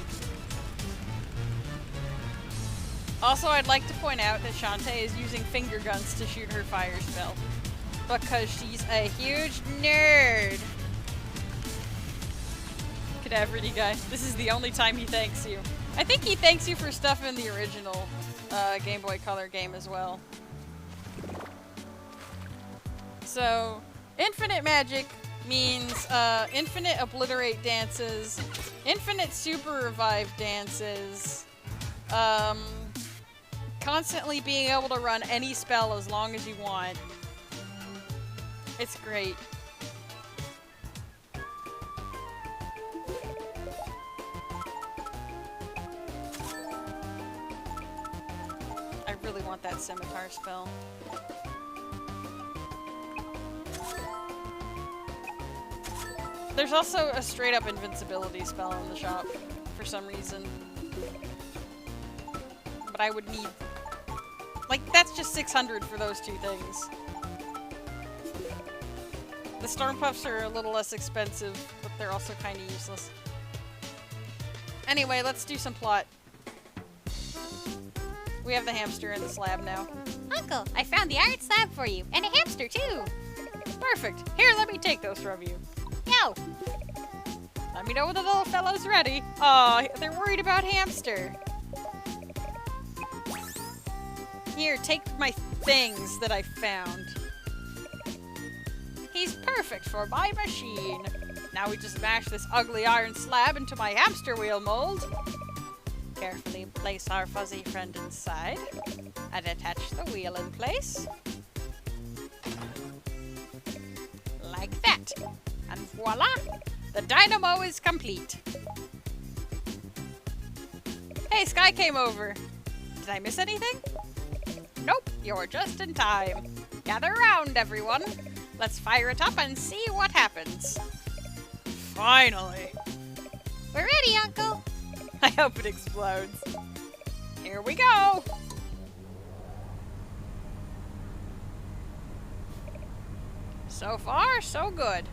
Also, I'd like to point out that Shantae is using finger guns to shoot her fire spell, because she's a huge nerd. Cadaverity guy. This is the only time he thanks you. I think he thanks you for stuff in the original Game Boy Color game as well. So, infinite magic means infinite obliterate dances, infinite super revive dances, constantly being able to run any spell as long as you want. It's great. I really want that scimitar spell. There's also a straight-up invincibility spell in the shop, for some reason. But I would need... Like, that's just 600 for those two things. The Storm Puffs are a little less expensive, but they're also kind of useless. Anyway, let's do some plot. We have the hamster in the slab now. Uncle, I found the iron slab for you, and a hamster too. Perfect. Here, let me take those from you. No. Let me know when the little fellow's ready. Aw, they're worried about hamster. Here, take my things that I found. He's perfect for my machine. Now we just mash this ugly iron slab into my hamster wheel mold. Carefully place our fuzzy friend inside and attach the wheel in place. Like that. And voila! The dynamo is complete. Hey, Sky came over. Did I miss anything? Nope, you're just in time. Gather around, everyone. Let's fire it up and see what happens. Finally. We're ready, Uncle. I hope it explodes. Here we go. So far, so good.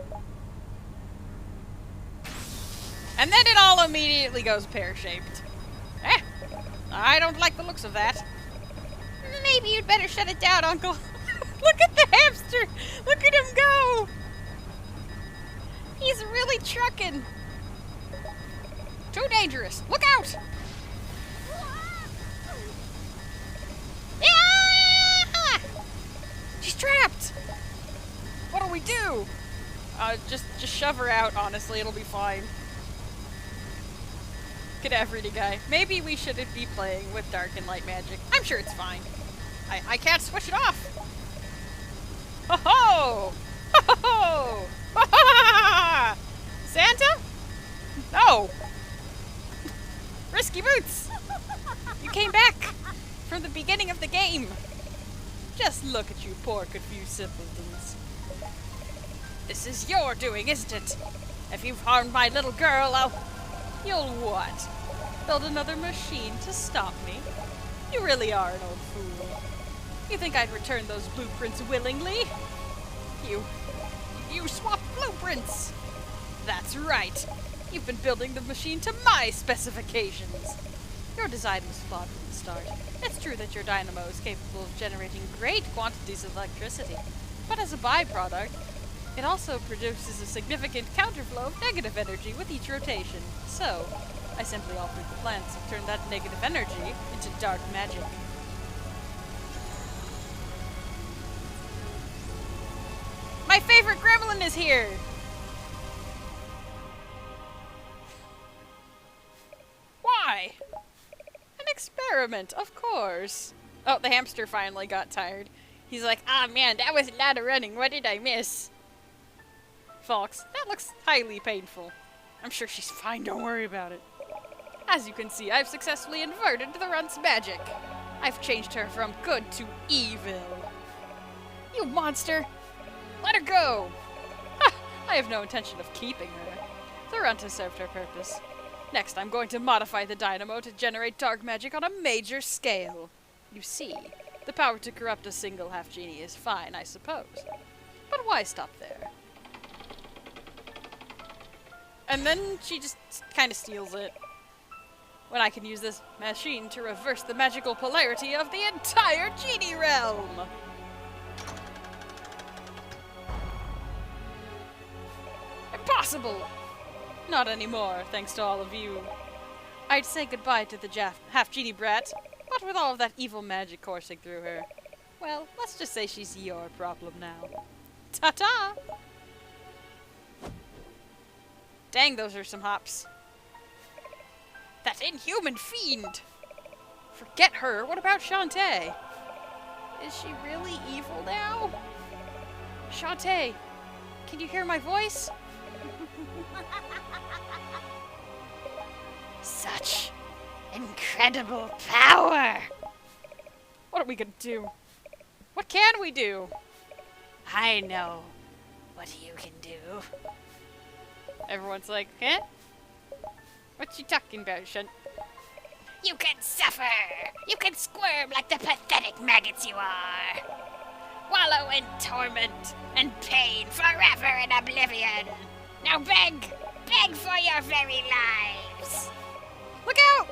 And then it all immediately goes pear-shaped. I don't like the looks of that. Maybe you'd better shut it down, Uncle. Look at the hamster! Look at him go! He's really trucking. Too dangerous. Look out! Yeah! She's trapped! What do we do? Just shove her out, honestly. It'll be fine. Cadaverity guy. Maybe we shouldn't be playing with dark and light magic. I'm sure it's fine. I can't switch it off. Ho ho! Ho ho! Ha ha! Santa? No! Risky Boots! You came back from the beginning of the game. Just look at you poor confused simpletons. This is your doing, isn't it? If you've harmed my little girl, You'll what? Build another machine to stop me? You really are an old fool. You think I'd return those blueprints willingly? You swapped blueprints! That's right! You've been building the machine to my specifications! Your design was flawed from the start. It's true that your dynamo is capable of generating great quantities of electricity, but as a byproduct, it also produces a significant counterflow of negative energy with each rotation. So, I simply altered the plans to turn that negative energy into dark magic. My favorite gremlin is here! Why? An experiment, of course. Oh, the hamster finally got tired. He's like, ah man, that was a lot of running. What did I miss? Fox, that looks highly painful. I'm sure she's fine, don't worry about it. As you can see, I've successfully inverted the runt's magic. I've changed her from good to evil. You monster! Let her go! Ha! I have no intention of keeping her. The runt has served her purpose. Next, I'm going to modify the dynamo to generate dark magic on a major scale. You see, the power to corrupt a single half-genie is fine, I suppose. But why stop there? And then she just kind of steals it. When I can use this machine to reverse the magical polarity of the entire genie realm! Impossible! Not anymore, thanks to all of you. I'd say goodbye to the half-genie brat, but with all of that evil magic coursing through her, well, let's just say she's your problem now. Ta-ta! Dang, those are some hops. That inhuman fiend! Forget her, what about Shantae? Is she really evil now? Shantae, can you hear my voice? Such incredible power! What are we gonna do? What can we do? I know what you can do. Everyone's like, huh? What you talking about, Shunt? You can suffer! You can squirm like the pathetic maggots you are! Wallow in torment and pain forever in oblivion! Now beg! Beg for your very lives! Look out!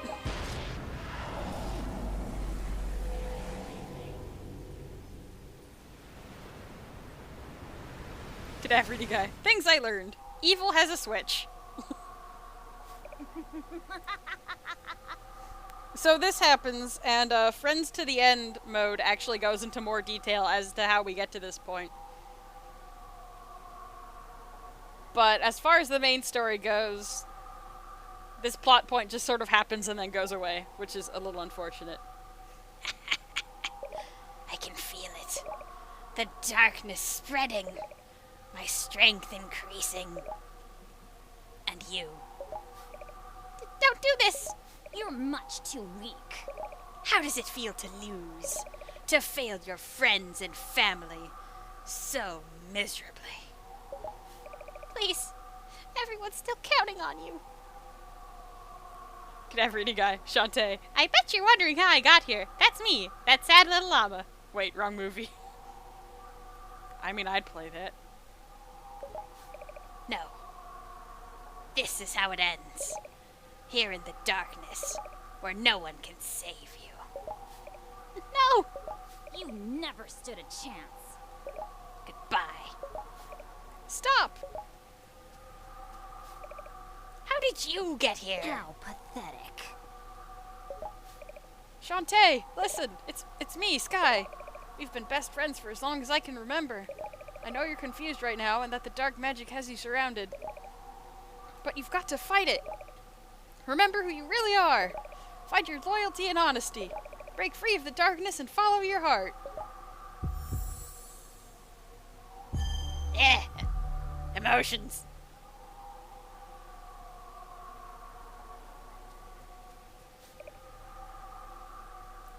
Cadaverity guy. Things I learned. Evil has a switch. So this happens, and Friends to the End mode actually goes into more detail as to how we get to this point. But as far as the main story goes, this plot point just sort of happens and then goes away, which is a little unfortunate. I can feel it. The darkness spreading. My strength increasing. And you. Don't do this! You're much too weak. How does it feel to lose? To fail your friends and family so miserably? Please, everyone's still counting on you. Cadaverity guy. Shantae. I bet you're wondering how I got here. That's me. That sad little llama. Wait, wrong movie. I mean, I'd play that. No. This is how it ends. Here in the darkness, where no one can save you. No! You never stood a chance. Goodbye. Stop! How did you get here? How pathetic. Shantae, listen. It's me, Sky. We've been best friends for as long as I can remember. I know you're confused right now and that the dark magic has you surrounded. But you've got to fight it. Remember who you really are. Find your loyalty and honesty. Break free of the darkness and follow your heart. Emotions.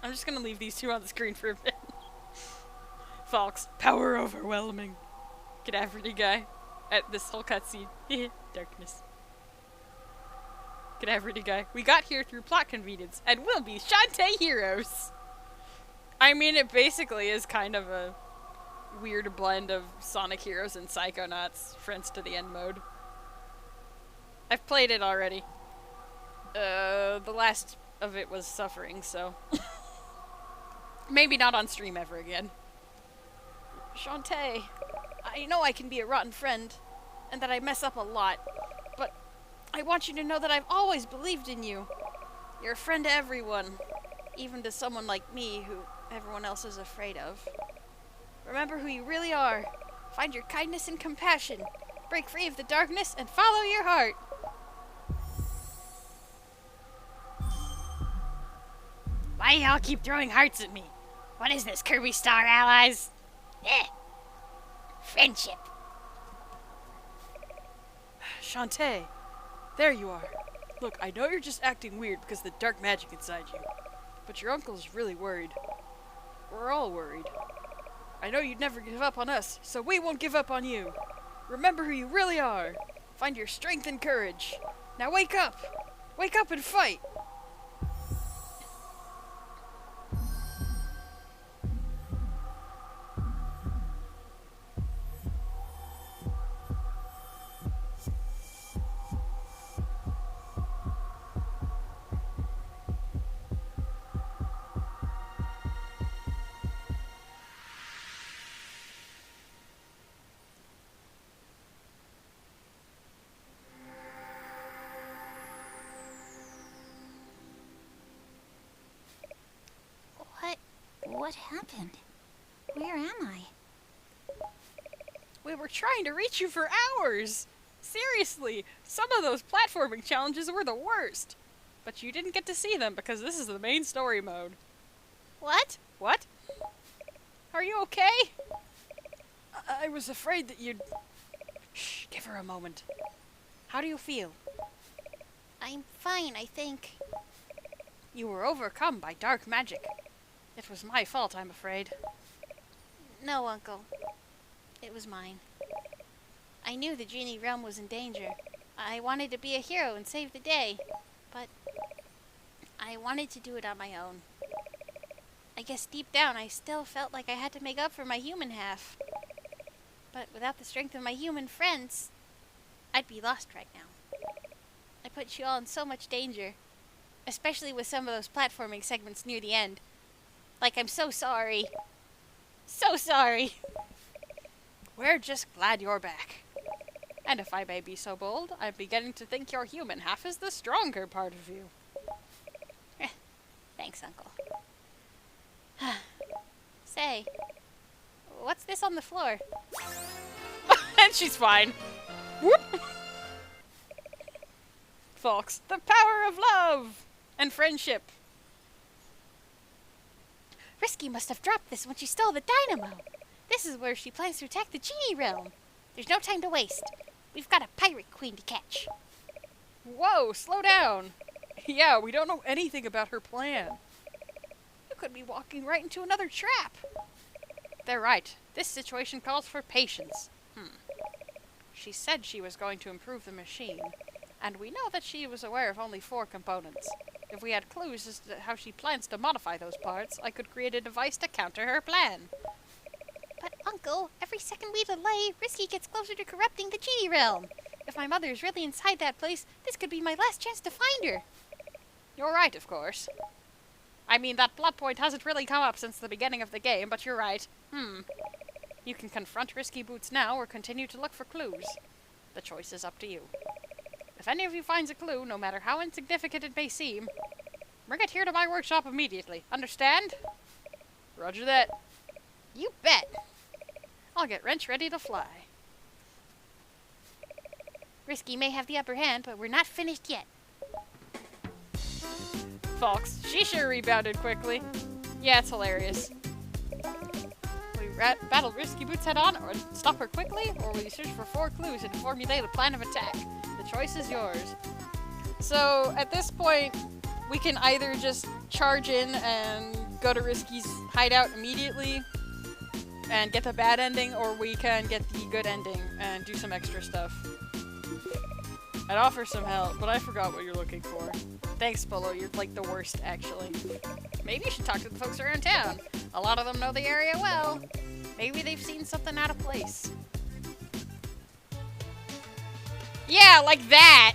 I'm just gonna leave these two on the screen for a bit. Fox, power overwhelming. Cadaverity guy. At this whole cutscene. Darkness. Cadaverity guy. We got here through plot convenience, and we'll be Shantae heroes. I mean, it basically is kind of a weird blend of Sonic Heroes and Psychonauts, Friends to the End mode. I've played it already. The last of it was suffering, so... Maybe not on stream ever again. Shantae, I know I can be a rotten friend, and that I mess up a lot, but I want you to know that I've always believed in you. You're a friend to everyone, even to someone like me who everyone else is afraid of. Remember who you really are. Find your kindness and compassion. Break free of the darkness and follow your heart. Why y'all keep throwing hearts at me? What is this, Kirby Star Allies? Friendship. Shantae, there you are. Look, I know you're just acting weird because of the dark magic inside you, but your uncle is really worried. We're all worried. I know you'd never give up on us, so we won't give up on you. Remember who you really are. Find your strength and courage. Now wake up! Wake up and fight! What happened? Where am I? We were trying to reach you for hours! Seriously, some of those platforming challenges were the worst. But you didn't get to see them because this is the main story mode. What? What? Are you okay? I was afraid that you'd... Shh, give her a moment. How do you feel? I'm fine, I think. You were overcome by dark magic. It was my fault, I'm afraid. No, Uncle. It was mine. I knew the genie realm was in danger, I wanted to be a hero and save the day, but I wanted to do it on my own. I guess deep down I still felt like I had to make up for my human half. But without the strength of my human friends, I'd be lost right now. I put you all in so much danger, especially with some of those platforming segments near the end. Like, I'm so sorry. So sorry. We're just glad you're back. And if I may be so bold, I'm beginning to think your human half is the stronger part of you. Thanks, Uncle. Say, what's this on the floor? And she's fine. Whoop! Folks, the power of love and friendship. Risky must have dropped this when she stole the dynamo. This is where she plans to attack the genie realm. There's no time to waste. We've got a pirate queen to catch. Whoa, slow down. Yeah, we don't know anything about her plan. You could be walking right into another trap. They're right. This situation calls for patience. She said she was going to improve the machine, and we know that she was aware of only 4 components. If we had clues as to how she plans to modify those parts, I could create a device to counter her plan. But, Uncle, every second we delay, Risky gets closer to corrupting the genie realm. If my mother is really inside that place, this could be my last chance to find her. You're right, of course. I mean, that plot point hasn't really come up since the beginning of the game, but you're right. You can confront Risky Boots now or continue to look for clues. The choice is up to you. If any of you finds a clue, no matter how insignificant it may seem, bring it here to my workshop immediately. Understand? Roger that. You bet. I'll get Wrench ready to fly. Risky may have the upper hand, but we're not finished yet. Folks, she sure rebounded quickly. Yeah, it's hilarious. We battle Risky Boots head on, or stop her quickly, or will you search for 4 clues and formulate a plan of attack? The choice is yours. So, at this point, we can either just charge in and go to Risky's hideout immediately and get the bad ending, or we can get the good ending and do some extra stuff. I'd offer some help, but I forgot what you're looking for. Thanks, Bolo. You're like the worst, actually. Maybe you should talk to the folks around town. A lot of them know the area well. Maybe they've seen something out of place. Yeah, like that!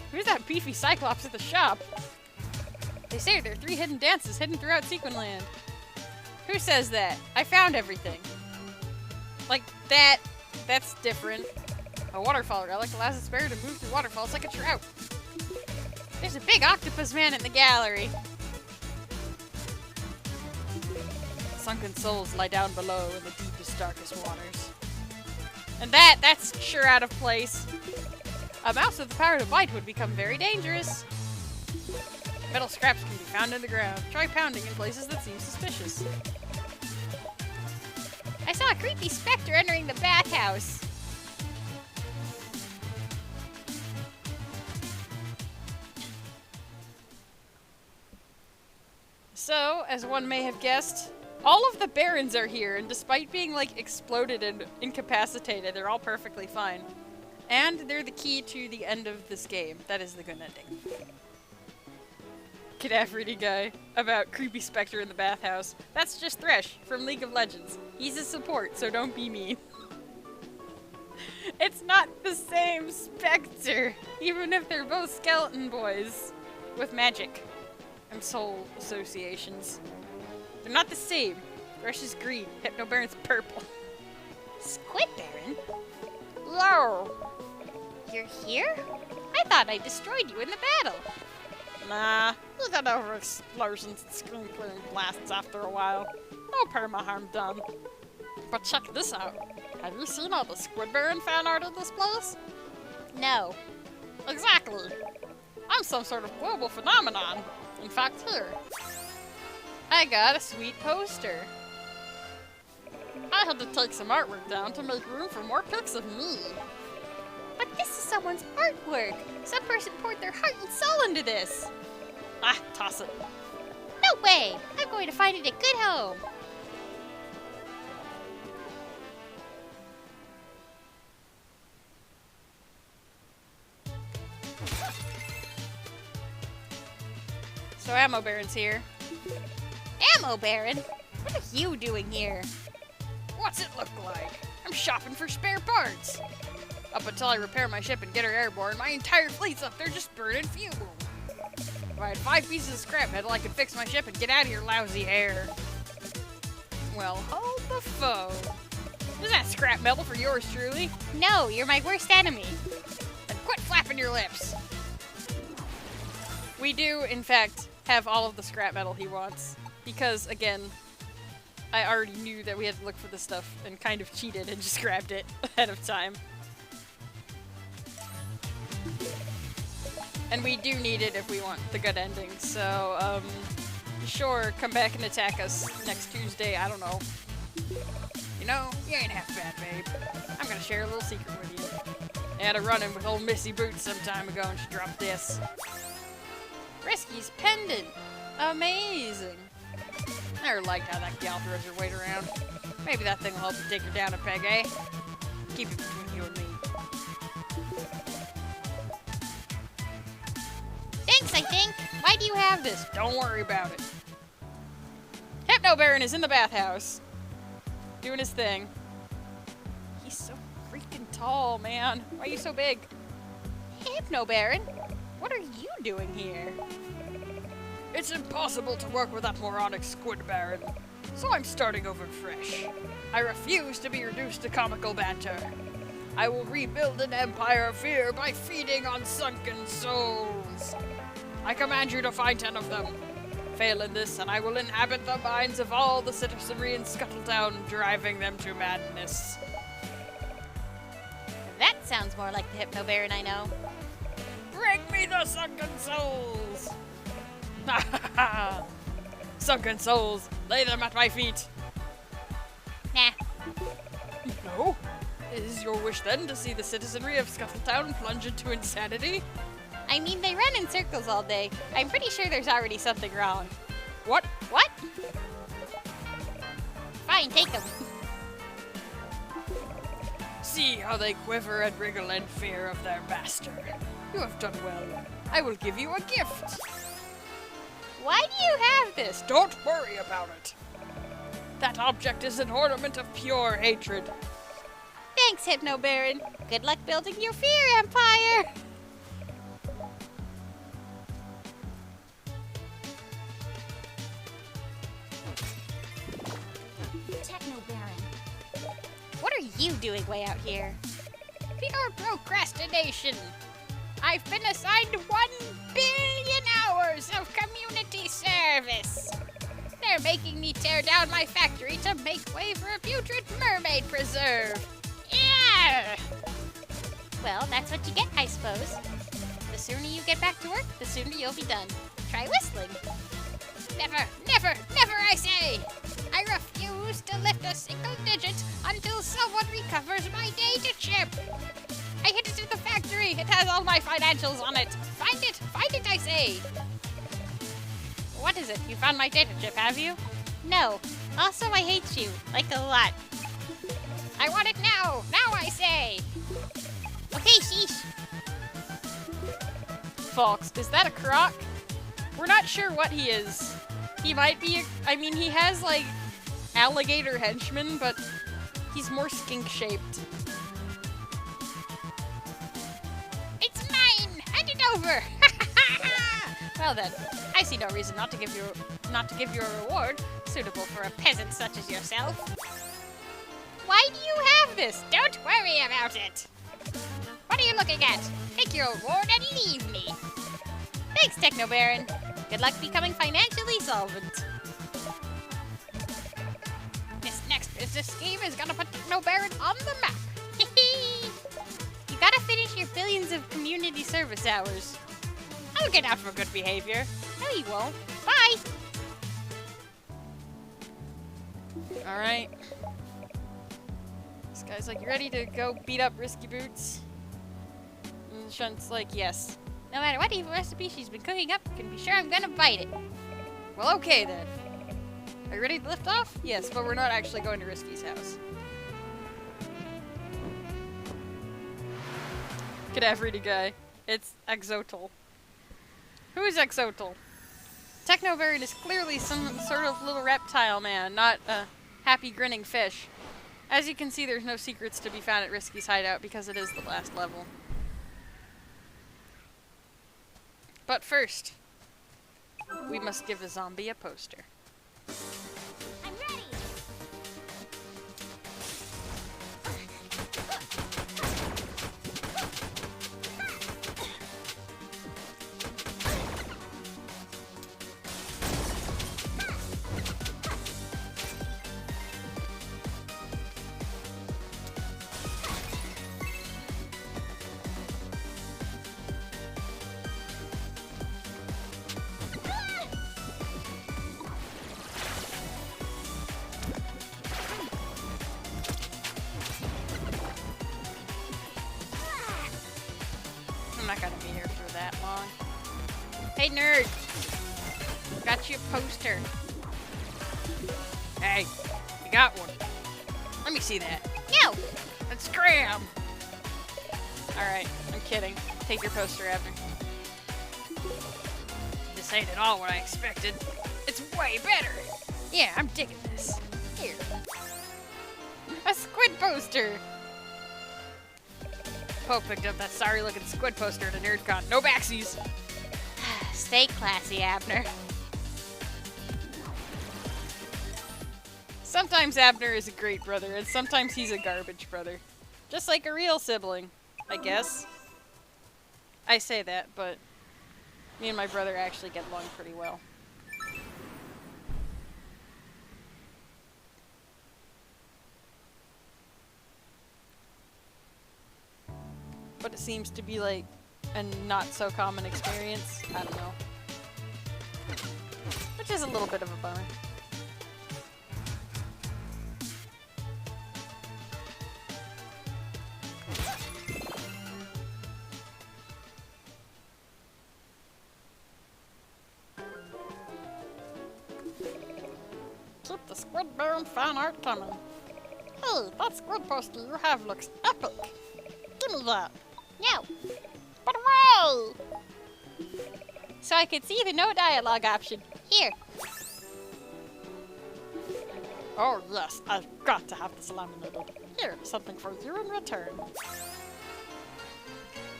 Where's that beefy Cyclops at the shop? They say there are 3 hidden dances hidden throughout Sequinland. Who says that? I found everything. Like that. That's different. A waterfall relic allows its bearer to move through waterfalls like a trout. There's a big octopus man in the gallery. Sunken souls lie down below in the deepest, darkest waters. And that's sure out of place. A mouse with the power to bite would become very dangerous. Metal scraps can be found in the ground. Try pounding in places that seem suspicious. I saw a creepy specter entering the bathhouse. So, as one may have guessed, all of the Barons are here, and despite being, like, exploded and incapacitated, they're all perfectly fine. And they're the key to the end of this game. That is the good ending. Cadaverity guy about creepy specter in the bathhouse. That's just Thresh from League of Legends. He's a support, so don't be mean. It's not the same specter, even if they're both skeleton boys with magic and soul associations. They're not the same. Thresh is green, Hypno Baron's purple. Squid Baron? Yo! You're here? I thought I destroyed you in the battle. Nah, you got over explosions and screen clearing blasts after a while. No perma-harm done. But check this out. Have you seen all the Squid Baron fan art in this place? No. Exactly. I'm some sort of global phenomenon. In fact, here. I got a sweet poster. I had to take some artwork down to make room for more pics of me. But this is someone's artwork. Some person poured their heart and soul into this. Ah, toss it. No way! I'm going to find it a good home. So Ammo Baron's here. Ammo Baron? What are you doing here? What's it look like? I'm shopping for spare parts. Up until I repair my ship and get her airborne, my entire fleet's up there just burning fuel. If I had 5 pieces of scrap metal, I could fix my ship and get out of your lousy hair. Well, hold the phone. Is that scrap metal for yours truly? No, you're my worst enemy. And quit flapping your lips. We do, in fact, have all of the scrap metal he wants. Because, again, I already knew that we had to look for this stuff and kind of cheated and just grabbed it ahead of time. And we do need it if we want the good ending, so, sure, come back and attack us next Tuesday, I don't know. You know, you ain't half bad, babe. I'm gonna share a little secret with you. I had a run-in with old Missy Boots some time ago and she dropped this. Risky's pendant! Amazing! I never liked how that gal throws her weight around. Maybe that thing will help you take her down a peg, eh? Keep it between you and me. Thanks, I think. Why do you have this? Don't worry about it. Hypno Baron is in the bathhouse. Doing his thing. He's so freaking tall, man. Why are you so big? Hypno Baron? What are you doing here? It's impossible to work with that moronic Squid Baron, so I'm starting over fresh. I refuse to be reduced to comical banter. I will rebuild an empire of fear by feeding on sunken souls. I command you to find 10 of them. Fail in this, and I will inhabit the minds of all the citizenry in Scuttletown, driving them to madness. That sounds more like the Hypno Baron I know. Bring me the sunken souls! Ha ha ha! Sunken souls, lay them at my feet. Nah. No? Is your wish then to see the citizenry of Scuttletown plunge into insanity? I mean, they run in circles all day. I'm pretty sure there's already something wrong. What? What? Fine, take them. See how they quiver and wriggle in fear of their master. You have done well. I will give you a gift. Why do you have this? Don't worry about it. That object is an ornament of pure hatred. Thanks, Hypno Baron. Good luck building your fear empire. Techno Baron. What are you doing way out here? Pure procrastination. I've been assigned 1 billion hours of community service. They're making me tear down my factory to make way for a putrid mermaid preserve. Yeah! Well, that's what you get, I suppose. The sooner you get back to work, the sooner you'll be done. Try whistling. Never, never, never, I say! I refuse to lift a single digit until someone recovers my data chip. I hid it in the factory. It has all my financials on it. Find it, I say. What is it? You found my data chip, have you? No. Also, I hate you. Like a lot. I want it now. Now, I say. Okay, sheesh. Fox, is that a croc? We're not sure what he is. He might be, he has, like, alligator henchmen, but he's more skink-shaped. It's mine! Hand it over! Well then, I see no reason not to give you a reward suitable for a peasant such as yourself. Why do you have this? Don't worry about it. What are you looking at? Take your reward and leave me. Thanks, Techno Baron. Good luck becoming financially solvent. This next business scheme is gonna put Techno Baron on the map. You gotta finish your billions of community service hours. I'll get out for good behavior. No, you won't. Bye! Alright. This guy's like, you ready to go beat up Risky Boots? And Shunt's like, yes. No matter what evil recipe she's been cooking up, you can be sure I'm gonna bite it. Well, okay then. Are you ready to lift off? Yes, but we're not actually going to Risky's house. Cadaveridy guy. It's Exotl. Who is Exotl? Technobird is clearly some sort of little reptile man, not a happy grinning fish. As you can see, there's no secrets to be found at Risky's hideout because it is the last level. But first, we must give a zombie a poster. I'm ready. I'm not gonna be here for that long. Hey, nerd! Got you a poster. Hey, you got one. Let me see that. No! Let's scram! Alright, I'm kidding. Take your poster, Abner. This ain't at all what I expected. It's way better! Yeah, I'm digging this. Here. A squid poster! Poe picked up that sorry-looking squid poster at a NerdCon. No backsies! Stay classy, Abner. Sometimes Abner is a great brother, and sometimes he's a garbage brother. Just like a real sibling, I guess. I say that, but me and my brother actually get along pretty well. But it seems to be like a not so common experience. I don't know. Which is a little bit of a bummer. Keep the Squid Baron fan art coming. Hey, that squid poster you have looks epic. Give me that. No! But why? So I could see the no dialogue option. Here. Oh yes, I've got to have this laminated. Here, something for you in return.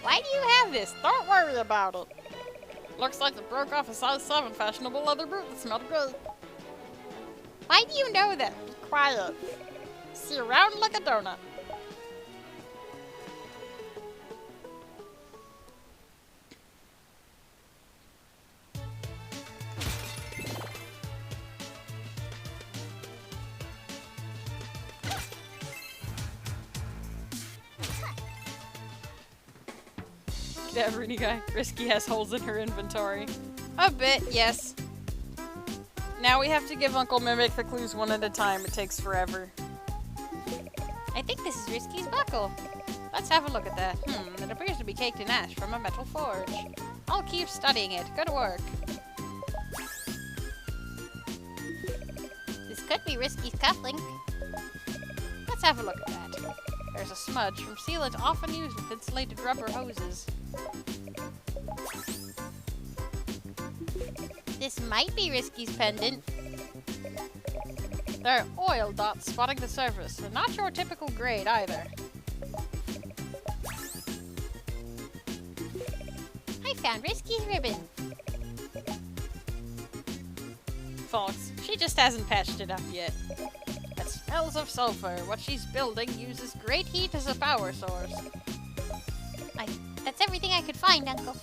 Why do you have this? Don't worry about it. Looks like it broke off a size 7 fashionable leather boot that smelled great. Why do you know that? Be quiet. See you around like a donut. Every guy. Risky has holes in her inventory. A bit, yes. Now we have to give Uncle Mimic the clues one at a time. It takes forever. I think this is Risky's buckle. Let's have a look at that. It appears to be caked in ash from a metal forge. I'll keep studying it. Good work. This could be Risky's cufflink. Let's have a look at that. There's a smudge from sealant often used with insulated rubber hoses. This might be Risky's pendant. There are oil dots spotting the surface, and not your typical grade either. I found Risky's ribbon. Folks, she just hasn't patched it up yet. It smells of sulfur. What she's building uses great heat as a power source. That's everything I could find, Uncle.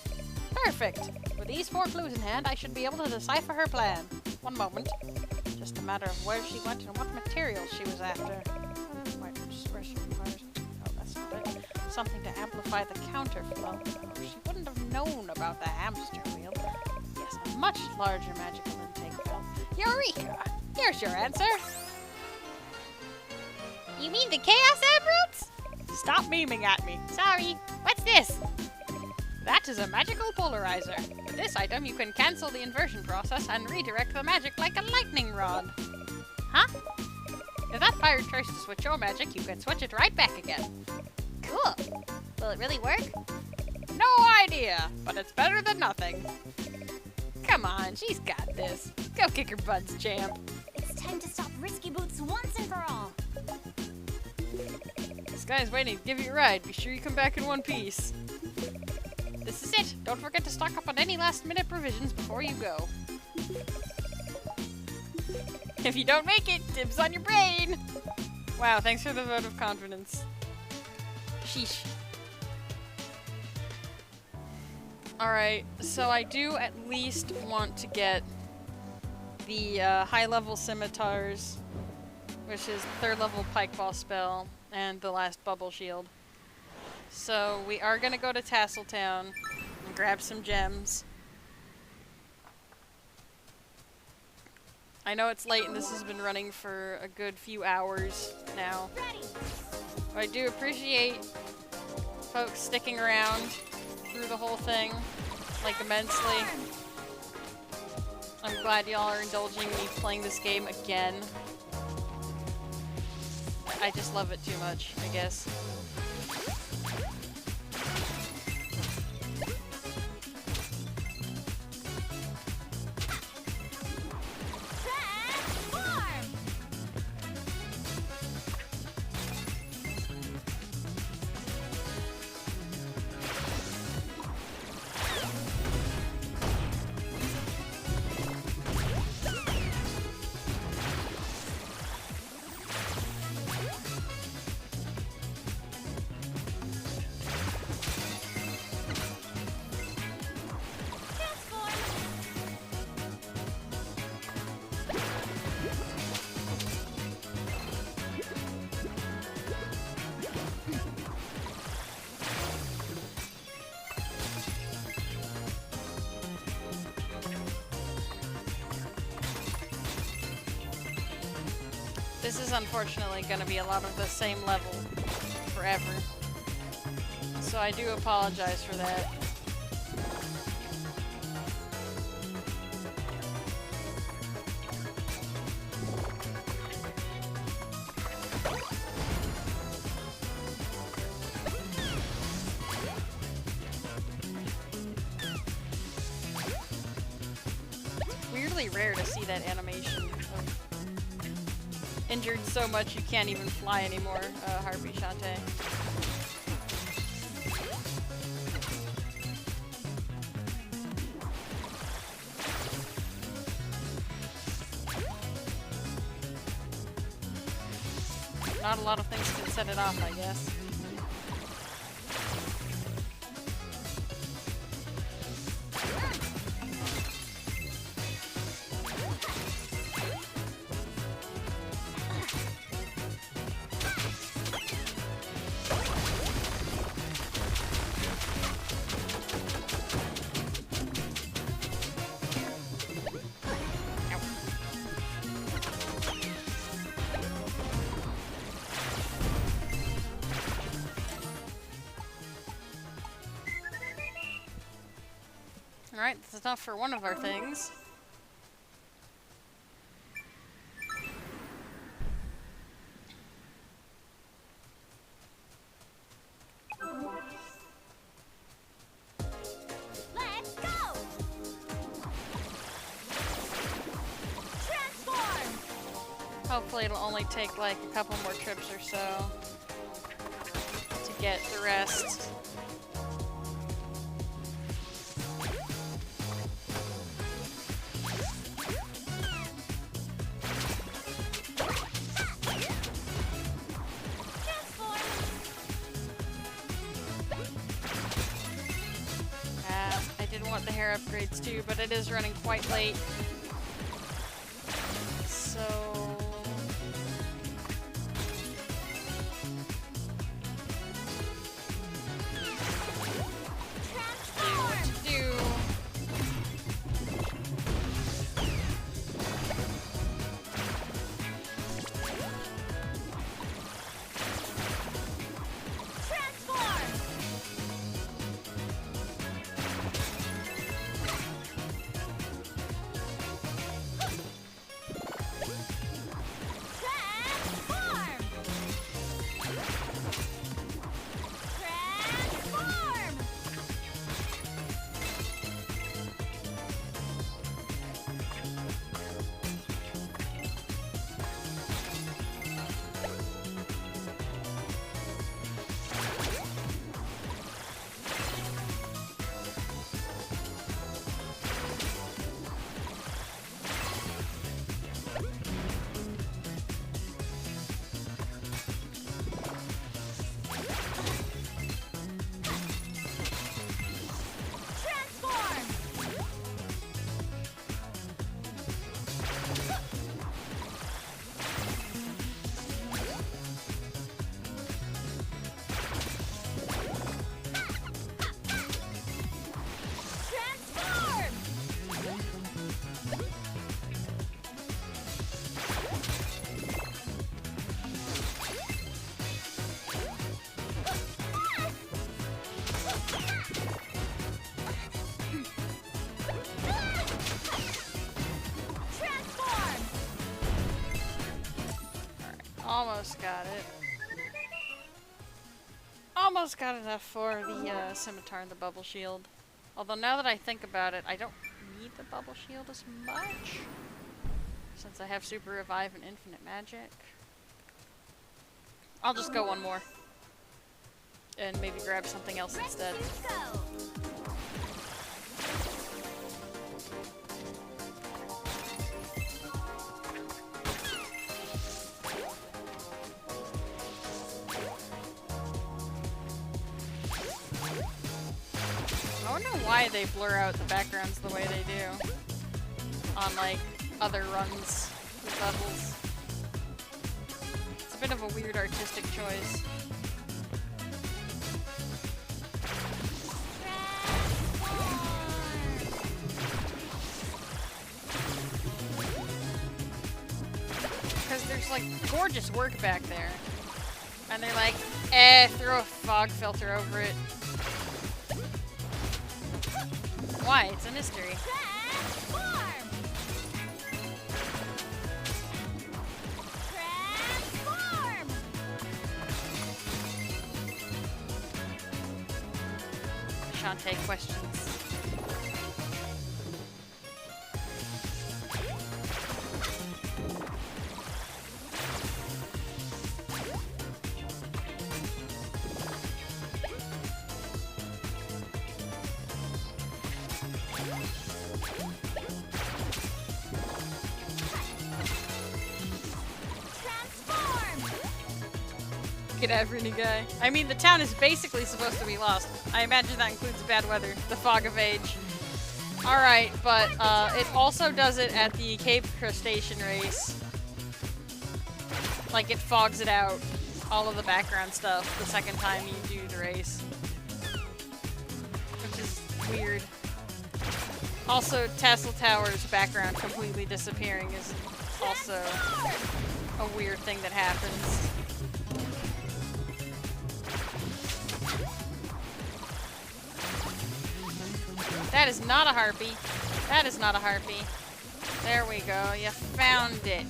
Perfect. With these 4 clues in hand, I should be able to decipher her plan. One moment. Just a matter of where she went and what material she was after. Oh, that's not it. Something to amplify the counterflow. Oh, she wouldn't have known about the hamster wheel. Yes, a much larger magical intake belt. Eureka! Here's your answer. You mean the Chaos Emeralds? Stop memeing at me. Sorry. What's this? That is a magical polarizer. With this item, you can cancel the inversion process and redirect the magic like a lightning rod. Huh? If that pirate tries to switch your magic, you can switch it right back again. Cool. Will it really work? No idea, but it's better than nothing. Come on, she's got this. Go kick her butts, champ. It's time to stop risky boots once and for all. This guy's waiting to give you a ride. Be sure you come back in one piece. This is it. Don't forget to stock up on any last-minute provisions before you go. If you don't make it, dibs on your brain. Wow, thanks for the vote of confidence. Sheesh. Alright, so I do at least want to get the high-level scimitars, which is 3rd level pike ball spell, and the last bubble shield. So we are going to go to Tasseltown and grab some gems. I know it's late and this has been running for a good few hours now. But I do appreciate folks sticking around through the whole thing, like, immensely. I'm glad y'all are indulging me playing this game again. I just love it too much, I guess. This is unfortunately going to be a lot of the same level forever. So I do apologize for that. It's weirdly rare to see that animation of injured so much you can't even fly anymore, Harpy Shantae. Not a lot of things can set it off, I guess. Alright, that's enough for one of our things. Let's go! Transform! Hopefully it'll only take like a couple more trips or so to get the rest. The hair upgrades too, but it is running quite late. So do. Almost got it. Almost got enough for the scimitar and the bubble shield. Although now that I think about it, I don't need the bubble shield as much. Since I have super revive and infinite magic. I'll just go one more. And maybe grab something else instead. I wonder why they blur out the backgrounds the way they do on like other runs with levels. It's a bit of a weird artistic choice. Because there's like gorgeous work back there. And they're like, throw a fog filter over it. Why? It's a mystery. Shantae questions. Get every guy. I mean, the town is basically supposed to be lost. I imagine that includes bad weather, the fog of age. Alright, but it also does it at the Cape Crustacean race. Like, it fogs it out, all of the background stuff, the second time you do the race. Which is weird. Also, Tassel Tower's background completely disappearing is also a weird thing that happens. That is not a harpy. That is not a harpy. There we go. You found it.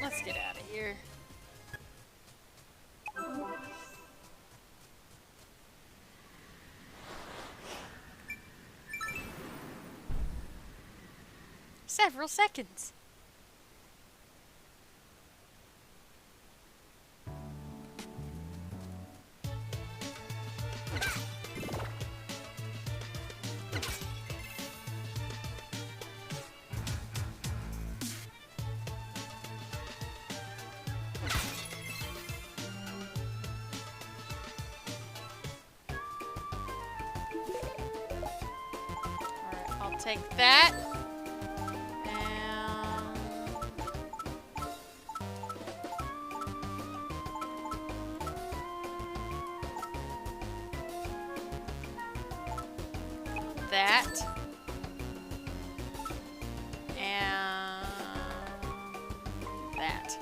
Let's get out of here. Several seconds. Take that. And that. And that.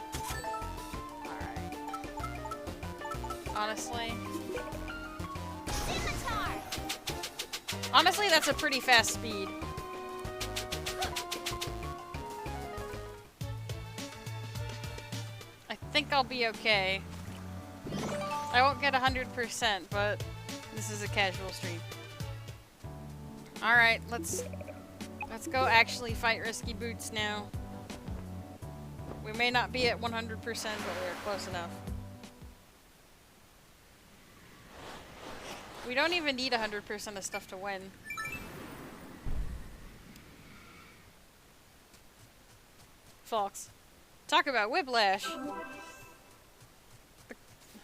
Alright. Honestly, that's a pretty fast speed. I think I'll be okay. I won't get 100%, but this is a casual stream. Alright, let's go actually fight Risky Boots now. We may not be at 100%, but we're close enough. We don't even need 100% of stuff to win. Fox. Talk about whiplash.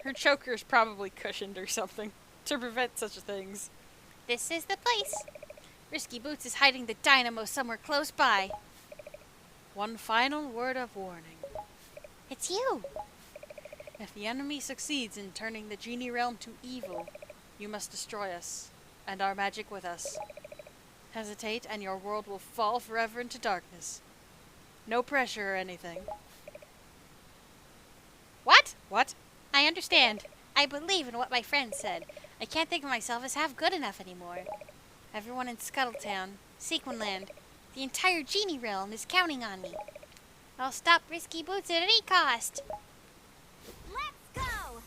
Her choker is probably cushioned or something to prevent such things. This is the place. Risky Boots is hiding the dynamo somewhere close by. One final word of warning. It's you. If the enemy succeeds in turning the genie realm to evil, you must destroy us, and our magic with us. Hesitate, and your world will fall forever into darkness. No pressure or anything. What? What? I understand. I believe in what my friend said. I can't think of myself as half good enough anymore. Everyone in Scuttletown, Sequinland, the entire genie realm is counting on me. I'll stop Risky Boots at any cost. Let's go!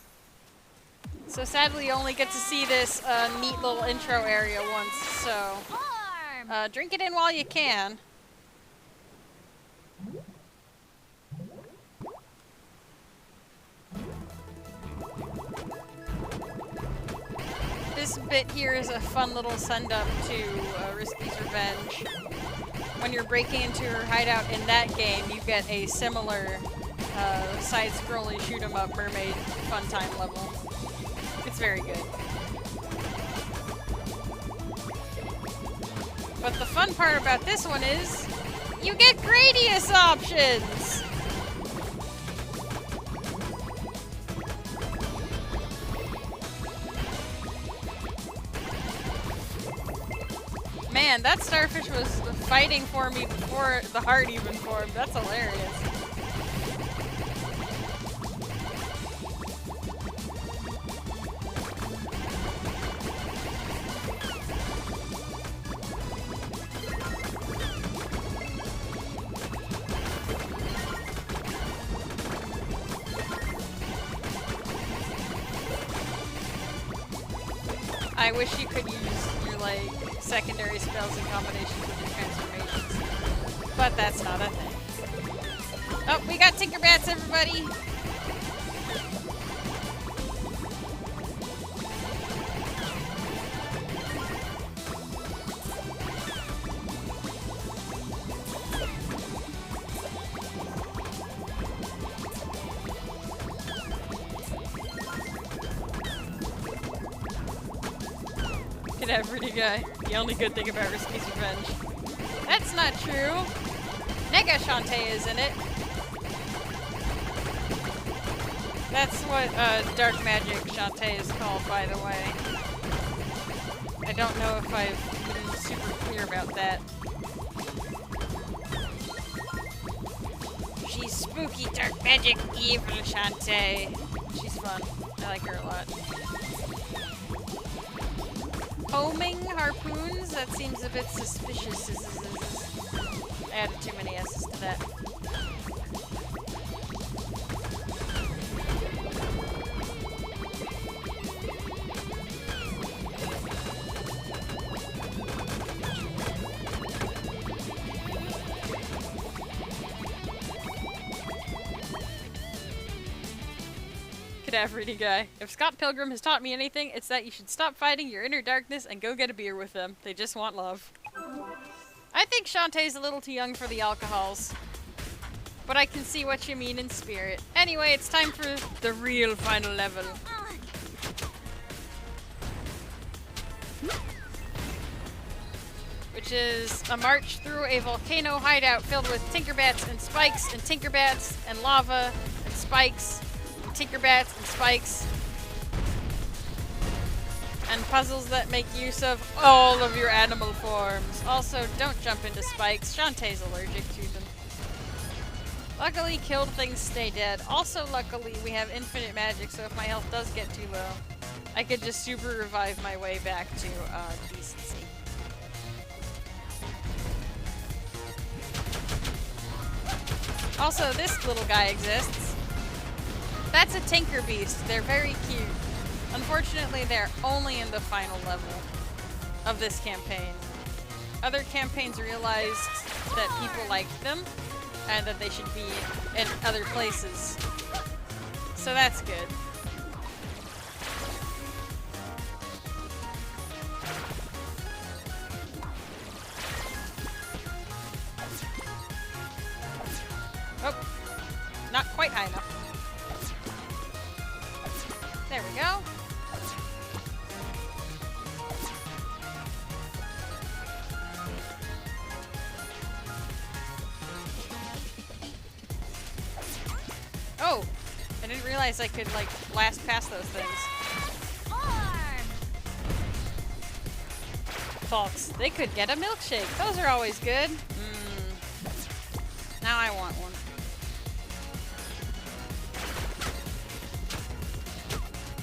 So sadly, you only get to see this neat little intro area once, so Arm! drink it in while you can. This bit here is a fun little send-up to Risky's Revenge. When you're breaking into her hideout in that game, you get a similar side-scrolling shoot-'em-up mermaid fun time level. It's very good. But the fun part about this one is, you get Gradius options! Man, that starfish was fighting for me before the heart even formed. That's hilarious. I wish you could use your, like, secondary spells in combination with your transformations. But that's not a thing. Oh, we got Tinkerbats, everybody! Cadaverity guy. The only good thing about Risky's Revenge. That's not true. Nega Shantae is in it. That's what Dark Magic Shantae is called, by the way. I don't know if I've been super clear about that. She's spooky, dark magic, evil Shantae. She's fun. I like her a lot. Homing harpoons? That seems a bit suspicious. I added too many S's to that. Cadaverity guy. If Scott Pilgrim has taught me anything, it's that you should stop fighting your inner darkness and go get a beer with them. They just want love. I think Shantae's a little too young for the alcohols. But I can see what you mean in spirit. Anyway, it's time for the real final level. Which is a march through a volcano hideout filled with Tinkerbats and spikes and Tinkerbats and lava and spikes. Tinkerbats and spikes, and puzzles that make use of all of your animal forms. Also, don't jump into spikes. Shantae's allergic to them. Luckily, killed things stay dead. Also, luckily, we have infinite magic, so if my health does get too low, I could just super revive my way back to decency. Also, this little guy exists. That's a Tinker Beast. They're very cute. Unfortunately, they're only in the final level of this campaign. Other campaigns realized that people liked them and that they should be in other places. So that's good. Oh, not quite high enough. There we go. Oh, I didn't realize I could, like, blast past those things. Folks, they could get a milkshake. Those are always good. Now I want one.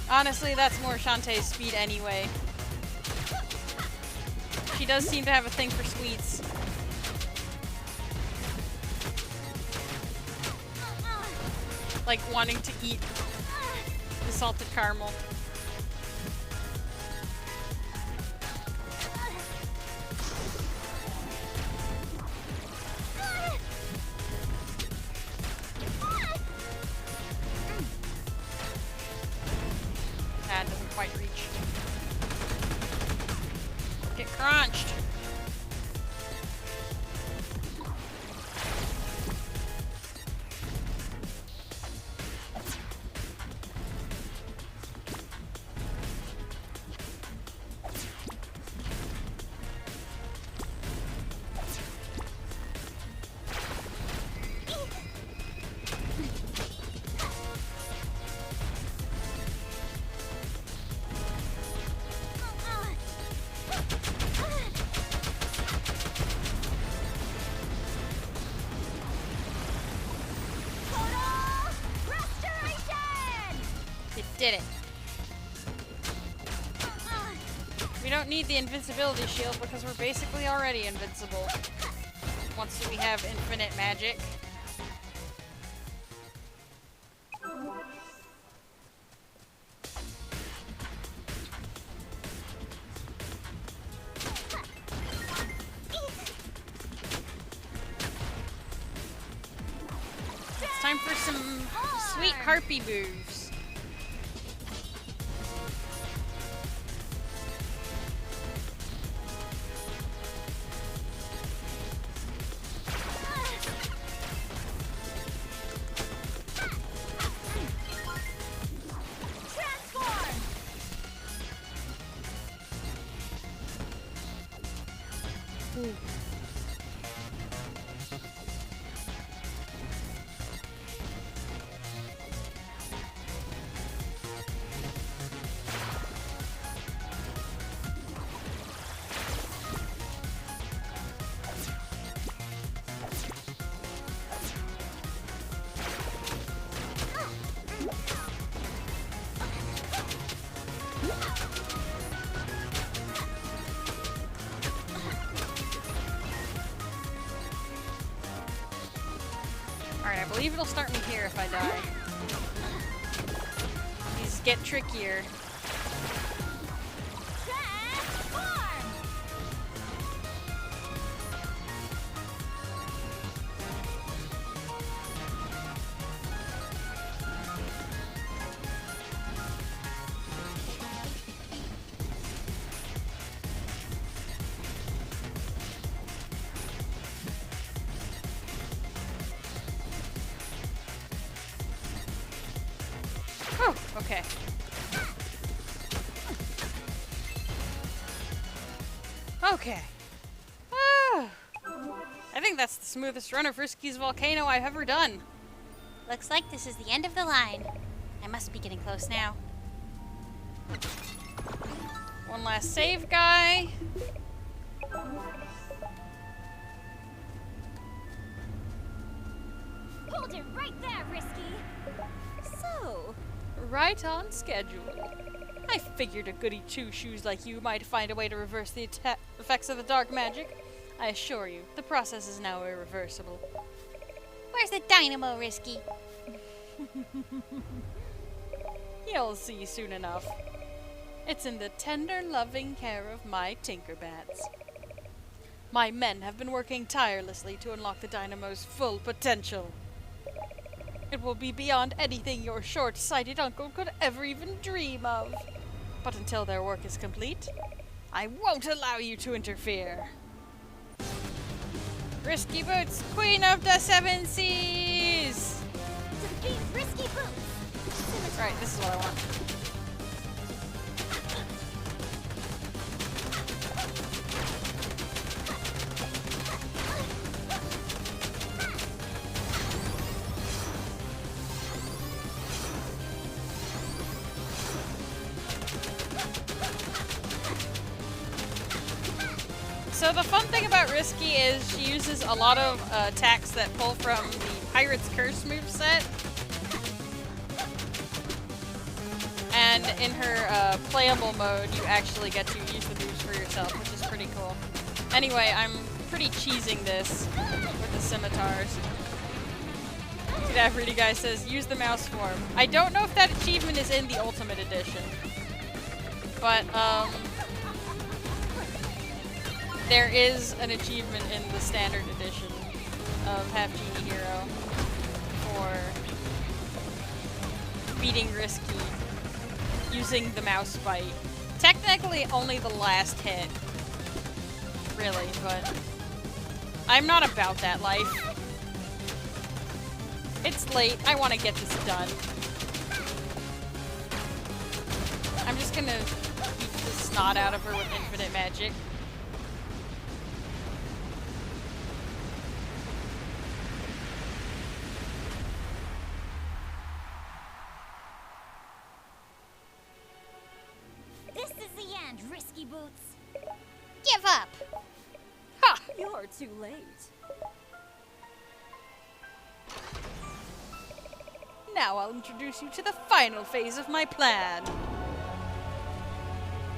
Honestly, that's more Shantae's speed anyway. She does seem to have a thing for sweets. Like wanting to eat the salted caramel. That doesn't quite reach. Get crunched. Did it. We don't need the invincibility shield because we're basically already invincible. Once we have infinite magic. It's time for some sweet harpy moves. Alright, I believe it'll start me here if I die. These get trickier. Oh, okay. Okay. Ah. I think that's the smoothest run of Risky's volcano I've ever done. Looks like this is the end of the line. I must be getting close now. One last save guy. Hold it right there, Risky. So, right on schedule. I figured a goody two-shoes like you might find a way to reverse the effects of the dark magic. I assure you, the process is now irreversible. Where's the dynamo, Risky? You'll see soon enough. It's in the tender, loving care of my Tinkerbats. My men have been working tirelessly to unlock the dynamo's full potential. It will be beyond anything your short-sighted uncle could ever even dream of. But until their work is complete, I won't allow you to interfere. Risky Boots, Queen of the Seven Seas! Defeat Risky Boots. Right, this is what I want. So the fun thing about Risky is she uses a lot of attacks that pull from the Pirate's Curse moveset. And in her playable mode, you actually get to use the moves for yourself, which is pretty cool. Anyway, I'm pretty cheesing this with the scimitars. See that Fruity guy says, use the mouse form. I don't know if that achievement is in the Ultimate Edition. But, there is an achievement in the Standard Edition of Half-Genie Hero for beating Risky using the mouse bite. Technically only the last hit, really, but I'm not about that life. It's late, I want to get this done. I'm just gonna beat the snot out of her with infinite magic. This is the end, Risky Boots. Give up! Ha! You're too late. Now I'll introduce you to the final phase of my plan.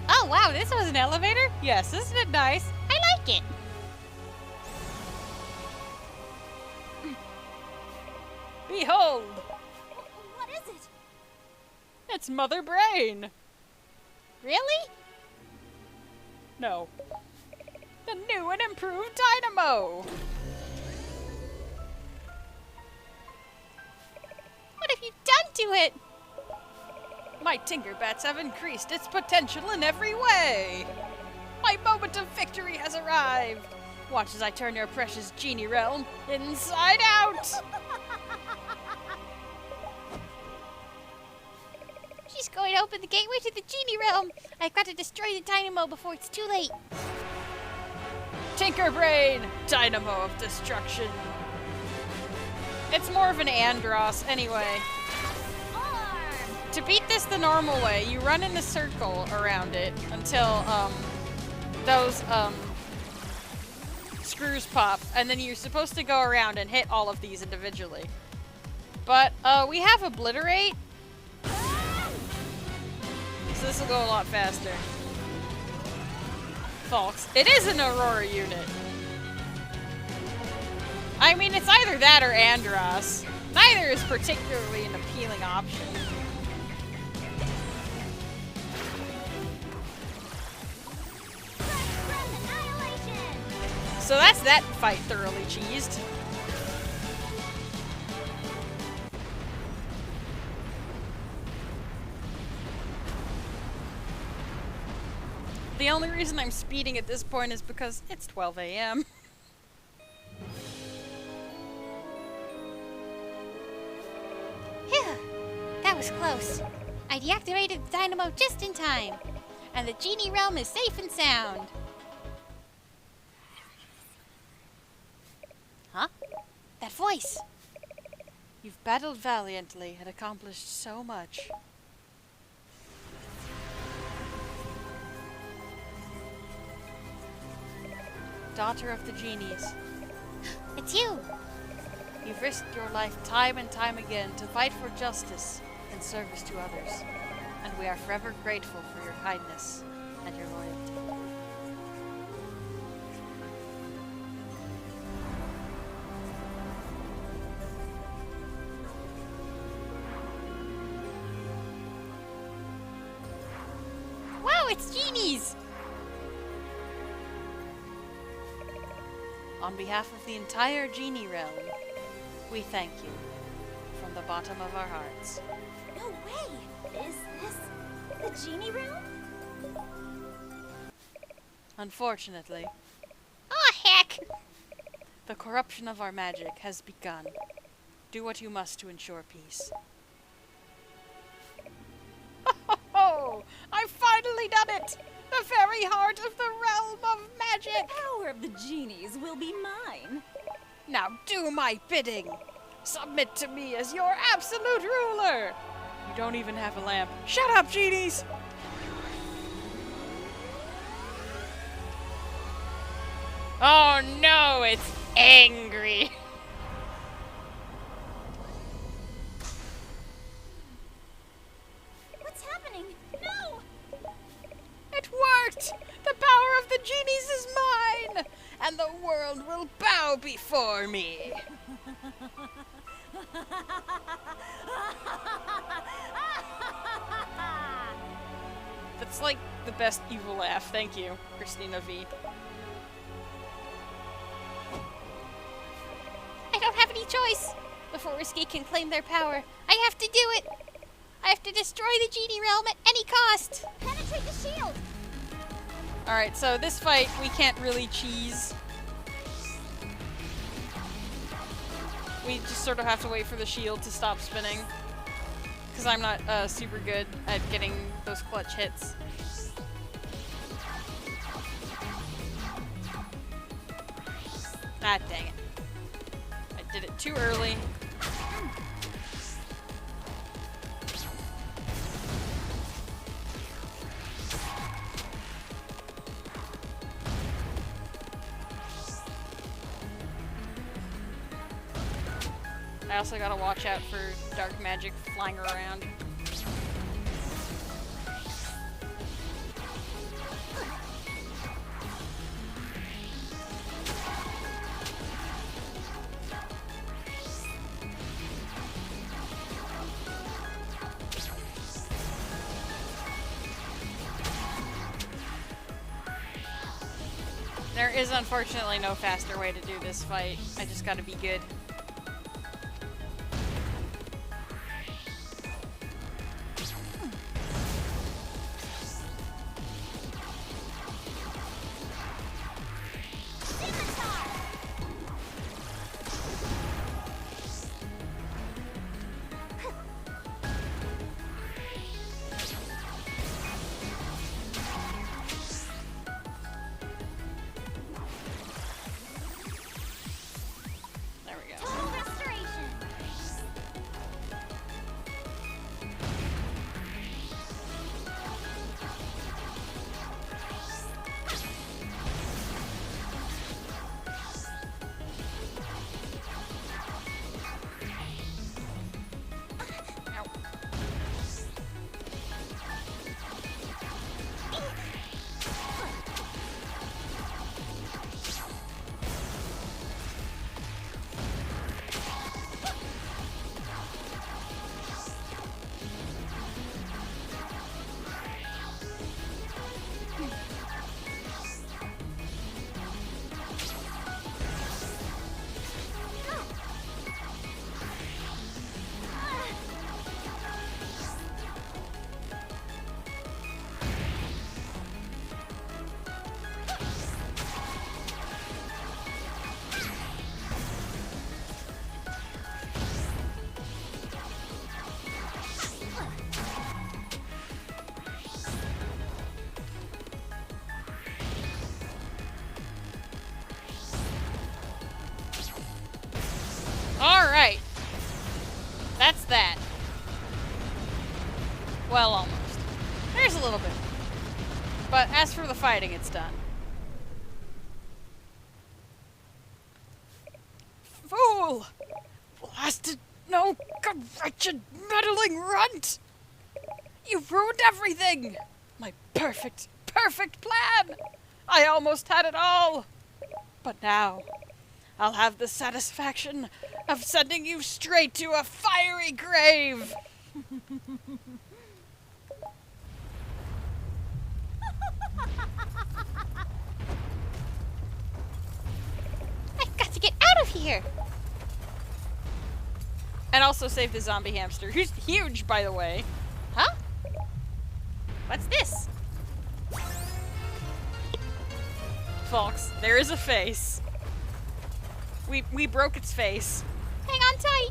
Oh wow, this was an elevator? Yes, isn't it nice? I like it. Behold! What is it? It's Mother Brain! Really? No. The new and improved Dynamo! What have you done to it? My Tinkerbats have increased its potential in every way! My moment of victory has arrived! Watch as I turn your precious genie realm inside out! She's going to open the gateway to the genie realm. I've got to destroy the dynamo before it's too late. Tinkerbrain! Dynamo of destruction! It's more of an Andross, anyway. To beat this the normal way, you run in a circle around it until, those, screws pop, and then you're supposed to go around and hit all of these individually. But, we have Obliterate, so this will go a lot faster. Folks, it is an Aurora unit. I mean, it's either that or Andross. Neither is particularly an appealing option. So that's that fight thoroughly cheesed. The only reason I'm speeding at this point is because it's 12 a.m. Phew, that was close. I deactivated the dynamo just in time. And the genie realm is safe and sound. Huh? That voice! You've battled valiantly and accomplished so much. Daughter of the genies, It's you! you've risked your life time and time again to fight for justice and service to others, and we are forever grateful for your kindness and your loyalty. Wow, it's genies! On behalf of the entire genie realm, we thank you from the bottom of our hearts. No way! Is this the genie realm? Unfortunately, Oh, heck! the corruption of our magic has begun. Do what you must to ensure peace. Oh, I've finally done it! The very heart of the realm of magic! Power of the genies will be mine. Now do my bidding! Submit to me as your absolute ruler! You don't even have a lamp. Shut up, genies! Oh no, it's angry. What's happening? No! It worked! The power of the genies is mine! And the world will bow before me! That's like the best evil laugh. Thank you, Christina V. I don't have any choice. Before Risky can claim their power, I have to do it. I have to destroy the genie realm at any cost. Penetrate the shield! Alright, so this fight, we can't really cheese. We just sort of have to wait for the shield to stop spinning. Because I'm not super good at getting those clutch hits. Ah, dang it. I did it too early. I also gotta watch out for dark magic flying around. There is unfortunately no faster way to do this fight. I just gotta be good. There we go. Total restoration! Ow. Alright. That's that. Well, almost. There's a little bit. But as for the fighting, it's done. Fool! Blasted, no, wretched, meddling runt! You've ruined everything! My perfect plan! I almost had it all! But now, I'll have the satisfaction of sending you straight to a fiery grave! I've got to get out of here. And also save the zombie hamster, who's huge, by the way. Huh? What's this? Folks, there is a face. We broke its face. Hang on tight.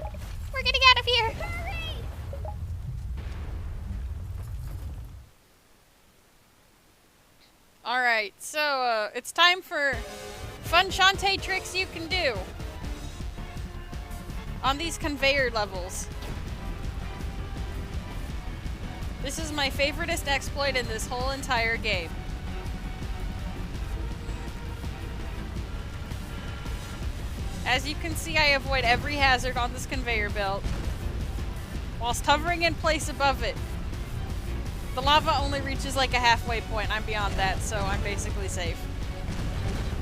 We're getting out of here. Hurry! Alright, so, it's time for fun Shantae tricks you can do on these conveyor levels. This is my favoriteest exploit in this whole entire game. As you can see, I avoid every hazard on this conveyor belt, whilst hovering in place above it. The lava only reaches like a halfway point. I'm beyond that, so I'm basically safe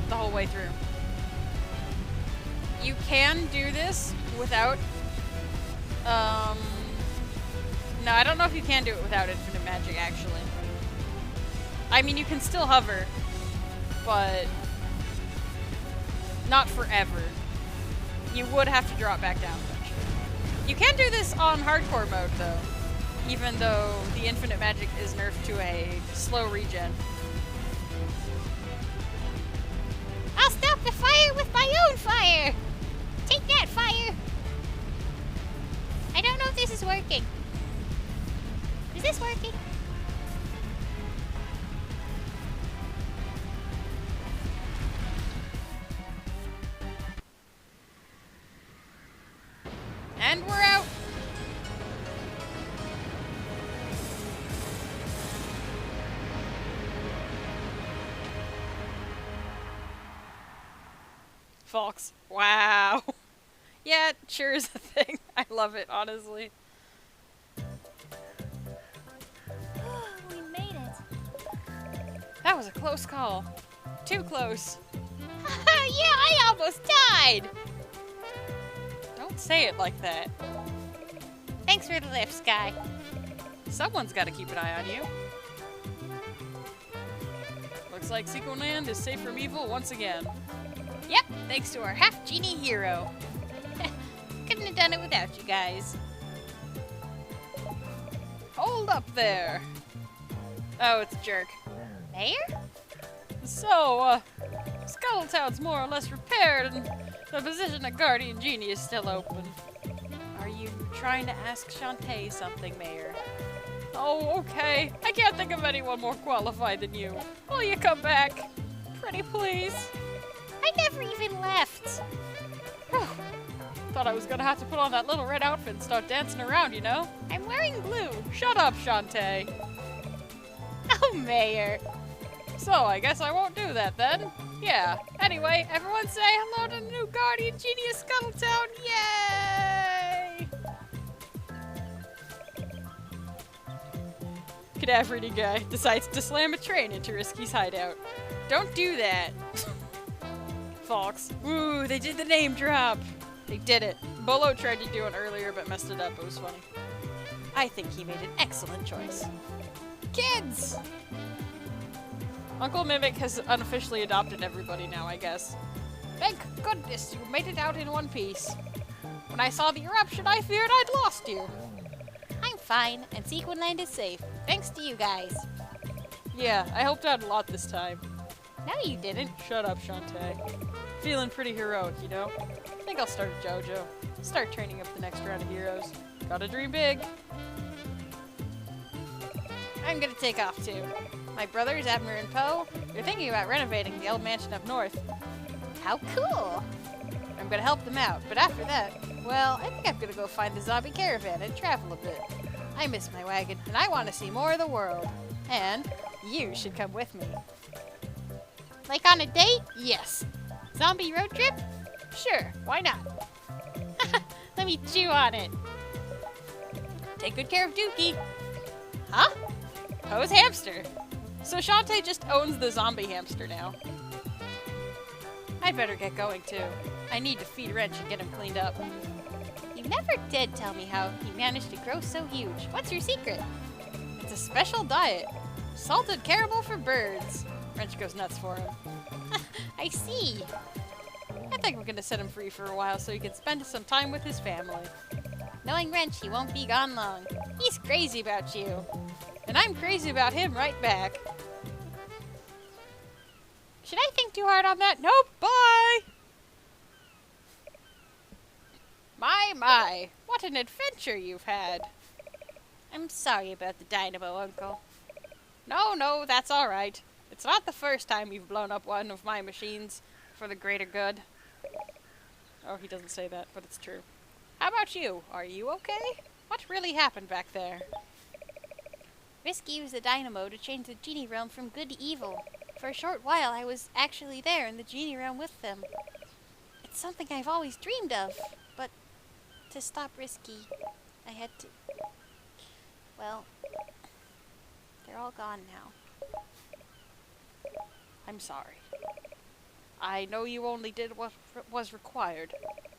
the whole way through. You can do this without, no, I don't know if you can do it without infinite magic, actually. I mean, you can still hover, but not forever. You would have to drop back down eventually. You can do this on hardcore mode, though, even though the infinite magic is nerfed to a slow regen. I'll stop the fire with my own fire! Take that, fire! I don't know if this is working. Is this working? And we're out! Fox. Wow. Yeah, it sure is a thing. I love it, honestly. We made it. That was a close call. Too close. Yeah, I almost died! Don't say it like that. Thanks for the lift, Sky. Someone's got to keep an eye on you. Looks like Sequin Land is safe from evil once again. Yep, thanks to our Half-Genie Hero. Couldn't have done it without you guys. Hold up there. Oh, it's a jerk. Mayor? So, Scuttletown's more or less repaired, and the position of Guardian Genie is still open. Are you trying to ask Shantae something, Mayor? Oh, okay. I can't think of anyone more qualified than you. Will you come back? Pretty please. I never even left. Thought I was gonna have to put on that little red outfit and start dancing around, you know? I'm wearing blue. Shut up, Shantae. Oh, Mayor. So, I guess I won't do that then. Yeah. Anyway, everyone say hello to the new Guardian Genie of Scuttletown. Yay! Cadaver-eating guy decides to slam a train into Risky's hideout. Don't do that. Fox. Ooh, they did the name drop. They did it. Bolo tried to do it earlier but messed it up. It was funny. I think he made an excellent choice. Kids! Uncle Mimic has unofficially adopted everybody now, I guess. Thank goodness you made it out in one piece. When I saw the eruption, I feared I'd lost you. I'm fine, and Sequin Land is safe. Thanks to you guys. Yeah, I helped out a lot this time. No, you didn't. Shut up, Shantae. Feeling pretty heroic, you know? I think I'll start a JoJo. Start training up the next round of heroes. Gotta dream big. I'm gonna take off too. My brothers, Abner and Poe, they're thinking about renovating the old mansion up north. How cool. I'm gonna help them out, but after that, well, I think I'm gonna go find the zombie caravan and travel a bit. I miss my wagon, and I want to see more of the world. And you should come with me. Like on a date? Yes. Zombie road trip? Sure, why not? Let me chew on it. Take good care of Dookie. Huh? Poe's hamster. So Shantae just owns the zombie hamster now. I'd better get going too. I need to feed Wrench and get him cleaned up. You never did tell me how he managed to grow so huge. What's your secret? It's a special diet. Salted caramel for birds. Wrench goes nuts for him. I see. I think we're gonna set him free for a while so he can spend some time with his family. Knowing Wrench, he won't be gone long. He's crazy about you. And I'm crazy about him right back. Should I think too hard on that? Nope, bye! My, what an adventure you've had. I'm sorry about the dynamo, Uncle. No, that's alright. It's not the first time you've blown up one of my machines for the greater good. Oh, he doesn't say that, but it's true. How about you? Are you okay? What really happened back there? Risky used the dynamo to change the genie realm from good to evil. For a short while, I was actually there in the genie realm with them. It It's something I've always dreamed of, but to stop Risky, I had to... Well, they're all gone now. I'm sorry. I know you only did what was required.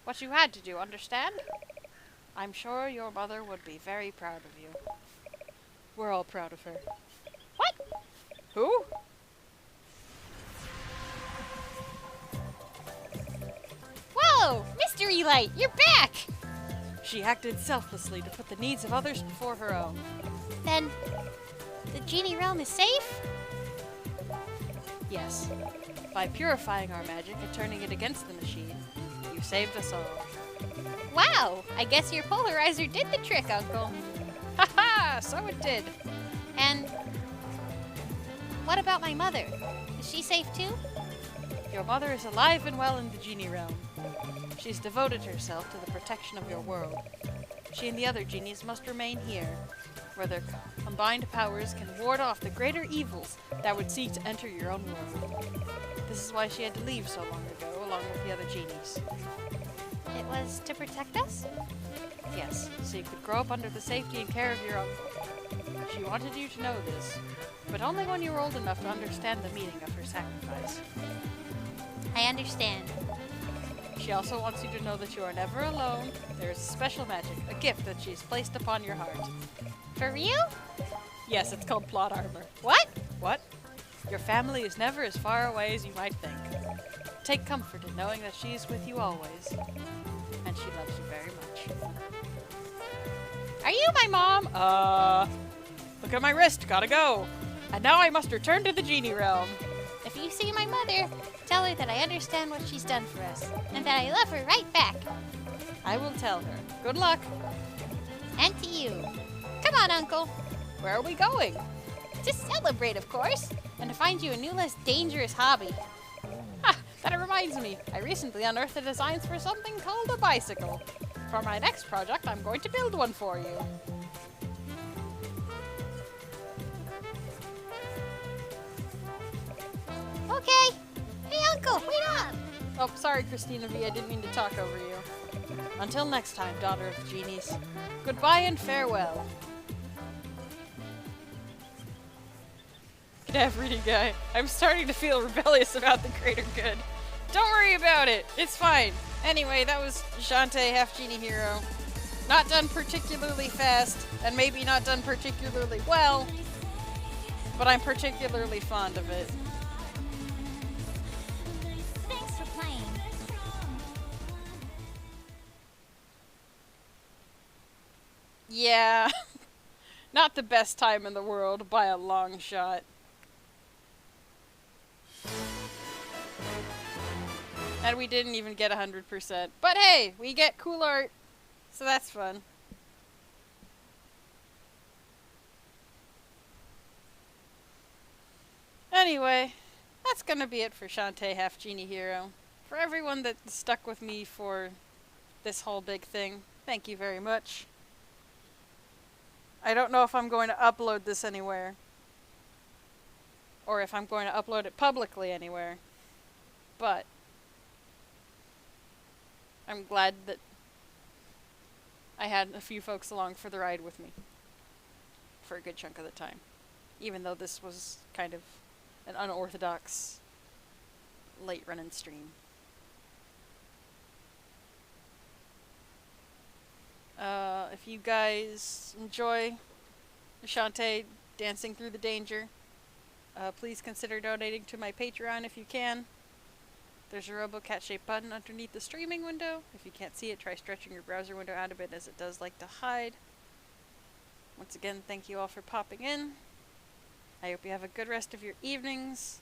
What you had to do, understand? I'm sure your mother would be very proud of you. We're all proud of her. What? Who? Whoa! Mystery Light, you're back! She acted selflessly to put the needs of others before her own. Then, the genie realm is safe? Yes. By purifying our magic and turning it against the machine, you saved us all. Wow! I guess your polarizer did the trick, Uncle. Haha! So it did. And what about my mother? Is she safe too? Your mother is alive and well in the genie realm. She's devoted herself to the protection of your world. She and the other genies must remain here, where their combined powers can ward off the greater evils that would seek to enter your own world. This is why she had to leave so long ago, along with the other genies. It was to protect us? Yes, so you could grow up under the safety and care of your uncle. She wanted you to know this, but only when you were old enough to understand the meaning of her sacrifice. I understand. She also wants you to know that you are never alone. There is special magic, a gift that she's placed upon your heart. For real? Yes, it's called plot armor. What? What? Your family is never as far away as you might think. Take comfort in knowing that she is with you always, and she loves you very much. Are you my mom? Look at my wrist, gotta go. And now I must return to the genie realm. If you see my mother, tell her that I understand what she's done for us, and that I love her right back. I will tell her. Good luck. And to you. Come on, Uncle. Where are we going? To celebrate, of course, and to find you a new, less dangerous hobby. Ha! That reminds me. I recently unearthed the designs for something called a bicycle. For my next project, I'm going to build one for you. Okay. Hey, Uncle, wait up. Oh, sorry, Christina V. I didn't mean to talk over you. Until next time, daughter of the genies. Goodbye and farewell. Good have reading guy. I'm starting to feel rebellious about the greater good. Don't worry about it. It's fine. Anyway, that was Shantae, Half-Genie Hero. Not done particularly fast, and maybe not done particularly well, but I'm particularly fond of it. Thanks for playing. Yeah, not the best time in the world by a long shot. And we didn't even get 100%. But hey, we get cool art, so that's fun. Anyway, that's gonna be it for Shantae, Half-Genie Hero. For everyone that stuck with me for this whole big thing, thank you very much. I don't know if I'm going to upload this anywhere, or if I'm going to upload it publicly anywhere, but I'm glad that I had a few folks along for the ride with me for a good chunk of the time, even though this was kind of an unorthodox late running stream. If you guys enjoy Shantae dancing through the danger, please consider donating to my Patreon if you can. There's a RoboCat-shaped button underneath the streaming window. If you can't see it, try stretching your browser window out a bit, as it does like to hide. Once again, thank you all for popping in. I hope you have a good rest of your evenings.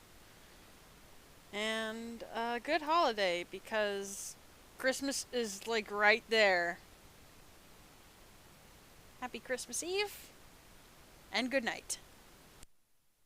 And a good holiday, because Christmas is like right there. Happy Christmas Eve, and good night.